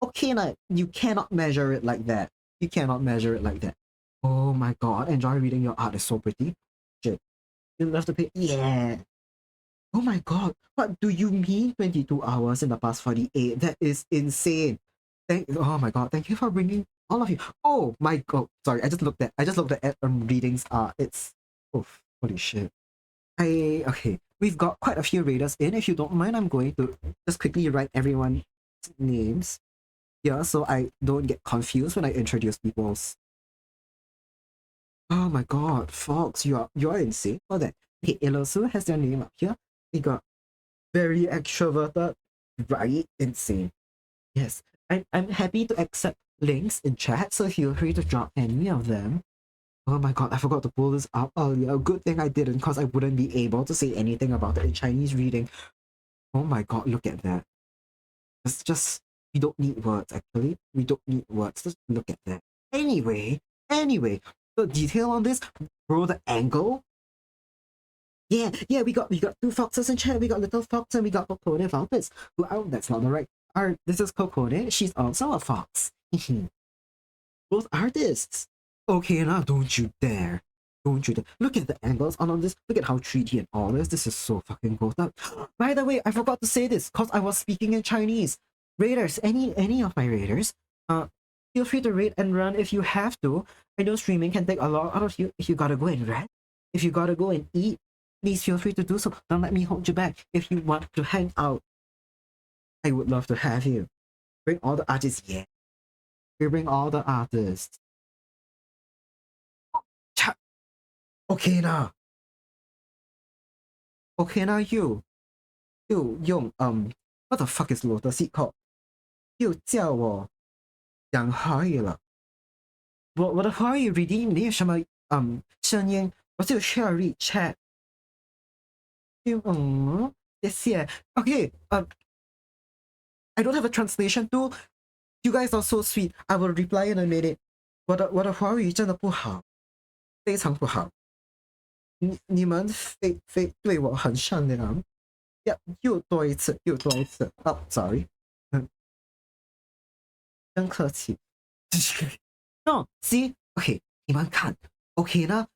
Okay, now you cannot measure it like that. You cannot measure it like that. Oh my god, enjoy reading your art, it's so pretty. Shit. You'd love to pay. Yeah. Oh my god, what do you mean 22 hours in the past 48? That is insane. Oh my god, thank you for bringing all of you. Oh my god, sorry, I just looked at readings. It's holy shit. Okay, we've got quite a few raiders in. If you don't mind, I'm going to just quickly write everyone's names. Yeah, so I don't get confused when I introduce people's. Oh my god, Fox, you're insane for that. Okay, Elosu has their name up here. We got very extroverted, right? Insane. Yes, I'm happy to accept links in chat, so feel free to drop any of them. Oh my god, I forgot to pull this up earlier. Good thing I didn't, because I wouldn't be able to say anything about it in Chinese reading. Oh my god, look at that. It's just, we don't need words, actually. We don't need words. Just look at that. Anyway, the detail on this, bro, the angle. Yeah, we got 2 foxes in chat. We got little fox and we got Kokone Valpes. Oh, that's not the right art. This is Kokone. She's also a fox. Both artists. Okay, now don't you dare. Don't you dare. Look at the angles on this. Look at how 3D and all this. This is so fucking gold up. By the way, I forgot to say this because I was speaking in Chinese. Raiders, any of my raiders, feel free to raid and run if you have to. I know streaming can take a lot out of you if you gotta go and rest, if you gotta go and eat. please feel free to do so. Don't let me hold you back. If you want to hang out, I would love to have you. Bring all the artists, yeah. We bring all the artists. OK 啦，OK 啦，又用what the fuck is 我的 seat called？又叫我讲华语了。我的华语 reading 没有什么声音，我就需要 read chat。谢谢。OK，I don't have a translation tool. You guys are so sweet. I will reply in a minute. 我的华语真的不好，非常不好。你们非对我很善良。又多一次，又多一次。Oh, sorry. 真客气。No, see, OK，你们看 ，OK 呢，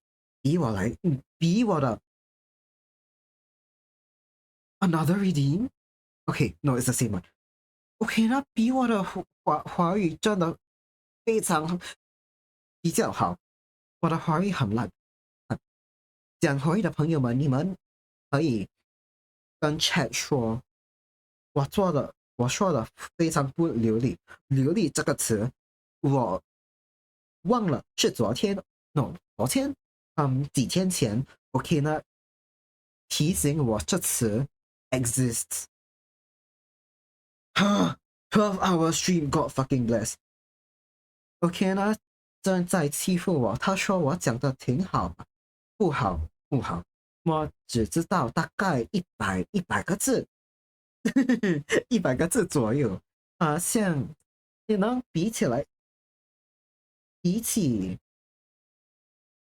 比我来，比我的 another reading。OK, no, it's the same one. OK 呢，比我的华语真的非常比较好。我的华语很烂。讲华语的朋友们，你们可以跟 Chat 说，我说的非常不流利。流利这个词，我忘了是昨天，no， 昨天，几天前 ，OK 呢，提醒我这词 exists。12-hour stream, God fucking bless。OK 呢，正在欺负我，他说我讲的挺好，不好，不好，我只知道大概100个字，100个字左右。像你能比起来，比起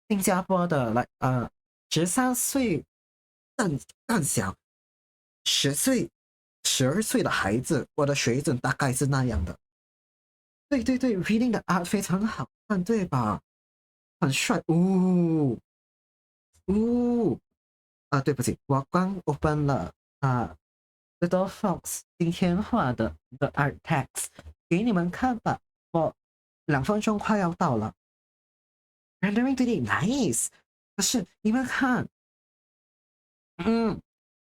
新加坡的13岁更小10岁、12岁的孩子，我的水准大概是那样的。对对对，reading 的 art 非常好看，对吧？很帅，对不起，我刚 open 了Little Fox 今天画的 The Art Text 给你们看吧。我2分钟快要到了。Rendering today nice， 可是你们看，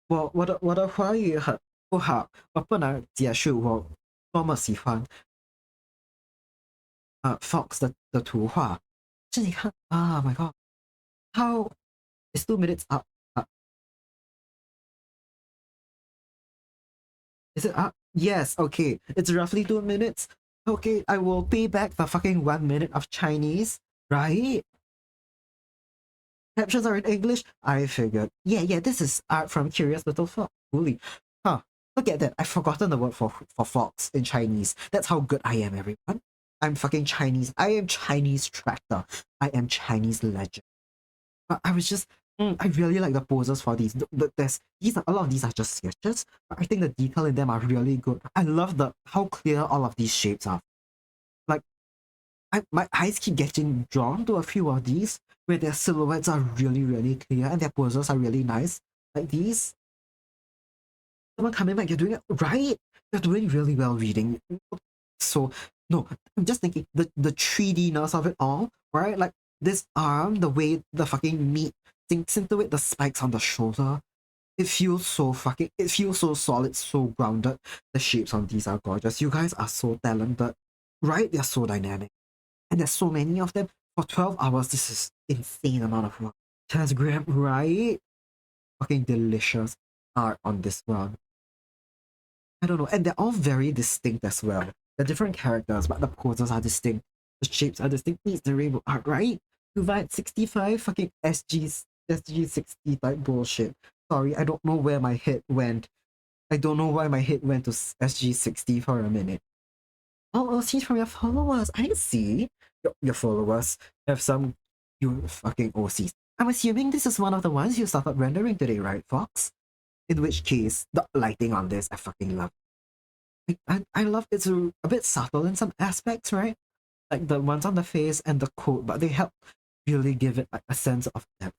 我的华语很不好，我不能解释我多么喜欢Fox 的图画。是你看，Oh my God，How is 2 minutes up？Is it up? Yes, okay. It's roughly 2 minutes. Okay, I will pay back the fucking 1 minute of Chinese, right? Captions are in English. I figured. Yeah, this is art from Curious Little Fox. Holy. Huh. Look at that. I've forgotten the word for fox in Chinese. That's how good I am, everyone. I'm fucking Chinese. I am Chinese tractor. I am Chinese legend. But I was just I really like the poses for these. A lot of these are just sketches, but I think the detail in them are really good. I love how clear all of these shapes are. Like, my eyes keep getting drawn to a few of these where their silhouettes are really, really clear and their poses are really nice. Like these. Someone coming back, you're doing it right. You're doing really well reading. So no, I'm just thinking the 3D-ness of it all, right? Like this arm, the way the fucking meat sinks into it, the spikes on the shoulder. It feels so solid, so grounded. The shapes on these are gorgeous. You guys are so talented, right? They're so dynamic. And there's so many of them. For 12 hours, this is insane amount of work. Telegram, right? Fucking delicious art on this one. I don't know. And they're all very distinct as well. They're different characters, but the poses are distinct. The shapes are distinct. It's the rainbow art, right? Provide 65 fucking SG60 type bullshit. Sorry, I don't know where my head went. I don't know why my head went to SG60 for a minute. Oh, see from your followers. I see. Your followers have some you fucking OCs. I'm assuming this is one of the ones you started rendering today, right, Fox? In which case, the lighting on this, I fucking love. I love it's a bit subtle in some aspects, right? Like the ones on the face and the coat, but they help really give it like a sense of depth.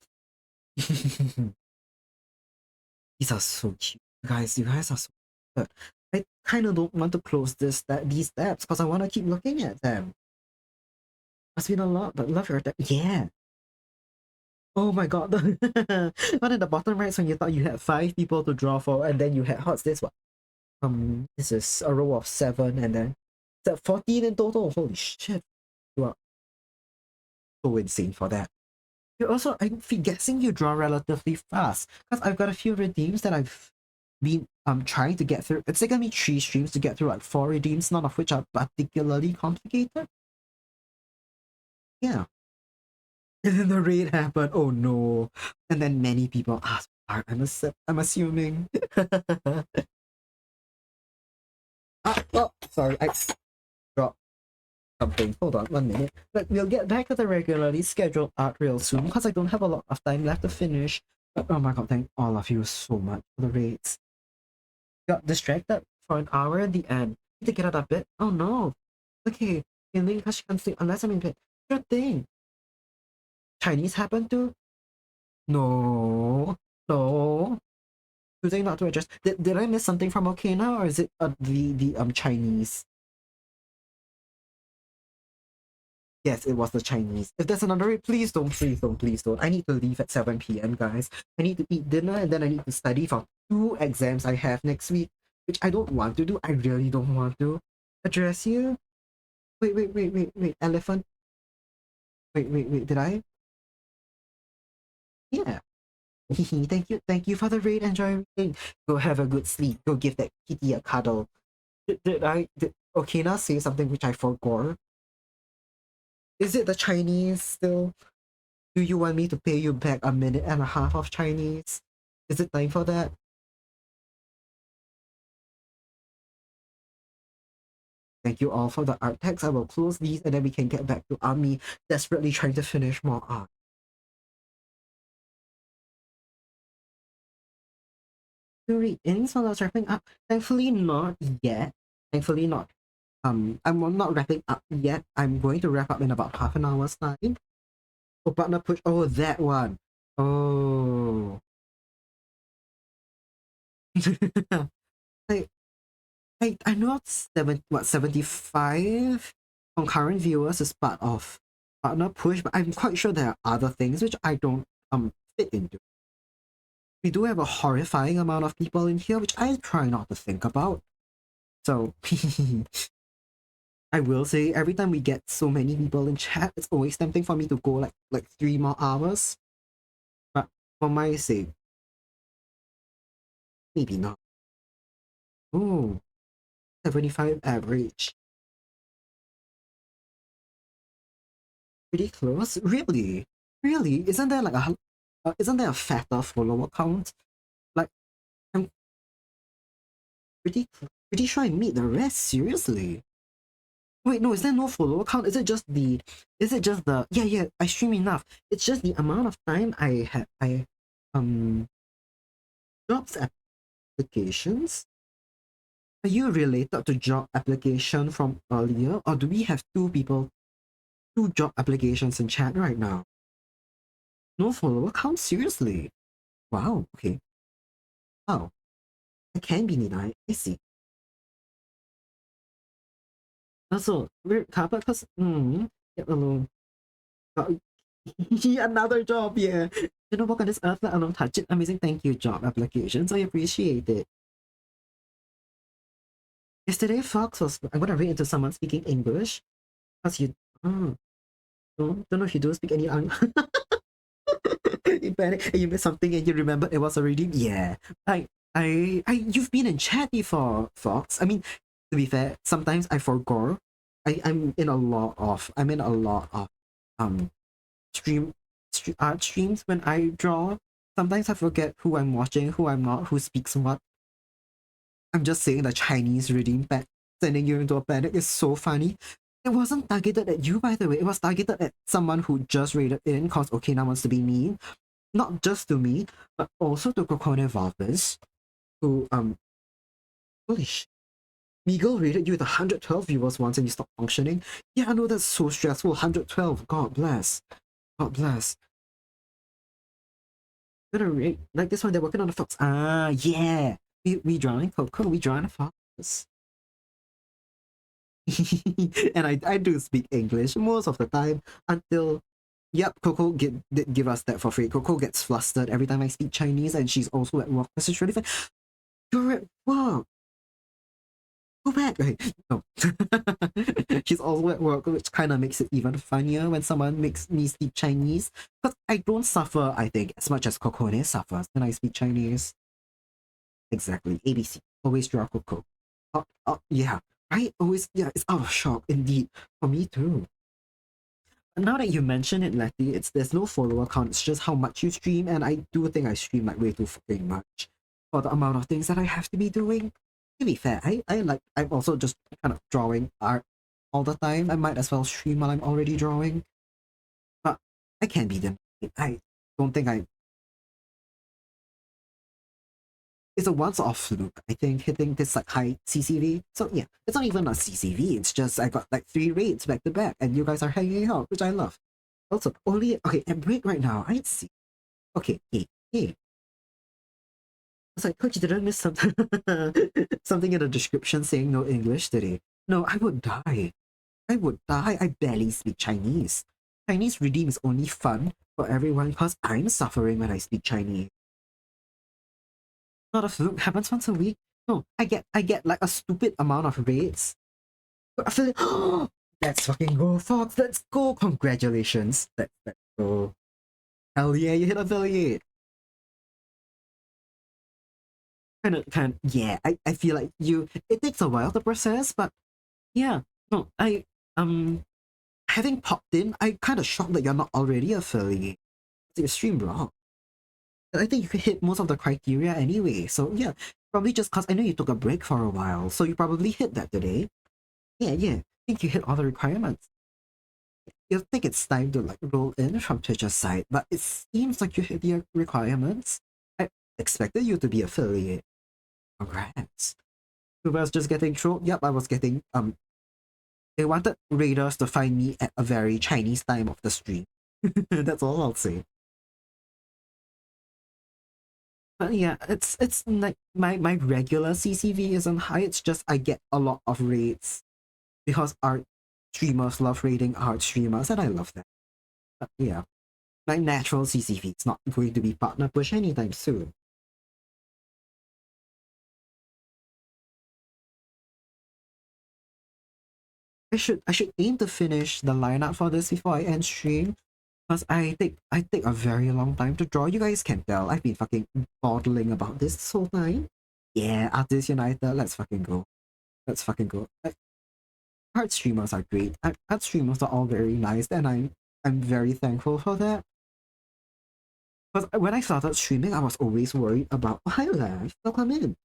These are so cute, guys. You guys are so good. I kind of don't want to close these tabs because I want to keep looking at them. Must been a lot, but love your tab. Yeah. Oh my god. But in the bottom right, when you thought you had 5 people to draw for, and then you had what's this one? This is a row of 7, and then it's at 14 in total. Holy shit. You are so insane for that. You're also, I'm guessing you draw relatively fast. Because I've got a few redeems that I've been trying to get through. It's taken me 3 streams to get through like 4 redeems, none of which are particularly complicated. Yeah. And then the raid happened. Oh no. And then many people asked, I'm assuming. Oh, sorry, I dropped something. Hold on 1 minute. But we'll get back to the regularly scheduled art real soon because I don't have a lot of time left to finish. But oh my god, thank all of you so much for the raids. Got distracted for an hour at the end. Need to get out a bit. Oh no. Okay, feeling because she can't sleep unless I'm in bed. Sure thing. Chinese happen to? No. No. Choosing not to adjust. Did I miss something from Okina, or is it the Chinese? Yes, it was the Chinese. If there's another way, please don't, please don't, please don't. I need to leave at 7 p.m., guys. I need to eat dinner and then I need to study for 2 exams I have next week, which I don't want to do. I really don't want to. Address you? Wait. Elephant? Wait. Did I? Yeah. Thank you for the raid. Enjoy reading. Go have a good sleep. Go give that kitty a cuddle. Did Okina say something which I forgot? Is it the Chinese still? Do you want me to pay you back 1.5 minutes of Chinese? Is it time for that? Thank you all for the art text. I will close these and then we can get back to Ami desperately trying to finish more art. To read in so that's wrapping up. Thankfully not yet. Thankfully not. I'm not wrapping up yet. I'm going to wrap up in about half an hour's time. Oh, partner push. Oh, that one. Oh. I I know 75 concurrent viewers is part of partner push, but I'm quite sure there are other things which I don't fit into. We do have a horrifying amount of people in here, which I try not to think about. So I will say every time we get so many people in chat, it's always tempting for me to go like 3 more hours. But for my sake, maybe not. Oh, 75 average. Pretty close? Really? Really? Isn't there a fatter follower count? Like, I'm pretty sure I meet the rest, seriously. Wait, no, is there no follower count? Is it just the, yeah, I stream enough. It's just the amount of time jobs applications? Are you related to job application from earlier? Or do we have 2 job applications in chat right now? No follower count? Seriously? Wow, okay. Oh, I can be denied. I see. Also, weird carpet because get alone. Got another job, yeah. You know, work on this earth, let alone touch it. Amazing, thank you, job applications. I appreciate it. Yesterday, Fox was. I'm gonna read into someone speaking English. Because you. Oh, don't know if you do speak any. You panic and you missed something and you remember it was already. Yeah. You've been in chat before, Fox. I mean, to be fair, sometimes I forgot. I'm in a lot of um art streams when I draw. Sometimes I forget who I'm watching, who I'm not, who speaks what. I'm just saying the Chinese reading back, sending you into a panic is so funny. It wasn't targeted at you, by the way. It was targeted at someone who just raided in because Okina wants to be mean. Not just to me, but also to Kokone Valvis, who holy shit. Meagle rated you with 112 viewers once and you stopped functioning. Yeah, I know that's so stressful. 112. God bless. God bless. Gonna rate like this one. They're working on the fox. Ah, yeah. We drawing Coco. We drawing a fox. And I do speak English most of the time until Yep, Coco did give us that for free. Coco gets flustered every time I speak Chinese, and she's also at work. This is really fun. You're at work. Go back. Okay, no. She's also at work, which kind of makes it even funnier when someone makes me speak Chinese. Because I don't suffer, I think, as much as Kokone suffers when I speak Chinese. Exactly. ABC. Always draw Coco. Yeah. Right? Always, yeah, it's out of shock, indeed. For me too. Now that you mention it, Letty, there's no follower count, it's just how much you stream, and I do think I stream like way too fucking much for the amount of things that I have to be doing. To be fair, I'm also just kind of drawing art all the time. I might as well stream while I'm already drawing. But I can't be them. I don't think I it's a once-off fluke, I think, hitting this like high CCV. So yeah, it's not even a CCV, it's just I got like 3 raids back to back, and you guys are hanging out, which I love. Also, only okay, and break right now. I see. Okay, hey. It's like, Coach, did I miss something? Something in the description saying no English today. No, I would die. I would die. I barely speak Chinese. Chinese redeem is only fun for everyone because I'm suffering when I speak Chinese. Not a fluke. Happens once a week. No, I get like a stupid amount of raids. But I feel like, let's fucking go, Fox. Let's go. Congratulations. Let's go. Hell yeah, you hit affiliate. Yeah, I feel like it takes a while to process, but yeah, no, having popped in, I kind of shocked that you're not already affiliate. It's extreme wrong. I think you could hit most of the criteria anyway, so yeah, probably just cause I know you took a break for a while, so you probably hit that today. Yeah, I think you hit all the requirements. You think it's time to like roll in from Twitch's side, but it seems like you hit the requirements. I expected you to be affiliate. Congrats. Who was just getting trolled? Yep, I was getting they wanted raiders to find me at a very Chinese time of the stream. That's all I'll say. But yeah, it's like my regular CCV isn't high, it's just I get a lot of raids because art streamers love raiding art streamers, and I love that. But yeah, my natural CCV is not going to be partner push anytime soon. I should aim to finish the lineup for this before I end stream. Because I take a very long time to draw. You guys can tell. I've been fucking bottling about this whole time. Yeah, Artists United, let's fucking go. Let's fucking go. Art streamers are great. Art streamers are all very nice, and I'm very thankful for that. Because when I started streaming, I was always worried about, oh, hi, Lav, they'll come in.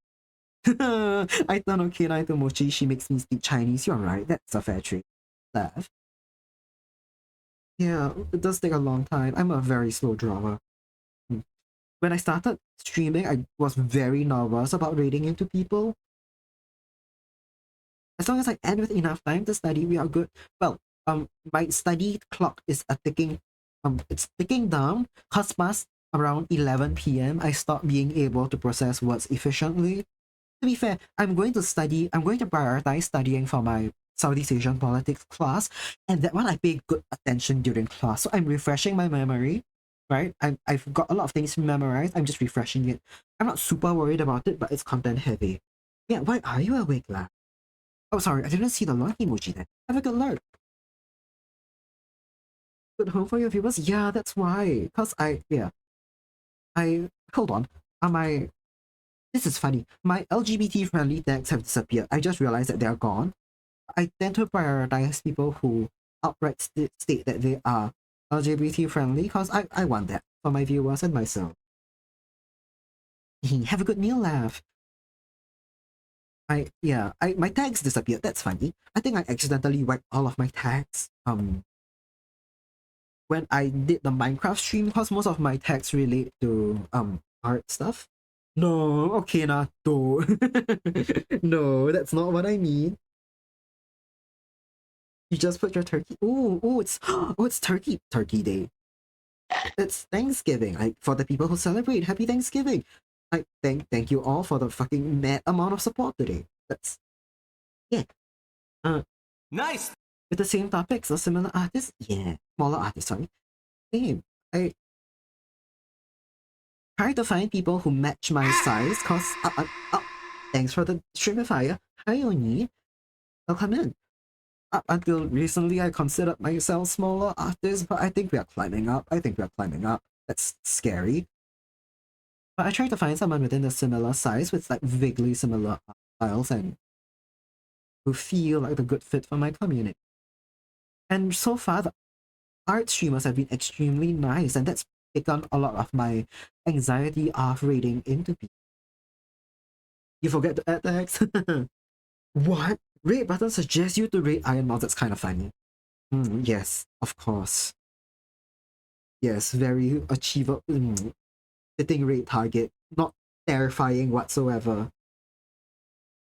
I turn okay, Naito Mochi, she makes me speak Chinese. You're right, that's a fair trait. Lav. Yeah, it does take a long time. I'm a very slow drawer. When I started streaming, I was very nervous about raiding into people. As long as I end with enough time to study, we are good. Well, my study clock is it's ticking down. Cause past around 11 p.m., I stopped being able to process words efficiently. To be fair, I'm going to study. I'm going to prioritize studying for my Southeast Asian politics class, and that one I pay good attention during class. So I'm refreshing my memory, right? I've got a lot of things memorized. I'm just refreshing it. I'm not super worried about it, but it's content heavy. Yeah, why are you awake, lad? Oh, sorry, I didn't see the lurk emoji then. Have a good lurk. Good home for your viewers. Yeah, that's why. Cause I hold on. Am I? This is funny. My LGBT friendly tags have disappeared. I just realized that they are gone. I tend to prioritize people who outright state that they are LGBT friendly because I want that for my viewers and myself. Have a good meal, laugh. My tags disappeared. That's funny. I think I accidentally wiped all of my tags. When I did the Minecraft stream, because most of my tags relate to art stuff. No, okay, Nato. No, that's not what I mean. You just put your turkey. It's Turkey Day. It's Thanksgiving. Like for the people who celebrate, Happy Thanksgiving. Like thank you all for the fucking mad amount of support today. That's yeah. Uh, Nice. with the same topics or similar artists. Yeah, smaller artists. Sorry. same. I try to find people who match my size, cause thanks for the streamifier. Hi Oni, welcome in. Up until recently, I considered myself smaller artist, but I think we are climbing up. I think we are climbing up. That's scary. But I try to find someone within a similar size with like vaguely similar art styles and who feel like a good fit for my community. And so far, the art streamers have been extremely nice, and that's taken a lot of my anxiety off rating into people. You forget to add text. What? Rate button suggests you to rate Iron Mouse. That's kind of funny. Yes, of course. Yes, very achievable. Hitting rate target. Not terrifying whatsoever.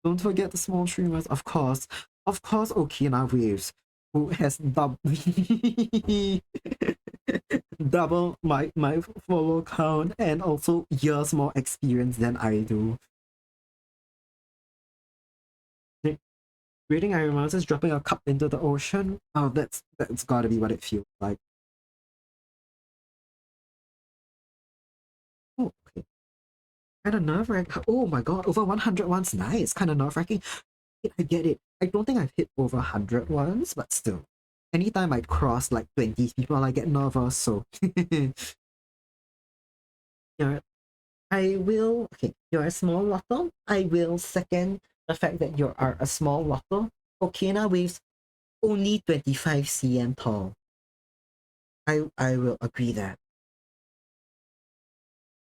Don't forget the small streamers, of course. Of course, Okina Waves, who has double my follow count and also years more experience than I do. Reading Iron Mouse is dropping a cup into the ocean. Oh, that's gotta be what it feels like. Oh, okay. Kind of nerve-wracking. Oh my god, over 100 once. Nice. Kind of nerve-wracking. I get it. I don't think I've hit over 100 once, but still. Anytime I cross like 20 people, I get nervous, so... yeah, I will... Okay, you're a small lotto. I will second the fact that you are a small lotto. Okina Waves only 25 cm tall. I will agree that.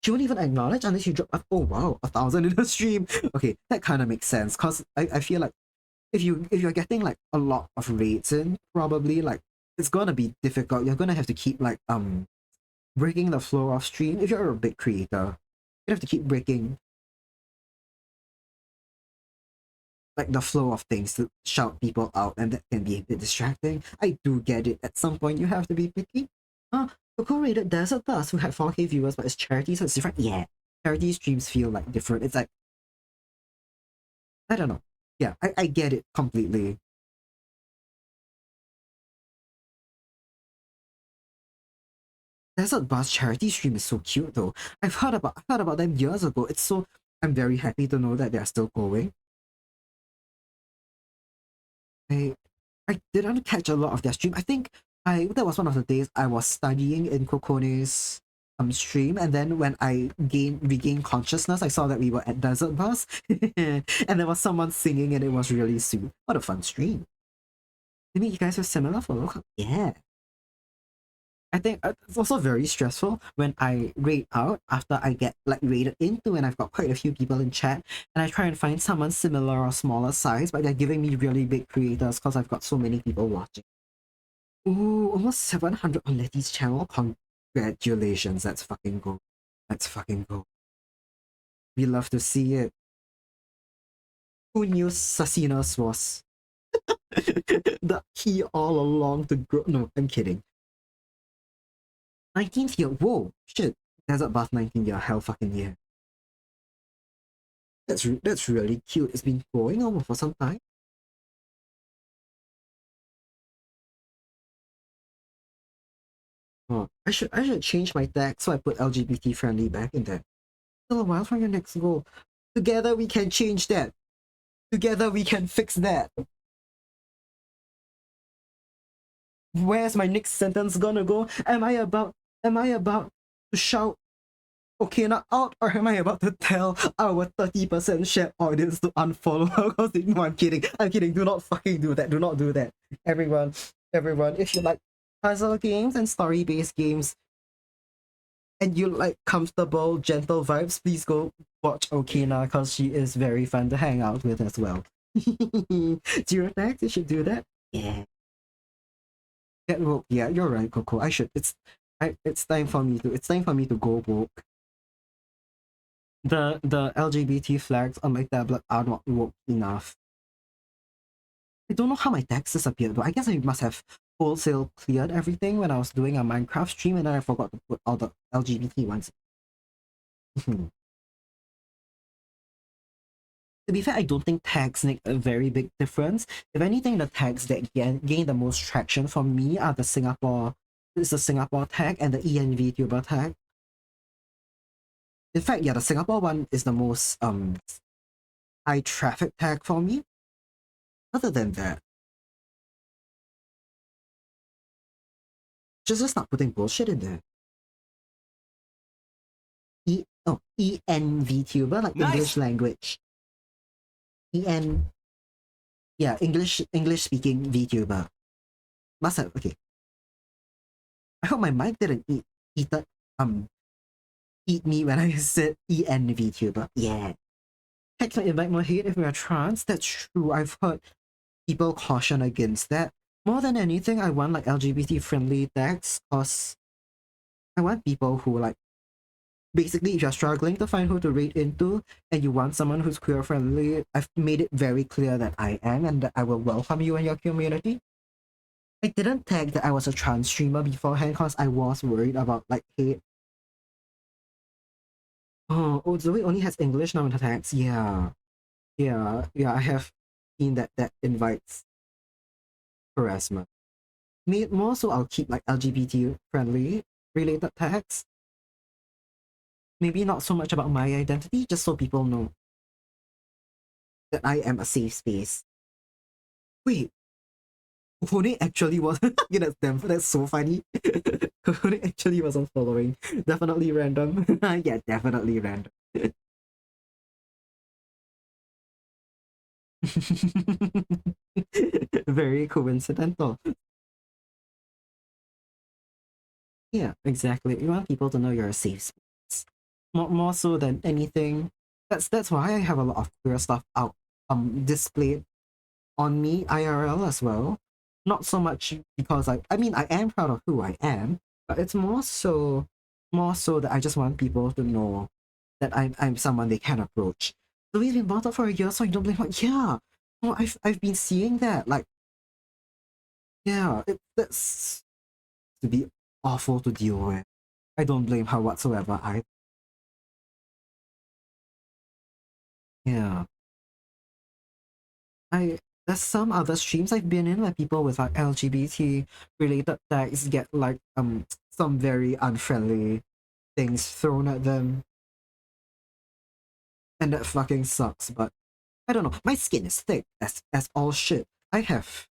She won't even acknowledge unless you drop... Oh wow, 1,000 in a stream. Okay, that kind of makes sense, because I feel like if you're getting like a lot of rates in, probably like it's gonna be difficult. You're gonna have to keep like breaking the flow of stream. If you're a big creator, you have to keep breaking like the flow of things to shout people out, and that can be a bit distracting. I do get it. At some point, you have to be picky. Coco rated Desert Dust, who had 4K viewers, but it's charity, so it's different. Yeah, charity streams feel like different. It's like I don't know. Yeah, I get it completely. Desert Bus charity stream is so cute though. I've heard about them years ago. It's so I'm very happy to know that they're still going. I I didn't catch a lot of their stream. I think I that was one of the days I was studying in Kokone's stream, and then when I regained consciousness, I saw that we were at Desert Bus and there was someone singing and it was really sweet. What a fun stream. Maybe you guys are similar for local. Yeah. I think it's also very stressful when I rate out after I get like rated into and I've got quite a few people in chat and I try and find someone similar or smaller size, but they're giving me really big creators because I've got so many people watching. Ooh, almost 700 on Letty's channel. Congratulations, that's fucking gold. That's fucking gold. We love to see it. Who knew Sasinas was the key all along to grow? No, I'm kidding. 19th year. Whoa, shit. Desert Bath 19th year. Hell fucking year. That's really cute. It's been going on for some time. Oh, I should change my tag so I put LGBT friendly back in there. Still a while from your next goal. Together we can change that. Together we can fix that. Where's my next sentence gonna go? Am I about to shout okay not out, or am I about to tell our 30% share audience to unfollow her? Because no, I'm kidding. I'm kidding. Do not fucking do that. Do not do that. Everyone, if you like puzzle games and story-based games and you like comfortable, gentle vibes, please go watch Okina because she is very fun to hang out with as well. Zero tax, you should do that. Yeah. Get woke. Yeah, you're right, Coco. I should. It's time for me to go woke. The LGBT flags on my tablet are not woke enough. I don't know how my taxes appeared, but I guess I must have wholesale cleared everything when I was doing a Minecraft stream and then I forgot to put all the LGBT ones. To be fair, I don't think tags make a very big difference. If anything, the tags that gain the most traction for me are the Singapore It's the Singapore tag and the EN VTuber tag. In fact, yeah, the Singapore one is the most high traffic tag for me. Other than that, just stop putting bullshit in there. EN VTuber, like nice. English language. EN, yeah, English speaking VTuber. Must have, okay. I hope my mic didn't eat me when I said EN VTuber. Yeah. Text might invite more hate if we are trans. That's true. I've heard people caution against that. More than anything, I want like LGBT friendly tags because I want people who like basically if you're struggling to find who to rate into and you want someone who's queer friendly, I've made it very clear that I am and that I will welcome you in your community. I didn't tag that I was a trans streamer beforehand because I was worried about like hate. Oh, Zoe only has English now in her tags. Yeah. I have seen that invites harassment. More so I'll keep like LGBT friendly related tags. Maybe not so much about my identity, just so people know that I am a safe space. Wait, Kohone actually was that's so funny. Kohone actually wasn't following. Definitely random. Yeah, definitely random. Very coincidental. Yeah, exactly. You want people to know you're a safe space. More so than anything. That's why I have a lot of queer stuff out displayed on me IRL as well. Not so much because I mean I am proud of who I am, but it's more so that I just want people to know that I'm someone they can approach. So we've been bottled for a year, so you don't blame her. Yeah. No, I've been seeing that. Like, yeah, that's to be awful to deal with. I don't blame her whatsoever. Yeah. There's some other streams I've been in where people with like LGBT related tags get like some very unfriendly things thrown at them. And that fucking sucks, but I don't know. My skin is thick as all shit. I have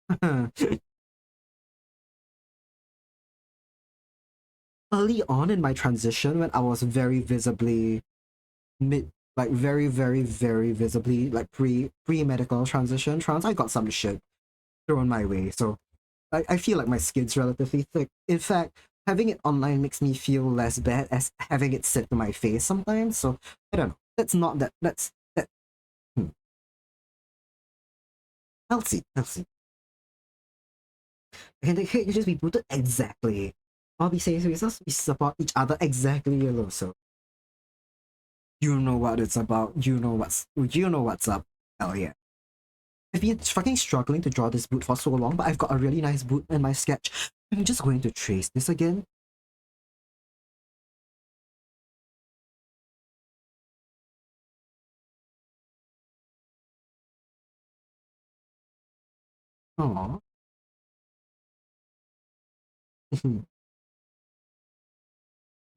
early on in my transition when I was very visibly like very, very, very visibly like pre-medical transition trans, I got some shit thrown my way. So I feel like my skin's relatively thick. In fact, having it online makes me feel less bad as having it sit to my face sometimes. So I don't know. That's not that. That's that. Hmm. Healthy, healthy. And the hate just be booted exactly. All we say is we support each other exactly. So you know what it's about. You know what's up. Hell yeah. I've been fucking struggling to draw this boot for so long, but I've got a really nice boot in my sketch. I'm just going to trace this again. Aww.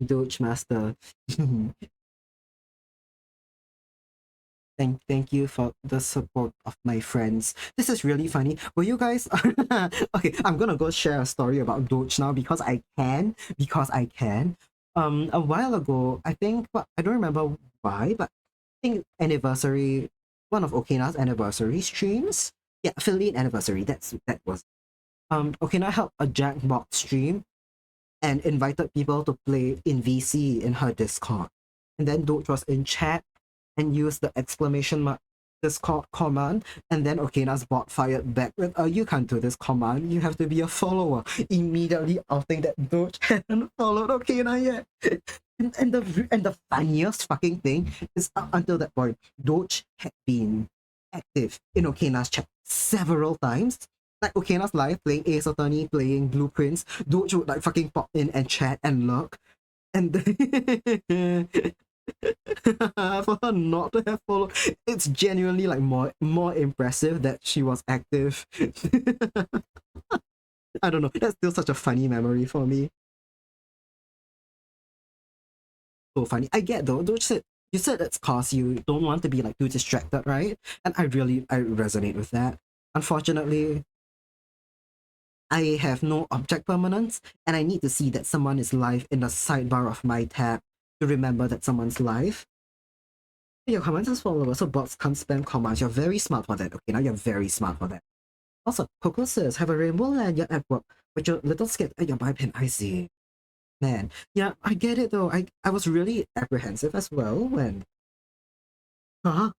Doge Master. Thank you for the support of my friends. This is really funny. Were you guys okay, I'm gonna go share a story about Doge now because I can. A while ago, I think I don't remember why, but I think one of Okina's anniversary streams. Yeah, affiliate anniversary. That was Okina held a Jackbox stream and invited people to play in VC in her Discord. And then Doge was in chat and used the exclamation mark Discord command, and then Okina's bot fired back with, you can't do this command, you have to be a follower, immediately outing that Doge hadn't followed Okina yet. And the funniest fucking thing is until that point, Doge had been active in Okina's chat several times. Like Okina's live playing Ace Attorney, playing Blueprints, Doge would like fucking pop in and chat and lurk. And for her not to have followed, it's genuinely like more impressive that she was active. I don't know. That's still such a funny memory for me. So funny. I get though. You said it's cause you don't want to be like too distracted, right? And I resonate with that. Unfortunately, I have no object permanence, and I need to see that someone is live in the sidebar of my tab to remember that someone's live. Your comments as followers, so bots can't spam commands. You're very smart for that. Okay, now you're very smart for that. Also, Coco says, have a rainbow lanyard at work, but you're a little scared at your buy pin. I see. Man, yeah, I get it though. I was really apprehensive as well when, huh?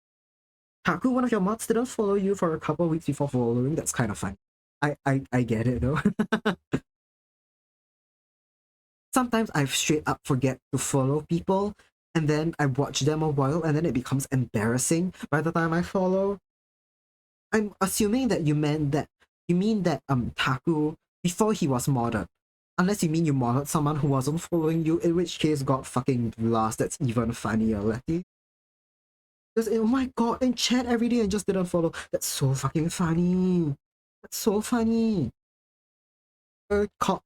Taku, one of your mods didn't follow you for a couple of weeks before following. That's kind of fun. I get it though. Sometimes I straight up forget to follow people, and then I watch them a while, and then it becomes embarrassing by the time I follow. I'm assuming that you mean that Taku before he was modded. Unless you mean you modded someone who wasn't following you, in which case got fucking blast. That's even funnier, Letty. Just oh my god, in chat every day and just didn't follow. That's so fucking funny. That's so funny. Call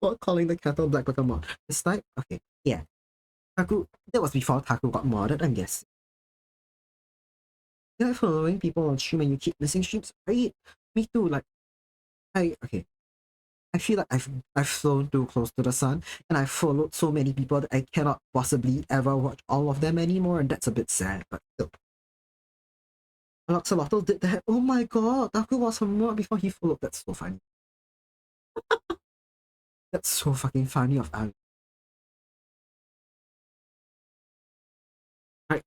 what calling the kettle black like a mod. This type? Okay. Yeah. Taku that was before Taku got modded, I guess. You're following people on stream and you keep missing streams, right? Me too. Like okay. I feel like I've flown too close to the sun and I've followed so many people that I cannot possibly ever watch all of them anymore, and that's a bit sad, but still. Aloxolotl did that. Oh my god, Taku was a mod before he followed. That's so funny. That's so fucking funny of Ali. Right.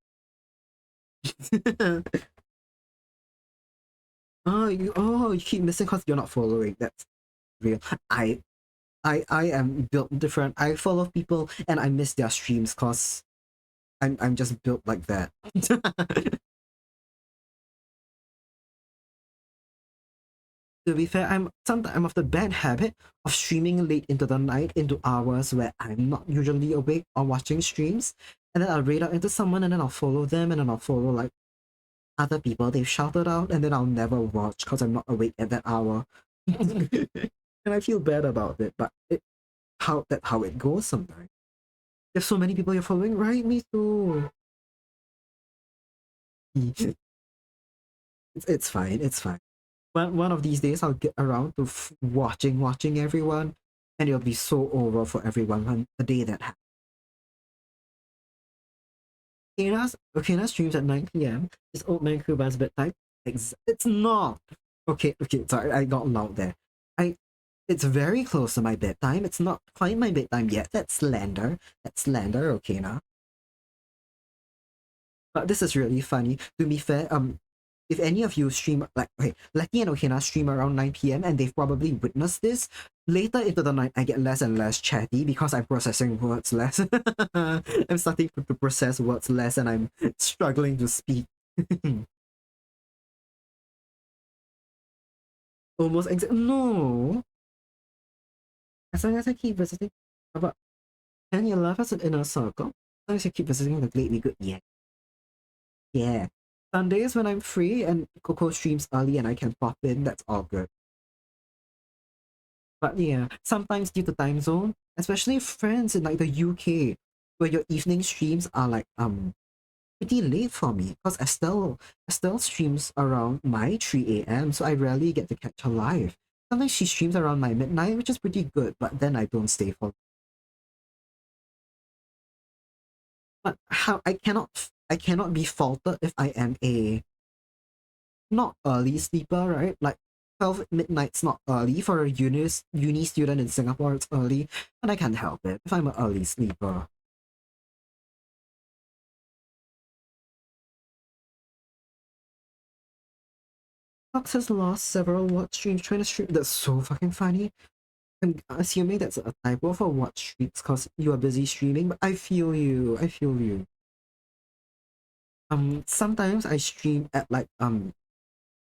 You keep missing because you're not following. That's real. I am built different. I follow people and I miss their streams because I'm just built like that. To be fair, sometimes I'm of the bad habit of streaming late into the night into hours where I'm not usually awake or watching streams, and then I'll raid out into someone and then I'll follow them and then I'll follow like other people they've shouted out, and then I'll never watch because I'm not awake at that hour. And I feel bad about it, but how it goes sometimes. There's so many people you're following, right? Me too. It's fine. It's fine. One of these days, I'll get around to watching everyone, and it'll be so over for everyone on the day that happens. Okina streams at 9 p.m. It's old man Kuban's bedtime. It's not. Okay, sorry, I got loud there. It's very close to my bedtime. It's not quite my bedtime yet. That's slander. That's slander, Okina. But this is really funny. To be fair, if any of you stream like okay, Letty and Okina stream around 9 p.m. and they've probably witnessed this, later into the night I get less and less chatty because I'm processing words less. I'm starting to process words less and I'm struggling to speak. Almost exact. No. As long as I keep visiting, but can you love as an inner circle? As long as you keep visiting the Lately Good, yeah. Yeah. Sundays when I'm free and Coco streams early and I can pop in, that's all good. But yeah, sometimes due to time zone, especially friends in like the UK, where your evening streams are like pretty late for me because Estelle streams around my 3 a.m. so I rarely get to catch her live. Sometimes she streams around my midnight, which is pretty good, but then I don't stay for. But how I cannot be faulted if I am a not early sleeper, right? Like 12 midnight's not early for a uni student in Singapore. It's early, and I can't help it if I'm an early sleeper. Fox has lost several watch streams trying to stream. That's so fucking funny. I'm assuming that's a typo for watch streams because you are busy streaming. But I feel you. I feel you. Sometimes I stream at like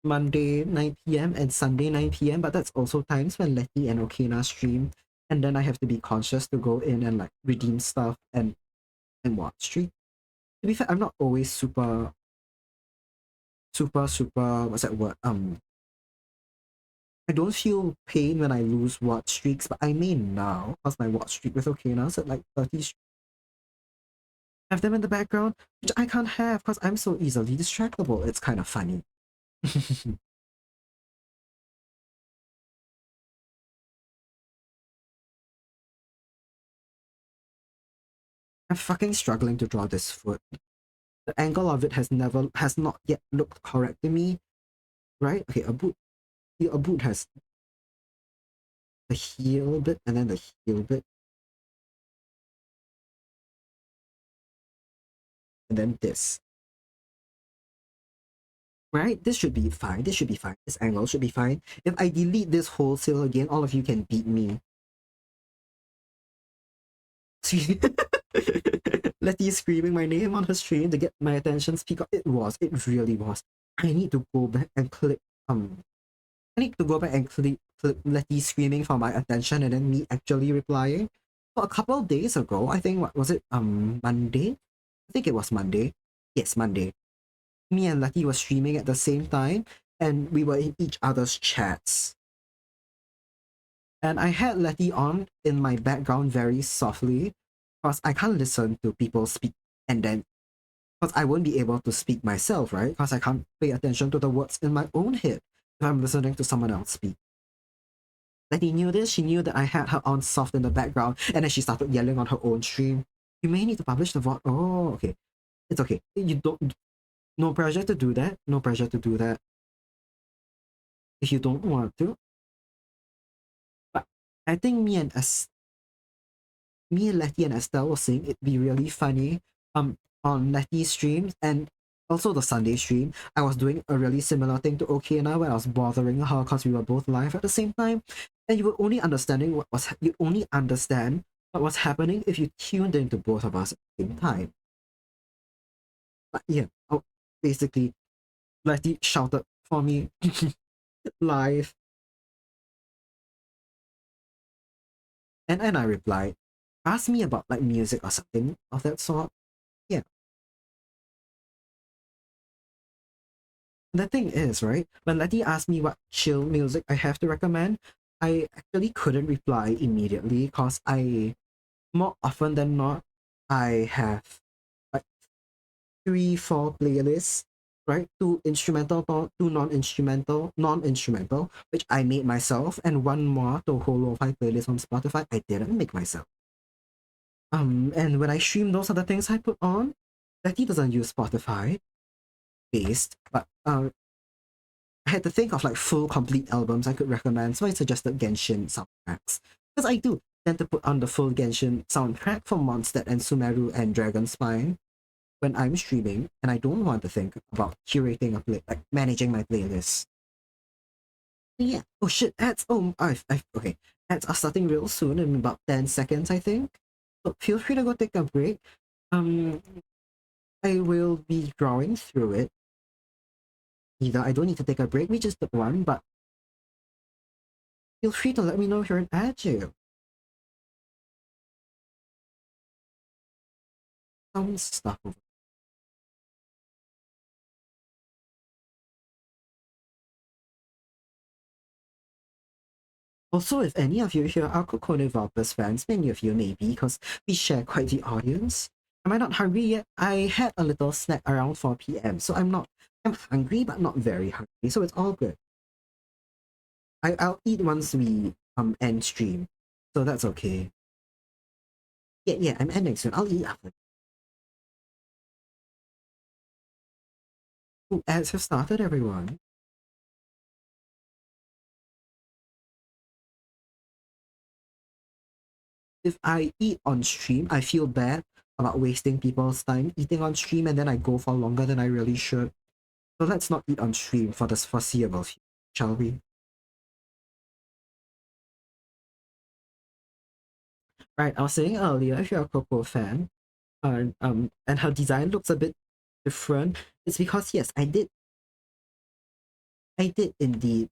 Monday 9 p.m. and Sunday 9 p.m. But that's also times when Letty and Okina stream, and then I have to be conscious to go in and like redeem stuff and watch stream. To be fair, I'm not always super what's that word? I don't feel pain when I lose watch streaks, but I may now, because my watch streak with okay now is at like 30. Have them in the background, which I can't have because I'm so easily distractible. It's kind of funny. I'm fucking struggling to draw this foot. The angle of it has not yet looked correct to me, right? Okay, a boot has the heel bit and then the heel bit, and then this. Right? This should be fine. This should be fine. This angle should be fine. If I delete this wholesale again, all of you can beat me. Letty screaming my name on her stream to get my attention. Speak up. It was. It really was. I need to go back and click. I need to go back and click Letty screaming for my attention and then me actually replying. So a couple of days ago, I think what was it? Monday. I think it was Monday. Yes, Monday. Me and Letty were streaming at the same time, and we were in each other's chats. And I had Letty on in my background very softly because I can't listen to people speak and then because I won't be able to speak myself, right? Because I can't pay attention to the words in my own head if I'm listening to someone else speak. Letty knew this. She knew that I had her on soft in the background, and then she started yelling on her own stream. You may need to publish the VOD. Oh, okay. It's okay. You don't. No pressure to do that. No pressure to do that. If you don't want to. But I think me and Letty and Estelle were saying it'd be really funny on Letty's streams and also the Sunday stream. I was doing a really similar thing to Okina where I was bothering her because we were both live at the same time, and you would only understand what was happening if you tuned into both of us at the same time. But yeah, basically Letty shouted for me live, and I replied, ask me about like music or something of that sort. Yeah. The thing is, right, when Letty asked me what chill music I have to recommend, I actually couldn't reply immediately because more often than not, I have like 3, 4 playlists, right? Two instrumental, two non-instrumental, which I made myself, and one more to whole lo-fi playlist on Spotify I didn't make myself. And when I stream, those are the things I put on. Letty doesn't use Spotify based, but I had to think of like full complete albums I could recommend, so I suggested Genshin soundtracks. Because I do tend to put on the full Genshin soundtrack for Mondstadt and Sumeru and Dragonspine when I'm streaming, and I don't want to think about curating like managing my playlist. Yeah. Oh shit, ads. Oh, I've okay. Ads are starting real soon in about 10 seconds, I think. So feel free to go take a break. Um, I will be drawing through it. Either I don't need to take a break, we just took one, but feel free to let me know if you're an ad jail. Some stuff over. Also, if any of you here are Kokone Valpes fans, many of you may be, because we share quite the audience. Am I not hungry yet? I had a little snack around 4 p.m., so I'm hungry, but not very hungry, so it's all good. I'll eat once we end stream, so that's okay. Yeah, I'm ending soon. I'll eat after. Ooh, ads have started, everyone. If I eat on stream, I feel bad about wasting people's time eating on stream, and then I go for longer than I really should. So let's not eat on stream for this foreseeable future, shall we? Right, I was saying earlier, if you're a Coco fan, and her design looks a bit different, it's because yes, I did indeed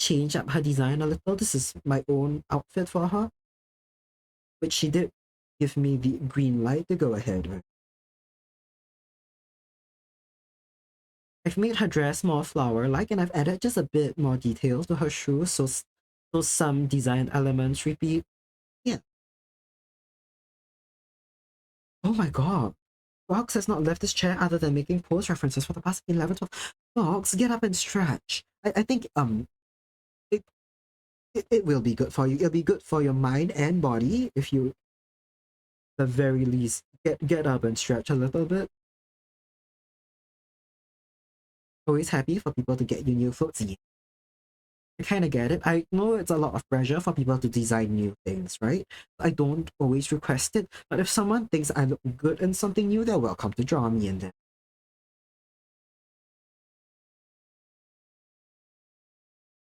change up her design a little. This is my own outfit for her, which she did give me the green light to go ahead with. I've made her dress more flower-like, and I've added just a bit more detail to her shoes, so some design elements repeat. Yeah. Oh my god. Fox has not left his chair other than making pose references for the past 11, 12. Fox, get up and stretch. I think it, it will be good for you. It'll be good for your mind and body if you, at the very least, get up and stretch a little bit. Always happy for people to get you new clothes. Yeah, I kind of get it. I know it's a lot of pressure for people to design new things, right? I don't always request it, but if someone thinks I look good in something new, they're welcome to draw me in there.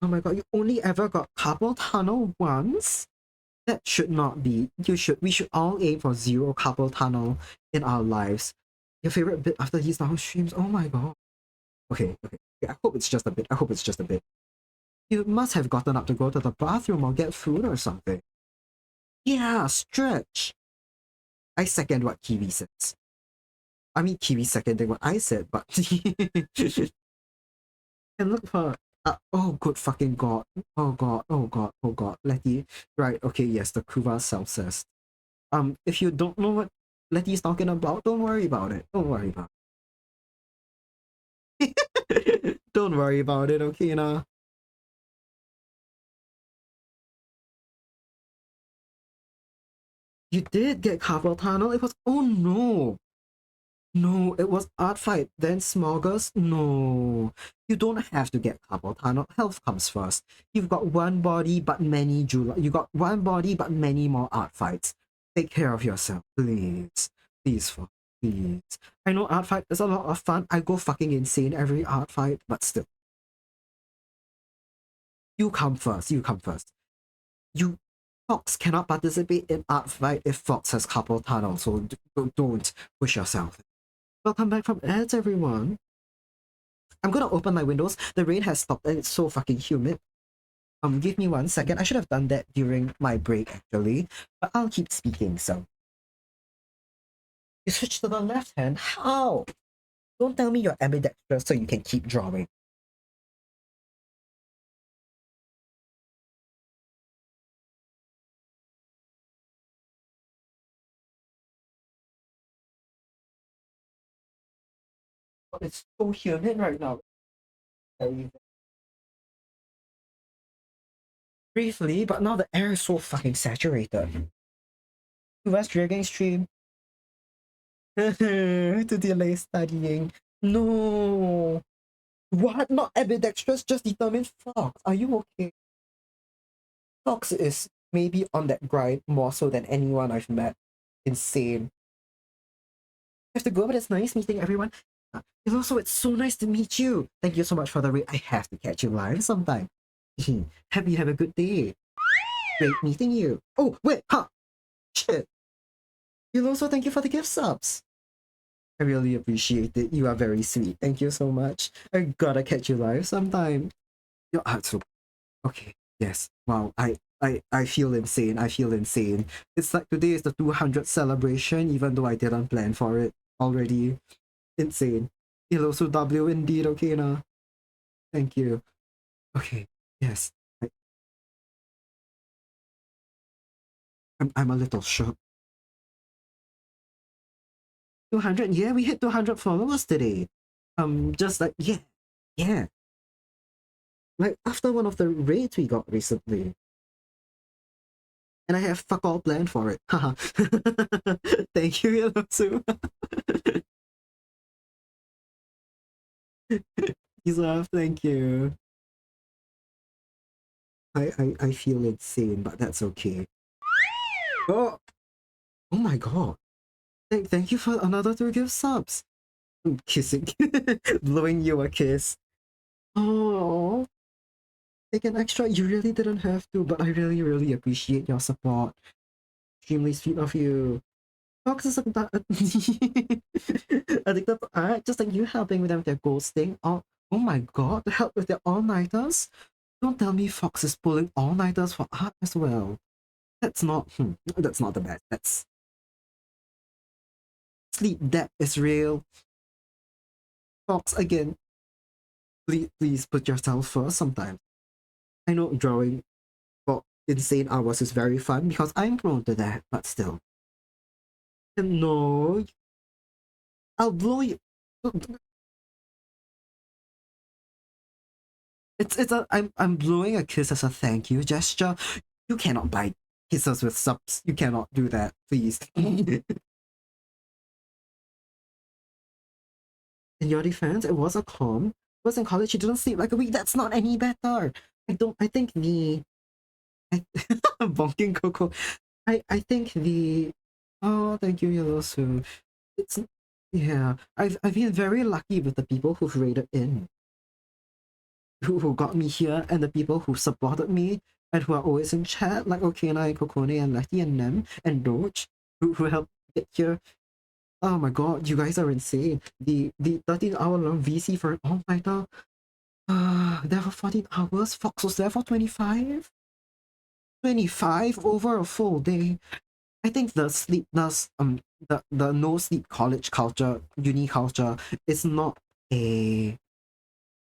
Oh my god, you only ever got carpal tunnel once? That should not be. We should all aim for zero carpal tunnel in our lives. Your favorite bit after these long streams? Oh my god. Okay, okay. Yeah, I hope it's just a bit. I hope it's just a bit. You must have gotten up to go to the bathroom or get food or something. Yeah, stretch. I second what Kiwi says. I mean, Kiwi seconding what I said, but and look for. Oh, good fucking god. Oh god. Oh god. Oh god. Letty. Right. Okay. Yes. The Kuva self says. If you don't know what Letty's talking about, don't worry about it. Don't worry about it. Don't worry about it. Okay, nah. You did get carpal tunnel. It was. Oh no. No, it was art fight, then Smoggers. No, you don't have to get carpal tunnel. Health comes first. You've got one body, but many July. You got one body, but many more art fights. Take care of yourself, please. Please, please. I know art fight is a lot of fun. I go fucking insane every art fight, but still. You come first. You come first. You Fox cannot participate in art fight if Fox has carpal tunnel, so don't push yourself. Welcome back from ads, everyone. I'm gonna open my windows. The rain has stopped and it's so fucking humid. Give me 1 second. I should have done that during my break actually, but I'll keep speaking. So you switch to the left hand. How? Don't tell me you're ambidextrous so you can keep drawing. But it's so humid right now. Briefly, but now the air is so fucking saturated. West Dragon stream to delay studying. No. What? Not ambidextrous, just determined Fox. Are you okay? Fox is maybe on that grind more so than anyone I've met. Insane. I have to go, but it's nice meeting everyone. And also, it's so nice to meet you. Thank you so much for the raid. I have to catch you live sometime. Happy you have a good day. Great meeting you. Oh, wait, huh? Shit. You also thank you for the gift subs. I really appreciate it. You are very sweet. Thank you so much. I gotta catch you live sometime. Your art so okay. Yes. Wow. I feel insane. I feel insane. It's like today is the 200th celebration, even though I didn't plan for it already. Insane. Ilosu W indeed. Okay, na. Thank you. Okay. Yes. I'm a little shook. 200. Yeah, we hit 200 followers today. Just like yeah, yeah. Like after one of the raids we got recently. And I have fuck all planned for it. Haha. Thank you, Yellow. Lisa, thank you. I feel insane, but that's okay. Oh, oh my god. Thank you for another 2 gift subs. I'm kissing. Blowing you a kiss. Oh, take an extra. You really didn't have to, but I really, really appreciate your support. Extremely sweet of you. Fox is addicted to art, just like you helping with them with their ghosting. Oh my god, to help with their all-nighters? Don't tell me Fox is pulling all-nighters for art as well. That's not the best. That's sleep debt is real. Fox again. Please put yourself first sometimes. I know drawing for insane hours is very fun because I'm prone to that, but still. No, I'll blow you. I'm blowing a kiss as a thank you gesture. You cannot buy kisses with subs. You cannot do that, please. In your defense, it was a calm. It was in college, you didn't sleep like a week. That's not any better. I think I, bonking Coco. I think oh, thank you, Yellow Sue. It's, yeah, I've been very lucky with the people who've rated in, who got me here, and the people who supported me and who are always in chat, like Okena and Kokone and Letty and Nem and Doge, who helped get here. Oh my god, you guys are insane. The 13-hour long VC for an all-nighter. There for 14 hours. Fox was there for 25? 25 over a full day. I think the sleepless, the no sleep college culture, uni culture is not a.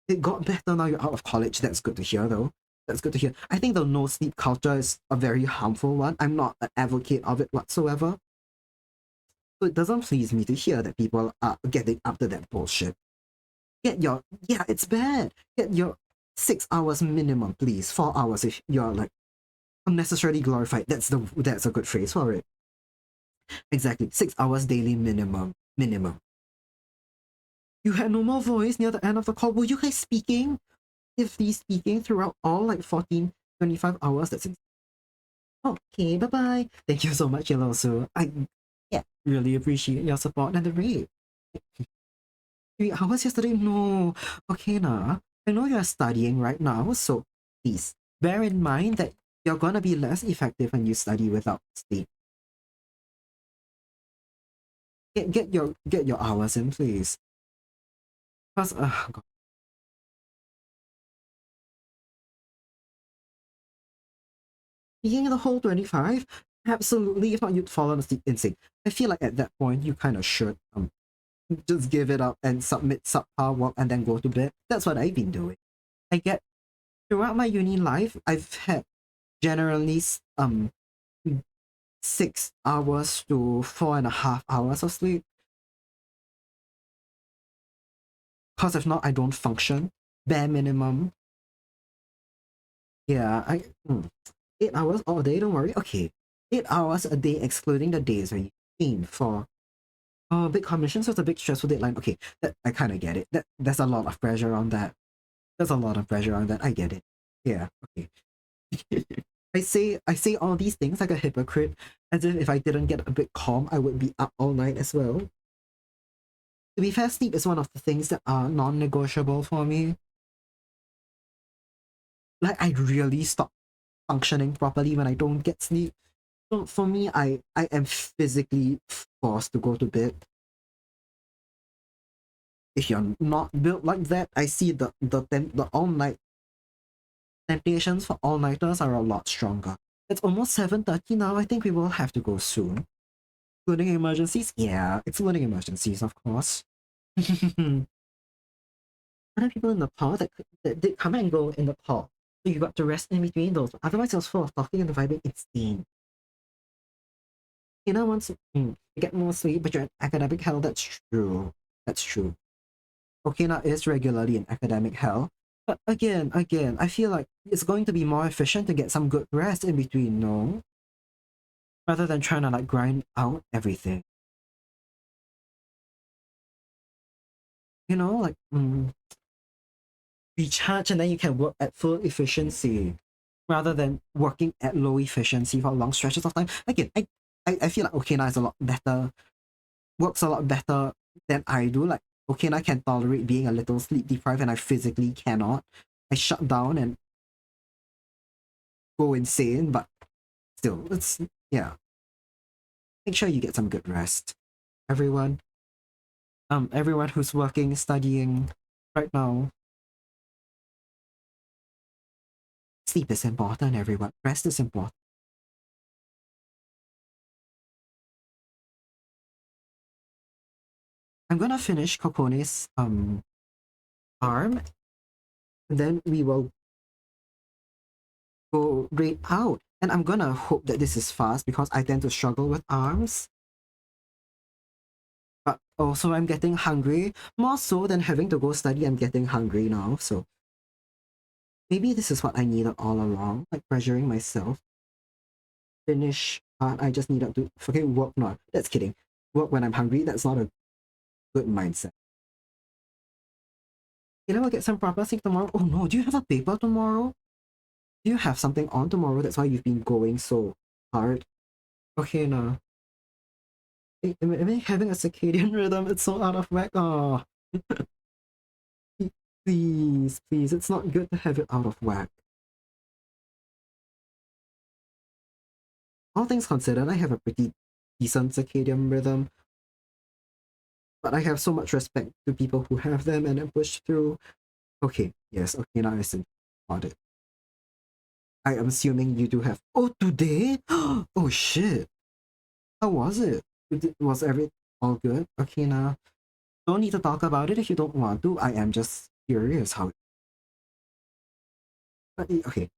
It got better now you're out of college. That's good to hear, though. That's good to hear. I think the no sleep culture is a very harmful one. I'm not an advocate of it whatsoever. So it doesn't please me to hear that people are getting up to that bullshit. Get your, yeah, it's bad. Get your 6 hours minimum, please. 4 hours if you're like unnecessarily glorified. That's a good phrase for it. Exactly. 6 hours daily minimum. Minimum. You had no more voice near the end of the call. Were you guys speaking? Actively speaking throughout all like 14, 25 hours? That's okay, bye-bye. Thank you so much, Yellow. So I really appreciate your support and the rate. 3 hours yesterday? No. Okay, nah. I know you're studying right now, so please bear in mind that you're gonna be less effective when you study without sleep. Get your hours in, please. Because God. Being the whole 25, absolutely. If not, you'd fall asleep insane. I feel like at that point you kind of should just give it up and submit subpar work and then go to bed. That's what I've been doing. I get throughout my uni life, I've had generally 6 hours to 4.5 hours of sleep. Because if not, I don't function. Bare minimum. Yeah, 8 hours all day, don't worry. Okay. 8 hours a day excluding the days where you train for big commissions, so it's a big stressful deadline. Okay, that I kinda get it. There's a lot of pressure on that. There's a lot of pressure on that. I get it. Yeah, okay. I say all these things like a hypocrite, as if I didn't get a bit calm, I would be up all night as well. To be fair, sleep is one of the things that are non-negotiable for me. Like I really stop functioning properly when I don't get sleep. So for me, I am physically forced to go to bed. If you're not built like that, I see the all night temptations for all nighters are a lot stronger. It's almost 7:30 now. I think we will have to go soon. Excluding emergencies, yeah, excluding emergencies, of course. Other people in the call that did come and go in the call, so you got to rest in between those. Otherwise, it was full of talking and vibing. Insane. You know, once you get more sleep, but you're in academic hell. That's true. That's true. Okina is regularly in academic hell. But again, I feel like it's going to be more efficient to get some good rest in between, no? Rather than trying to like grind out everything. You know, like recharge and then you can work at full efficiency rather than working at low efficiency for long stretches of time. Again, I feel like Okina is a lot better, works a lot better than I do. Like Okina can tolerate being a little sleep deprived and I physically cannot. I shut down and go insane, but still, it's, yeah. Make sure you get some good rest. Everyone. Everyone who's working, studying right now. Sleep is important, everyone. Rest is important. I'm gonna finish Kokone's arm And then we will go grade out. And I'm gonna hope that this is fast because I tend to struggle with arms. But also I'm getting hungry. More so than having to go study, I'm getting hungry now. So maybe this is what I needed all along, like pressuring myself. Finish art, I just needed to fucking work. Not that's kidding. Work when I'm hungry, that's not a good mindset. You know, I'll get some proper sleep tomorrow. Oh no, do you have a paper tomorrow? Do you have something on tomorrow? That's why you've been going so hard. Okay, no. Am I having a circadian rhythm? It's so out of whack. Oh, please, please. It's not good to have it out of whack. All things considered, I have a pretty decent circadian rhythm, but I have so much respect to people who have them and then push through. Okay, yes, okay, now I see. Got it. I am assuming you do have. Oh, today? Oh shit. How was it? Was everything all good? Okay, now don't need to talk about it if you don't want to. I am just curious how. Okay,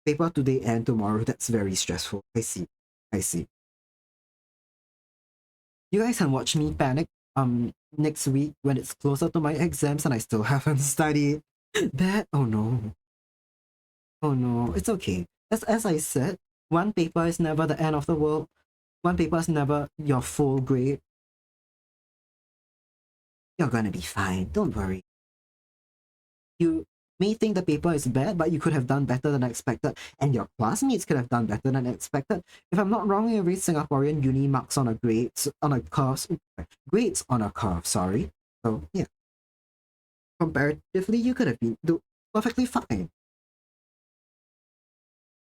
paper today and tomorrow. That's very stressful. I see. I see. You guys can watch me panic next week when it's closer to my exams and I still haven't studied. That oh no. Oh no. It's okay. As I said, one paper is never the end of the world. One paper is never your full grade. You're gonna be fine. Don't worry. You may think the paper is bad, but you could have done better than expected, and your classmates could have done better than expected. If I'm not wrong, every Singaporean uni marks on a grades on a curve, grades on a curve. Sorry. So yeah, comparatively, you could have been perfectly fine.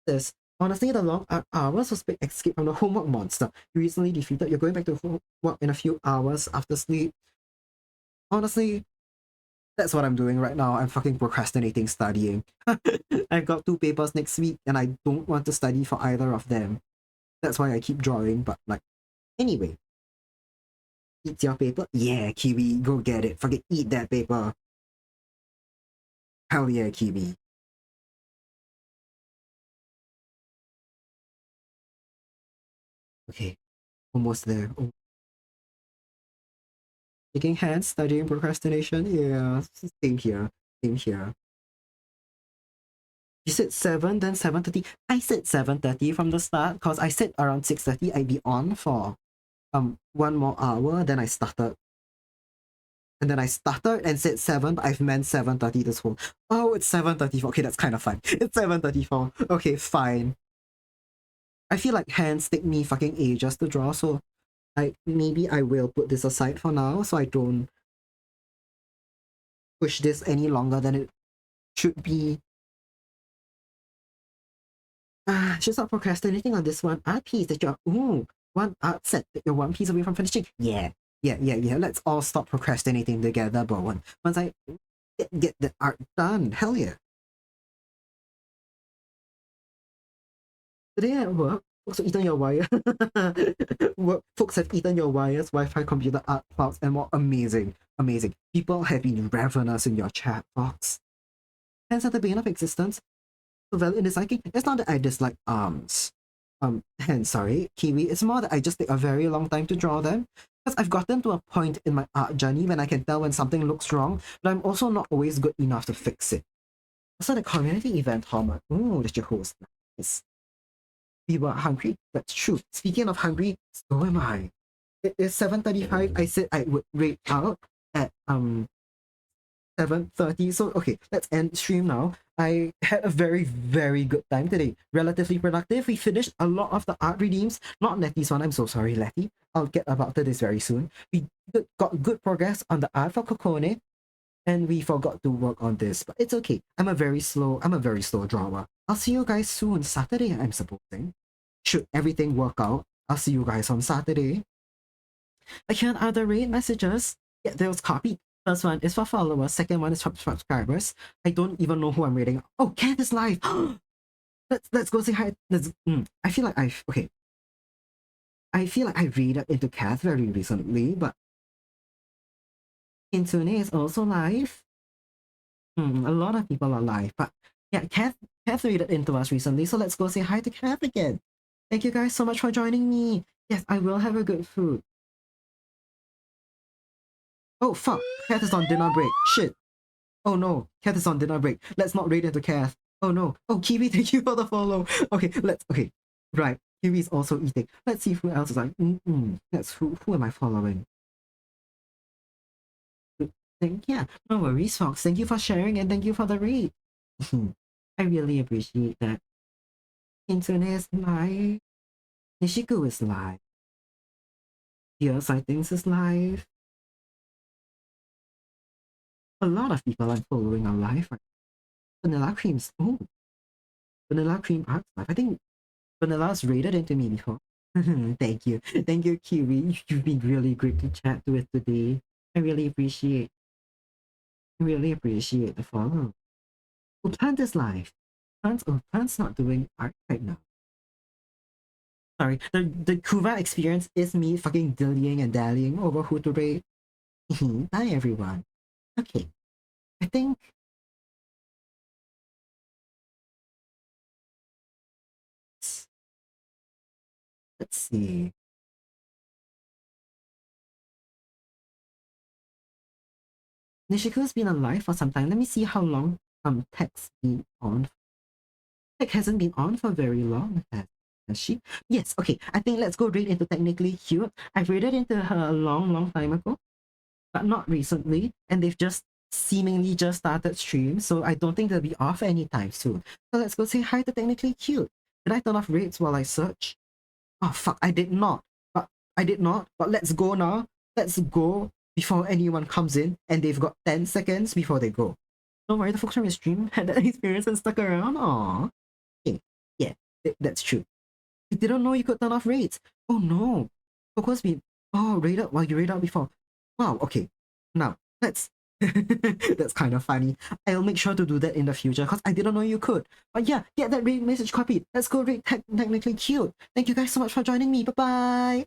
This honestly, the long hours was big escape from the homework monster. You recently defeated. You're going back to homework in a few hours after sleep. Honestly, that's what I'm doing right now. I'm fucking procrastinating studying. I've got two papers next week and I don't want to study for either of them. That's why I keep drawing, but like, anyway. Eat your paper? Yeah, Kiwi, go get it. Fucking eat that paper. Hell yeah, Kiwi. Okay, almost there. Oh. Shaking hands, studying procrastination? Yeah, same here. Same here. You said 7, then 7:30. I said 7:30 from the start because I said around 6:30 I'd be on for one more hour. Then I started. And then I stuttered and said 7, but I've meant 7:30 this whole. Oh, it's 7:34. Okay, that's kind of fun. It's 7:34. Okay, fine. I feel like hands take me fucking ages to draw, so maybe I will put this aside for now so I don't push this any longer than it should be. Should stop procrastinating on this one art piece that you're one art set that you're one piece away from finishing. Yeah. Yeah. Let's all stop procrastinating together, Bowen. Once I get the art done, hell yeah. Today at work, folks have eaten your wire. Folks have eaten your wires, Wi-Fi, computer, art, clouds, and more. Amazing, amazing. People have been ravenous in your chat box. Hence, at the beginning of existence, so valid in disliking. It's not that I dislike arms. Hence, sorry, Kiwi. It's more that I just take a very long time to draw them. Because I've gotten to a point in my art journey when I can tell when something looks wrong, but I'm also not always good enough to fix it. Also, the community event, Homer. Ooh, that you host. Nice. We were hungry. That's true. Speaking of hungry, so am I. It is 7:35. I said I would rate out at 7:30. So okay, let's end stream now. I had a very, very good time today. Relatively productive. We finished a lot of the art redeems. Not Letty's one. I'm so sorry, Letty. I'll get about to this very soon. We got good progress on the art for Kokone, and we forgot to work on this, but it's okay. I'm a very slow drawer. I'll see you guys soon. Saturday, I'm supposing. Should everything work out, I'll see you guys on Saturday. I can't other rate messages. Yeah, those copied. First one is for followers. Second one is for subscribers. I don't even know who I'm rating. Oh, Cat is live. let's go say hi. I feel like I've okay. I feel like I raided into Cat very recently, but Intune is also live. A lot of people are live, but yeah, Kath read it into us recently, so let's go say hi to Kath again. Thank you guys so much for joining me. Yes, I will have a good food. Oh fuck, Kath is on dinner break. Shit. Oh no, Kath is on dinner break. Let's not raid into Kath. Oh no. Oh, Kiwi, thank you for the follow. Okay. Right, Kiwi's also eating. Let's see who else is like. That's who am I following? Yeah, no worries, Fox. Thank you for sharing and thank you for the read. I really appreciate that. Internet is live. Nishiku is live. Dear Sightings is live. A lot of people I'm following are live. Vanilla Cream's. Oh, Vanilla Cream Arts live. I think Vanilla's rated into me before. Thank you. Thank you, Kiwi. You've been really great to chat with today. I really appreciate the follow. Oh, Plant is live. Plant's not doing art right now. Sorry, the Kuva experience is me fucking dillying and dallying over who to rate. Bye everyone. Okay, I think let's see. Nishiko's been alive for some time. Let me see how long Tech's been on. Tech hasn't been on for very long, has she? Yes, okay. I think let's go right into technically cute. I've rated into her a long time ago, but not recently, and they've just seemingly just started stream, so I don't think they'll be off anytime soon. So let's go say hi to technically cute. Did I turn off rates while I search? Oh fuck, I did not. But let's go now. Let's go before anyone comes in and they've got 10 seconds before they go. Don't worry, the folks from your stream had that experience and stuck around. Aww. Okay. Yeah, that's true. I didn't know you could turn off raids. Oh no. Coco's been raided while you raided out before. Wow, okay. Now, let's that's kind of funny. I'll make sure to do that in the future because I didn't know you could. But yeah, get that raid message copied. Let's go raid technically cute. Thank you guys so much for joining me. Bye bye.